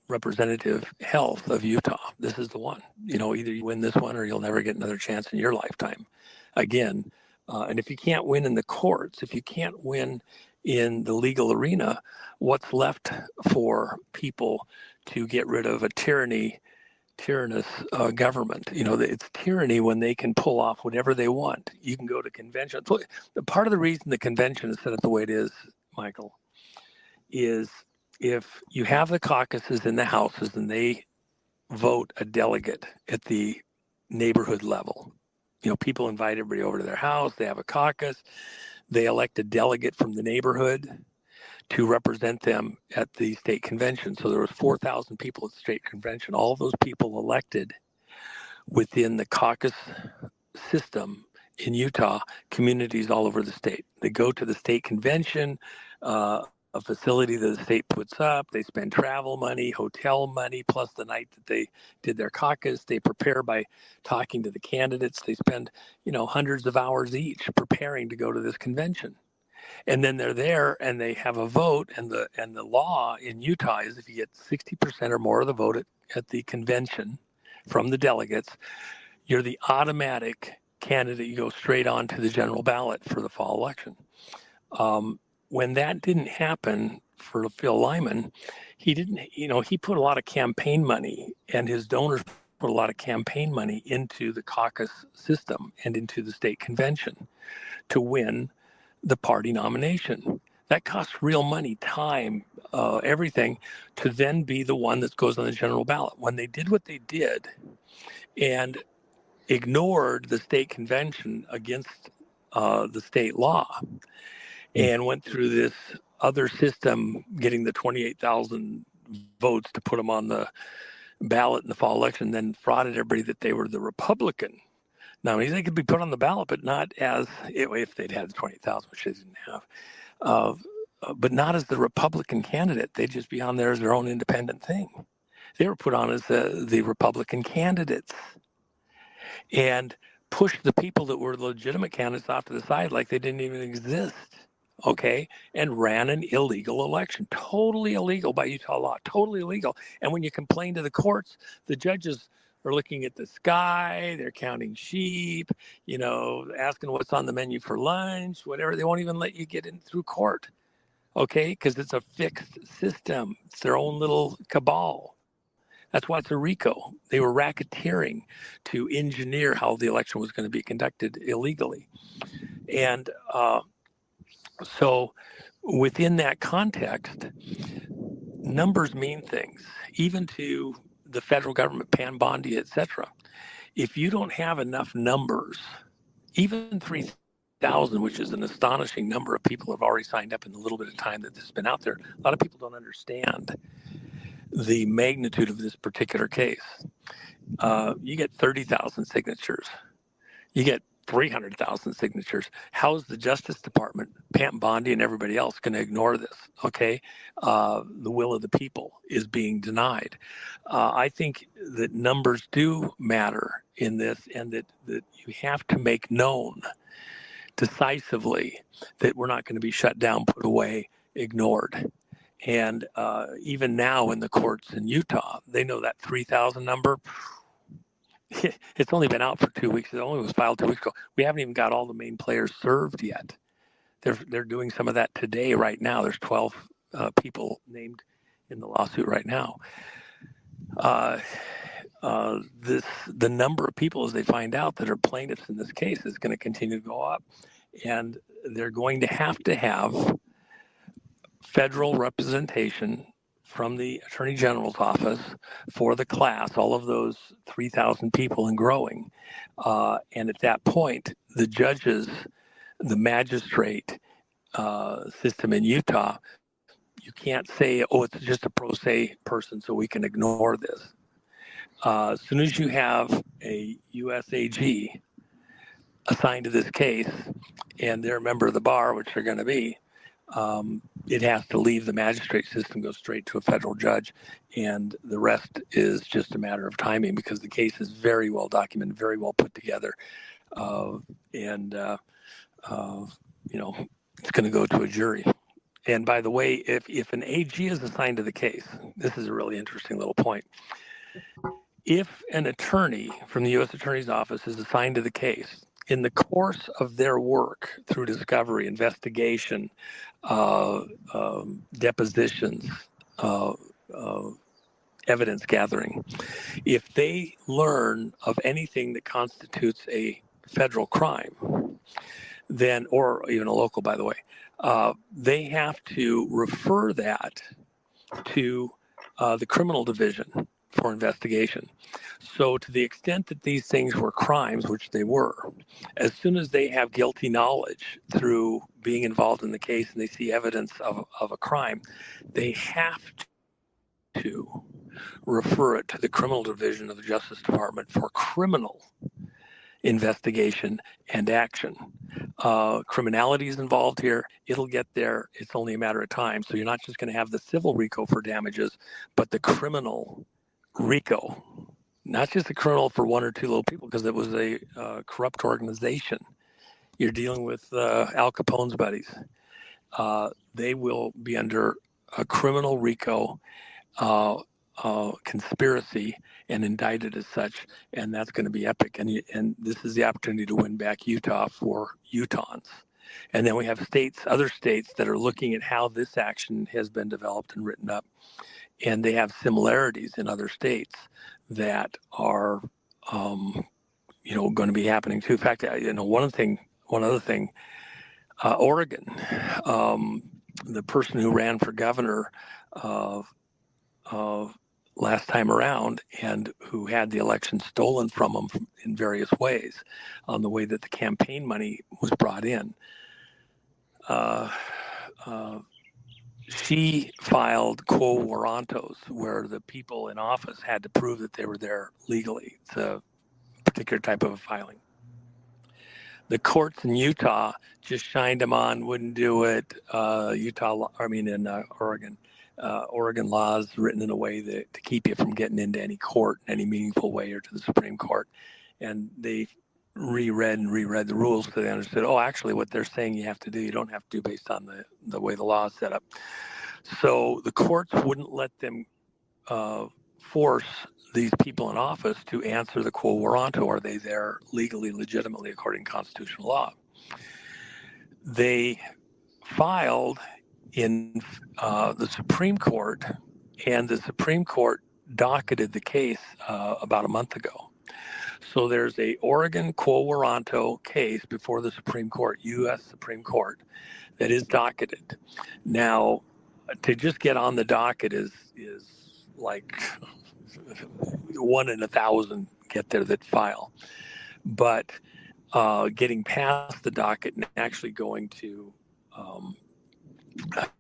representative health of Utah. This is the one. Either you win this one or you'll never get another chance in your lifetime again. And if you can't win in the courts, if you can't win in the legal arena, what's left for people to get rid of a tyrannous government? It's tyranny when they can pull off whatever they want. You can go to convention. Part of the reason the convention is set up the way it is, Michael, is if you have the caucuses in the houses and they vote a delegate at the neighborhood level, people invite everybody over to their house, they have a caucus, they elect a delegate from the neighborhood to represent them at the state convention. So there was 4,000 people at the state convention. All of those people elected within the caucus system in Utah, communities all over the state. They go to the state convention, a facility that the state puts up. They spend travel money, hotel money, plus the night that they did their caucus. They prepare by talking to the candidates. They spend, hundreds of hours each preparing to go to this convention. And then they're there and they have a vote. And the law in Utah is if you get 60% or more of the vote at the convention from the delegates, you're the automatic candidate. You go straight on to the general ballot for the fall election. When that didn't happen for Phil Lyman, he put a lot of campaign money, and his donors put a lot of campaign money into the caucus system and into the state convention to win the party nomination. That costs real money, time, everything, to then be the one that goes on the general ballot. When they did what they did and ignored the state convention against the state law, and went through this other system, getting the 28,000 votes to put them on the ballot in the fall election, then frauded everybody that they were the Republican. Now, they could be put on the ballot, but not as, if they'd had 20,000, which they didn't have, but not as the Republican candidate. They'd just be on there as their own independent thing. They were put on as the Republican candidates and pushed the people that were legitimate candidates off to the side like they didn't even exist. Okay, and ran an illegal election, totally illegal by Utah law, totally illegal. And when you complain to the courts, the judges are looking at the sky, they're counting sheep, asking what's on the menu for lunch, whatever. They won't even let you get in through court, okay, because it's a fixed system. It's their own little cabal. That's why it's a RICO. They were racketeering to engineer how the election was going to be conducted illegally. And so within that context, numbers mean things, even to the federal government, Pam Bondi, et cetera. If you don't have enough numbers, even 3,000, which is an astonishing number of people have already signed up in the little bit of time that this has been out there, a lot of people don't understand the magnitude of this particular case. You get 30,000 signatures. You get 300,000 signatures. How's the Justice Department, Pam Bondi and everybody else going to ignore this? Okay. The will of the people is being denied. I think that numbers do matter in this, and that you have to make known decisively that we're not going to be shut down, put away, ignored. And even now in the courts in Utah, they know that 3,000 number, it's only been out for 2 weeks. It only was filed 2 weeks ago. We haven't even got all the main players served yet. They're doing some of that today, right now. There's 12 people named in the lawsuit right now. The number of people, as they find out, that are plaintiffs in this case is going to continue to go up, and they're going to have federal representation from the Attorney General's office for the class, all of those 3,000 people and growing. And at that point, the judges, the magistrate system in Utah, you can't say, oh, it's just a pro se person, so we can ignore this. As soon as you have a U.S. AG assigned to this case and they're a member of the bar, which they're going to be, it has to leave the magistrate system, go straight to a federal judge, and the rest is just a matter of timing because the case is very well documented, very well put together, and it's going to go to a jury. And by the way, if an AG is assigned to the case, this is a really interesting little point. If an attorney from the U.S. Attorney's Office is assigned to the case, in the course of their work through discovery, investigation, depositions, evidence gathering, if they learn of anything that constitutes a federal crime, then, or even a local, by the way, they have to refer that to the criminal division for investigation. So to the extent that these things were crimes, which they were, as soon as they have guilty knowledge through being involved in the case and they see evidence of a crime, they have to refer it to the criminal division of the Justice Department for criminal investigation and action. Criminality is involved here. It'll get there. It's only a matter of time. So you're not just going to have the civil RICO for damages, but the criminal RICO, not just a criminal for one or two little people, because it was a corrupt organization. You're dealing with Al Capone's buddies. They will be under a criminal RICO conspiracy and indicted as such, and that's going to be epic. And this is the opportunity to win back Utah for Utahns. And then we have other states that are looking at how this action has been developed and written up. And they have similarities in other states that are, going to be happening too. In fact, one other thing, Oregon, the person who ran for governor last time around and who had the election stolen from him in various ways on the way that the campaign money was brought in. She filed quo warrantos where the people in office had to prove that they were there legally. It's a particular type of a filing. The courts in Utah just shined them on, wouldn't do it. In Oregon. Oregon laws written in a way that to keep you from getting into any court in any meaningful way or to the Supreme Court. And they reread the rules so they understood, actually what they're saying you have to do, you don't have to do based on the way the law is set up. So the courts wouldn't let them force these people in office to answer the quo warranto. Are they there legally, legitimately, according to constitutional law? They filed in the Supreme Court, and the Supreme Court docketed the case about a month ago. So there's a Oregon quo warranto case before the Supreme Court, U.S. Supreme Court, that is docketed. Now, to just get on the docket is like 1 in 1,000 get there that file. But getting past the docket and actually going to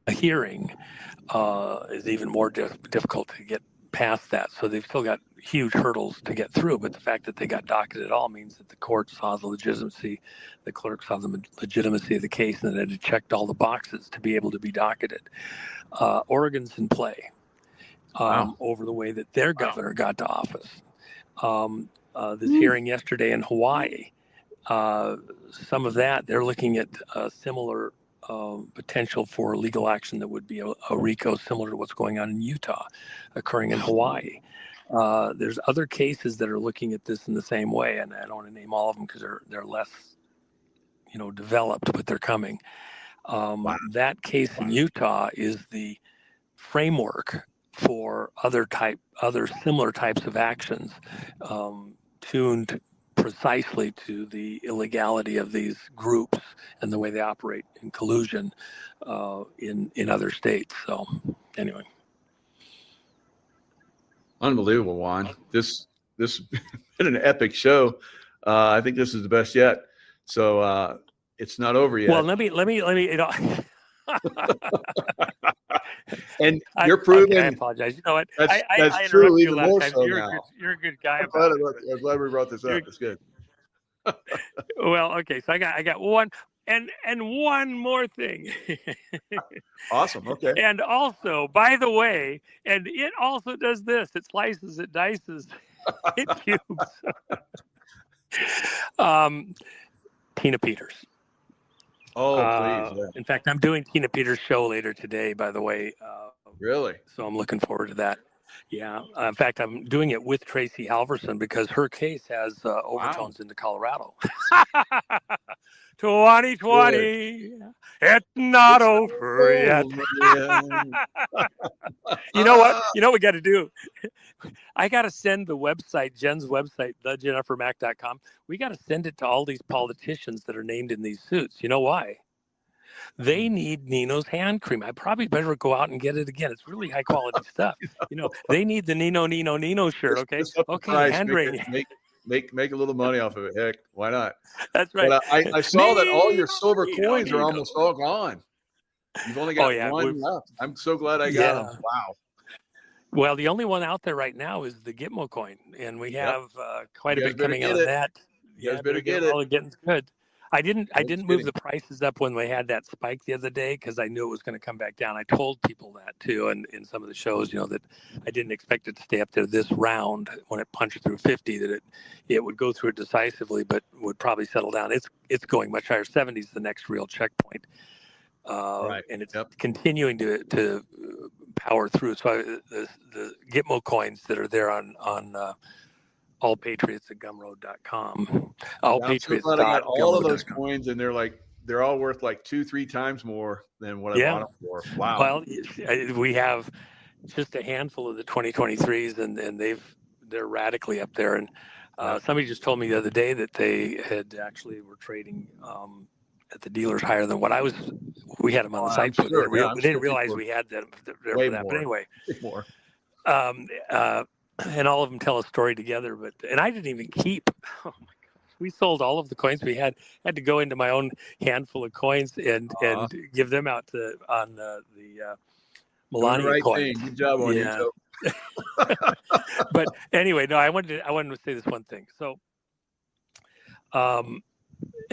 a hearing is even more difficult to get past that. So they've still got huge hurdles to get through, but the fact that they got docketed at all means that the court saw the legitimacy, the clerk saw the legitimacy of the case, and that it had checked all the boxes to be able to be docketed. Oregon's in play over the way that their governor got to office. This hearing yesterday in Hawaii, some of that, they're looking at similar potential for legal action that would be a RICO similar to what's going on in Utah, occurring in Hawaii. There's other cases that are looking at this in the same way, and I don't want to name all of them because they're less, developed, but they're coming. That case in Utah is the framework for other similar types of actions, tuned precisely to the illegality of these groups and the way they operate in collusion in other states. So anyway. Unbelievable, Juan. This has been an epic show. I think this is the best yet. So it's not over yet. Well, let me. And you're proving. I apologize. You know what? That's I true. interrupted you Even last more time. so You're now. you're a good guy. I'm glad we brought this up. It's good. Well, okay. So I got one. And one more thing. Awesome. Okay. And also, by the way, and it also does this. It slices, it dices, it cubes. Tina Peters. Oh, please. Yeah. In fact, I'm doing Tina Peters' show later today, by the way. Really? So I'm looking forward to that. Yeah. In fact, I'm doing it with Tracy Halverson because her case has overtones into Colorado. 2020, it's not over yet. You know what? You know what we got to do? I got to send the website, Jen's website, thejennifermack.com. We got to send it to all these politicians that are named in these suits. You know why? They need Nino's hand cream. I probably better go out and get it again. It's really high quality stuff. They need the Nino shirt. Okay. Okay. Hand cream. Make a little money off of it. Heck, why not? That's right. But I saw that all your silver coins are almost all gone. You've only got one left. I'm so glad I got them. Wow. Well, the only one out there right now is the Gitmo coin, and we have quite a bit coming out of that. You guys better get it. All getting good. I didn't move the prices up when we had that spike the other day because I knew it was going to come back down. I told people that too, and in some of the shows, that I didn't expect it to stay up there this round when it punched through 50. That it would go through it decisively, but would probably settle down. It's going much higher. 70 is the next real checkpoint, and it's continuing to power through. So the Gitmo coins that are there on All Patriots at Gumroad.com. All Patriots. I got all of those coins, and they're all worth like 2-3 times more than what I bought them for. Wow. Well, we have just a handful of the 2023s, and they're radically up there. And somebody just told me the other day that they had actually were trading at the dealers higher than what we had them on the site. Sure, we didn't realize we had them there for that. But anyway, more. And all of them tell a story together, and I didn't even keep. Oh my gosh, we sold all of the coins we had. Had to go into my own handful of coins and give them out on the Melania coins. Good job on you. But anyway, no, I wanted to say this one thing. So, and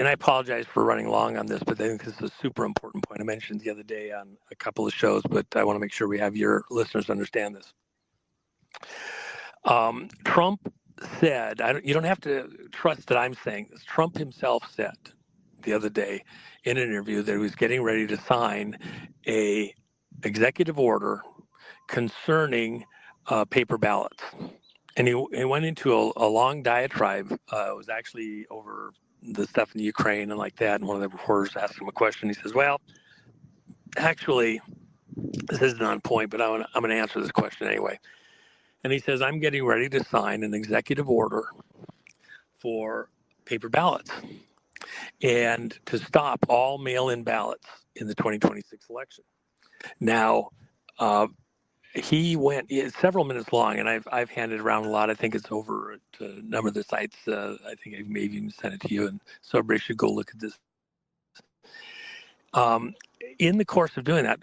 I apologize for running long on this, but I think this is a super important point. I mentioned the other day on a couple of shows, but I want to make sure we have your listeners understand this. Trump said, you don't have to trust that I'm saying this. Trump himself said the other day in an interview that he was getting ready to sign a executive order concerning paper ballots. And he went into a long diatribe. It was actually over the stuff in the Ukraine and like that. And one of the reporters asked him a question. He says, well, actually, this isn't on point, but I'm going to answer this question anyway. And he says, I'm getting ready to sign an executive order for paper ballots and to stop all mail-in ballots in the 2026 election. Now, he went several minutes long, and I've handed around a lot. I think it's over at a number of the sites. I think I maybe even sent it to you, and so everybody should go look at this. In the course of doing that,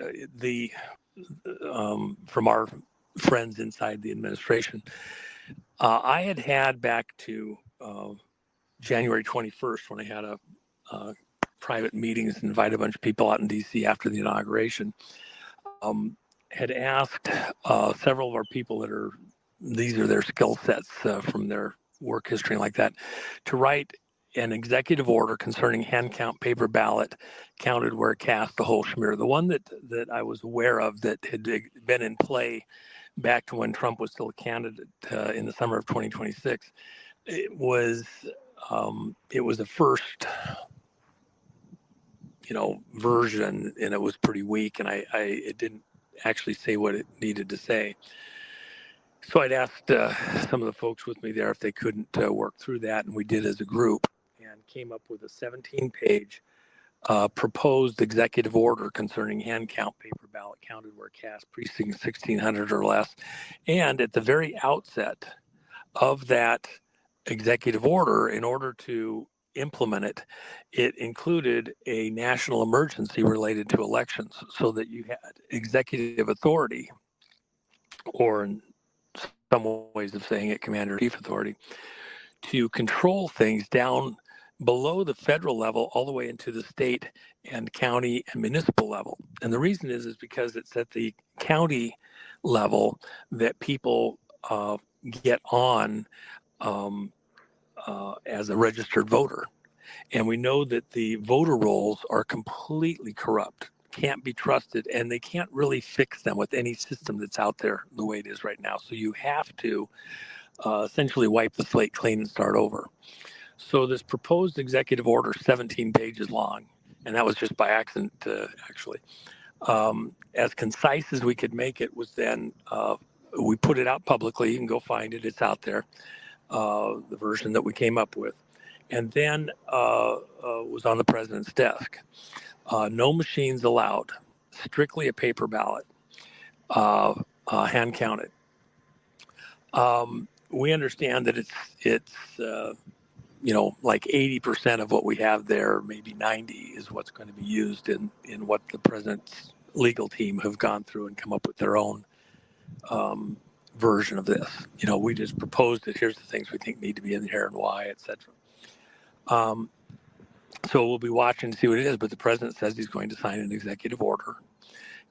from our friends inside the administration, I had back to January 21st when I had a private meetings and invited a bunch of people out in D.C. after the inauguration, had asked several of our people these are their skill sets from their work history and like that, to write an executive order concerning hand count paper ballot counted where cast the whole schmear. The one that I was aware of that had been in play back to when Trump was still a candidate in the summer of 2026. It was the first, version, and it was pretty weak, and it didn't actually say what it needed to say. So I'd asked some of the folks with me there if they couldn't work through that, and we did as a group, and came up with a 17-page proposed executive order concerning hand count paper ballot counted where cast precinct 1,600 or less. And at the very outset of that executive order, in order to implement it, it included a national emergency related to elections, so that you had executive authority, or in some ways of saying it, commander-in-chief authority, to control things down below the federal level all the way into the state and county and municipal level. And the reason is because it's at the county level that people get on as a registered voter. And we know that the voter rolls are completely corrupt, can't be trusted, and they can't really fix them with any system that's out there the way it is right now. So you have to essentially wipe the slate clean and start over. So this proposed executive order, 17 pages long, and that was just by accident, actually, as concise as we could make it, was then we put it out publicly. You can go find it. It's out there, the version that we came up with. And then was on the president's desk. No machines allowed, strictly a paper ballot, hand counted. We understand that it's like 80% of what we have there, maybe 90, is what's going to be used in what the president's legal team have gone through and come up with their own version of this. We just proposed it. Here's the things we think need to be in here and why, etc. So we'll be watching to see what it is, but the president says he's going to sign an executive order,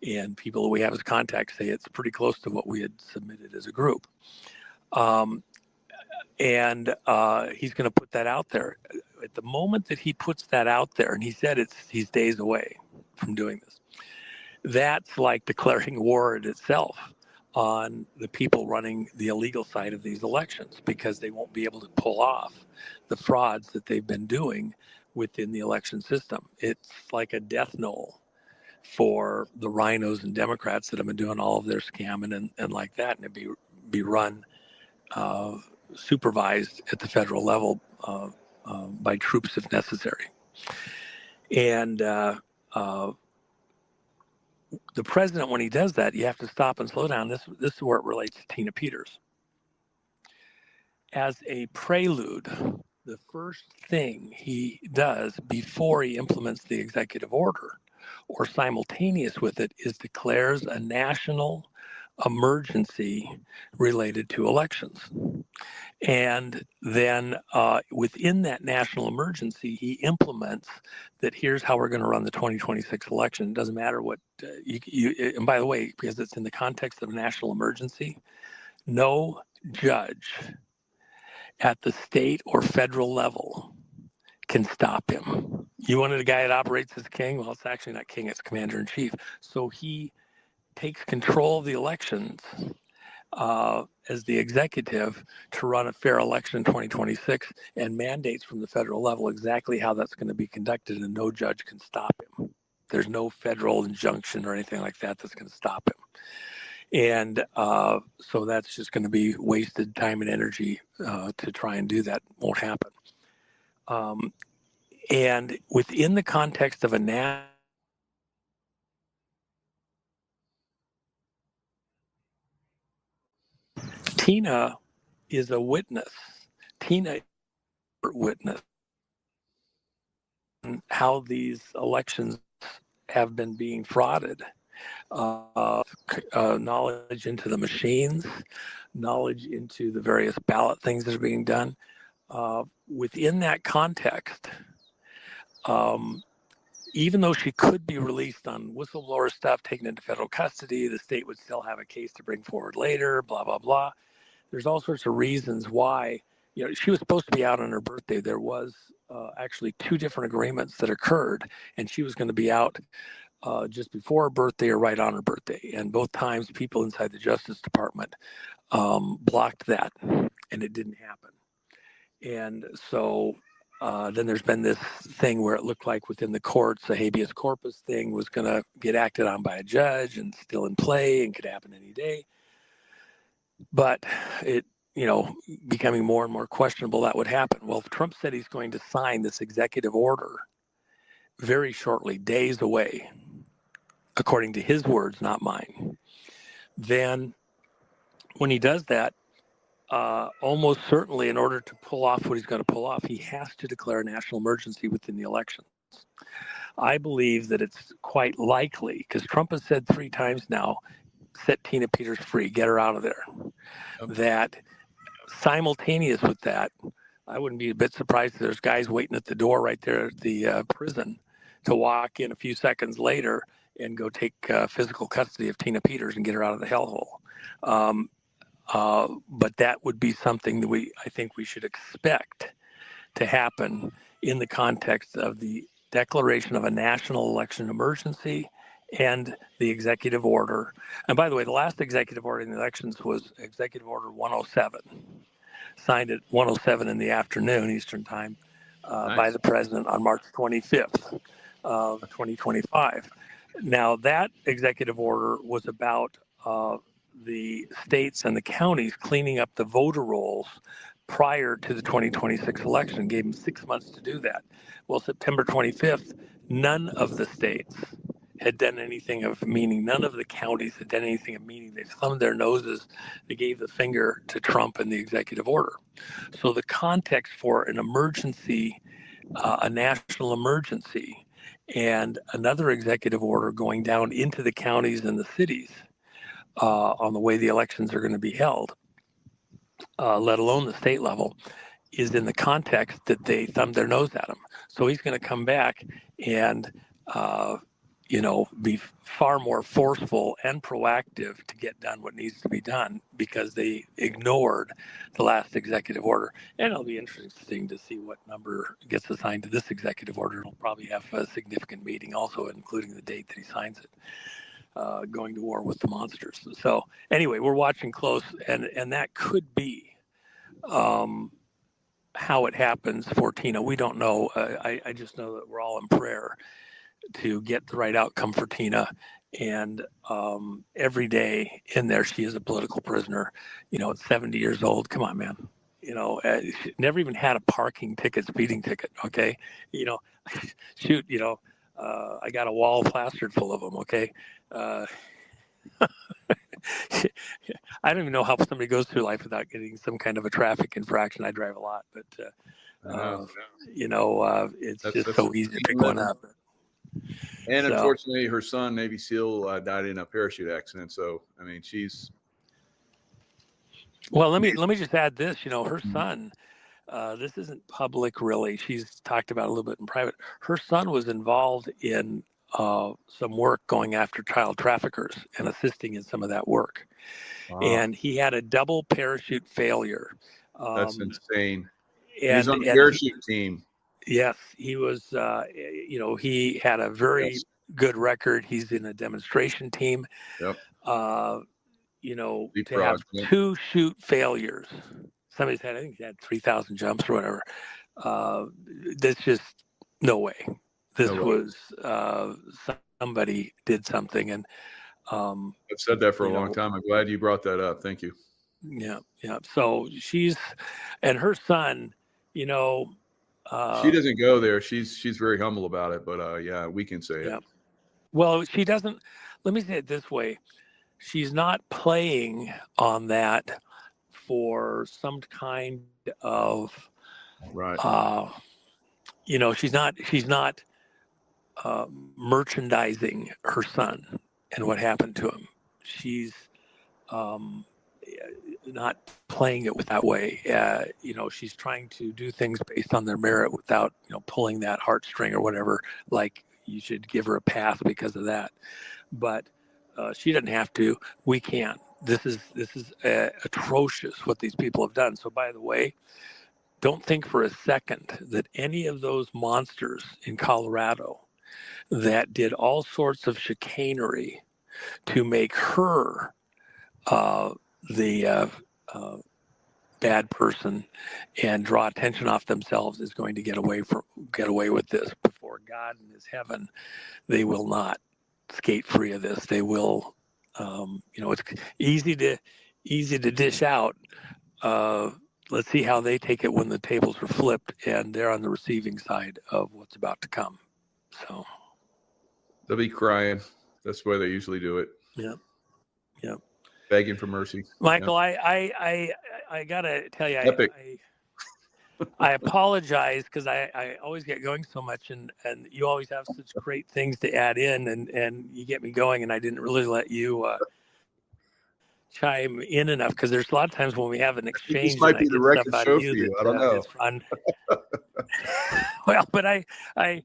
and people we have as contacts say it's pretty close to what we had submitted as a group. And he's going to put that out there. At the moment that he puts that out there, and he said he's days away from doing this, that's like declaring war in itself on the people running the illegal side of these elections, because they won't be able to pull off the frauds that they've been doing within the election system. It's like a death knell for the rhinos and Democrats that have been doing all of their scamming and like that, and it'd be run, supervised at the federal level by troops if necessary. And the president, when he does that, you have to stop and slow down. This is where it relates to Tina Peters. As a prelude, the first thing he does before he implements the executive order, or simultaneous with it, is declares a national emergency related to elections. And then within that national emergency, he implements that here's how we're going to run the 2026 election. It doesn't matter what and by the way, because it's in the context of a national emergency, no judge at the state or federal level can stop him. You wanted a guy that operates as king? Well, it's actually not king, it's commander-in-chief. So he takes control of the elections as the executive to run a fair election in 2026, and mandates from the federal level exactly how that's going to be conducted, and no judge can stop him. There's no federal injunction or anything like that that's going to stop him. And so that's just going to be wasted time and energy to try and do that. Won't happen. And within the context of a Tina is a witness. Tina is a witness on how these elections have been being frauded. Knowledge into the machines, knowledge into the various ballot things that are being done. Within that context, even though she could be released on whistleblower stuff, taken into federal custody, the state would still have a case to bring forward later, blah, blah, blah. There's all sorts of reasons why. She was supposed to be out on her birthday. There was actually 2 different agreements that occurred, and she was going to be out just before her birthday or right on her birthday. And both times people inside the Justice Department blocked that, and it didn't happen. And so then there's been this thing where it looked like within the courts, the habeas corpus thing was going to get acted on by a judge and still in play and could happen any day. But it, becoming more and more questionable that would happen. Well, Trump said he's going to sign this executive order very shortly, days away, according to his words, not mine. Then when he does that, almost certainly in order to pull off what he's going to pull off, he has to declare a national emergency within the elections. I believe that it's quite likely, because Trump has said 3 times now, set Tina Peters free, get her out of there. Okay. That simultaneous with that, I wouldn't be a bit surprised if there's guys waiting at the door right there at the prison to walk in a few seconds later and go take physical custody of Tina Peters and get her out of the hellhole. But that would be something that I think we should expect to happen in the context of the declaration of a national election emergency and the executive order. And by the way, the last executive order in the elections was Executive Order 107, signed at 1:07 in the afternoon Eastern Time by the president on March 25th of 2025. Now, that executive order was about the states and the counties cleaning up the voter rolls prior to the 2026 election, gave them 6 months to do that. Well, September 25th, none of the states had done anything of meaning. None of the counties had done anything of meaning. They thumbed their noses. They gave the finger to Trump and the executive order. So the context for an emergency, a national emergency, and another executive order going down into the counties and the cities on the way the elections are going to be held, let alone the state level, is in the context that they thumbed their nose at him. So he's going to come back and be far more forceful and proactive to get done what needs to be done because they ignored the last executive order. And it'll be interesting to see what number gets assigned to this executive order. It'll probably have a significant meeting also, including the date that he signs it, going to war with the monsters. So anyway, we're watching close, and that could be how it happens for Tina. We don't know. I just know that we're all in prayer to get the right outcome for Tina. And every day in there, she is a political prisoner, at 70 years old. Come on, man. She never even had a parking ticket, speeding ticket. Okay. Shoot, I got a wall plastered full of them. Okay. I don't even know how somebody goes through life without getting some kind of a traffic infraction. I drive a lot, but, it's just so easy to pick one up. And unfortunately, her son, Navy SEAL, died in a parachute accident. So, I mean, she's. Well, let me just add this. Her son. This isn't public, really. She's talked about it a little bit in private. Her son was involved in some work going after child traffickers and assisting in some of that work. Wow. And he had a double parachute failure. That's insane. He's on the parachute team. Yes, he was, he had a very good record. He's in a demonstration team. Yep. To have 2 chute failures. Somebody's had, I think he had 3,000 jumps or whatever. There's just no way. This was somebody did something. And I've said that for a long time. I'm glad you brought that up. Thank you. Yeah. So and her son, she doesn't go there. She's very humble about it, but yeah, we can say it. Well, she doesn't. Let me say it this way: she's not playing on that for some kind of right. She's not merchandising her son and what happened to him. She's not playing it that way. She's trying to do things based on their merit without, pulling that heartstring or whatever, like you should give her a pass because of that. But she doesn't have to. We can. This is atrocious what these people have done. So, by the way, don't think for a second that any of those monsters in Colorado that did all sorts of chicanery to make her the bad person and draw attention off themselves is going to get away with this. Before God in his heaven, they will not skate free of this. They will, it's easy to dish out. Let's see how they take it when the tables are flipped and they're on the receiving side of what's about to come. So they'll be crying. That's why they usually do it. Yeah. Begging for mercy. Michael, I gotta tell you, Epic. I apologize because I always get going so much, and you always have such great things to add in, and you get me going, and I didn't really let you chime in enough because there's a lot of times when we have an exchange. This might be the record stuff out show of for you you. that, I don't know. It's fun. Well, but I we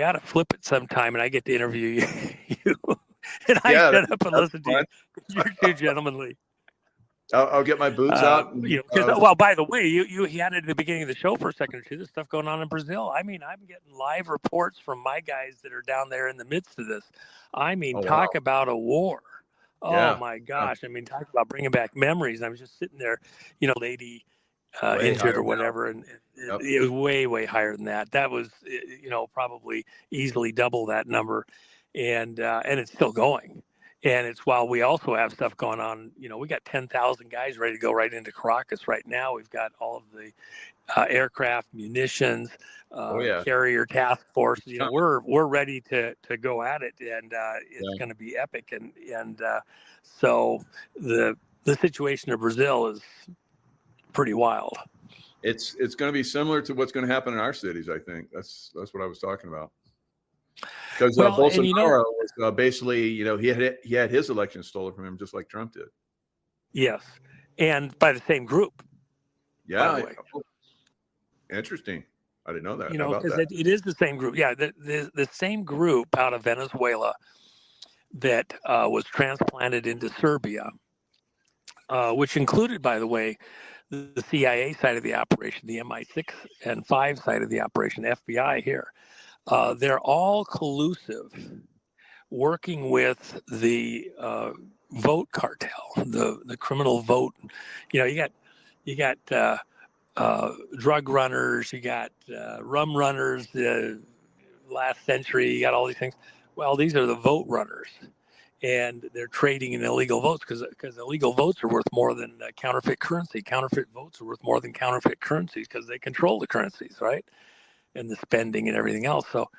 ought to flip it sometime, and I get to interview you. And I shut up and listen to you. You're too gentlemanly. I'll get my boots out. And, well, by the way, you had it at the beginning of the show for a second or two. There's stuff going on in Brazil. I mean, I'm getting live reports from my guys that are down there in the midst of this. I mean, talk about a war. Oh my gosh! I mean, talk about bringing back memories. I was just sitting there, lady injured or whatever, and it was way higher than that. That was, probably easily double that number, and it's still going. And it's while we also have stuff going on, we got 10,000 guys ready to go right into Caracas right now. We've got all of the aircraft, munitions, carrier task force. We're ready to go at it, and it's going to be epic. And so the situation in Brazil is pretty wild. It's going to be similar to what's going to happen in our cities. I think that's what I was talking about. Because Bolsonaro was basically, he had his election stolen from him, just like Trump did. Yes, and by the same group. Yeah, by the way. Interesting. I didn't know that. Because it is the same group. Yeah, the same group out of Venezuela that was transplanted into Serbia, which included, by the way, the CIA side of the operation, the MI6 and 5 side of the operation, FBI here. They're all collusive, working with the vote cartel, the criminal vote. You got drug runners, you got rum runners. Last century, you got all these things. Well, these are the vote runners, and they're trading in illegal votes because illegal votes are worth more than counterfeit currency. Counterfeit votes are worth more than counterfeit currencies because they control the currencies, right? And the spending and everything else. So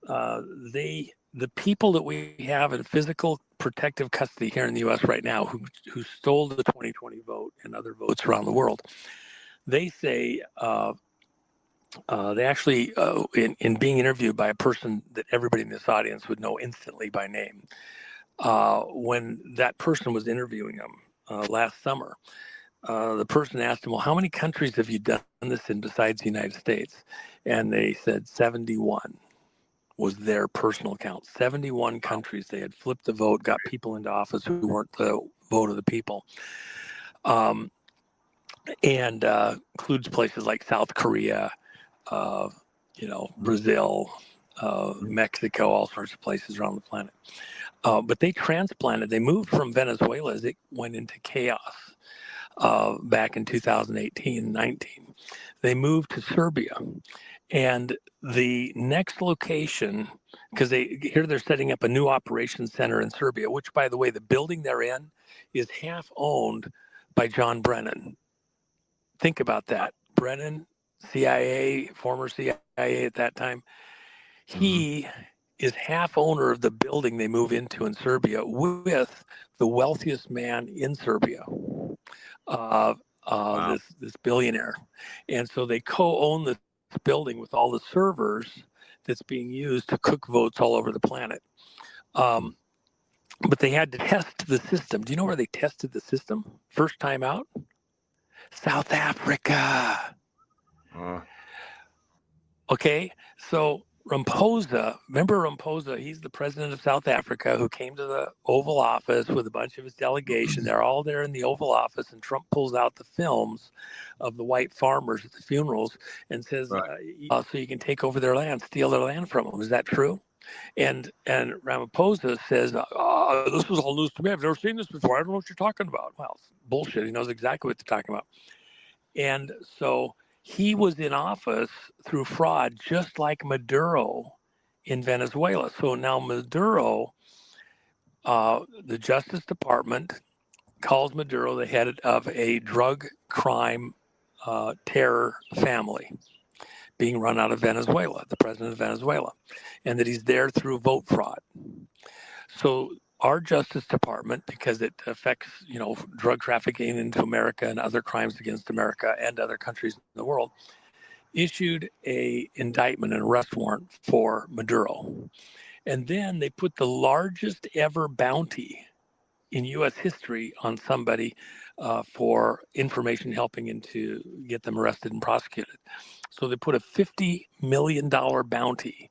the people that we have in physical protective custody here in the U.S. right now who stole the 2020 vote and other votes around the world, they say they actually, in being interviewed by a person that everybody in this audience would know instantly by name, when that person was interviewing them last summer, the person asked him, well, how many countries have you done this in besides the United States? And they said 71 was their personal count. 71 countries. They had flipped the vote, got people into office who weren't the vote of the people. And includes places like South Korea, Brazil, Mexico, all sorts of places around the planet. But they moved from Venezuela as it went into chaos. Back in 2018 and 19, they moved to Serbia, and the next location, because they're setting up a new operations center in Serbia, which, by the way, the building they're in is half owned by John Brennan. Think about that. Brennan, CIA, former CIA at that time, he is half owner of the building they move into in Serbia with the wealthiest man in Serbia. This billionaire, and so they co-own this building with all the servers that's being used to cook votes all over the planet. But they had to test the system. Do you know where they tested the system first time out? South Africa. Okay, so Ramaphosa, remember Ramaphosa? He's the president of South Africa who came to the Oval Office with a bunch of his delegation. They're all there in the Oval Office, and Trump pulls out the films of the white farmers at the funerals and says, so you can take over their land, steal their land from them. Is that true? And Ramaphosa says, this is all news to me. I've never seen this before. I don't know what you're talking about. Well, it's bullshit. He knows exactly what they're talking about. And so he was in office through fraud, just like Maduro in Venezuela. So now Maduro, the Justice Department calls Maduro the head of a drug crime terror family being run out of Venezuela, the president of Venezuela, and that he's there through vote fraud. So our Justice Department, because it affects, drug trafficking into America and other crimes against America and other countries in the world, issued a indictment and arrest warrant for Maduro. And then they put the largest ever bounty in U.S. history on somebody for information helping to get them arrested and prosecuted. So they put a $50 million bounty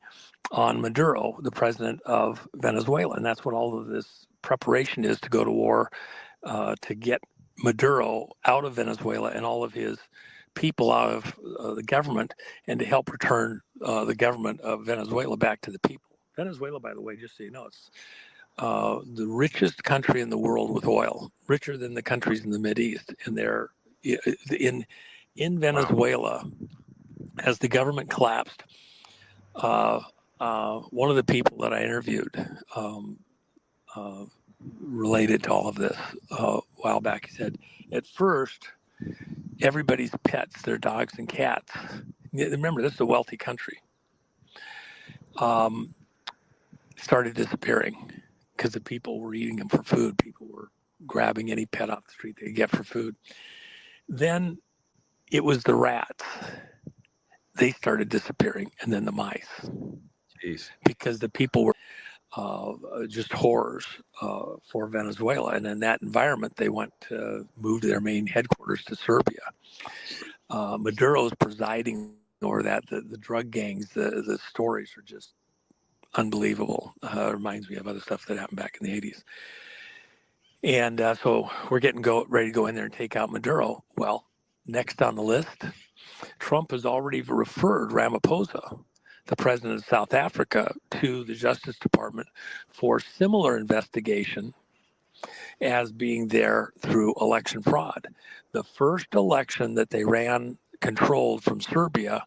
on Maduro, the president of Venezuela. And that's what all of this preparation is, to go to war, to get Maduro out of Venezuela and all of his people out of the government, and to help return the government of Venezuela back to the people. Venezuela, by the way, just so you know, it's the richest country in the world with oil, richer than the countries in the Mideast. And they're in Venezuela, as the government collapsed, one of the people that I interviewed related to all of this a while back, he said, at first, everybody's pets, their dogs and cats, remember, this is a wealthy country, started disappearing because the people were eating them for food. People were grabbing any pet off the street they could get for food. Then it was the rats. They started disappearing, and then the mice. Jeez. Because the people were just horrors for Venezuela. And in that environment, they moved their main headquarters to Serbia. Maduro's presiding over that. The drug gangs, the stories are just unbelievable. It reminds me of other stuff that happened back in the 80s. And so we're ready to go in there and take out Maduro. Well, next on the list, Trump has already referred Ramaphosa, the president of South Africa, to the Justice Department for similar investigation as being there through election fraud. The first election that they ran controlled from Serbia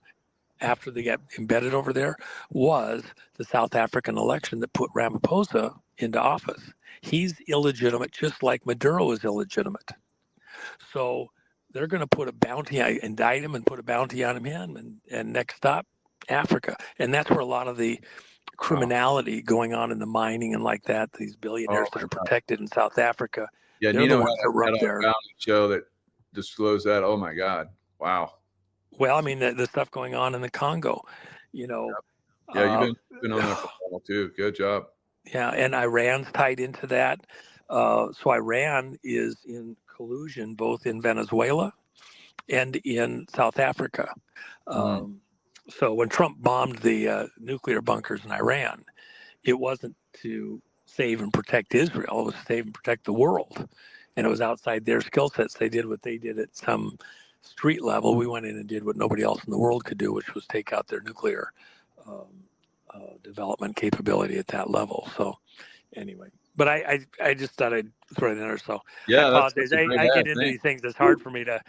after they got embedded over there was the South African election that put Ramaphosa into office. He's illegitimate, just like Maduro is illegitimate. So they're going to put a bounty, indict him and put a bounty on him, and next stop, Africa. And that's where a lot of the criminality going on in the mining and like that, these billionaires that are protected in South Africa. Yeah, Nino had a show that disclosed that. Oh my God. Wow. Well, I mean, the stuff going on in the Congo, Yeah, you've been on that for a while too. Good job. Yeah, and Iran's tied into that. So Iran is in collusion both in Venezuela and in South Africa. So when Trump bombed the nuclear bunkers in Iran, it wasn't to save and protect Israel. It was to save and protect the world. And it was outside their skill sets. They did what they did at some street level. We went in and did what nobody else in the world could do, which was take out their nuclear development capability at that level. So anyway, but I just thought I'd throw it in there. So yeah, I apologize. I get into these things. It's hard for me to.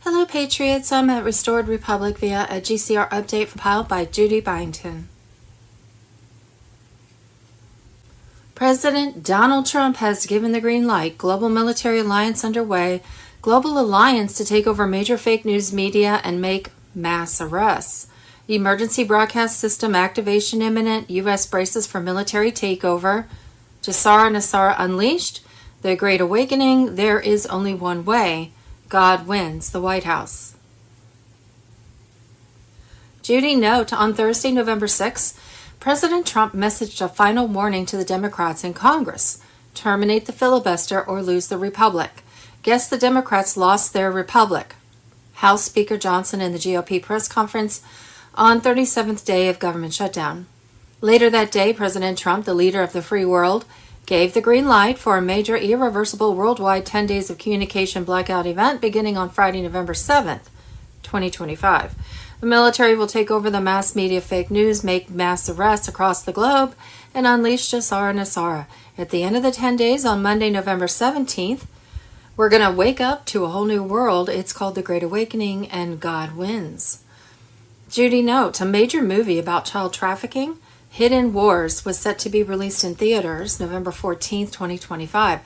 Hello, Patriots. I'm at Restored Republic via a GCR update compiled by Judy Byington. President Donald Trump has given the green light. Global military alliance underway. Global alliance to take over major fake news media and make mass arrests. Emergency broadcast system activation imminent. U.S. braces for military takeover. Jassara Nassara unleashed. The Great Awakening. There is only one way. God wins the White House. Judy, note, on Thursday, November 6th, President Trump messaged a final warning to the Democrats in Congress. Terminate the filibuster or lose the republic. Guess the Democrats lost their republic. House Speaker Johnson in the GOP press conference on 37th day of government shutdown. Later that day, President Trump, the leader of the free world, gave the green light for a major irreversible worldwide 10 days of communication blackout event beginning on Friday, November 7th, 2025. The military will take over the mass media fake news, make mass arrests across the globe, and unleash Jassara Nassara. At the end of the 10 days on Monday, November 17th, we're going to wake up to a whole new world. It's called The Great Awakening, and God wins. Judy notes, a major movie about child trafficking, Hidden Wars, was set to be released in theaters November 14th, 2025.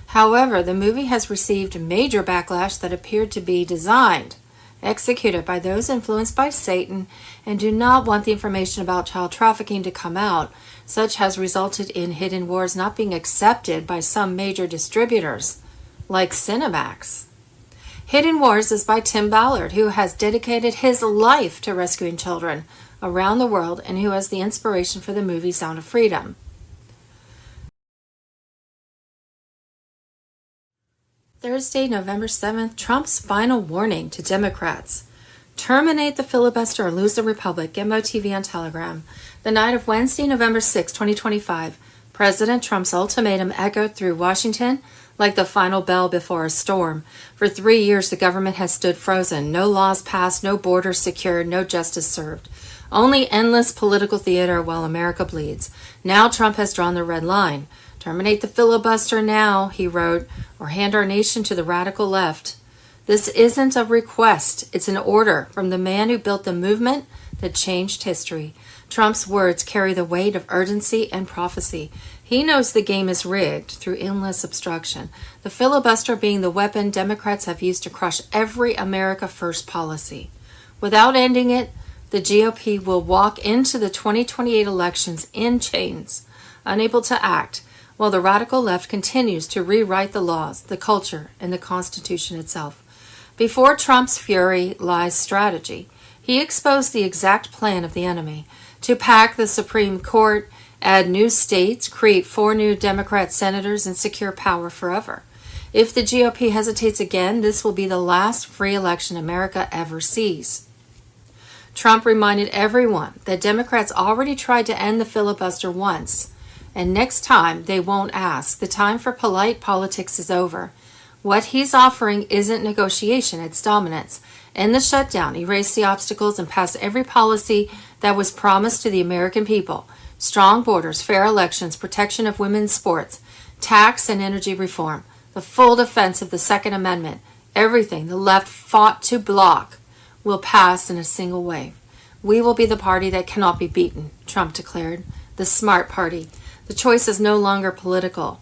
However, the movie has received major backlash that appeared to be designed, executed by those influenced by Satan and do not want the information about child trafficking to come out. Such has resulted in Hidden Wars not being accepted by some major distributors, like Cinemax. Hidden Wars is by Tim Ballard, who has dedicated his life to rescuing children around the world and who has the inspiration for the movie Sound of Freedom. Thursday, November 7th, Trump's final warning to Democrats. Terminate the filibuster or lose the republic. Gimbo TV on Telegram. The night of Wednesday, November 6, 2025, President Trump's ultimatum echoed through Washington like the final bell before a storm. For 3 years, the government has stood frozen. No laws passed, no borders secured, no justice served. Only endless political theater while America bleeds. Now Trump has drawn the red line. Terminate the filibuster now, he wrote, or hand our nation to the radical left. This isn't a request. It's an order from the man who built the movement that changed history. Trump's words carry the weight of urgency and prophecy. He knows the game is rigged through endless obstruction, the filibuster being the weapon Democrats have used to crush every America First policy. Without ending it, the GOP will walk into the 2028 elections in chains, unable to act, while the radical left continues to rewrite the laws, the culture, and the Constitution itself. Before Trump's fury lies strategy. He exposed the exact plan of the enemy to pack the Supreme Court, add new states, create 4 new Democrat senators, and secure power forever. If the GOP hesitates again, this will be the last free election America ever sees. Trump reminded everyone that Democrats already tried to end the filibuster once, and next time they won't ask. The time for polite politics is over. What he's offering isn't negotiation, it's dominance. End the shutdown, erase the obstacles, and pass every policy that was promised to the American people. Strong borders, fair elections, protection of women's sports, tax and energy reform, the full defense of the Second Amendment. Everything the left fought to block will pass in a single wave. We will be the party that cannot be beaten, Trump declared. The smart party. The choice is no longer political.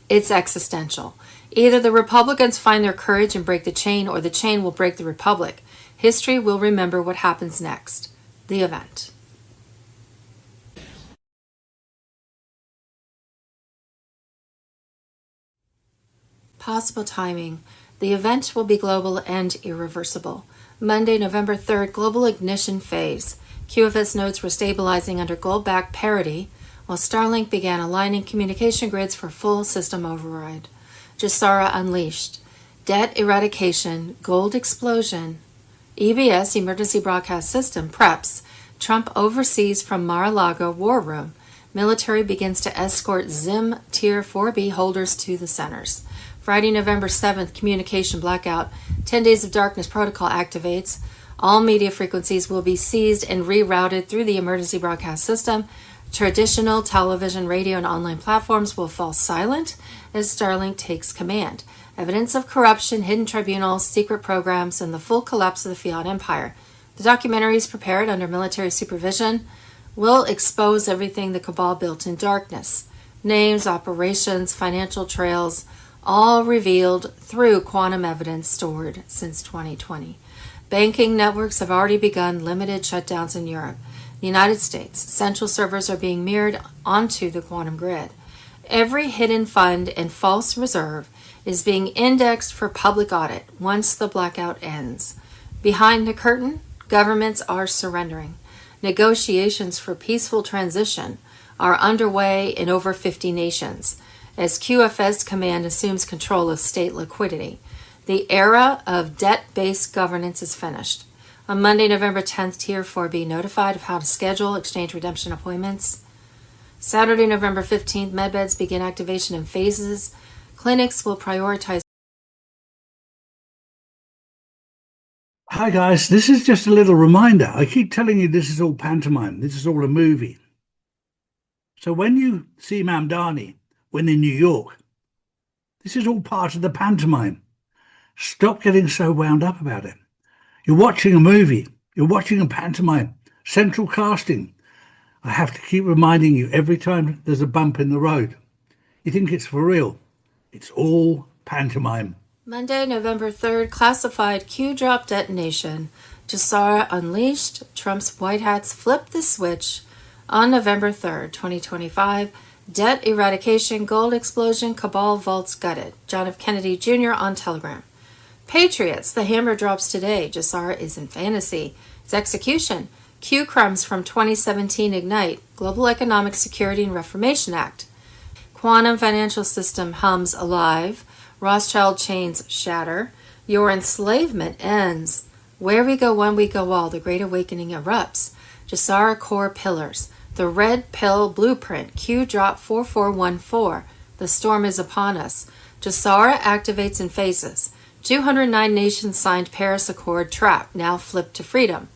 It's existential. Either the Republicans find their courage and break the chain, or the chain will break the Republic. History will remember what happens next. The event. Possible timing. The event will be global and irreversible. Monday, November 3rd, global ignition phase. QFS nodes were stabilizing under gold-backed parity, while Starlink began aligning communication grids for full system override. Jassara unleashed. Debt eradication, gold explosion. EBS, Emergency Broadcast System, preps. Trump oversees from Mar-a-Lago War Room. Military begins to escort Zim Tier 4B holders to the centers. Friday, November 7th, communication blackout. 10 days of darkness protocol activates. All media frequencies will be seized and rerouted through the emergency broadcast system. Traditional television, radio, and online platforms will fall silent as Starlink takes command. Evidence of corruption, hidden tribunals, secret programs, and the full collapse of the fiat empire. The documentaries prepared under military supervision will expose everything the cabal built in darkness. Names, operations, financial trails, all revealed through quantum evidence stored since 2020. Banking networks have already begun limited shutdowns in Europe. The United States, central servers are being mirrored onto the quantum grid. Every hidden fund and false reserve is being indexed for public audit once the blackout ends. Behind the curtain, governments are surrendering. Negotiations for peaceful transition are underway in over 50 nations as QFS Command assumes control of state liquidity. The era of debt-based governance is finished. On Monday, November 10th, Tier 4B notified of how to schedule exchange redemption appointments. Saturday, November 15th, MedBeds begin activation in phases. Clinics will prioritize. Hi guys, this is just a little reminder. I keep telling you this is all pantomime. This is all a movie. So when you see Mamdani win in New York, this is all part of the pantomime. Stop getting so wound up about it. You're watching a movie. You're watching a pantomime. Central casting. I have to keep reminding you every time there's a bump in the road. You think it's for real. It's all pantomime. Monday, November 3rd, classified Q-drop detonation. Jassara unleashed. Trump's White Hats flipped the switch. On November 3rd, 2025, debt eradication, gold explosion, cabal vaults gutted. John F. Kennedy Jr. on Telegram. Patriots, the hammer drops today. Jassara is in fantasy. Its execution. Q crumbs from 2017 Ignite, Global Economic Security and Reformation Act. Quantum financial system hums alive. Rothschild chains shatter. Your enslavement ends. Where we go one, we go all. The Great Awakening erupts. Jassara core pillars. The red pill blueprint. Q drop 4414. The storm is upon us. Jassara activates in phases. 209 nations signed Paris Accord trap. Now flipped to freedom.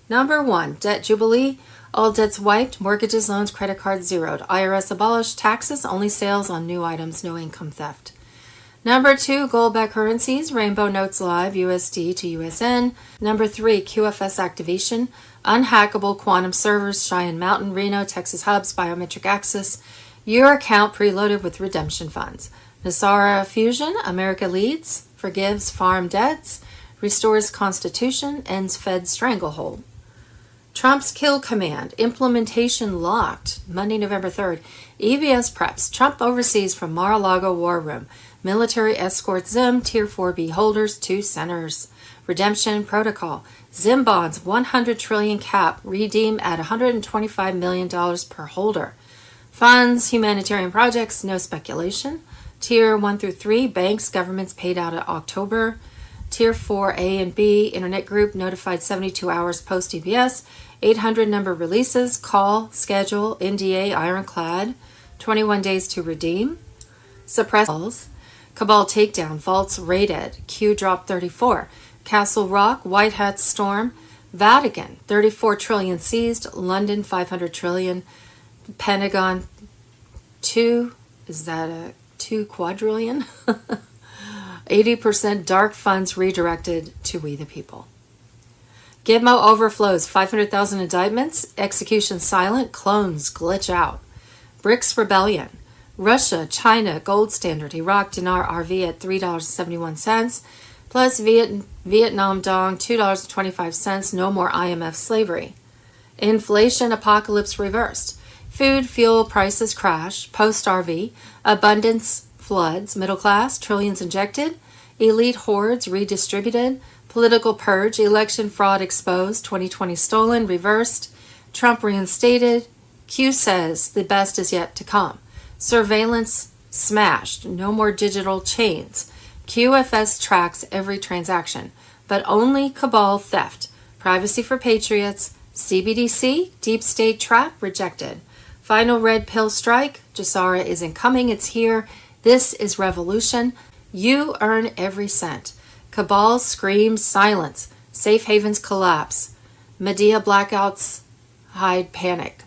Number 1. Debt jubilee. All debts wiped. Mortgages, loans, credit cards zeroed. IRS abolished. Taxes. Only sales on new items. No income theft. Number 2, gold-backed currencies, Rainbow Notes Live, USD to USN. Number 3, QFS activation, unhackable quantum servers, Cheyenne Mountain, Reno, Texas hubs, biometric access, your account preloaded with redemption funds. Nasara fusion, America leads, forgives farm debts, restores constitution, ends Fed stranglehold. Trump's kill command, implementation locked, Monday, November 3rd. EVS preps, Trump oversees from Mar-a-Lago war room. Military escort Zim, Tier 4B holders, 2 centers. Redemption protocol. Zim bonds, 100 trillion cap, redeem at $125 million per holder. Funds, humanitarian projects, no speculation. Tier 1 through 3, banks, governments paid out at October. Tier 4 A and B, internet group notified 72 hours post EBS. 800 number releases, call, schedule, NDA, ironclad. 21 days to redeem. Suppress calls. Cabal takedown, vaults raided, Q drop 34, Castle Rock, White Hat storm, Vatican 34 trillion seized, London 500 trillion, Pentagon 2, is that a 2 quadrillion? 80% dark funds redirected to we the people. Gizmo overflows, 500,000 indictments, execution silent, clones glitch out. BRICS rebellion. Russia, China, gold standard, Iraq dinar RV at $3.71, plus Vietnam dong $2.25, no more IMF slavery. Inflation apocalypse reversed. Food, fuel prices crash, post-RV, abundance floods, middle class, trillions injected, elite hordes redistributed, political purge, election fraud exposed, 2020 stolen, reversed, Trump reinstated, Q says the best is yet to come. Surveillance smashed, no more digital chains. QFS tracks every transaction, but only cabal theft. Privacy for patriots. CBDC, deep state trap rejected. Final red pill strike. Jassara isn't coming, it's here. This is revolution. You earn every cent. Cabal screams silence. Safe havens collapse. Media blackouts hide panic.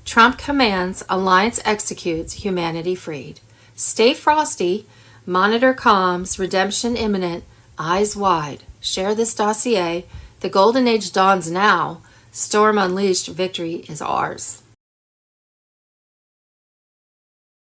Trump commands, alliance executes, humanity freed. Stay frosty, monitor comms, redemption imminent, eyes wide. Share this dossier. The golden age dawns now. Storm unleashed, victory is ours.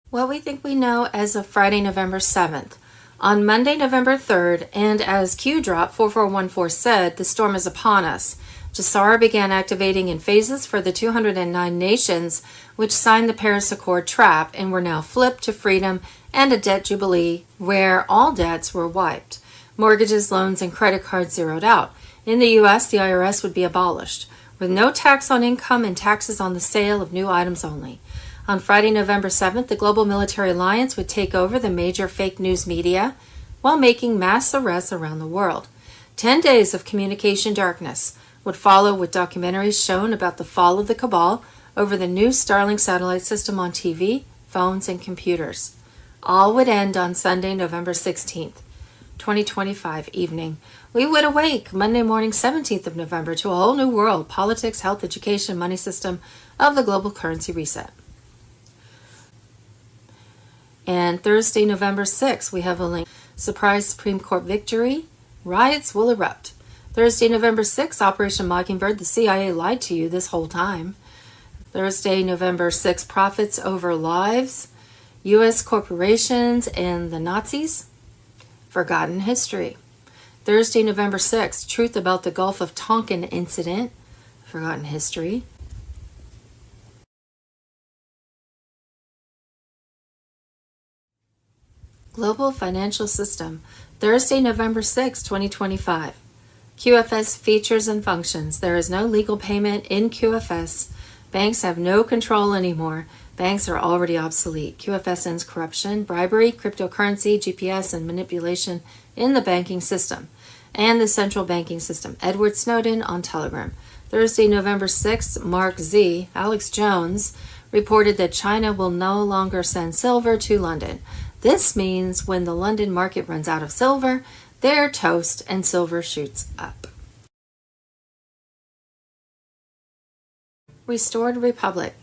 What we think we know as of Friday, November 7th. On Monday, November 3rd, and as Q Drop 4414 said, the storm is upon us. Jassara began activating in phases for the 209 nations which signed the Paris Accord trap and were now flipped to freedom and a debt jubilee where all debts were wiped. Mortgages, loans, and credit cards zeroed out. In the U.S., the IRS would be abolished, with no tax on income and taxes on the sale of new items only. On Friday, November 7th, the Global Military Alliance would take over the major fake news media. while making mass arrests around the world. 10 days of communication darkness would follow, with documentaries shown about the fall of the cabal over the new Starlink satellite system on TV, phones, and computers. All would end on Sunday, November 16th, 2025 evening. We would awake Monday morning, 17th of November, to a whole new world: politics, health, education, money system of the global currency reset. And Thursday, November 6th, we have a link. Surprise Supreme Court victory. Riots will erupt. Thursday, November 6th, Operation Mockingbird. The CIA lied to you this whole time. Thursday, November 6th, profits over lives. U.S. corporations and the Nazis. Forgotten history. Thursday, November 6th, truth about the Gulf of Tonkin incident. Forgotten history. Global financial system. Thursday, November 6, 2025. QFS features and functions. There is no legal payment in QFS. Banks have no control anymore. Banks are already obsolete. QFS ends corruption, bribery, cryptocurrency, GPS, and manipulation in the banking system and the central banking system. Edward Snowden on Telegram. Thursday, November 6th, Mark Z. Alex Jones reported that China will no longer send silver to London. This means when the London market runs out of silver, they're toast and silver shoots up. Restored Republic.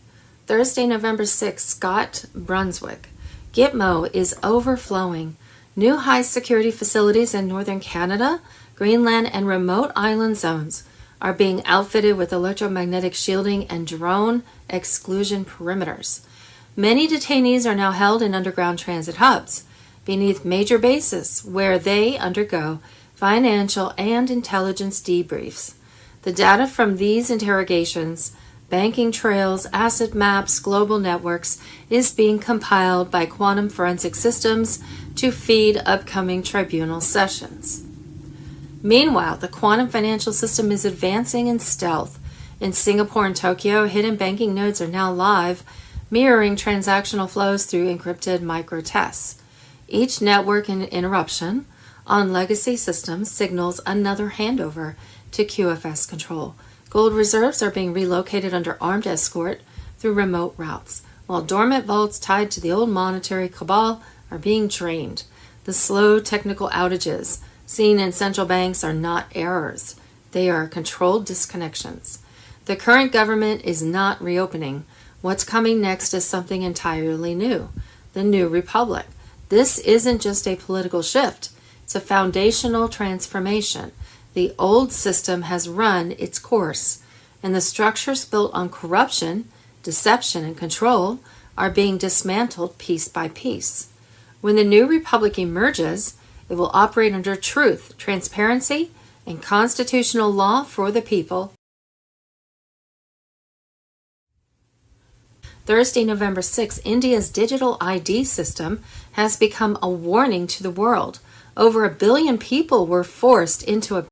Thursday, November 6th, Scott Brunswick. Gitmo is overflowing. New high security facilities in northern Canada, Greenland, and remote island zones are being outfitted with electromagnetic shielding and drone exclusion perimeters. Many detainees are now held in underground transit hubs beneath major bases where they undergo financial and intelligence debriefs. The data from these interrogations, banking trails, asset maps, global networks, is being compiled by Quantum Forensic Systems to feed upcoming tribunal sessions. Meanwhile, the quantum financial system is advancing in stealth. In Singapore and Tokyo, hidden banking nodes are now live, mirroring transactional flows through encrypted microtests. Each network interruption on legacy systems signals another handover to QFS control. Gold reserves are being relocated under armed escort through remote routes, while dormant vaults tied to the old monetary cabal are being drained. The slow technical outages seen in central banks are not errors. They are controlled disconnections. The current government is not reopening. What's coming next is something entirely new, the New Republic. This isn't just a political shift, it's a foundational transformation. The old system has run its course, and the structures built on corruption, deception, and control are being dismantled piece by piece. When the New Republic emerges, it will operate under truth, transparency, and constitutional law for the people. Thursday, November 6, India's digital ID system has become a warning to the world. Over 1 billion people were forced into a